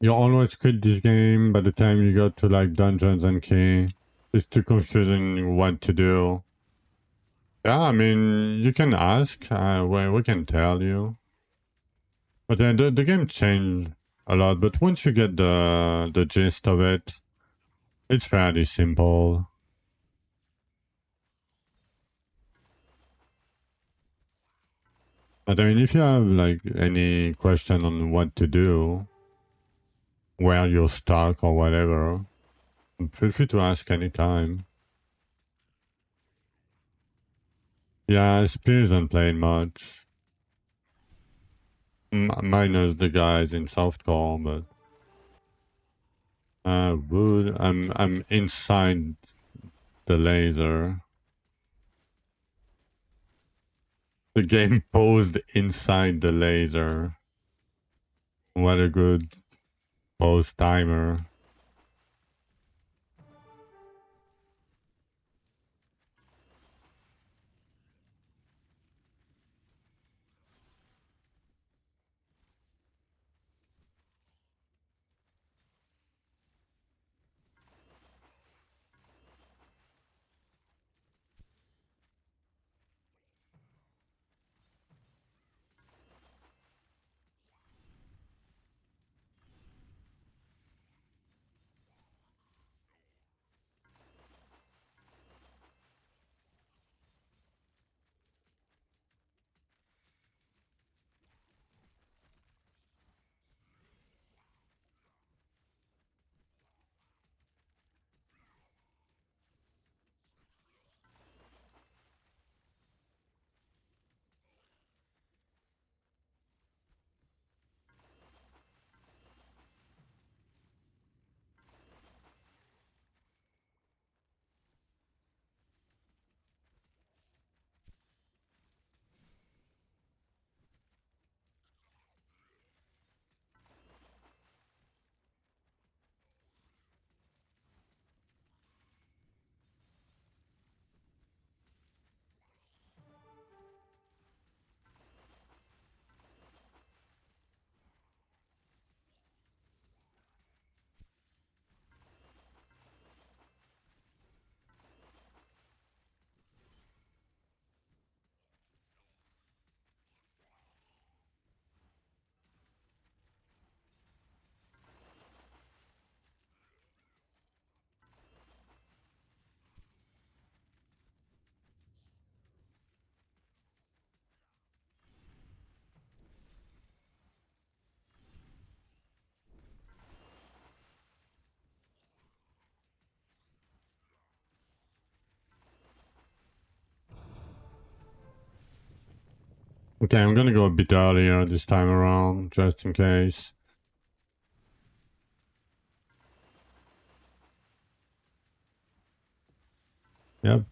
You always quit this game by the time you go to like dungeons and key. It's too confusing what to do. Yeah, I mean, you can ask, we can tell you. But the game changed a lot, but once you get the gist of it, it's fairly simple. But I mean, if you have like any question on what to do, where you're stuck or whatever, feel free to ask anytime. Yeah, Spears don't play much. Minus the guys in softcore, but wood. I'm inside the laser. The game paused inside the laser. What a good pause timer. Okay, I'm gonna go a bit earlier this time around, just in case. Yep.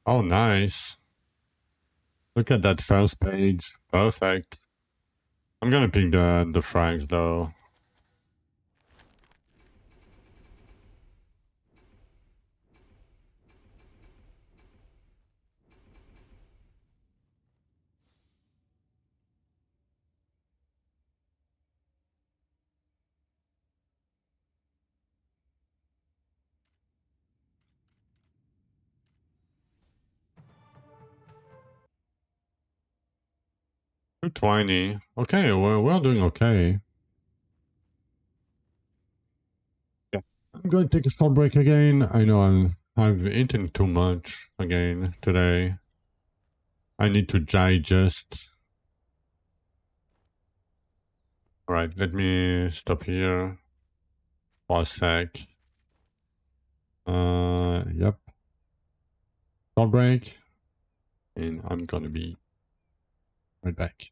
Oh, nice. Look at that first page. Perfect. I'm gonna pick the frags though. $220. Okay, we're doing okay. Yeah. I'm going to take a short break again. I know I've eaten too much again today. I need to digest. Alright, let me stop here for a sec. Yep. Short break. And I'm gonna be right back.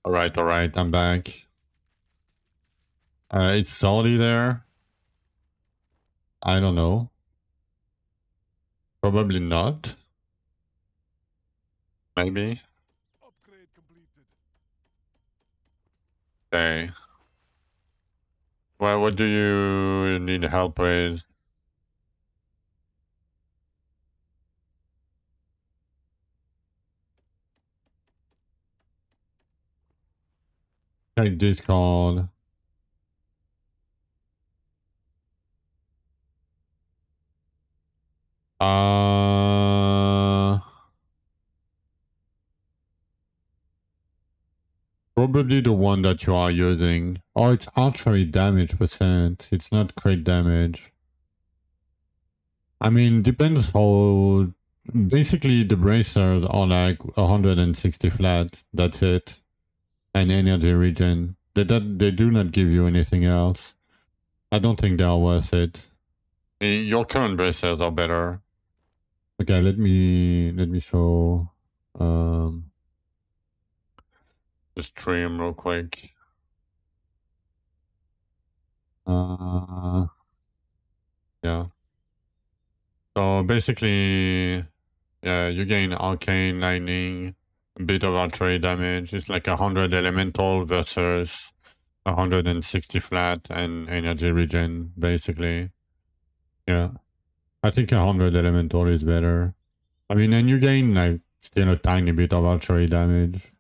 Alright, I'm back. It's salty there. I don't know. Probably not. Maybe. Upgrade completed. Okay. Well, what do you need help with? Take this card. Probably the one that you are using. Oh, it's archery damage percent. It's not crit damage. I mean, depends how... Basically, the bracers are like 160 flat. That's it. And energy regen. They do not give you anything else. I don't think they are worth it. Your current bracers are better. Okay, let me show the stream real quick. Yeah. So basically, yeah, you gain arcane, lightning, a bit of archery damage. It's like 100 elemental versus 160 flat and energy regen, basically. Yeah. I think 100 elemental is better. I mean, and you gain like still a tiny bit of archery damage.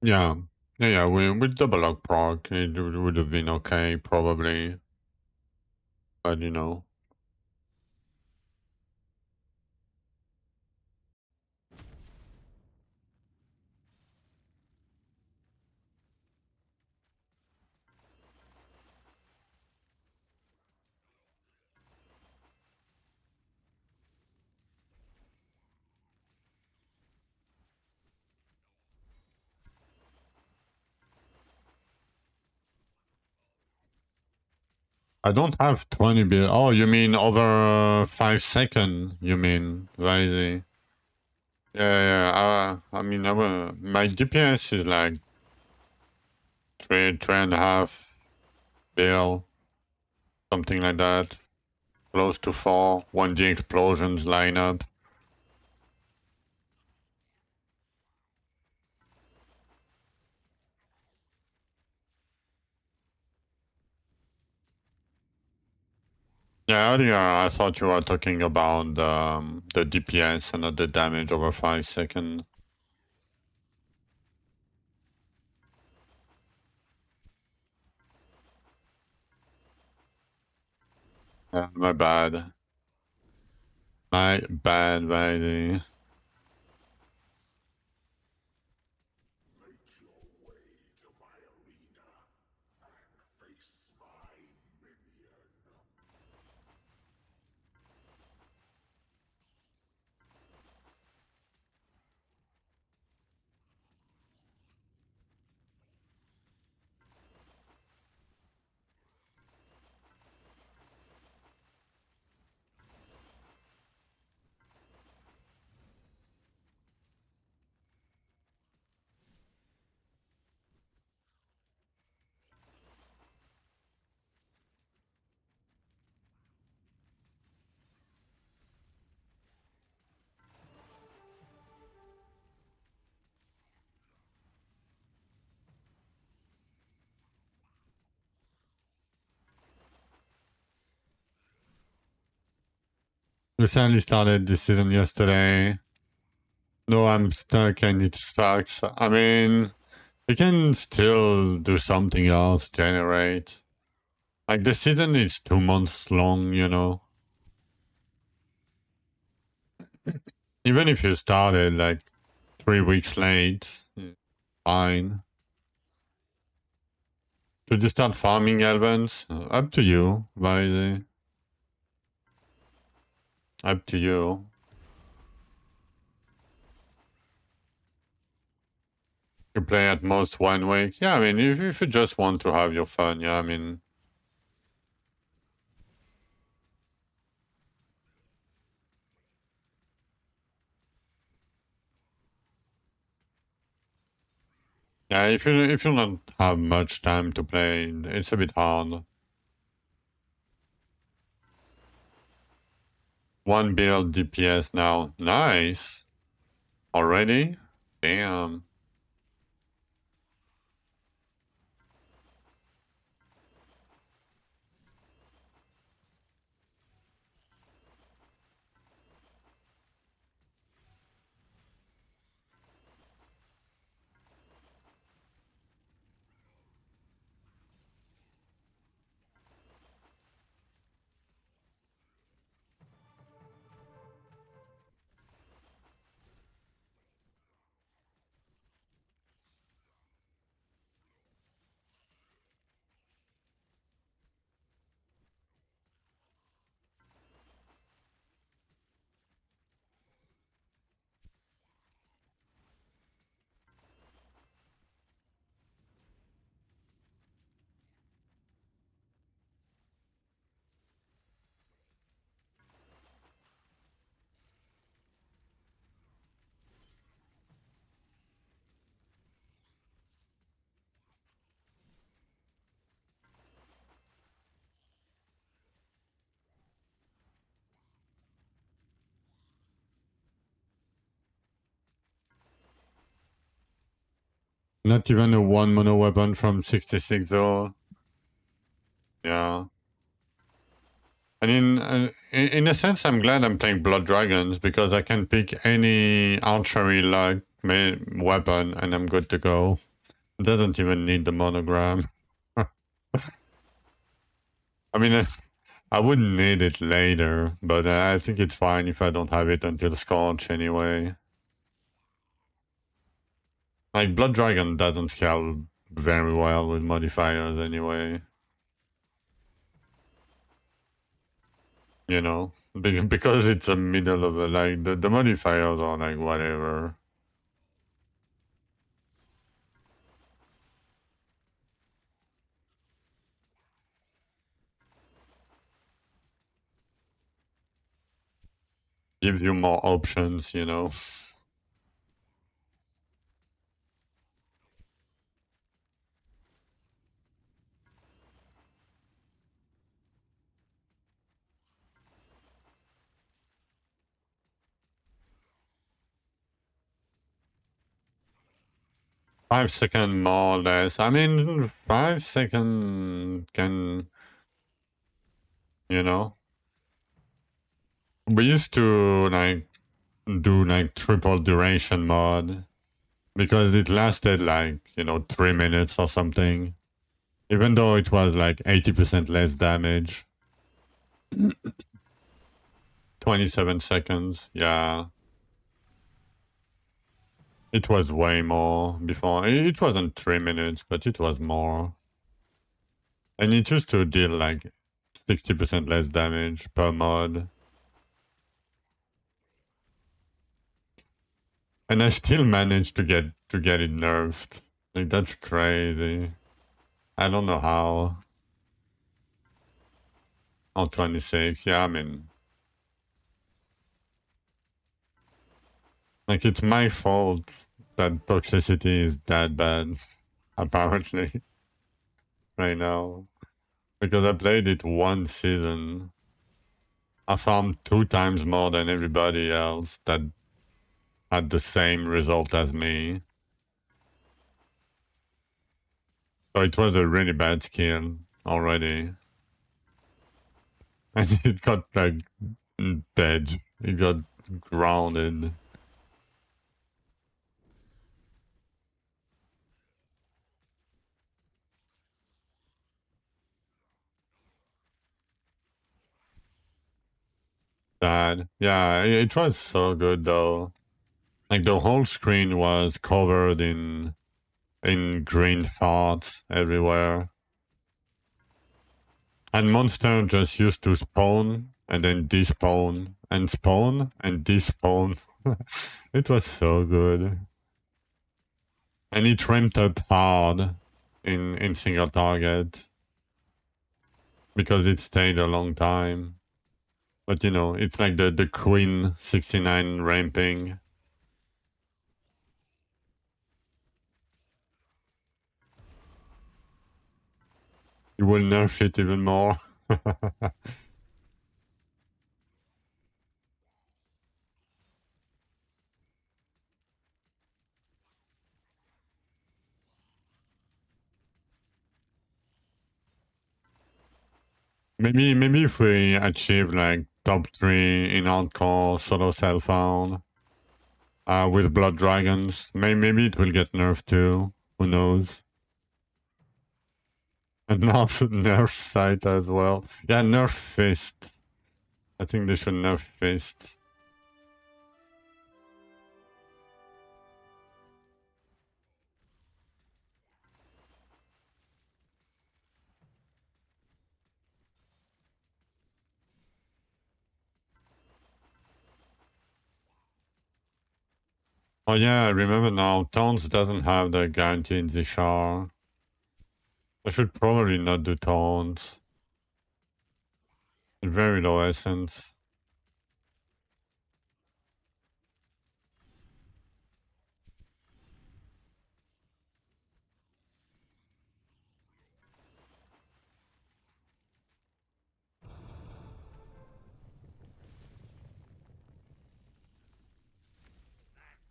Yeah. Yeah, with double lock proc, it would have been okay, probably. But you know. I don't have 20 bill. Oh, you mean over 5 seconds? You mean, right? Yeah. I mean, my DPS is like 3.5 bill, something like that. Close to 4 when the explosions line up. Yeah, earlier I thought you were talking about the DPS and not the damage over 5 seconds. Yeah, my bad. My bad, buddy. We sadly started this season yesterday. No, I'm stuck and it sucks. I mean, we can still do something else, generate. Like, the season is 2 months long, you know? Even if you started, like, 3 weeks late, fine. Should you start farming Elvens? Up to you, by the... Up to you. You play at most 1 week. Yeah, I mean, if you just want to have your fun, yeah, I mean. Yeah, if you don't have much time to play, it's a bit hard. One build DPS now. Nice. Already? Damn. Not even a 1 mono weapon from 66 though. Yeah. And in a sense, I'm glad I'm playing Blood Dragons because I can pick any archery like weapon and I'm good to go. It doesn't even need the monogram. I mean, I wouldn't need it later, but I think it's fine if I don't have it until Scorch anyway. Like, Blood Dragon doesn't scale very well with modifiers anyway. You know? Because it's a middle of a, like, the modifiers are like, whatever. Gives you more options, you know? 5 seconds more or less. I mean, 5 seconds can, you know. We used to like do like triple duration mod because it lasted like, 3 minutes or something. Even though it was like 80% less damage. 27 seconds, yeah. It was way more before. It wasn't 3 minutes, but it was more. And it used to deal like 60% less damage per mod. And I still managed to get it nerfed. Like, that's crazy. I don't know how. Oh, 26, yeah, I mean. Like, it's my fault that toxicity is that bad, apparently, right now. Because I played it one season. I farmed 2 times more than everybody else that had the same result as me. So it was a really bad skill already. And it got like dead. It got grounded. Sad. Yeah, it was so good though. Like the whole screen was covered in green farts everywhere. And monster just used to spawn and then despawn and spawn and despawn. It was so good. And it ramped up hard in single target. Because it stayed a long time. But you know, it's like the Queen 69 ramping. You will nerf it even more. Maybe if we achieve like top 3 in hardcore solo self-found with Blood Dragons, maybe it will get nerfed too. Who knows? And now nerf sight as well. Yeah, nerf fist. I think they should nerf fist. Oh yeah, I remember now, Towns doesn't have the guaranteed Zishar. I should probably not do Towns. Very low essence.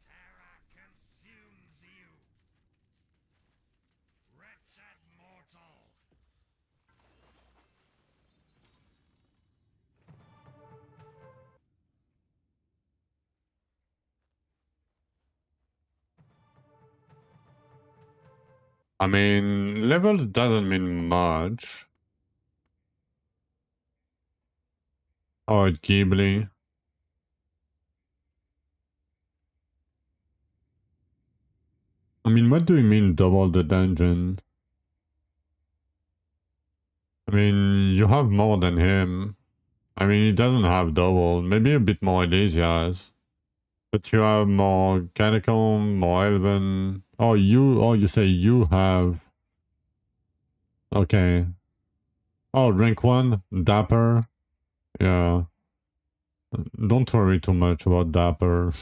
Terror consumes you, wretched mortal. I mean, level doesn't mean much. Oh, Ghibli. I mean, what do you mean double the dungeon? I mean, you have more than him. I mean, he doesn't have double. Maybe a bit more Elysia's. But you have more Catacomb, more Elven. Oh, you say you have. Okay. Oh, rank 1? Dapper? Yeah. Don't worry too much about Dapper.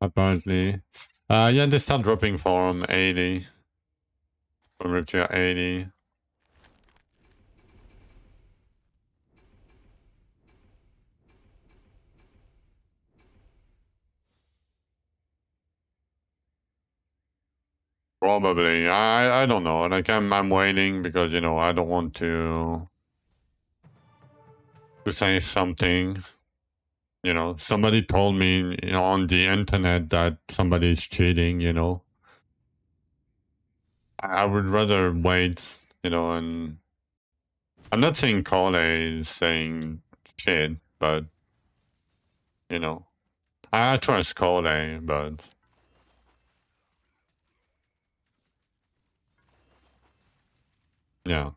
Apparently. Yeah, they start dropping from 80. From Rupture 80. Probably. I don't know. Like I'm waiting because you know I don't want to say something. You know, somebody told me on the internet that somebody is cheating. You know, I would rather wait. You know, and I'm not saying Cole is saying shit, but you know, I trust Cole, but yeah.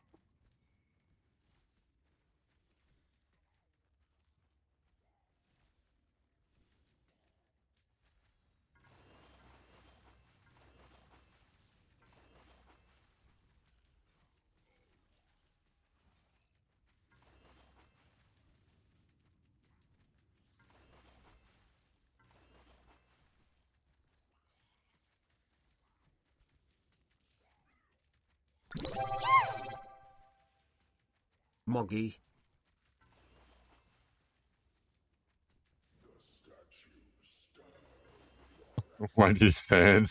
Moggy. What he said.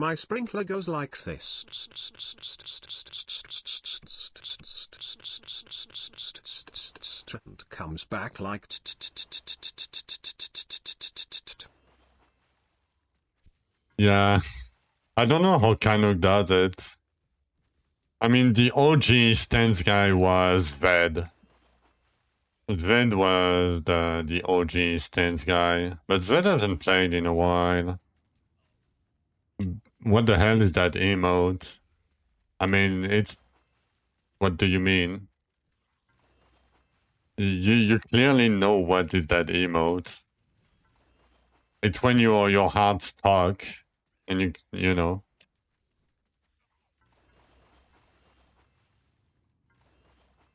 My sprinkler goes like this. And comes back like. Yeah. I don't know how Canuck does it. I mean, the OG stance guy was Ved. Ved was the OG stance guy. But Ved hasn't played in a while. What the hell is that emote? I mean, it's... What do you mean? You clearly know what is that emote. It's when your heart's stuck and you know.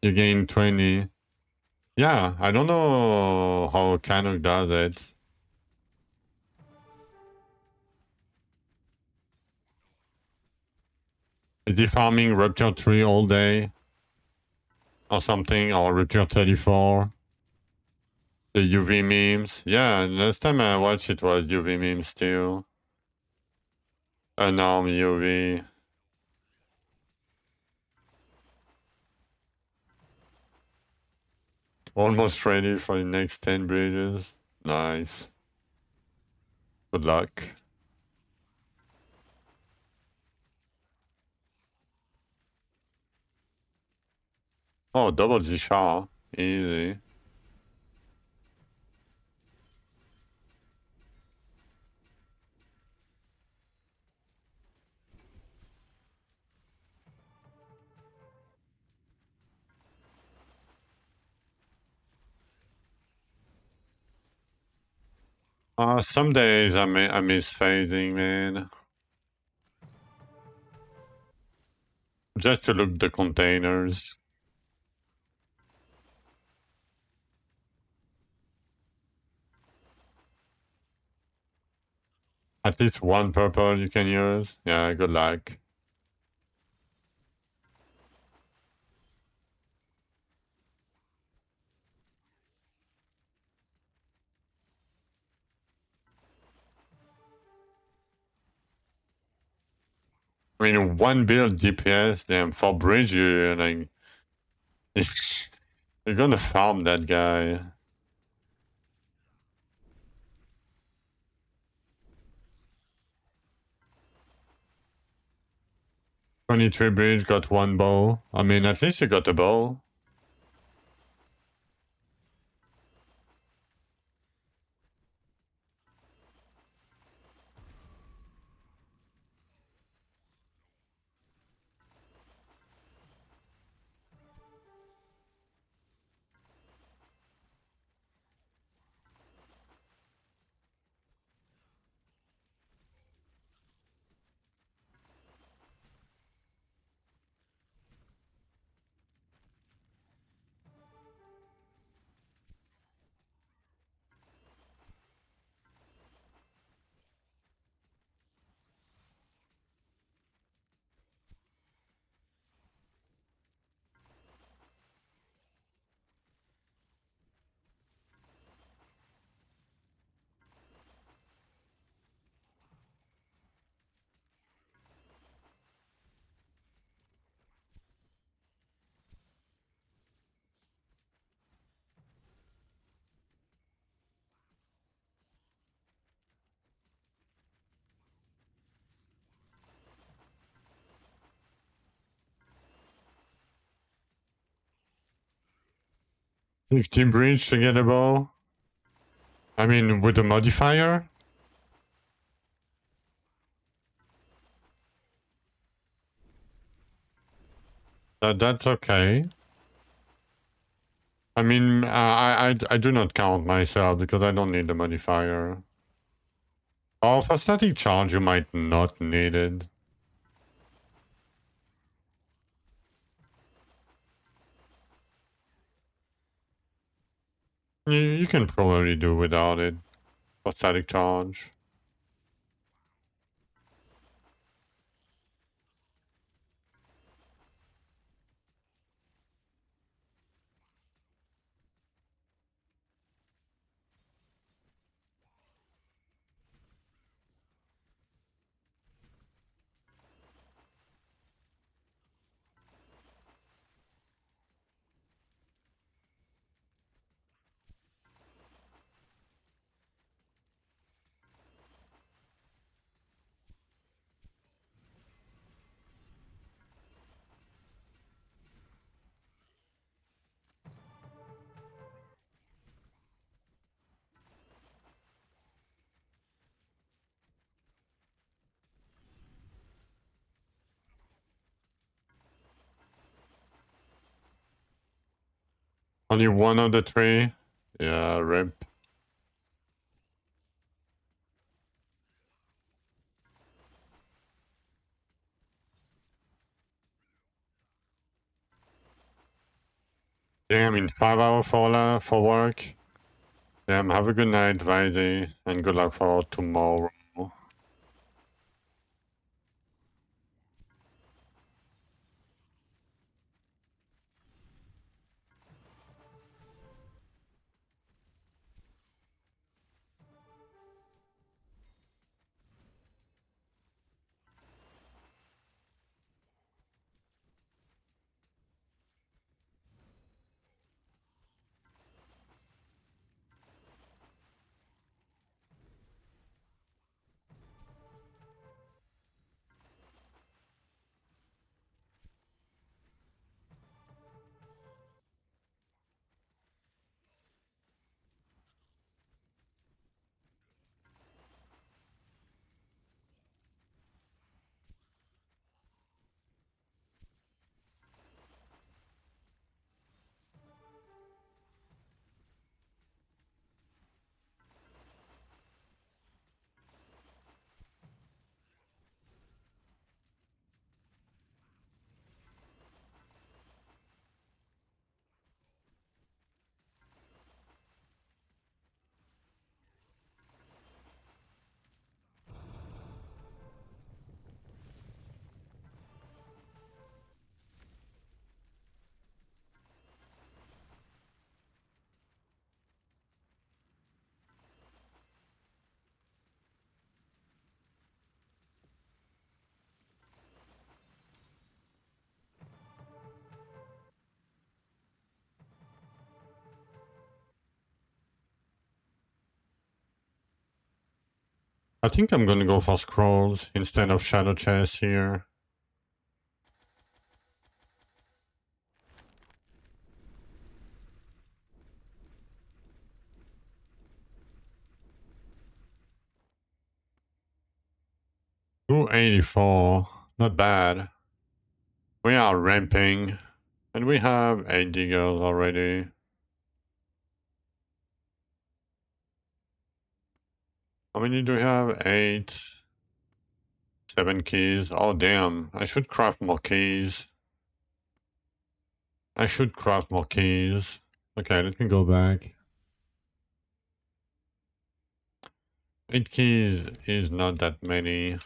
You gain 20. Yeah, I don't know how Canuck does it. Is he farming Rupture 3 all day? Or something? Or Rupture 34? The UV memes? Yeah, last time I watched it was UV memes too. Unarmed UV. Almost ready for the next 10 bridges. Nice. Good luck. Oh, double G-Shah. Easy. Some days I miss phasing, man. Just to look the containers. At least one purple you can use. Yeah, good luck. I mean, one build DPS, damn, for bridge, you're like... you're gonna farm that guy. "23 bridge, got one bow. I mean, at least you got a bow. "15 bridge to get a bow. I mean, with a modifier? That's okay. I mean, I do not count myself because I don't need the modifier. Oh, for static charge, you might not need it. You can probably do without it for static charge. Only one of the three? Yeah, rip. Damn, in 5 hours for work? Damn, have a good night, Vaidi, and good luck for tomorrow. I think I'm gonna go for scrolls instead of shadow chest here. $284, not bad. We are ramping, and we have 8 diggers already. How many do we have? 8. 7 keys. Oh damn, I should craft more keys. Okay, let me go back. 8 keys is not that many.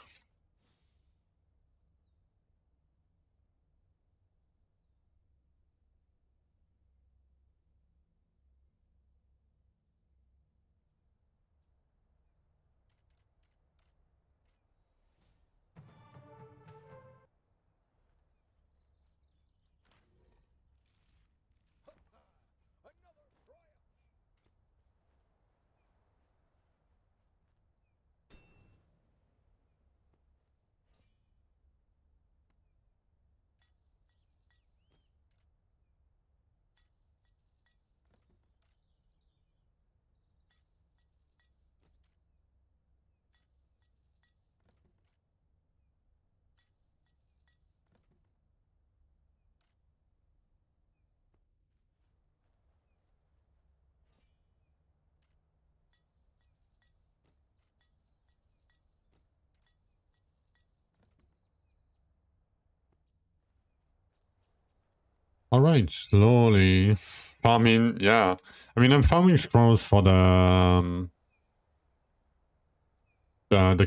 Alright, slowly farming, yeah. I mean, I'm farming scrolls for the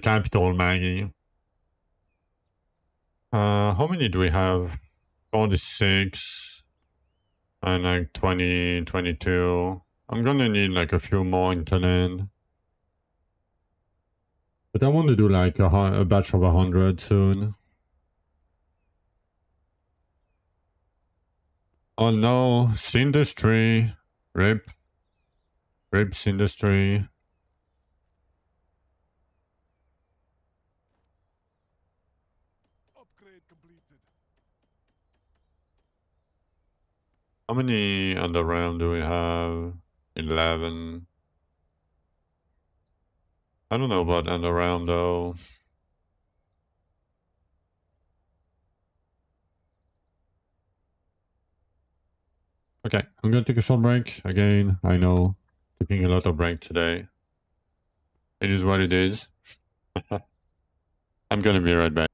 capital, Maggie. How many do we have? 46 and like 20, 22. I'm gonna need like a few more interland. But I want to do like a batch of 100 soon. Oh no, Sindustry. Rip. Rip Sindustry. Upgrade completed. How many underground do we have? 11. I don't know about underground though. Okay, I'm gonna take a short break. Again, I know, taking a lot of break today. It is what it is. I'm gonna be right back.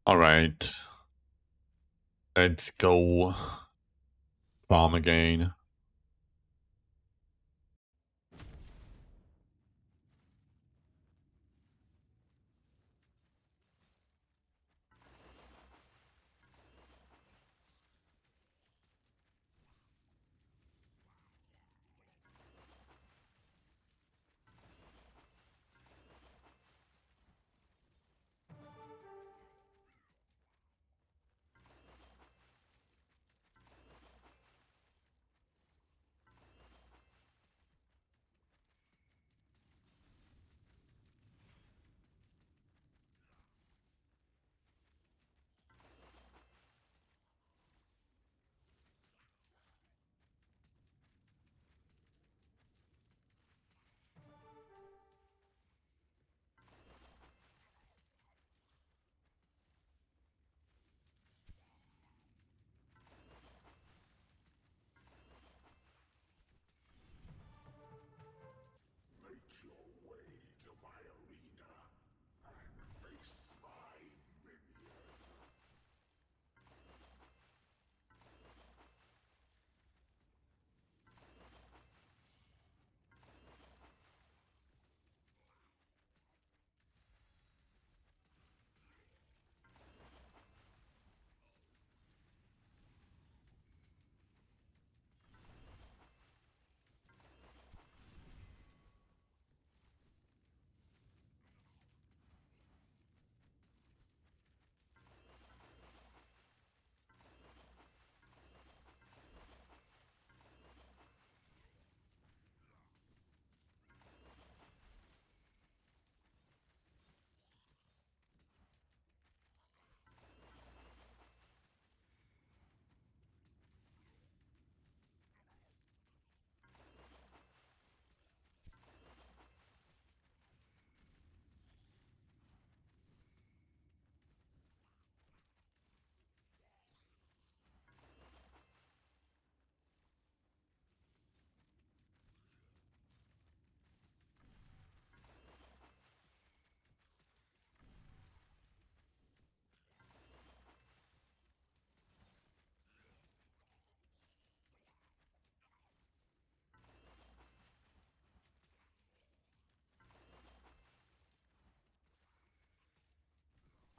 Alright. Let's go farm again.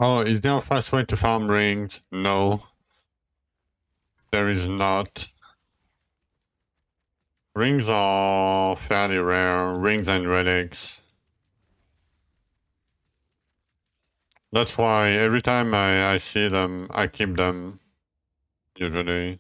Oh, is there a fast way to farm rings? No. There is not. Rings are fairly rare. Rings and relics. That's why every time I see them, I keep them. Usually.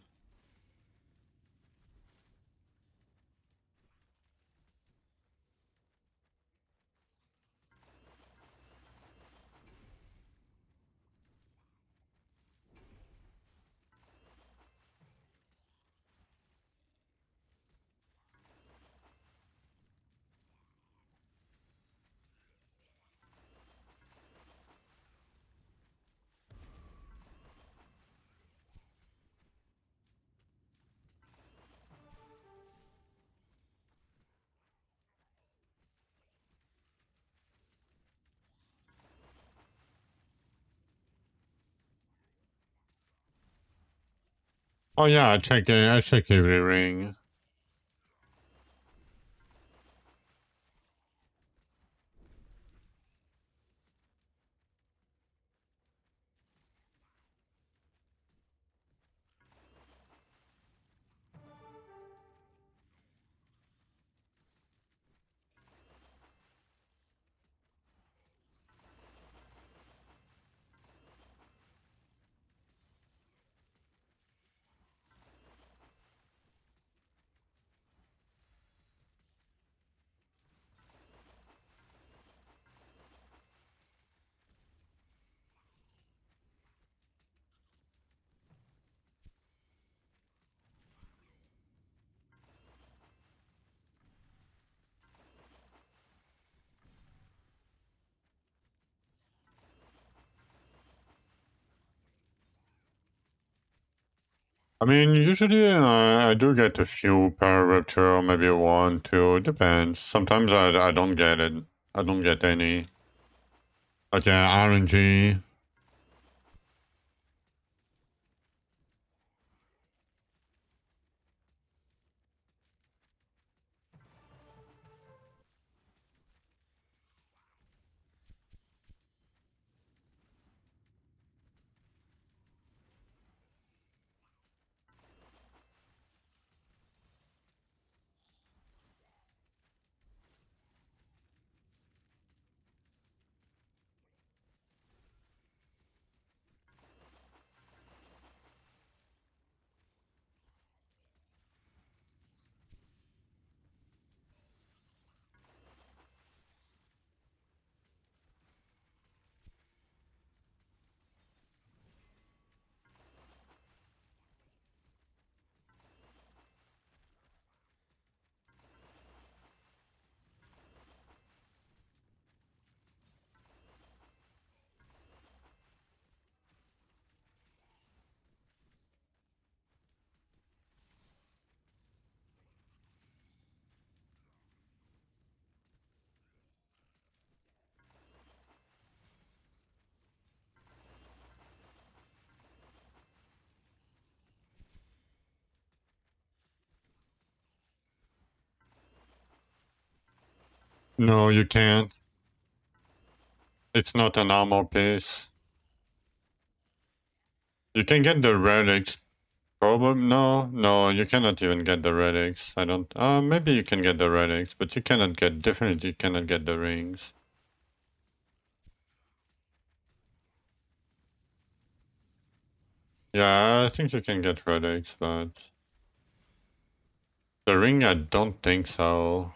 Oh yeah, I check every ring. I mean, usually I do get a few per rupture, maybe one, two, it depends. Sometimes I don't get it. I don't get any. But yeah, RNG. No, you can't. It's not an armor piece. You can get the relics. Probably no, you cannot even get the relics. I don't. Maybe you can get the relics, but you cannot get. Definitely cannot get the rings. Yeah, I think you can get relics, but the ring, I don't think so.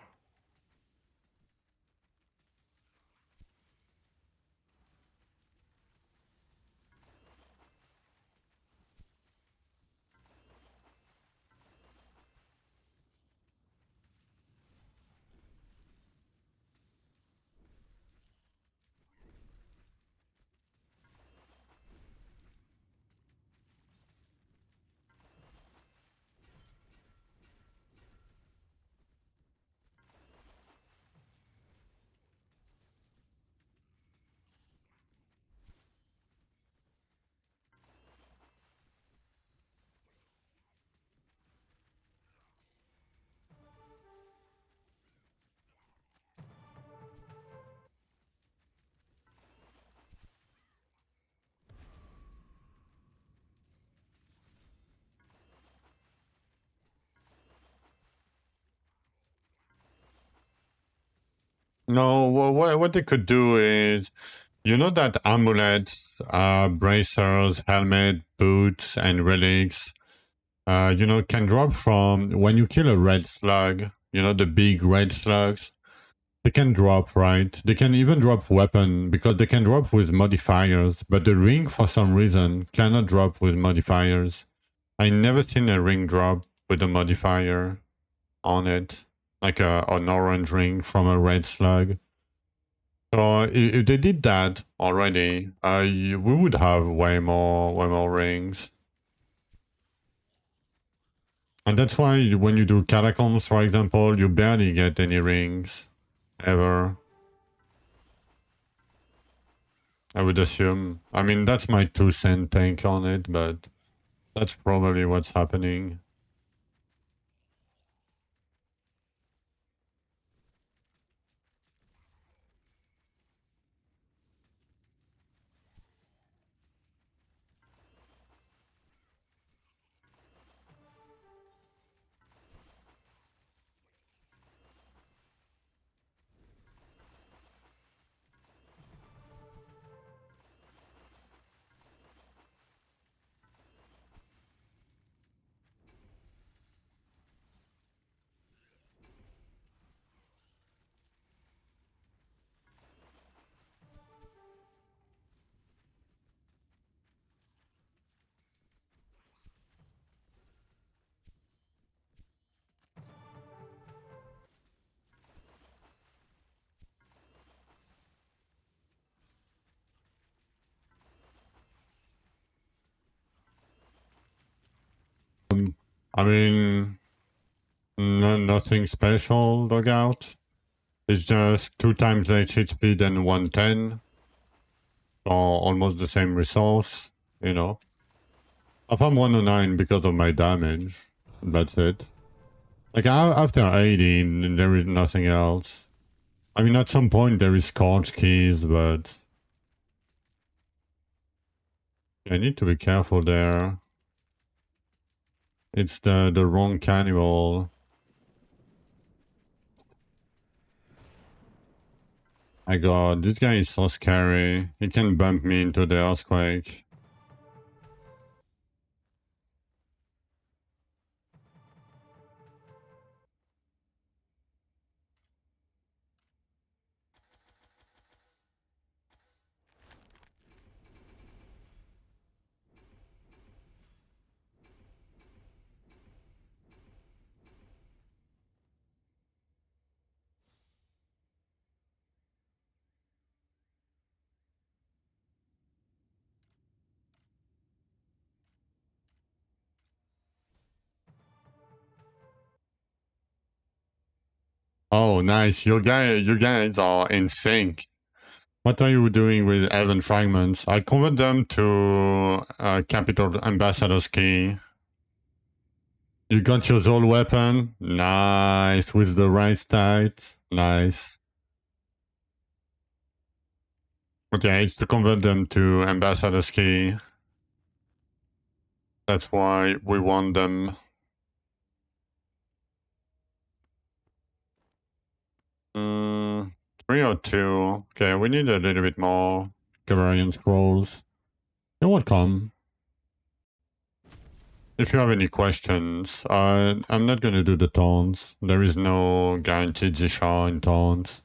No, what they could do is, you know that amulets, bracers, helmet, boots, and relics, can drop from when you kill a red slug. You know the big red slugs. They can drop, right? They can even drop weapon because they can drop with modifiers. But the ring, for some reason, cannot drop with modifiers. I never seen a ring drop with a modifier on it, like an orange ring from a red slug. So if they did that already, we would have way more rings. And that's why when you do catacombs, for example, you barely get any rings, ever. I would assume. I mean, that's my 2 cent take on it, but that's probably what's happening. I mean, nothing special, Dugout. It's just 2 times HP than 110. Or almost the same resource, you know. I found 109 because of my damage. That's it. Like, after 80, there is nothing else. I mean, at some point there is scorch keys, but I need to be careful there. It's the wrong cannibal. My god, this guy is so scary. He can bump me into the earthquake. Oh, nice. You guys are in sync. What are you doing with Elven fragments? I convert them to Capital Ambassador's key. You got your Zol weapon? Nice. With the right stat? Nice. But yeah, it's to convert them to Ambassador's Key. That's why we want them. Mm, 3 or 2. Okay, we need a little bit more Cavarian Scrolls. It will come. If you have any questions, I'm not gonna do the taunts. There is no guaranteed Zisha in taunts.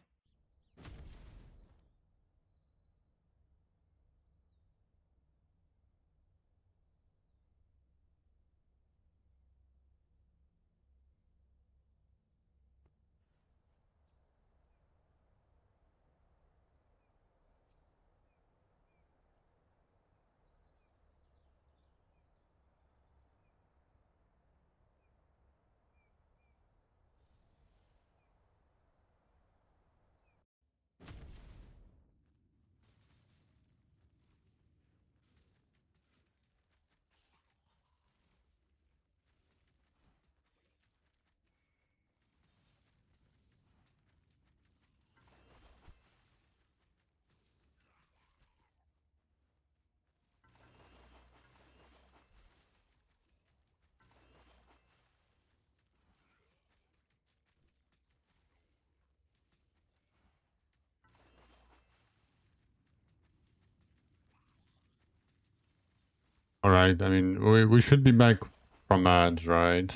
Alright, I mean, we should be back from ads, right?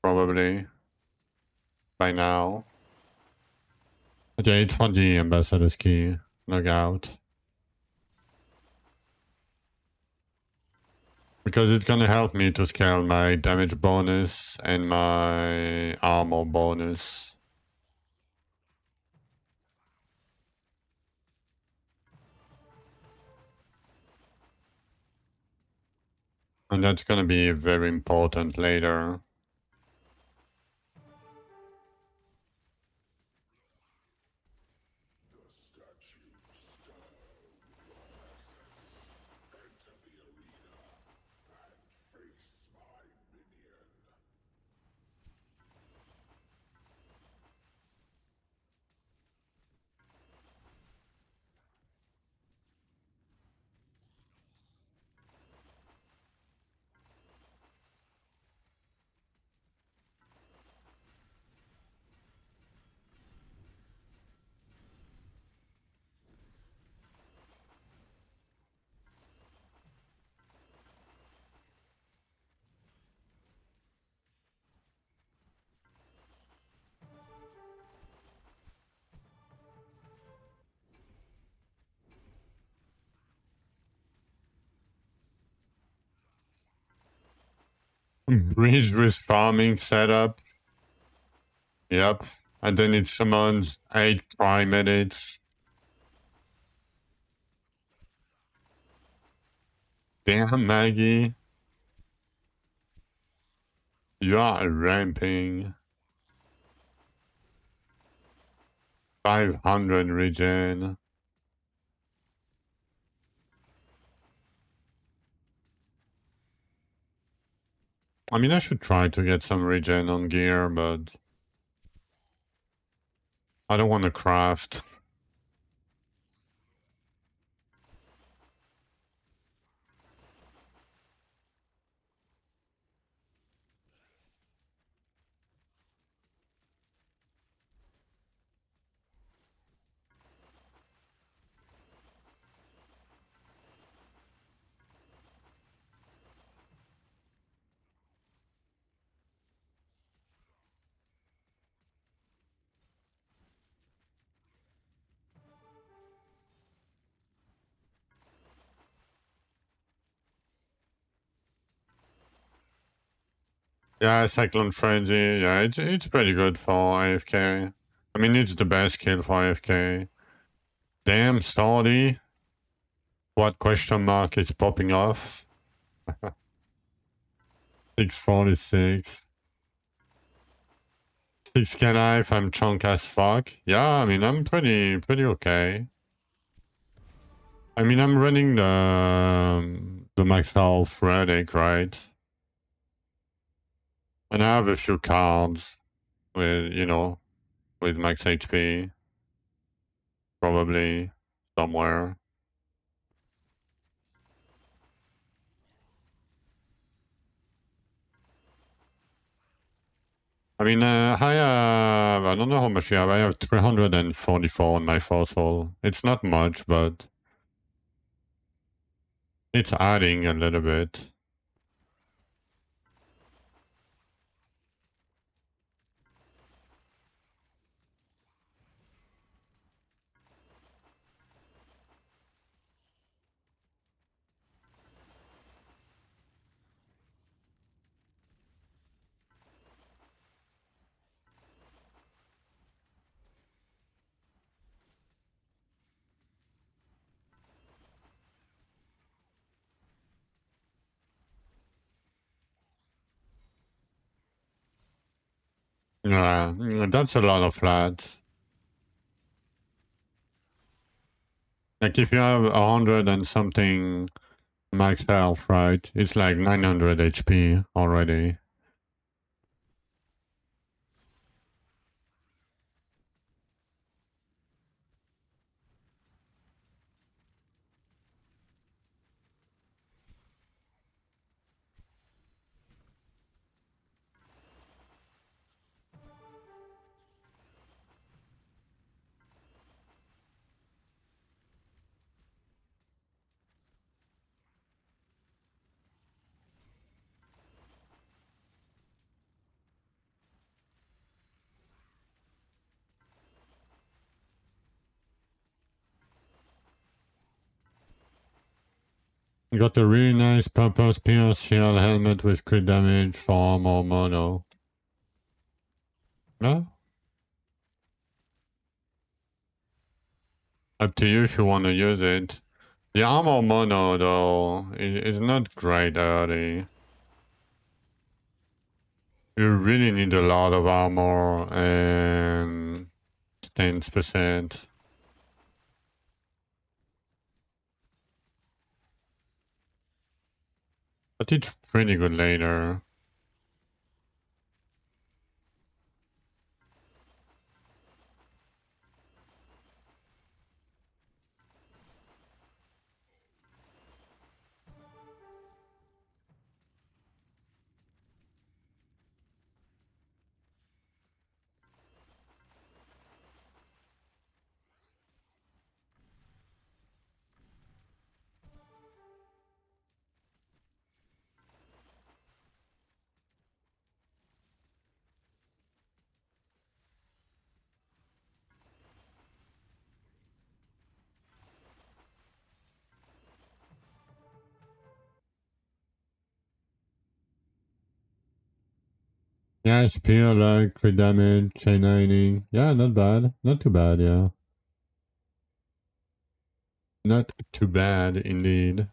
Probably. By now. But yeah, it's for the Ambassador's Key. Knockout. Because it's gonna help me to scale my damage bonus and my armor bonus. And that's gonna be very important later. Bridge with farming setup. Yep. And then it summons 8 prime edits. Damn, Maggie. You are ramping. 500 regen. I mean, I should try to get some regen on gear, but I don't want to craft. Yeah, Cyclone Frenzy. Yeah, it's pretty good for AFK. I mean, it's the best kill for AFK. Damn, Saudi. What question mark is popping off? 646. 6k life, I'm chunk as fuck. Yeah, I mean, I'm pretty okay. I mean, I'm running the max health Relic, right? And I have a few cards with, you know, with max HP. Probably somewhere. I mean, I don't know how much you have. I have 344 on my fossil. It's not much, but it's adding a little bit. Yeah, that's a lot of flats. Like if you have 100 and something max health, right? It's like 900 HP already. You got a really nice purple spear shield helmet with crit damage for more mono. No? Up to you if you want to use it. The armor mono, though, is not great early. You really need a lot of armor and stance percent. But it's pretty good later. Yeah, spear, like, crit damage, chain lightning. Yeah, not bad. Not too bad, yeah. Not too bad, indeed.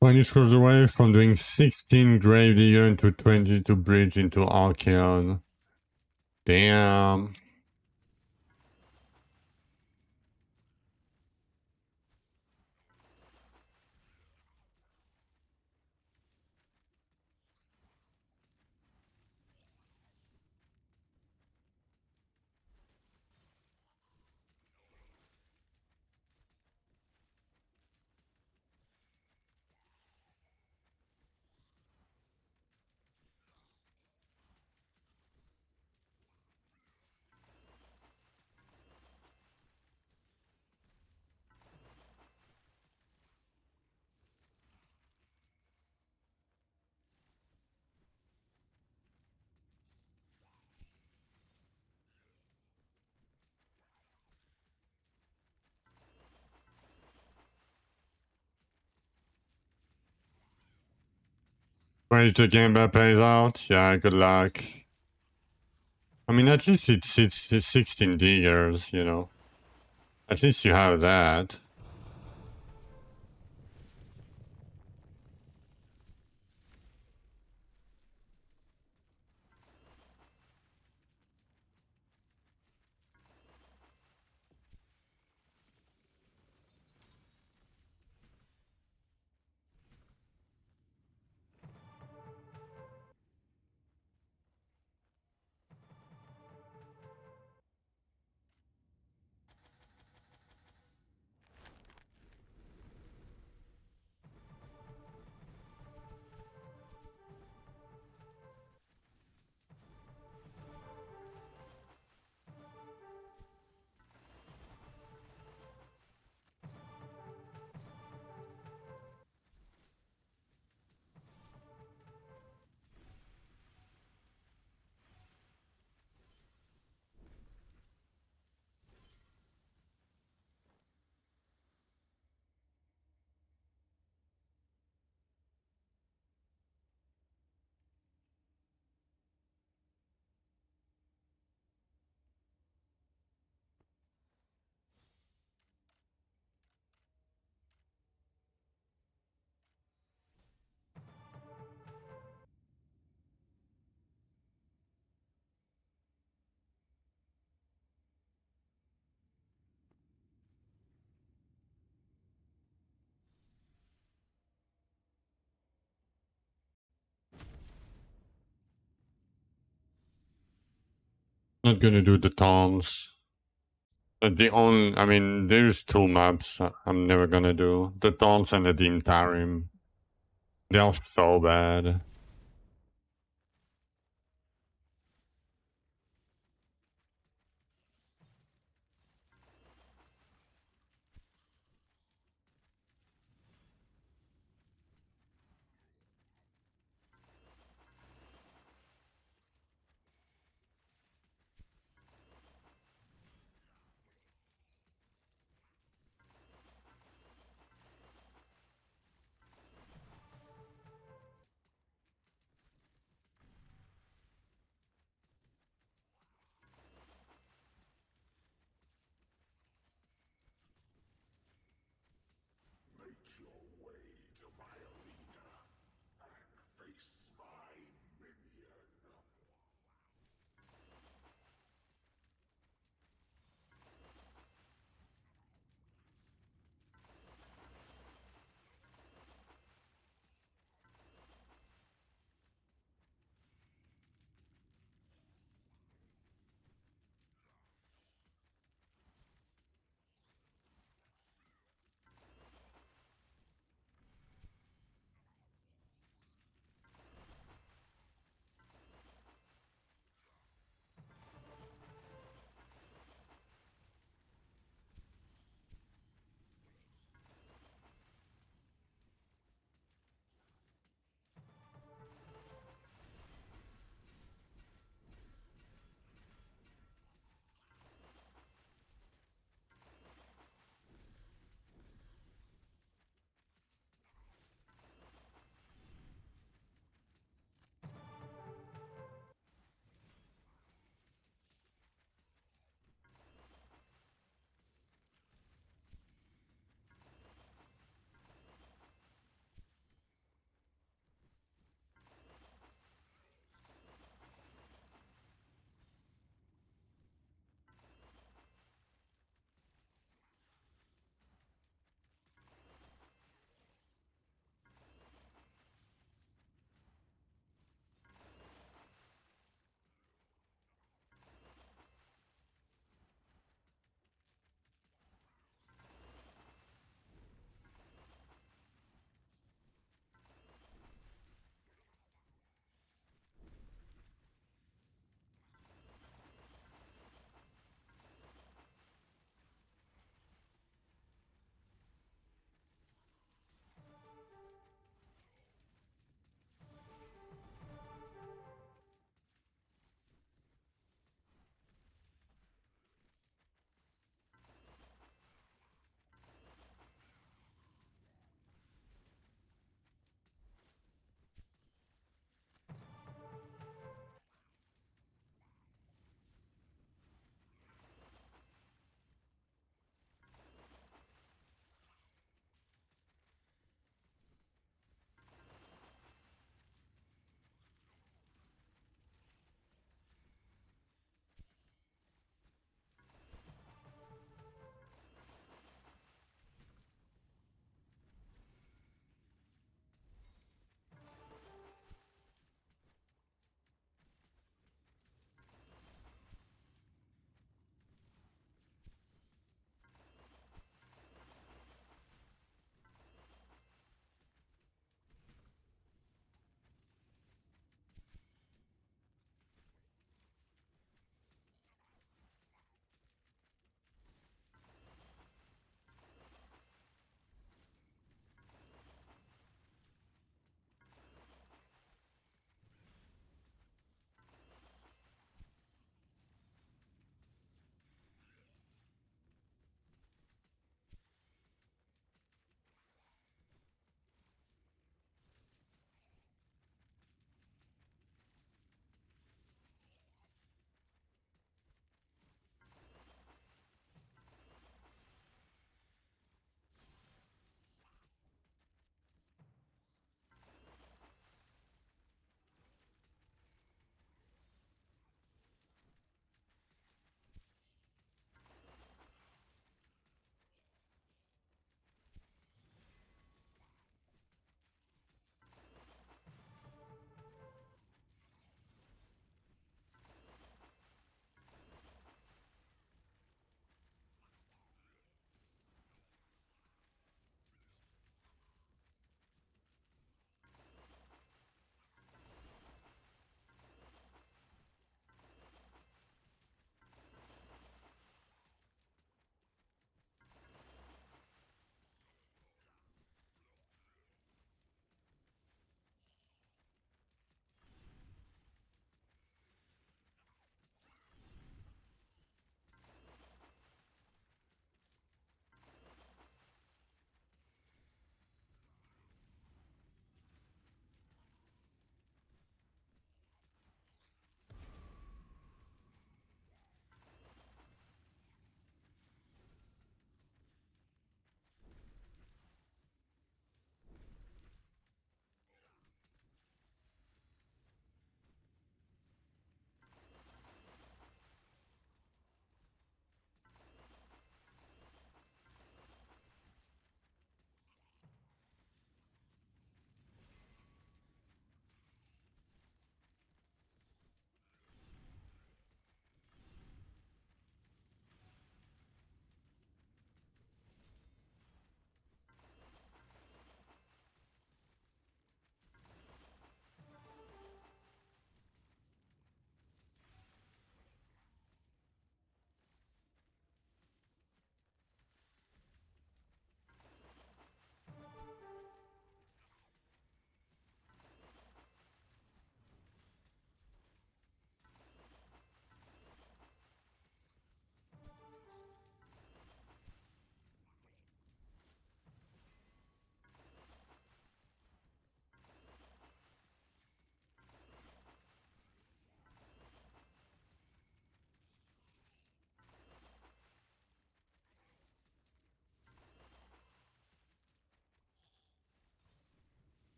When you scroll away from doing 16 Gravedigger into 22 Bridge into Archeon. Damn. Wait, the game that pays out? Yeah, good luck. I mean, at least it's 16 diggers, you know. At least you have that. Not gonna do the taunts. The only, I mean, there's two maps I'm never gonna do. The taunts and the Dim Tarim. They are so bad.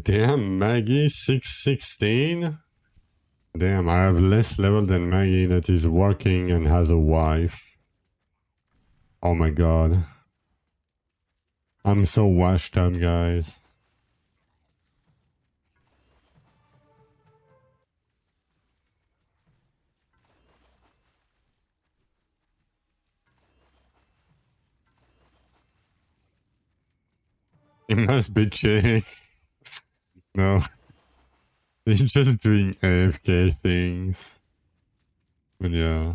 Damn, Maggie 616? Damn, I have less level than Maggie that is working and has a wife. Oh my god. I'm so washed up, guys. He must be chilling. No. He's just doing AFK things. But yeah.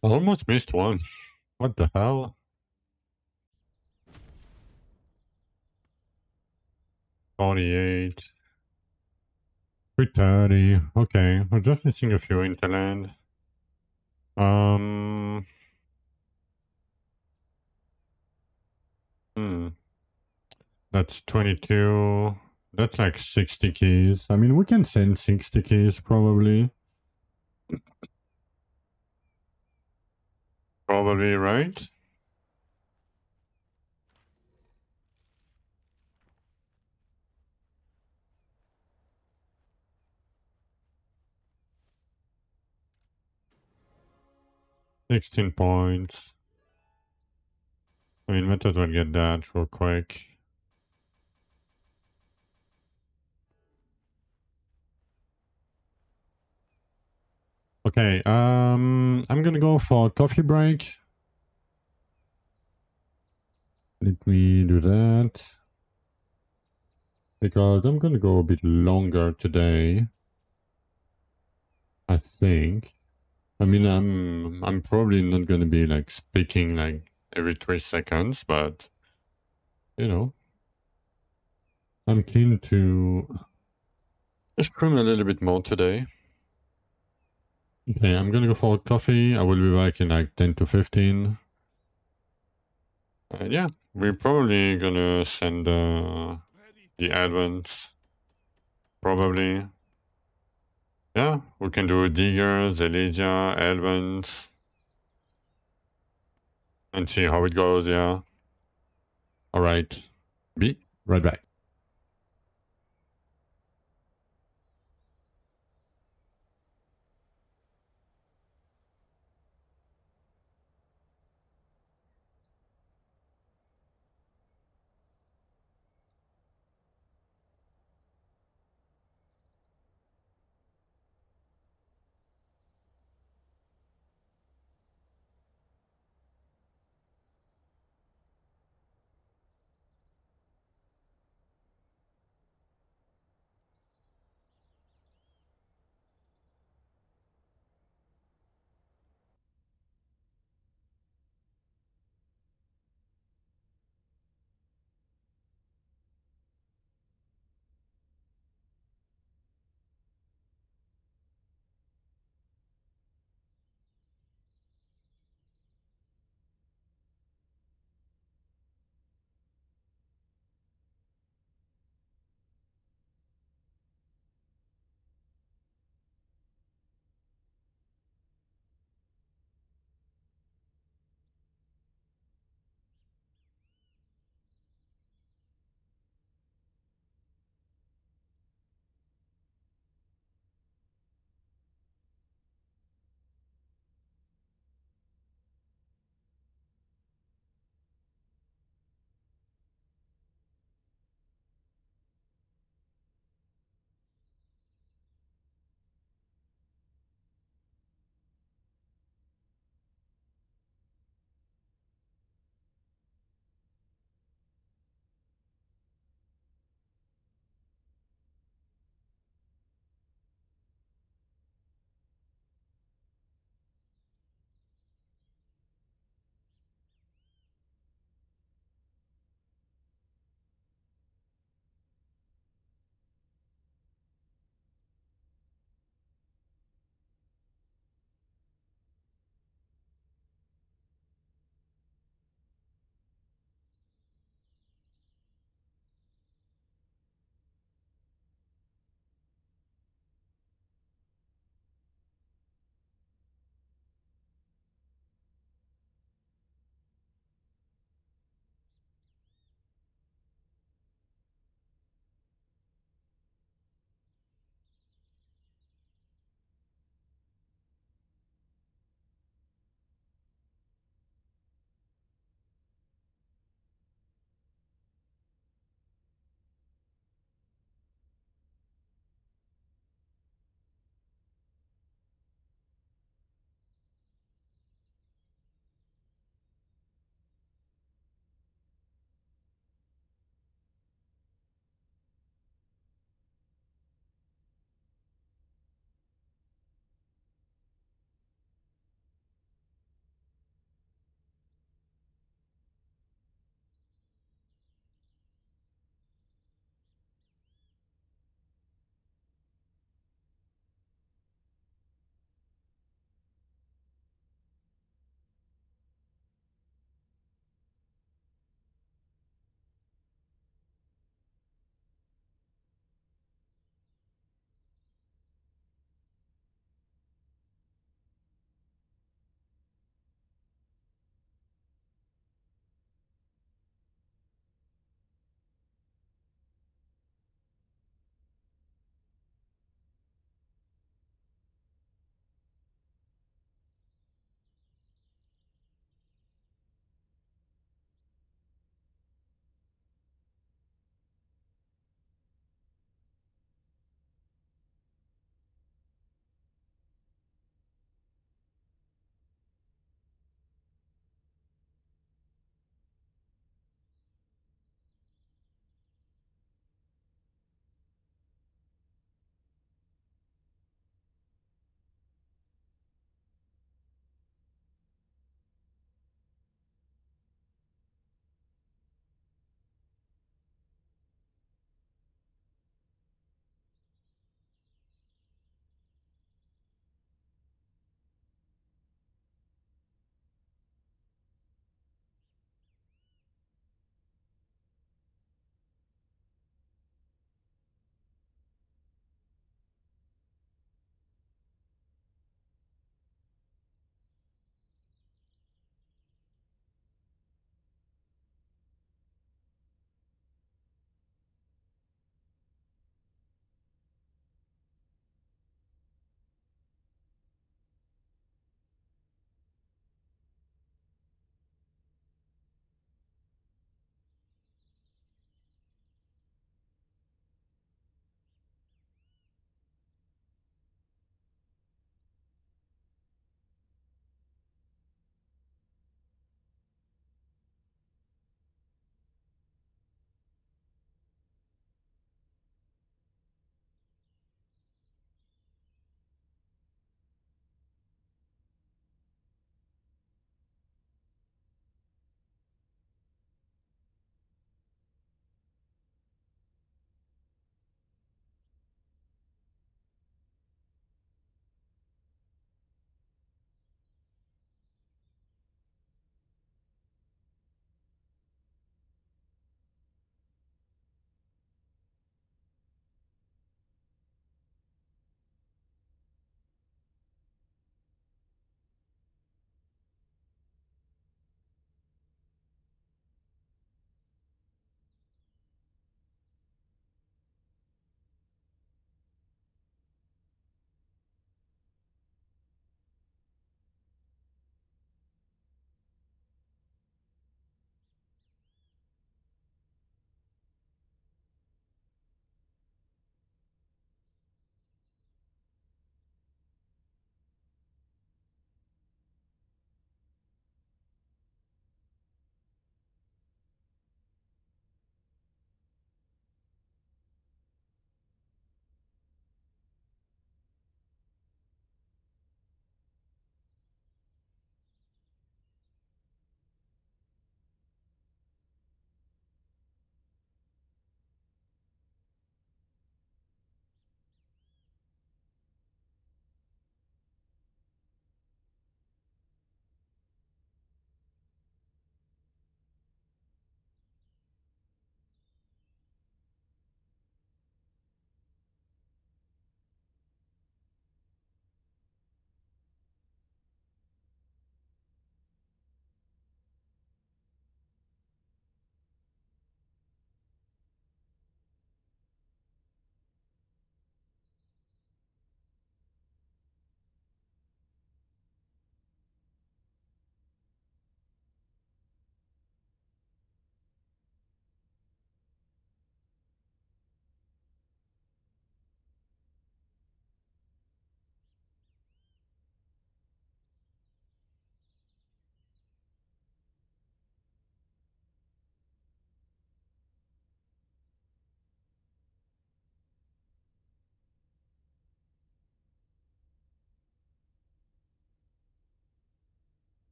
I almost missed one. What the hell? 48. 330. Okay, we're just missing a few interland. That's 22. That's like 60 keys. I mean, we can send 60 keys probably. Probably, right? $16. I mean, might as well get that real quick. Okay, I'm gonna go for a coffee break. Let me do that. Because I'm gonna go a bit longer today. I think. I mean, I'm probably not gonna be like speaking like every 3 seconds, but you know, I'm keen to stream a little bit more today. Okay, I'm gonna go for a coffee. I will be back in like 10 to 15. Yeah, we're probably gonna send the Elvens. Probably. Yeah, we can do Diggers, Elysia, Elvens. And see how it goes, yeah. Alright. Be right back.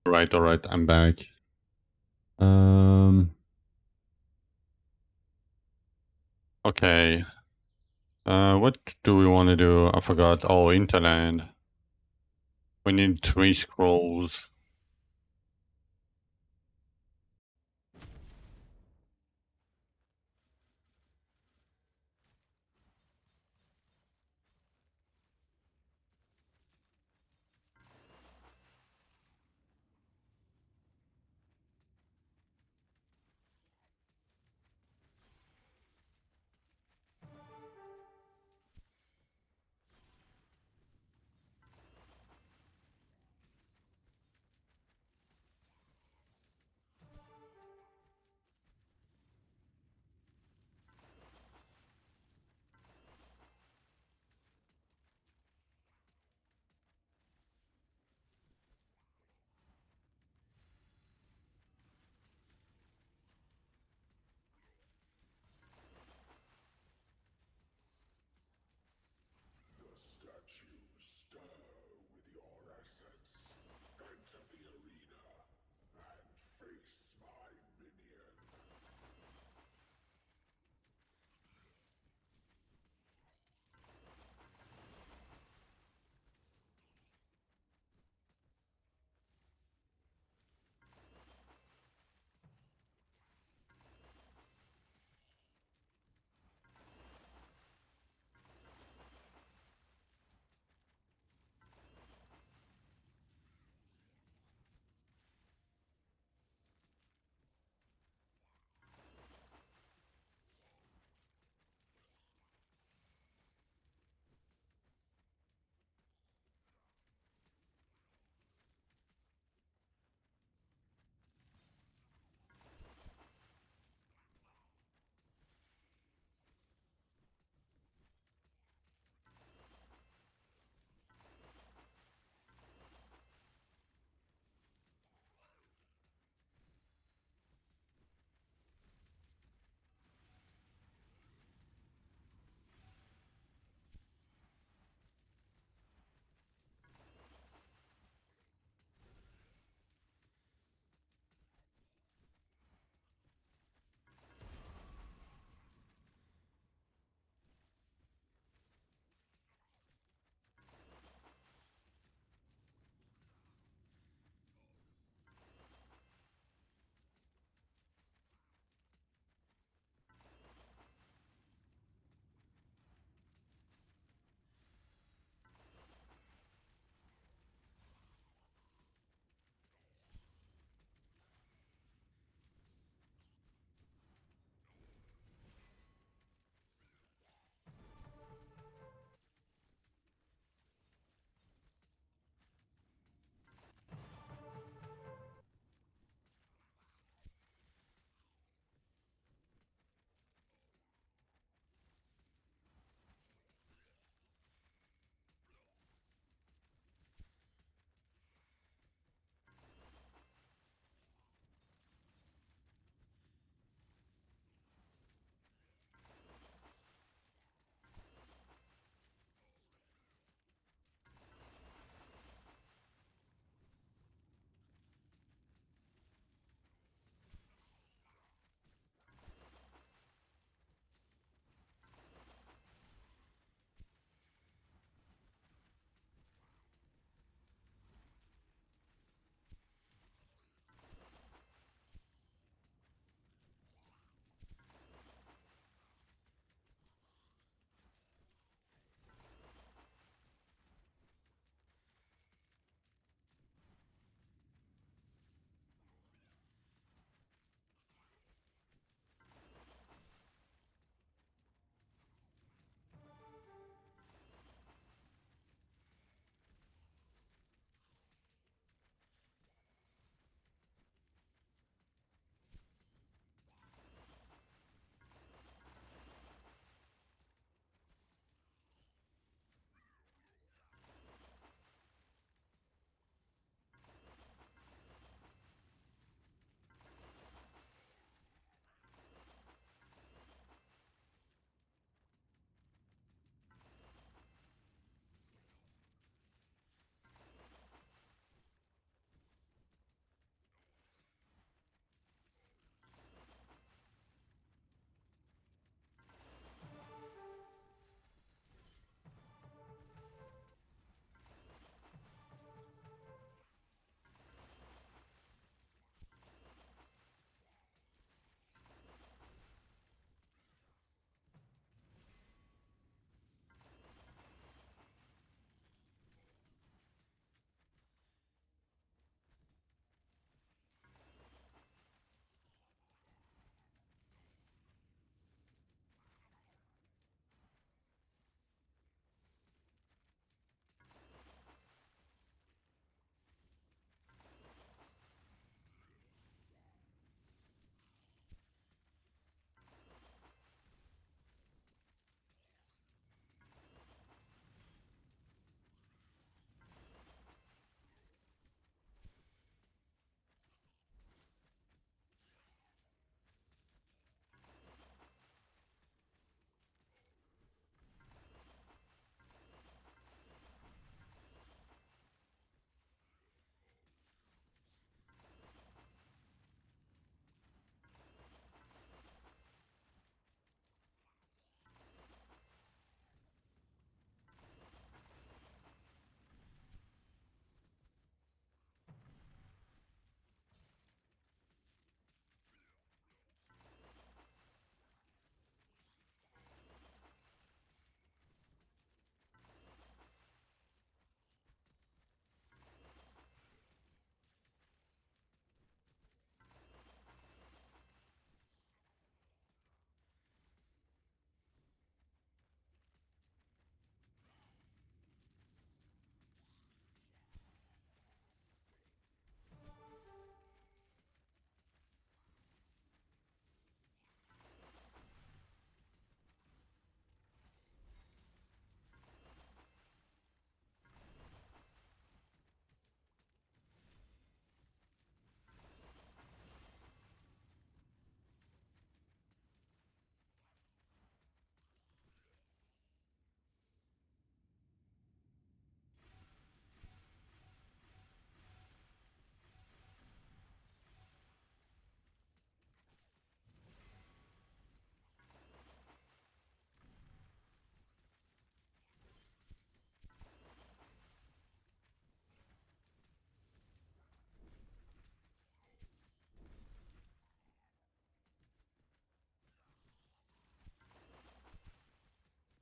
Alright, I'm back. Okay. What do we want to do? I forgot. Oh, Interland. We need 3 scrolls.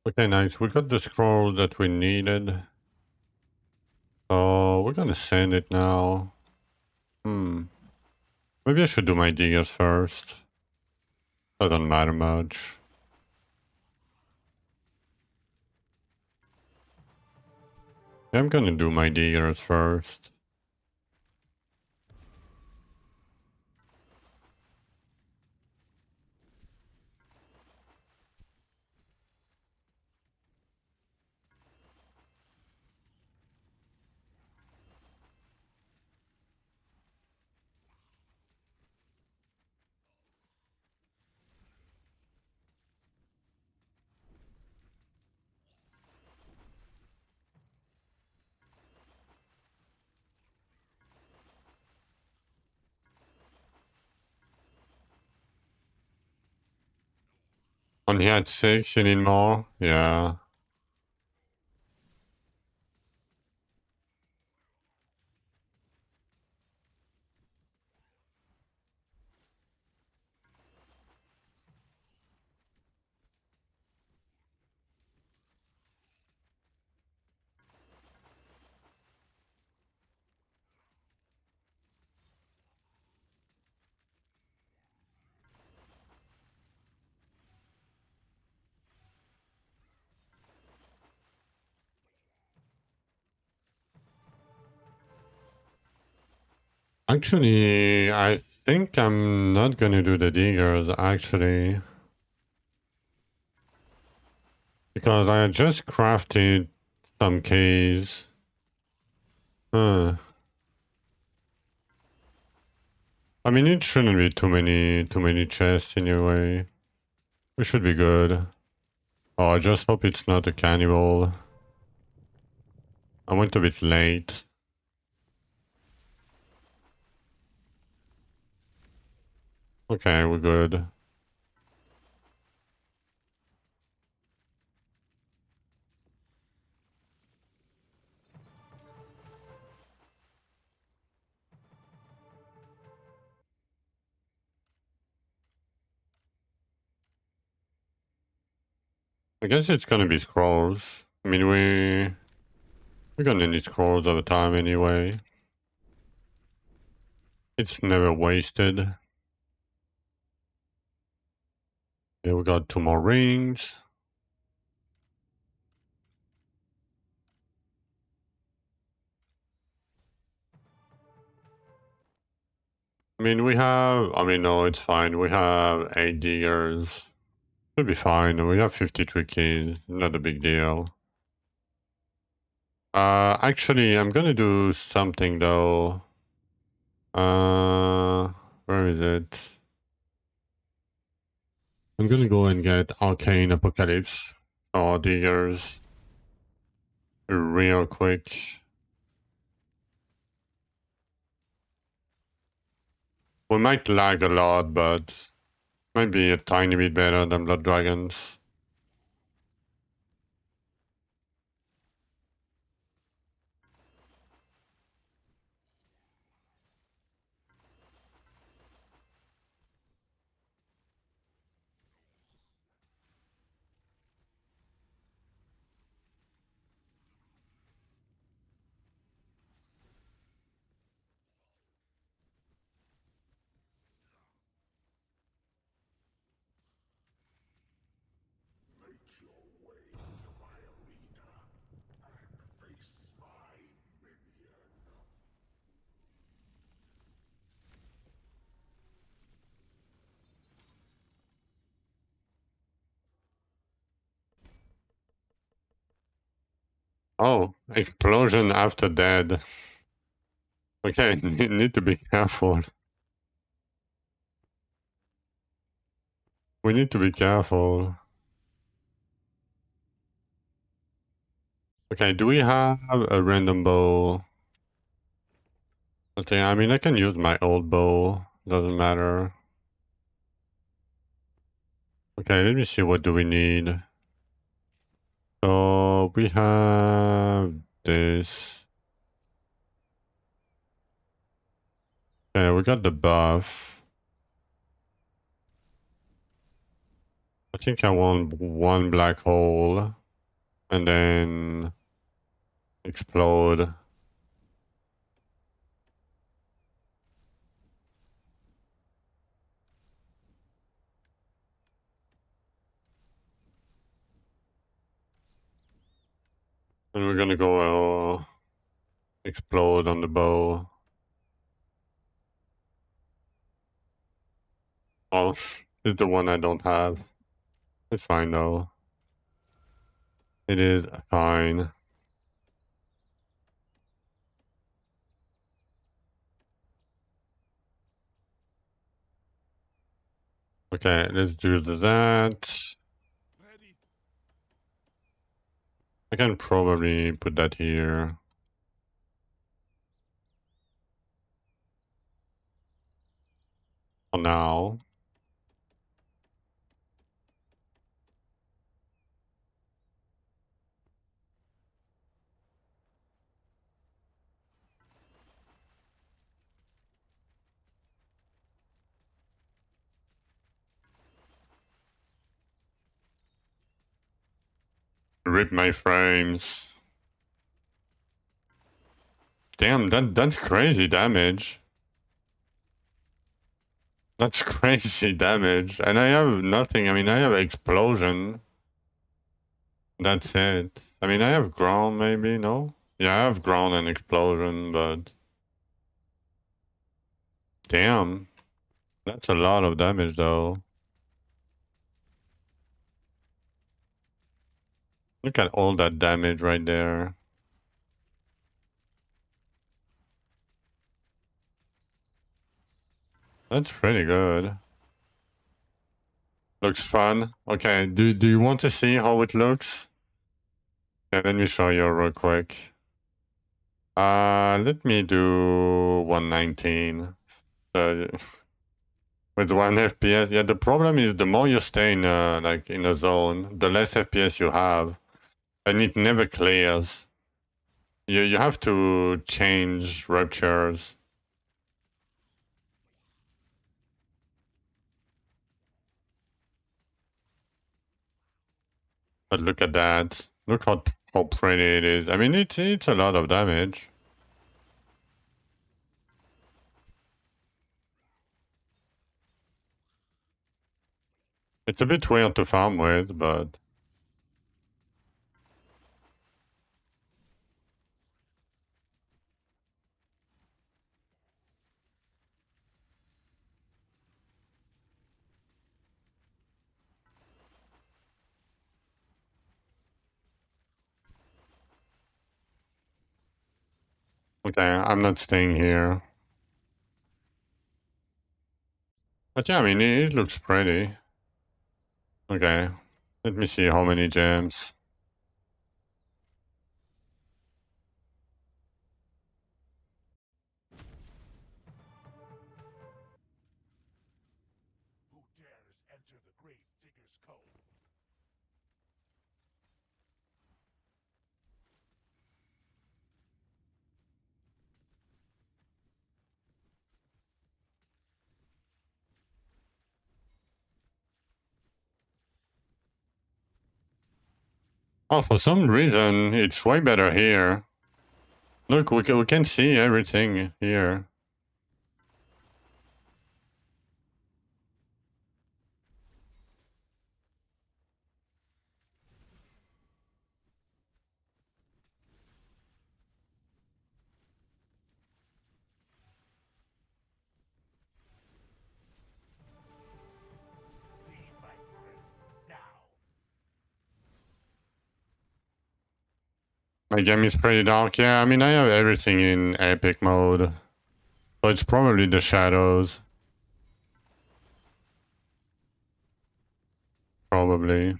Okay, nice. We got the scroll that we needed. So we're gonna send it now. Maybe I should do my diggers first. That doesn't matter much. Yeah, I'm gonna do my diggers first. On he had 6, you need more? Yeah. Actually, I think I'm not gonna do the diggers, actually. Because I just crafted some keys. Huh. I mean, it shouldn't be too many chests anyway. We should be good. Oh, I just hope it's not a cannibal. I went a bit late. Okay, we're good. I guess it's gonna be scrolls. I mean, we're gonna need scrolls over time anyway. It's never wasted. Yeah, we got 2 more rings. No, it's fine. We have 8 diggers. Should be fine. We have 53 keys. Not a big deal. Actually, I'm gonna do something though. Where is it? I'm gonna go and get Arcane Apocalypse for diggers real quick. We might lag a lot, but might be a tiny bit better than Blood Dragons. Oh, explosion after dead. Okay, need to be careful. We need to be careful. Okay, do we have a random bow? Okay, I mean, I can use my old bow. Doesn't matter. Okay, let me see, what do we need? So, we have this. Okay, we got the buff. I think I want one black hole and then explode. And we're gonna go explode on the bow. Oh, it's the one I don't have. It's fine though. It is fine. Okay, let's do that. Ready. I can probably put that here. For now. Rip my frames. Damn, that's crazy damage. That's crazy damage. And I have nothing. I mean, I have explosion. That's it. I mean, I have ground maybe, no? Yeah, I have ground and explosion, but... Damn. That's a lot of damage though. Look at all that damage right there. That's pretty good. Looks fun. Okay, do you want to see how it looks? Yeah, let me show you real quick. Let me do 119. Uh, with 1 FPS. Yeah, the problem is the more you stay in like in a zone, the less FPS you have. And it never clears. You have to change ruptures. But look at that. Look how pretty it is. I mean, it's a lot of damage. It's a bit weird to farm with, but... Okay, I'm not staying here. But yeah, I mean, it looks pretty. Okay, let me see how many gems. Who dares enter the grave digger's cove? Oh, for some reason, it's way better here. Look, we can see everything here. Leave my grave now. My game is pretty dark. Yeah, I mean, I have everything in epic mode. So it's probably the shadows. Probably.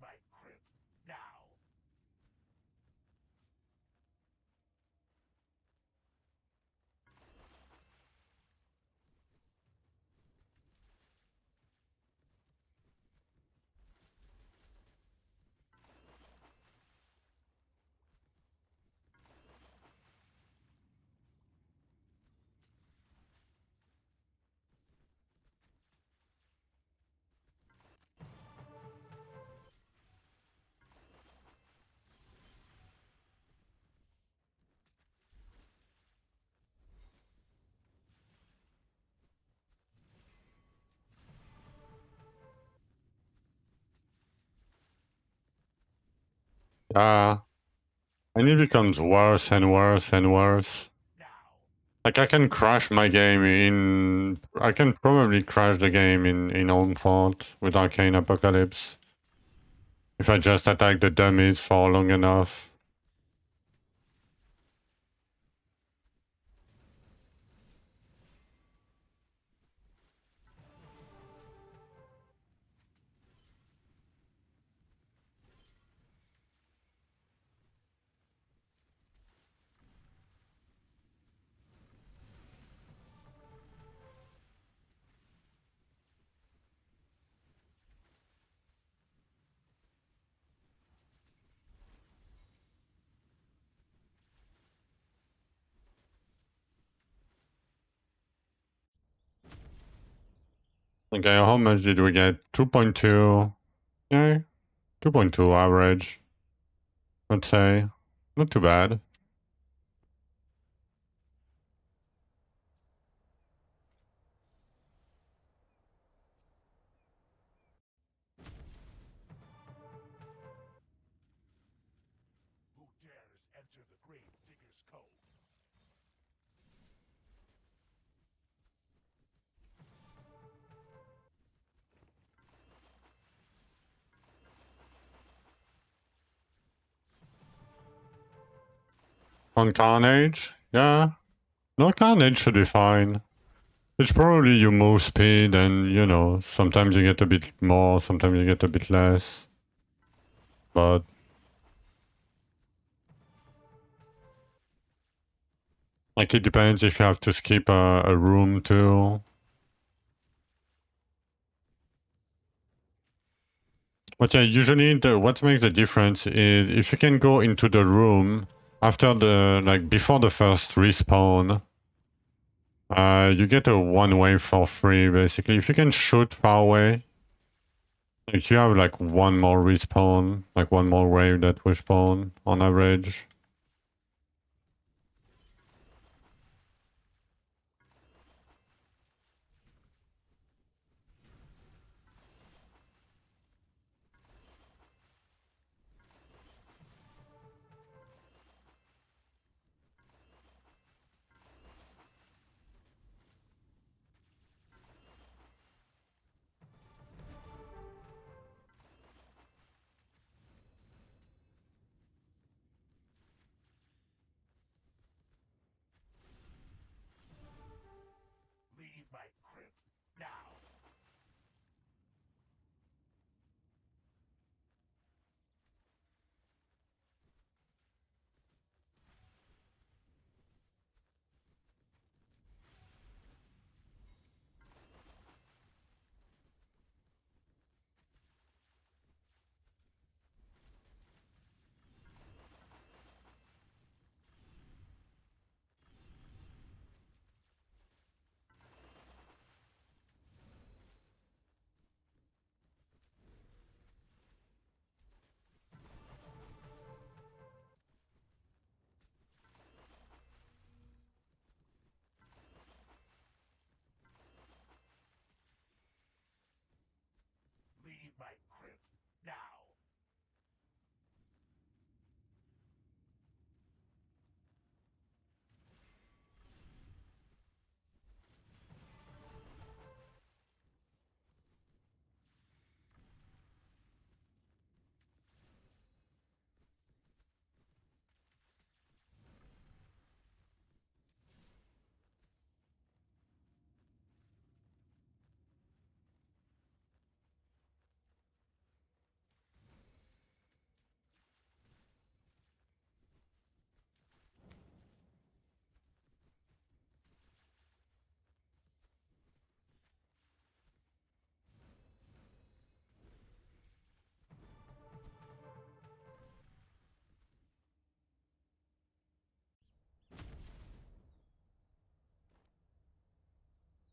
my grip now. Yeah. And it becomes worse and worse and worse. Now. Like, I can crash my game in... I can probably crash the game in Home Fort with Arcane Apocalypse. If I just attack the dummies for long enough. Okay, how much did we get? 2.2. Yeah, 2.2 average. Let's say. Not too bad. Who dares enter the grave digger's cove? On Carnage? Yeah. No, Carnage should be fine. It's probably your move speed and, you know, sometimes you get a bit more, sometimes you get a bit less. But... like, it depends if you have to skip a room too. But yeah, usually what makes the difference is if you can go into the room after the, like, before the first respawn, you get a one wave for free, basically. If you can shoot far away, like, you have, like, one more respawn, like, one more wave that will spawn, on average.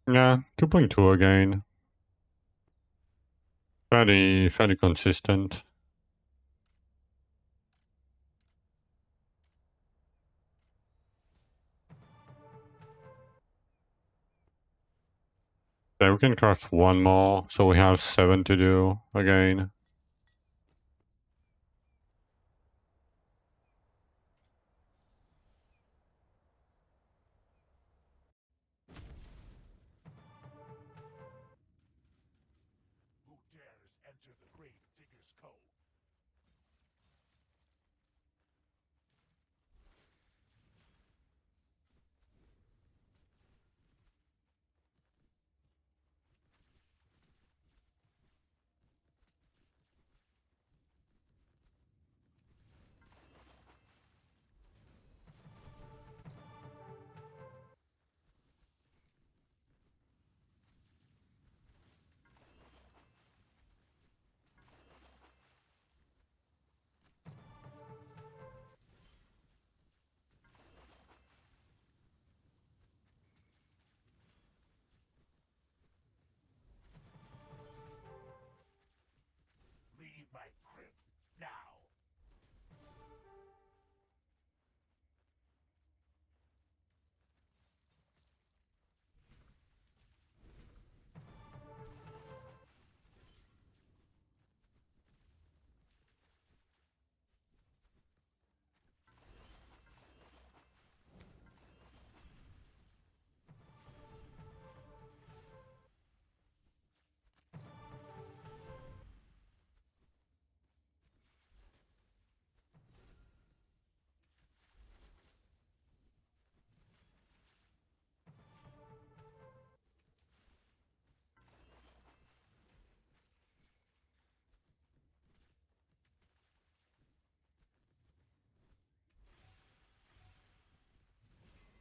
Yeah, 2.2 again. Fairly consistent. Then we can craft one more, so we have 7 to do again. Who dares enter the grave digger's cove? Leave my crypt now.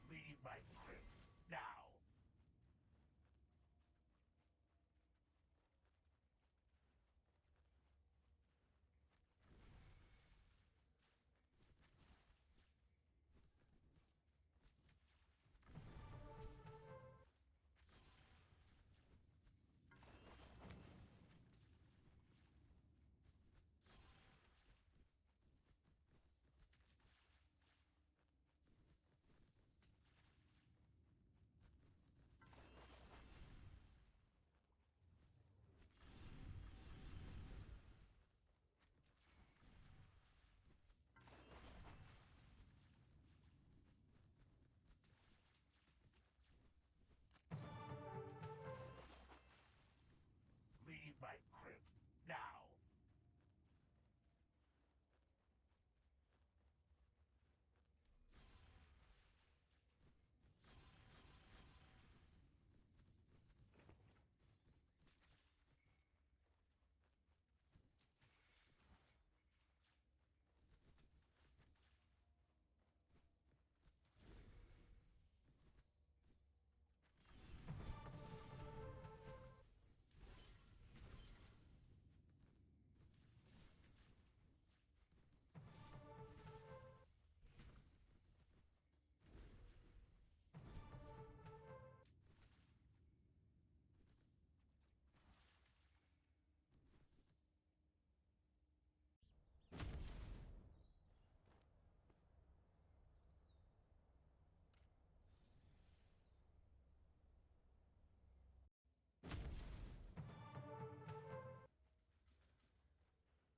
Leave my crypt now. Leave my crypt now.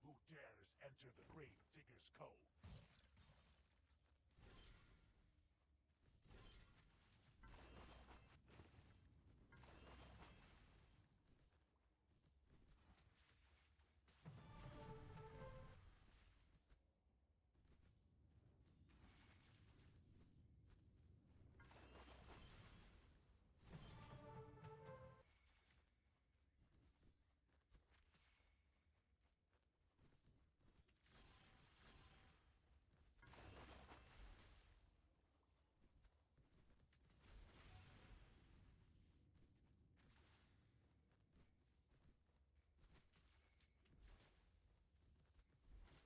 Who dares enter the grave digger's cove?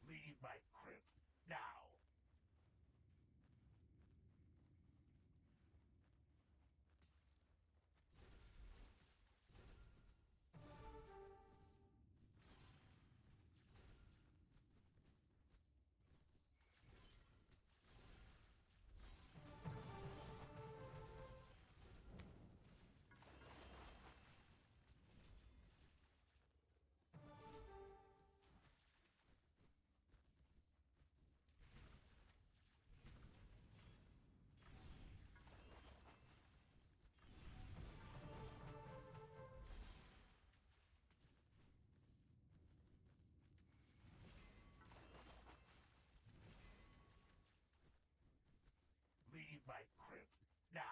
Leave my crypt now. Leave my crypt now.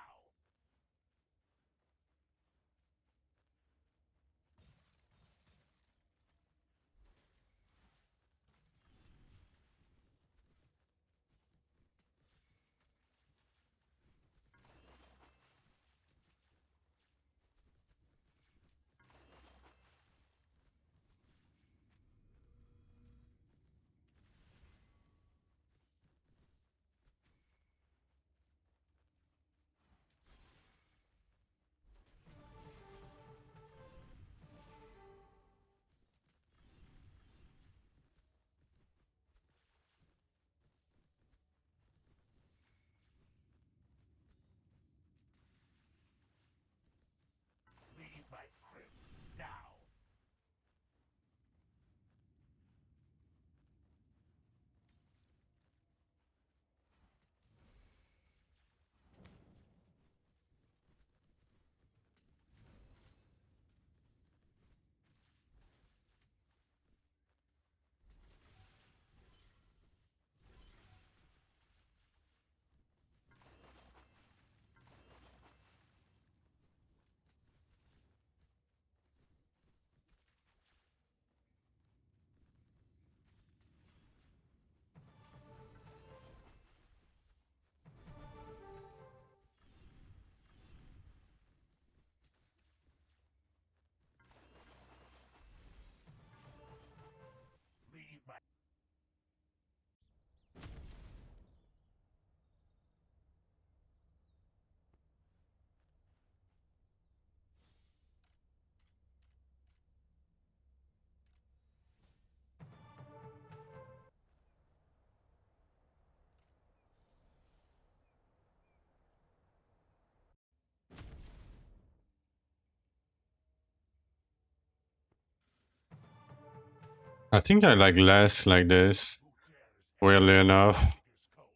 Leave my crypt now. Leave my I think I like less like this, who dares weirdly enough. Digger's Cove.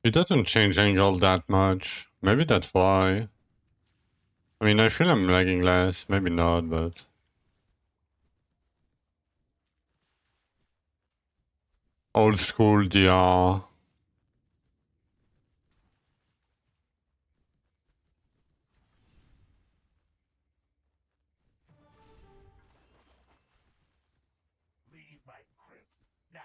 It doesn't change angle that much. Maybe that's why. I mean, I feel I'm lagging less. Maybe not, but... Old school DR. Leave my crypt now.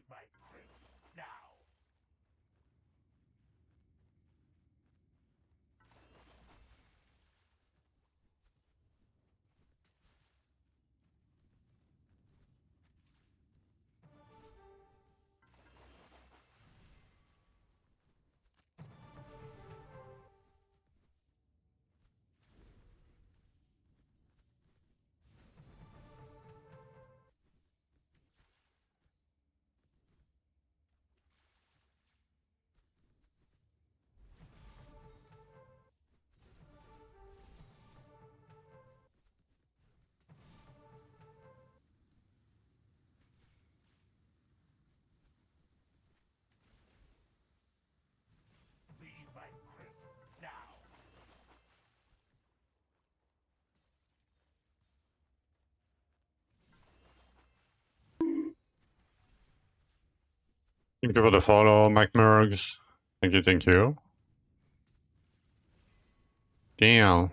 Leave my crypt now. Leave my crypt now. Thank you for the follow, MacMurgs. Thank you, thank you. Damn.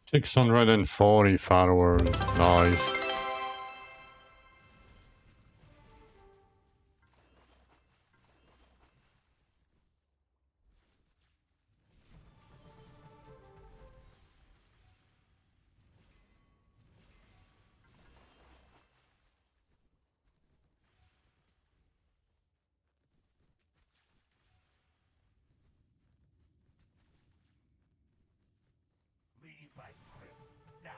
640 followers. Nice. Leave my crypt now.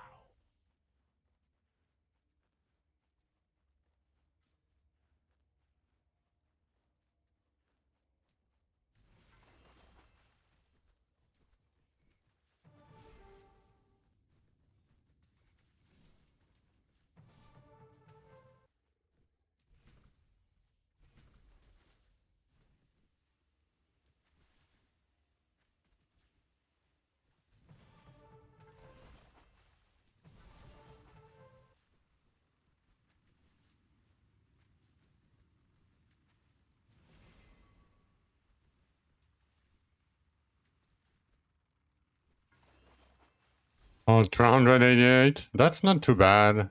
Oh, 388? That's not too bad.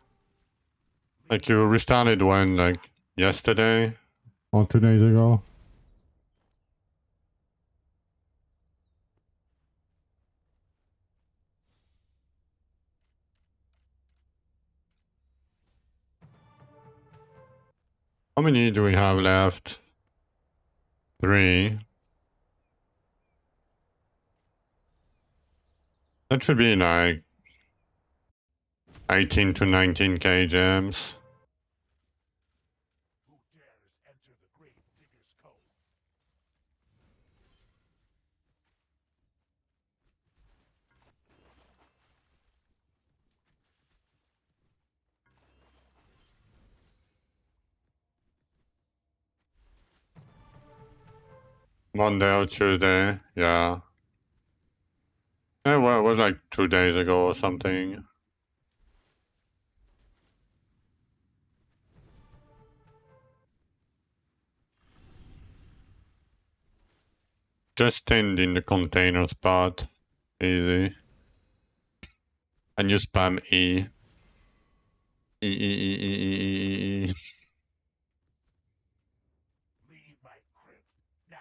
Like, you restarted when, like, yesterday? Or 2 days ago? How many do we have left? 3. That should be like 18 to 19k gems. Who dares enter the grave digger's cove? Monday or Tuesday, yeah. Well, it was like 2 days ago or something. Just stand in the container spot. Easy. And you spam E. E, E, E, E, E, E, E. Leave my crypt now.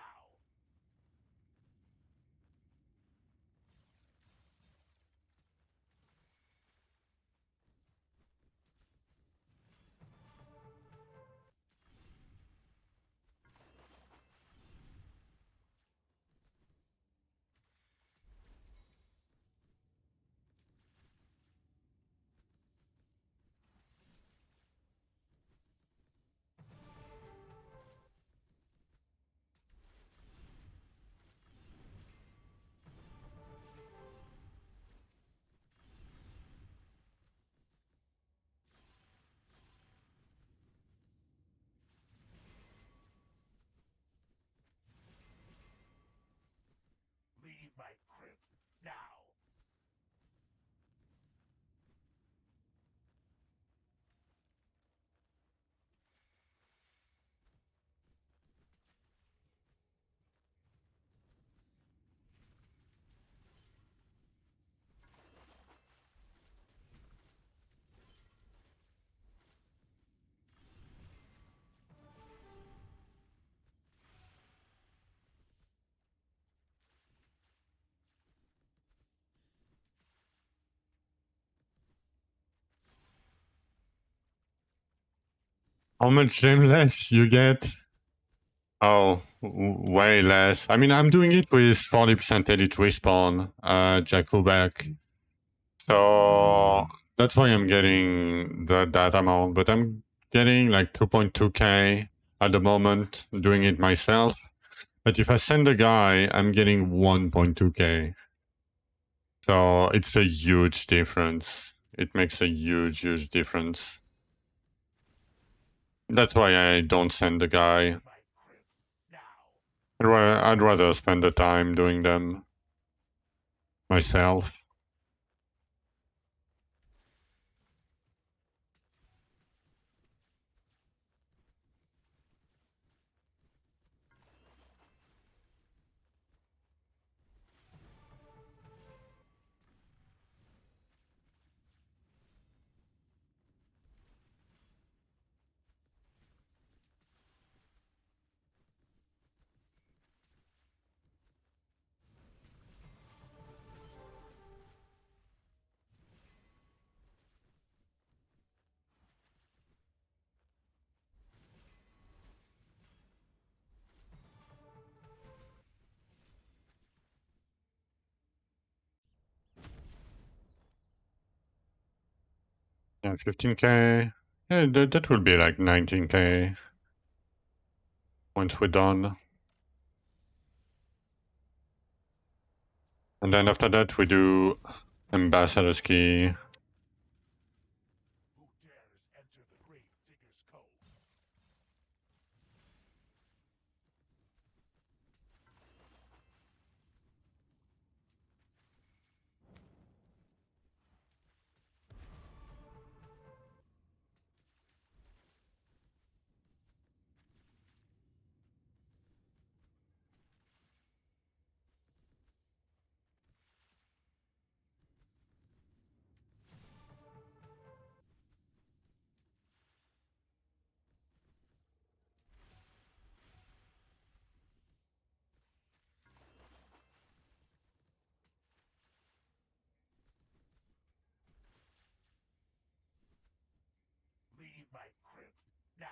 How much gem less you get? Oh, way less. I mean, I'm doing it with 40% edit respawn, Jakubek. So that's why I'm getting that amount, but I'm getting like 2.2k at the moment doing it myself. But if I send a guy, I'm getting 1.2k. So it's a huge difference. It makes a huge difference. That's why I don't send the guy. My grip now. I'd rather spend the time doing them myself. Yeah, 15k. Yeah, that will be like 19k once we're done. And then after that we do Ambassador's Key. Who dares enter the grave digger's cove? Leave my crypt now.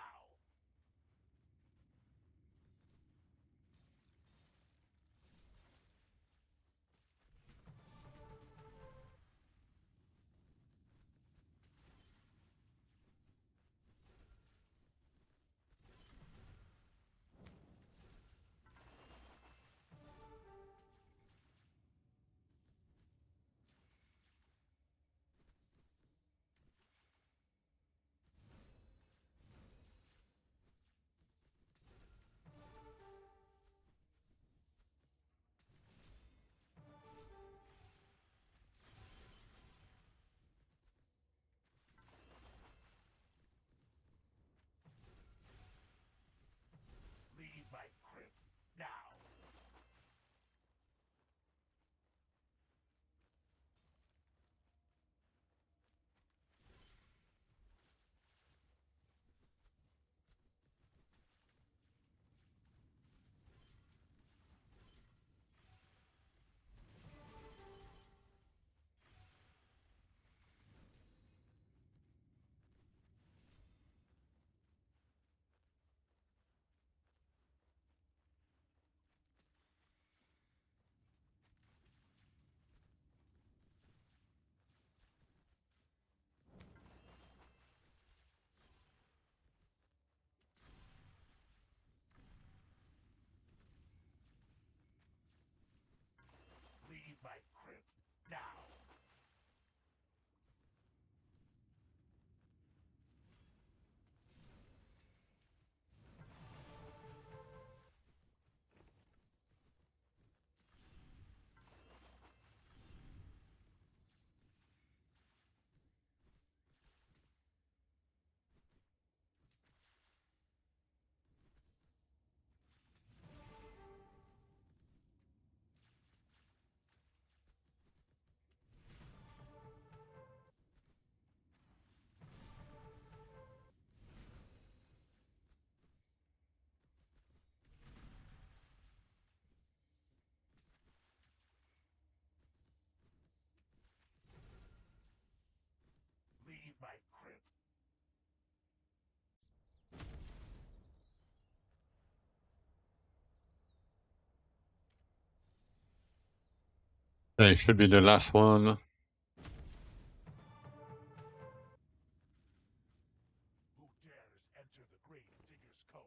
Okay, should be the last one. Who dares enter the grave digger's cove?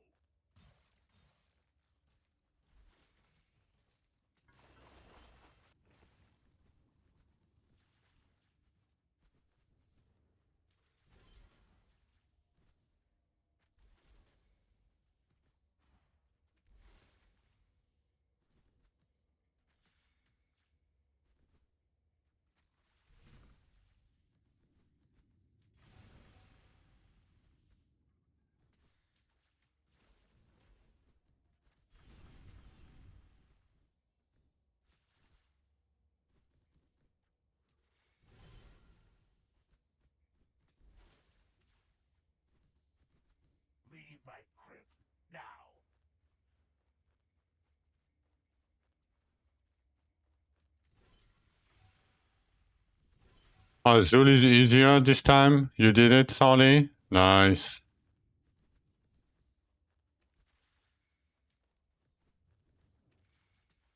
Leave my crypt now. Oh, Zul is easier this time. You did it, Solly. Nice.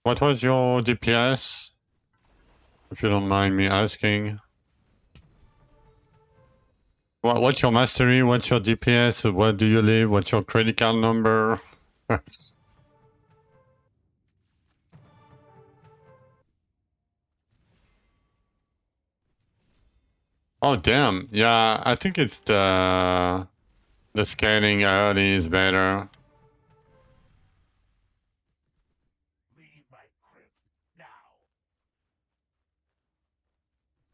What was your DPS? If you don't mind me asking. What's your mastery? What's your DPS? Where do you live? What's your critical number? Oh damn. Yeah, I think it's the scaling early is better. Leave my crypt now.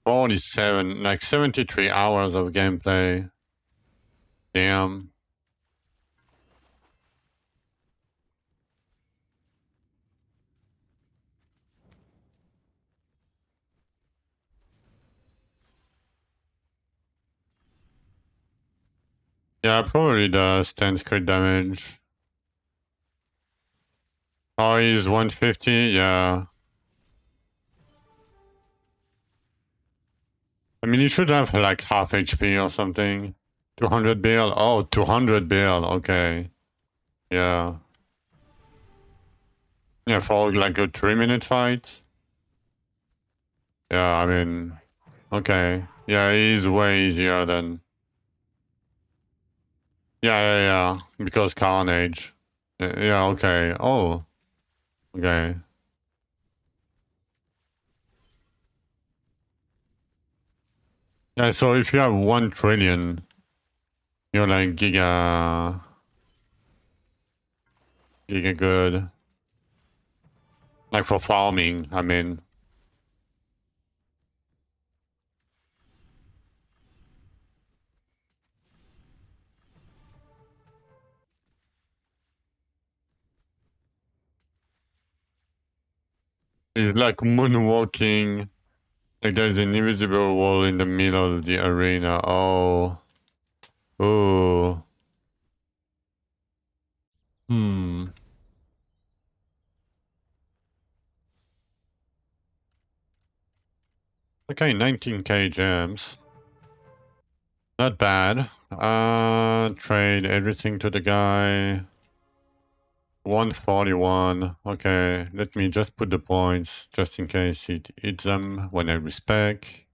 47, like 73 hours of gameplay. Damn. Yeah, probably does 10 crit damage. Oh, he's 150? Yeah. I mean, you should have like half HP or something. 200 bill? Oh, 200 bill. Okay. Yeah. Yeah, for like a 3-minute fight. Yeah, I mean, okay. Yeah, he's way easier than. Yeah. Because Carnage. Yeah, okay. Oh, okay. Yeah, so if you have 1 trillion, you're like giga good. Like for farming, I mean. It's like moonwalking. Like there's an invisible wall in the middle of the arena. Oh. Oh. Hmm. Okay, 19k gems. Not bad. Trade everything to the guy. 141. Okay, let me just put the points just in case it hits them when I respec.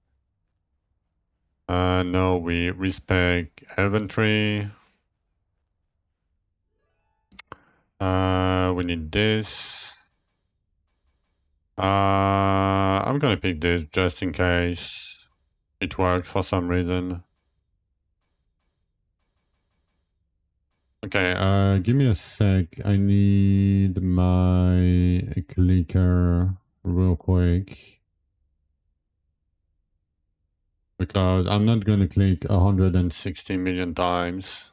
No, we respec Elven tree. We need this. I'm gonna pick this just in case it works for some reason. Okay, give me a sec. I need my clicker real quick. Because I'm not gonna click 160 million times.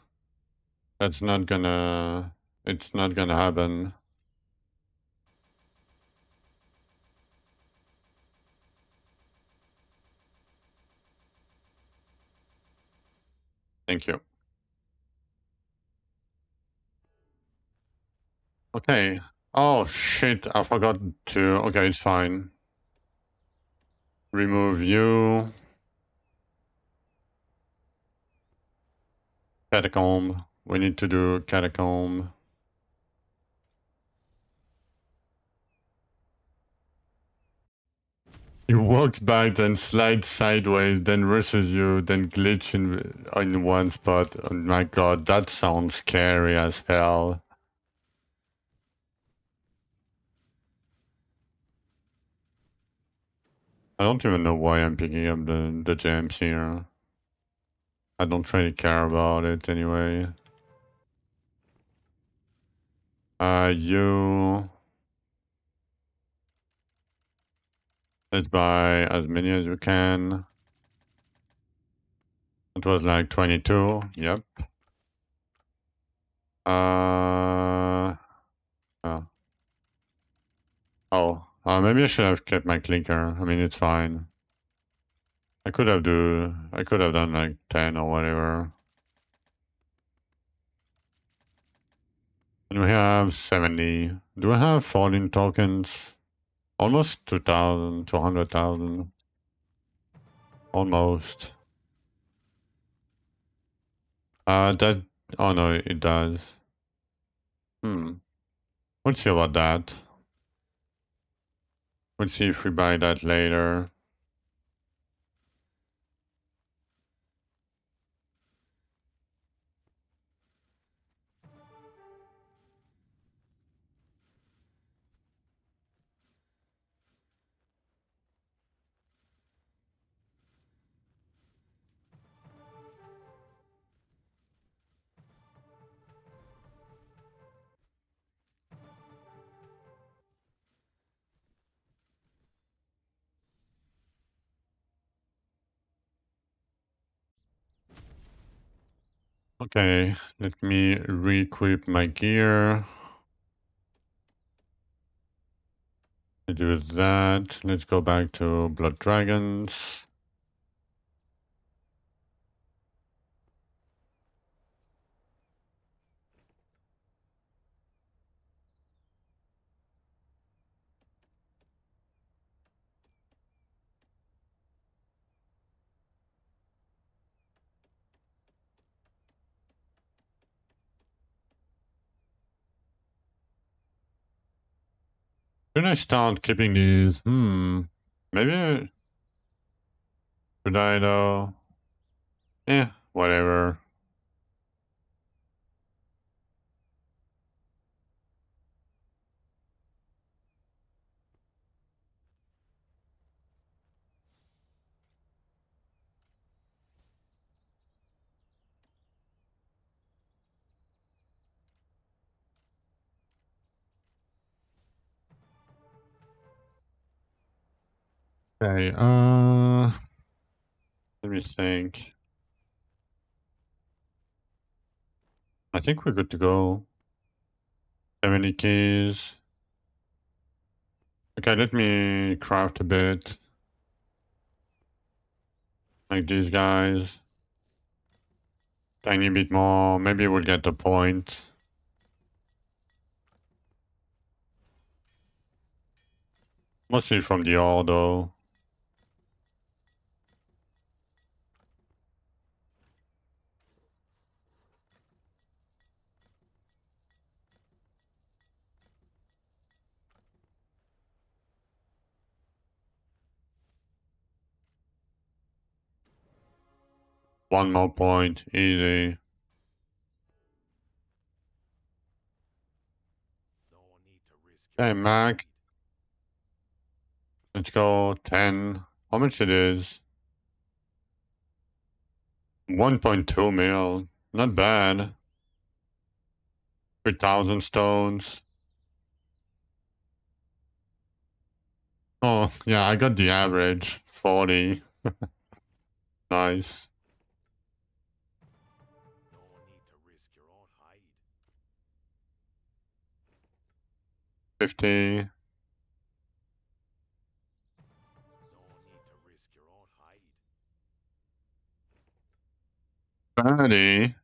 That's not gonna... It's not gonna happen. Thank you. Okay. Oh shit, I forgot to... Okay, it's fine. Remove you. Catacomb. We need to do catacomb. He walks back, then slides sideways, then rushes you, then glitch in one spot. Oh my god, that sounds scary as hell. I don't even know why I'm picking up the gems here. I don't really care about it anyway. You... Let's buy as many as we can. It was like 22, yep. Oh. Maybe I should have kept my clicker. I mean, it's fine. I could have done like 10 or whatever. And we have 70. Do I have 14 tokens? Almost 2,000, 200,000. Almost. Oh no, it does. We'll see about that. We'll see if we buy that later. Okay, let me re-equip my gear. Do that. Let's go back to Blood Dragons. Should I start keeping these? Maybe. Should I though? Whatever. Okay, let me think. I think we're good to go. 70 keys. Okay, let me craft a bit. Like these guys. Tiny bit more. Maybe we'll get the point. Mostly from the ore though. One more point, easy. Okay, max. Let's go 10. How much it is? 1.2 mil. Not bad. 3,000 stones. Oh, yeah, I got the average. 40. Nice. 50. 30.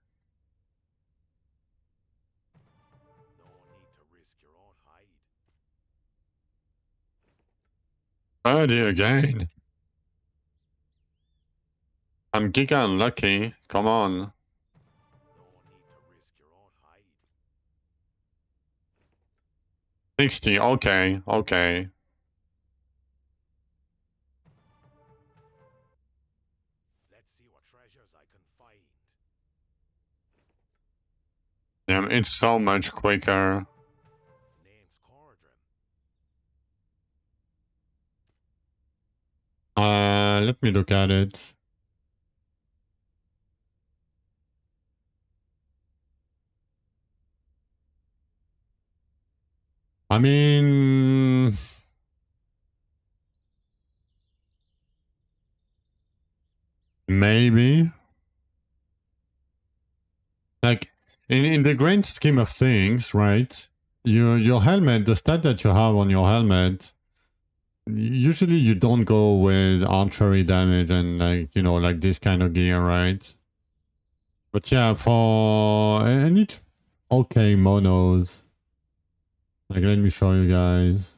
30 again. I'm giga unlucky. Come on. 60. Okay, okay. it's so much quicker. Name's Cordron. Let me look at it. I mean, maybe. Like, in the grand scheme of things, right? Your helmet, the stat that you have on your helmet, usually you don't go with archery damage and like, you know, like this kind of gear, right? But yeah, and it's okay monos. Like, let me show you guys,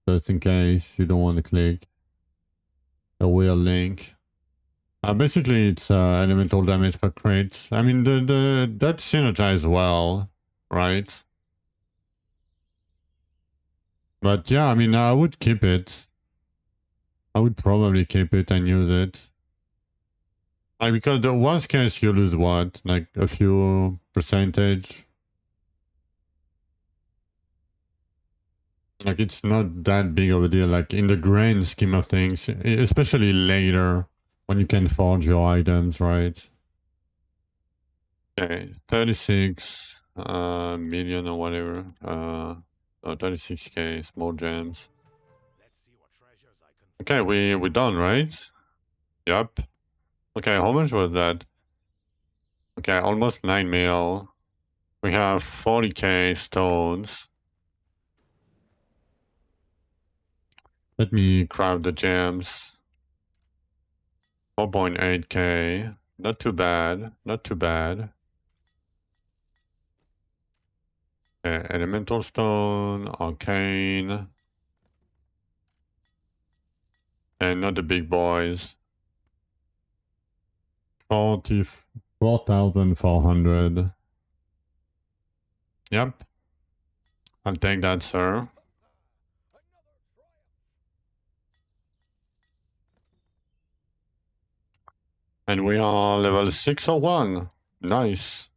just in case you don't want to click a weird link. Basically, it's elemental damage per crits. I mean, that synergizes well, right? But yeah, I mean, I would keep it. I would probably keep it and use it. Like, because the worst case, you lose what? Like, a few percentage? Like, it's not that big of a deal, like, in the grand scheme of things, especially later, when you can forge your items, right? Okay, 36 million or whatever. 36k, small gems. Let's see what treasures I can Okay, we're done, right? Yup. Okay, how much was that? Okay, almost 9 mil. We have 40k stones. Let me grab the gems. 4.8k. Not too bad. Not too bad. Okay, elemental stone, arcane. And not the big boys. 44,400. Yep. I'll take that, sir. And we are level 601. Nice.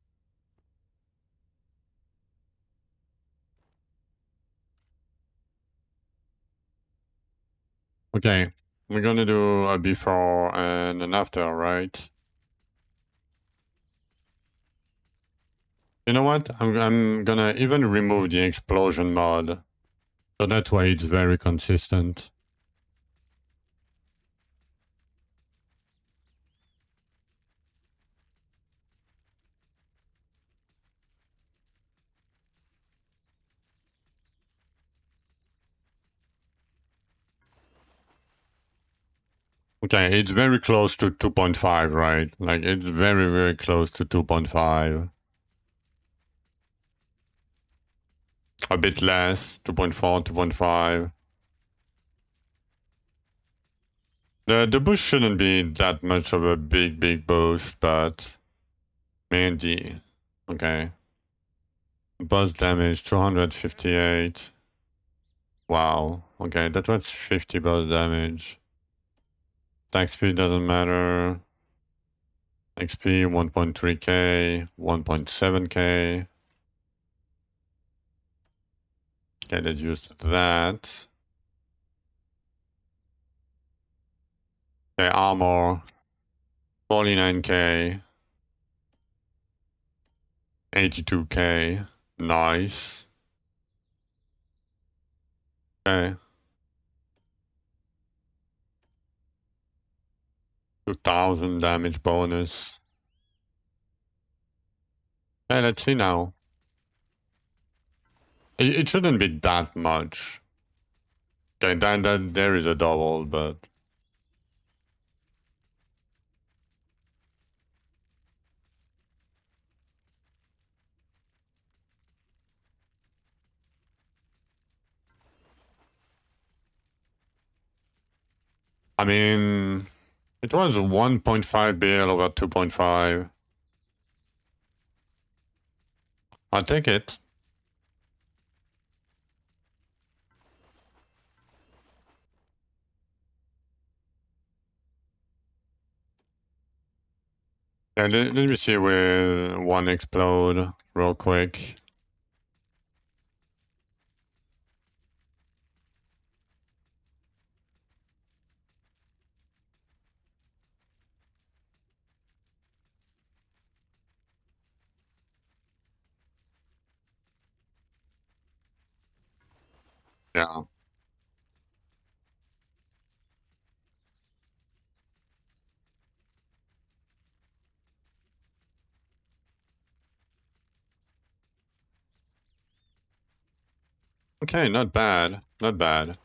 Okay, we're gonna do a before and an after, right? You know what? I'm gonna even remove the explosion mod. So that way it's very consistent. Okay, it's very close to 2.5, right? Like, it's very, very close to 2.5. A bit less, 2.4, 2.5. The boost shouldn't be that much of a big boost, but Mandy. Okay. Buzz damage, 258. Wow. Okay, that was 50 buzz damage. Attack speed doesn't matter. XP 1.3k, 1.7k. Okay, let's use that. Okay, armor 49k, 82k. Nice. Okay. 2000 damage bonus. Okay, let's see now. It shouldn't be that much. Okay, then there is a double, but I mean, it was 1.5 bill over 2.5. I'll take it. Yeah, let me see where one explode real quick. Yeah. Okay, not bad. Not bad.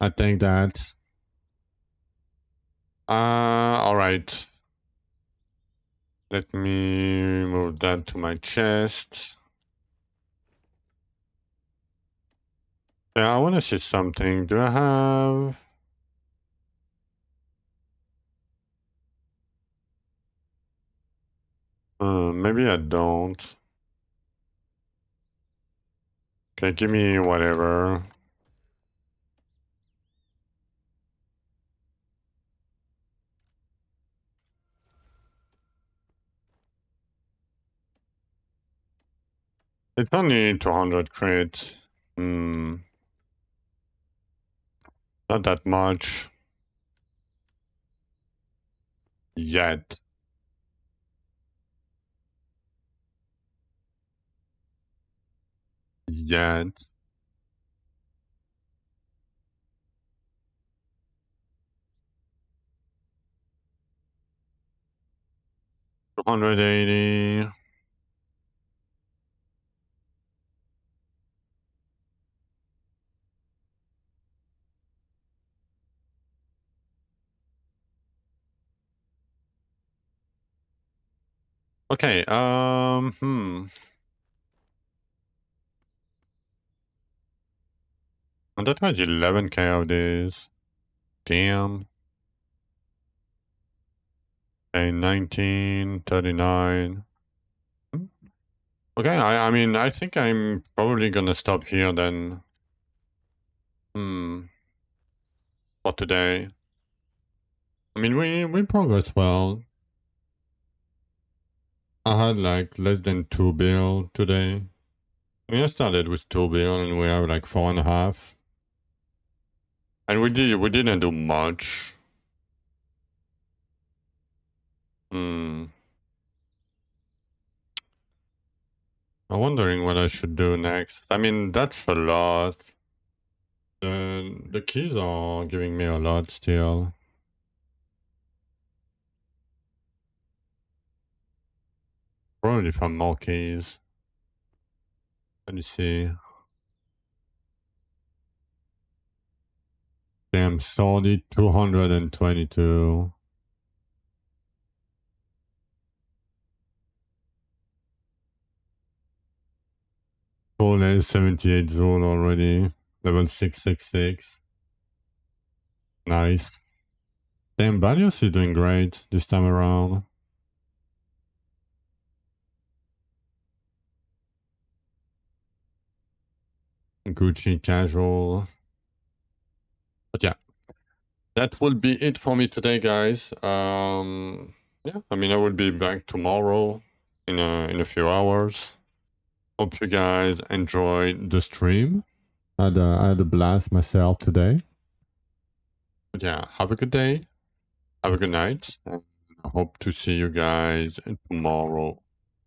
I think that. Alright. Let me move that to my chest. Yeah, I want to see something. Do I have... maybe I don't. Okay, give me whatever. It's only 200 crit. Not that much. Yet. Yet. $280. Okay, And that was 11k of this. Damn. Okay, 19, 39. Okay, I mean, I think I'm probably gonna stop here then. For today. I mean, we progressed well. I had like less than 2 bill today. I started with 2 bill and we have like 4.5. And we didn't do much. I'm wondering what I should do next. I mean, that's a lot. The keys are giving me a lot still. Probably from more keys. Let me see. Damn, solid 222. Full is 78 zone already. Level 666. Nice. Damn, Balios is doing great this time around. Gucci casual. But yeah, that will be it for me today, guys. Yeah, I mean, I will be back tomorrow in a few hours. Hope you guys enjoyed the stream. I had a blast myself today. But yeah, have a good day. Have a good night. And I hope to see you guys tomorrow.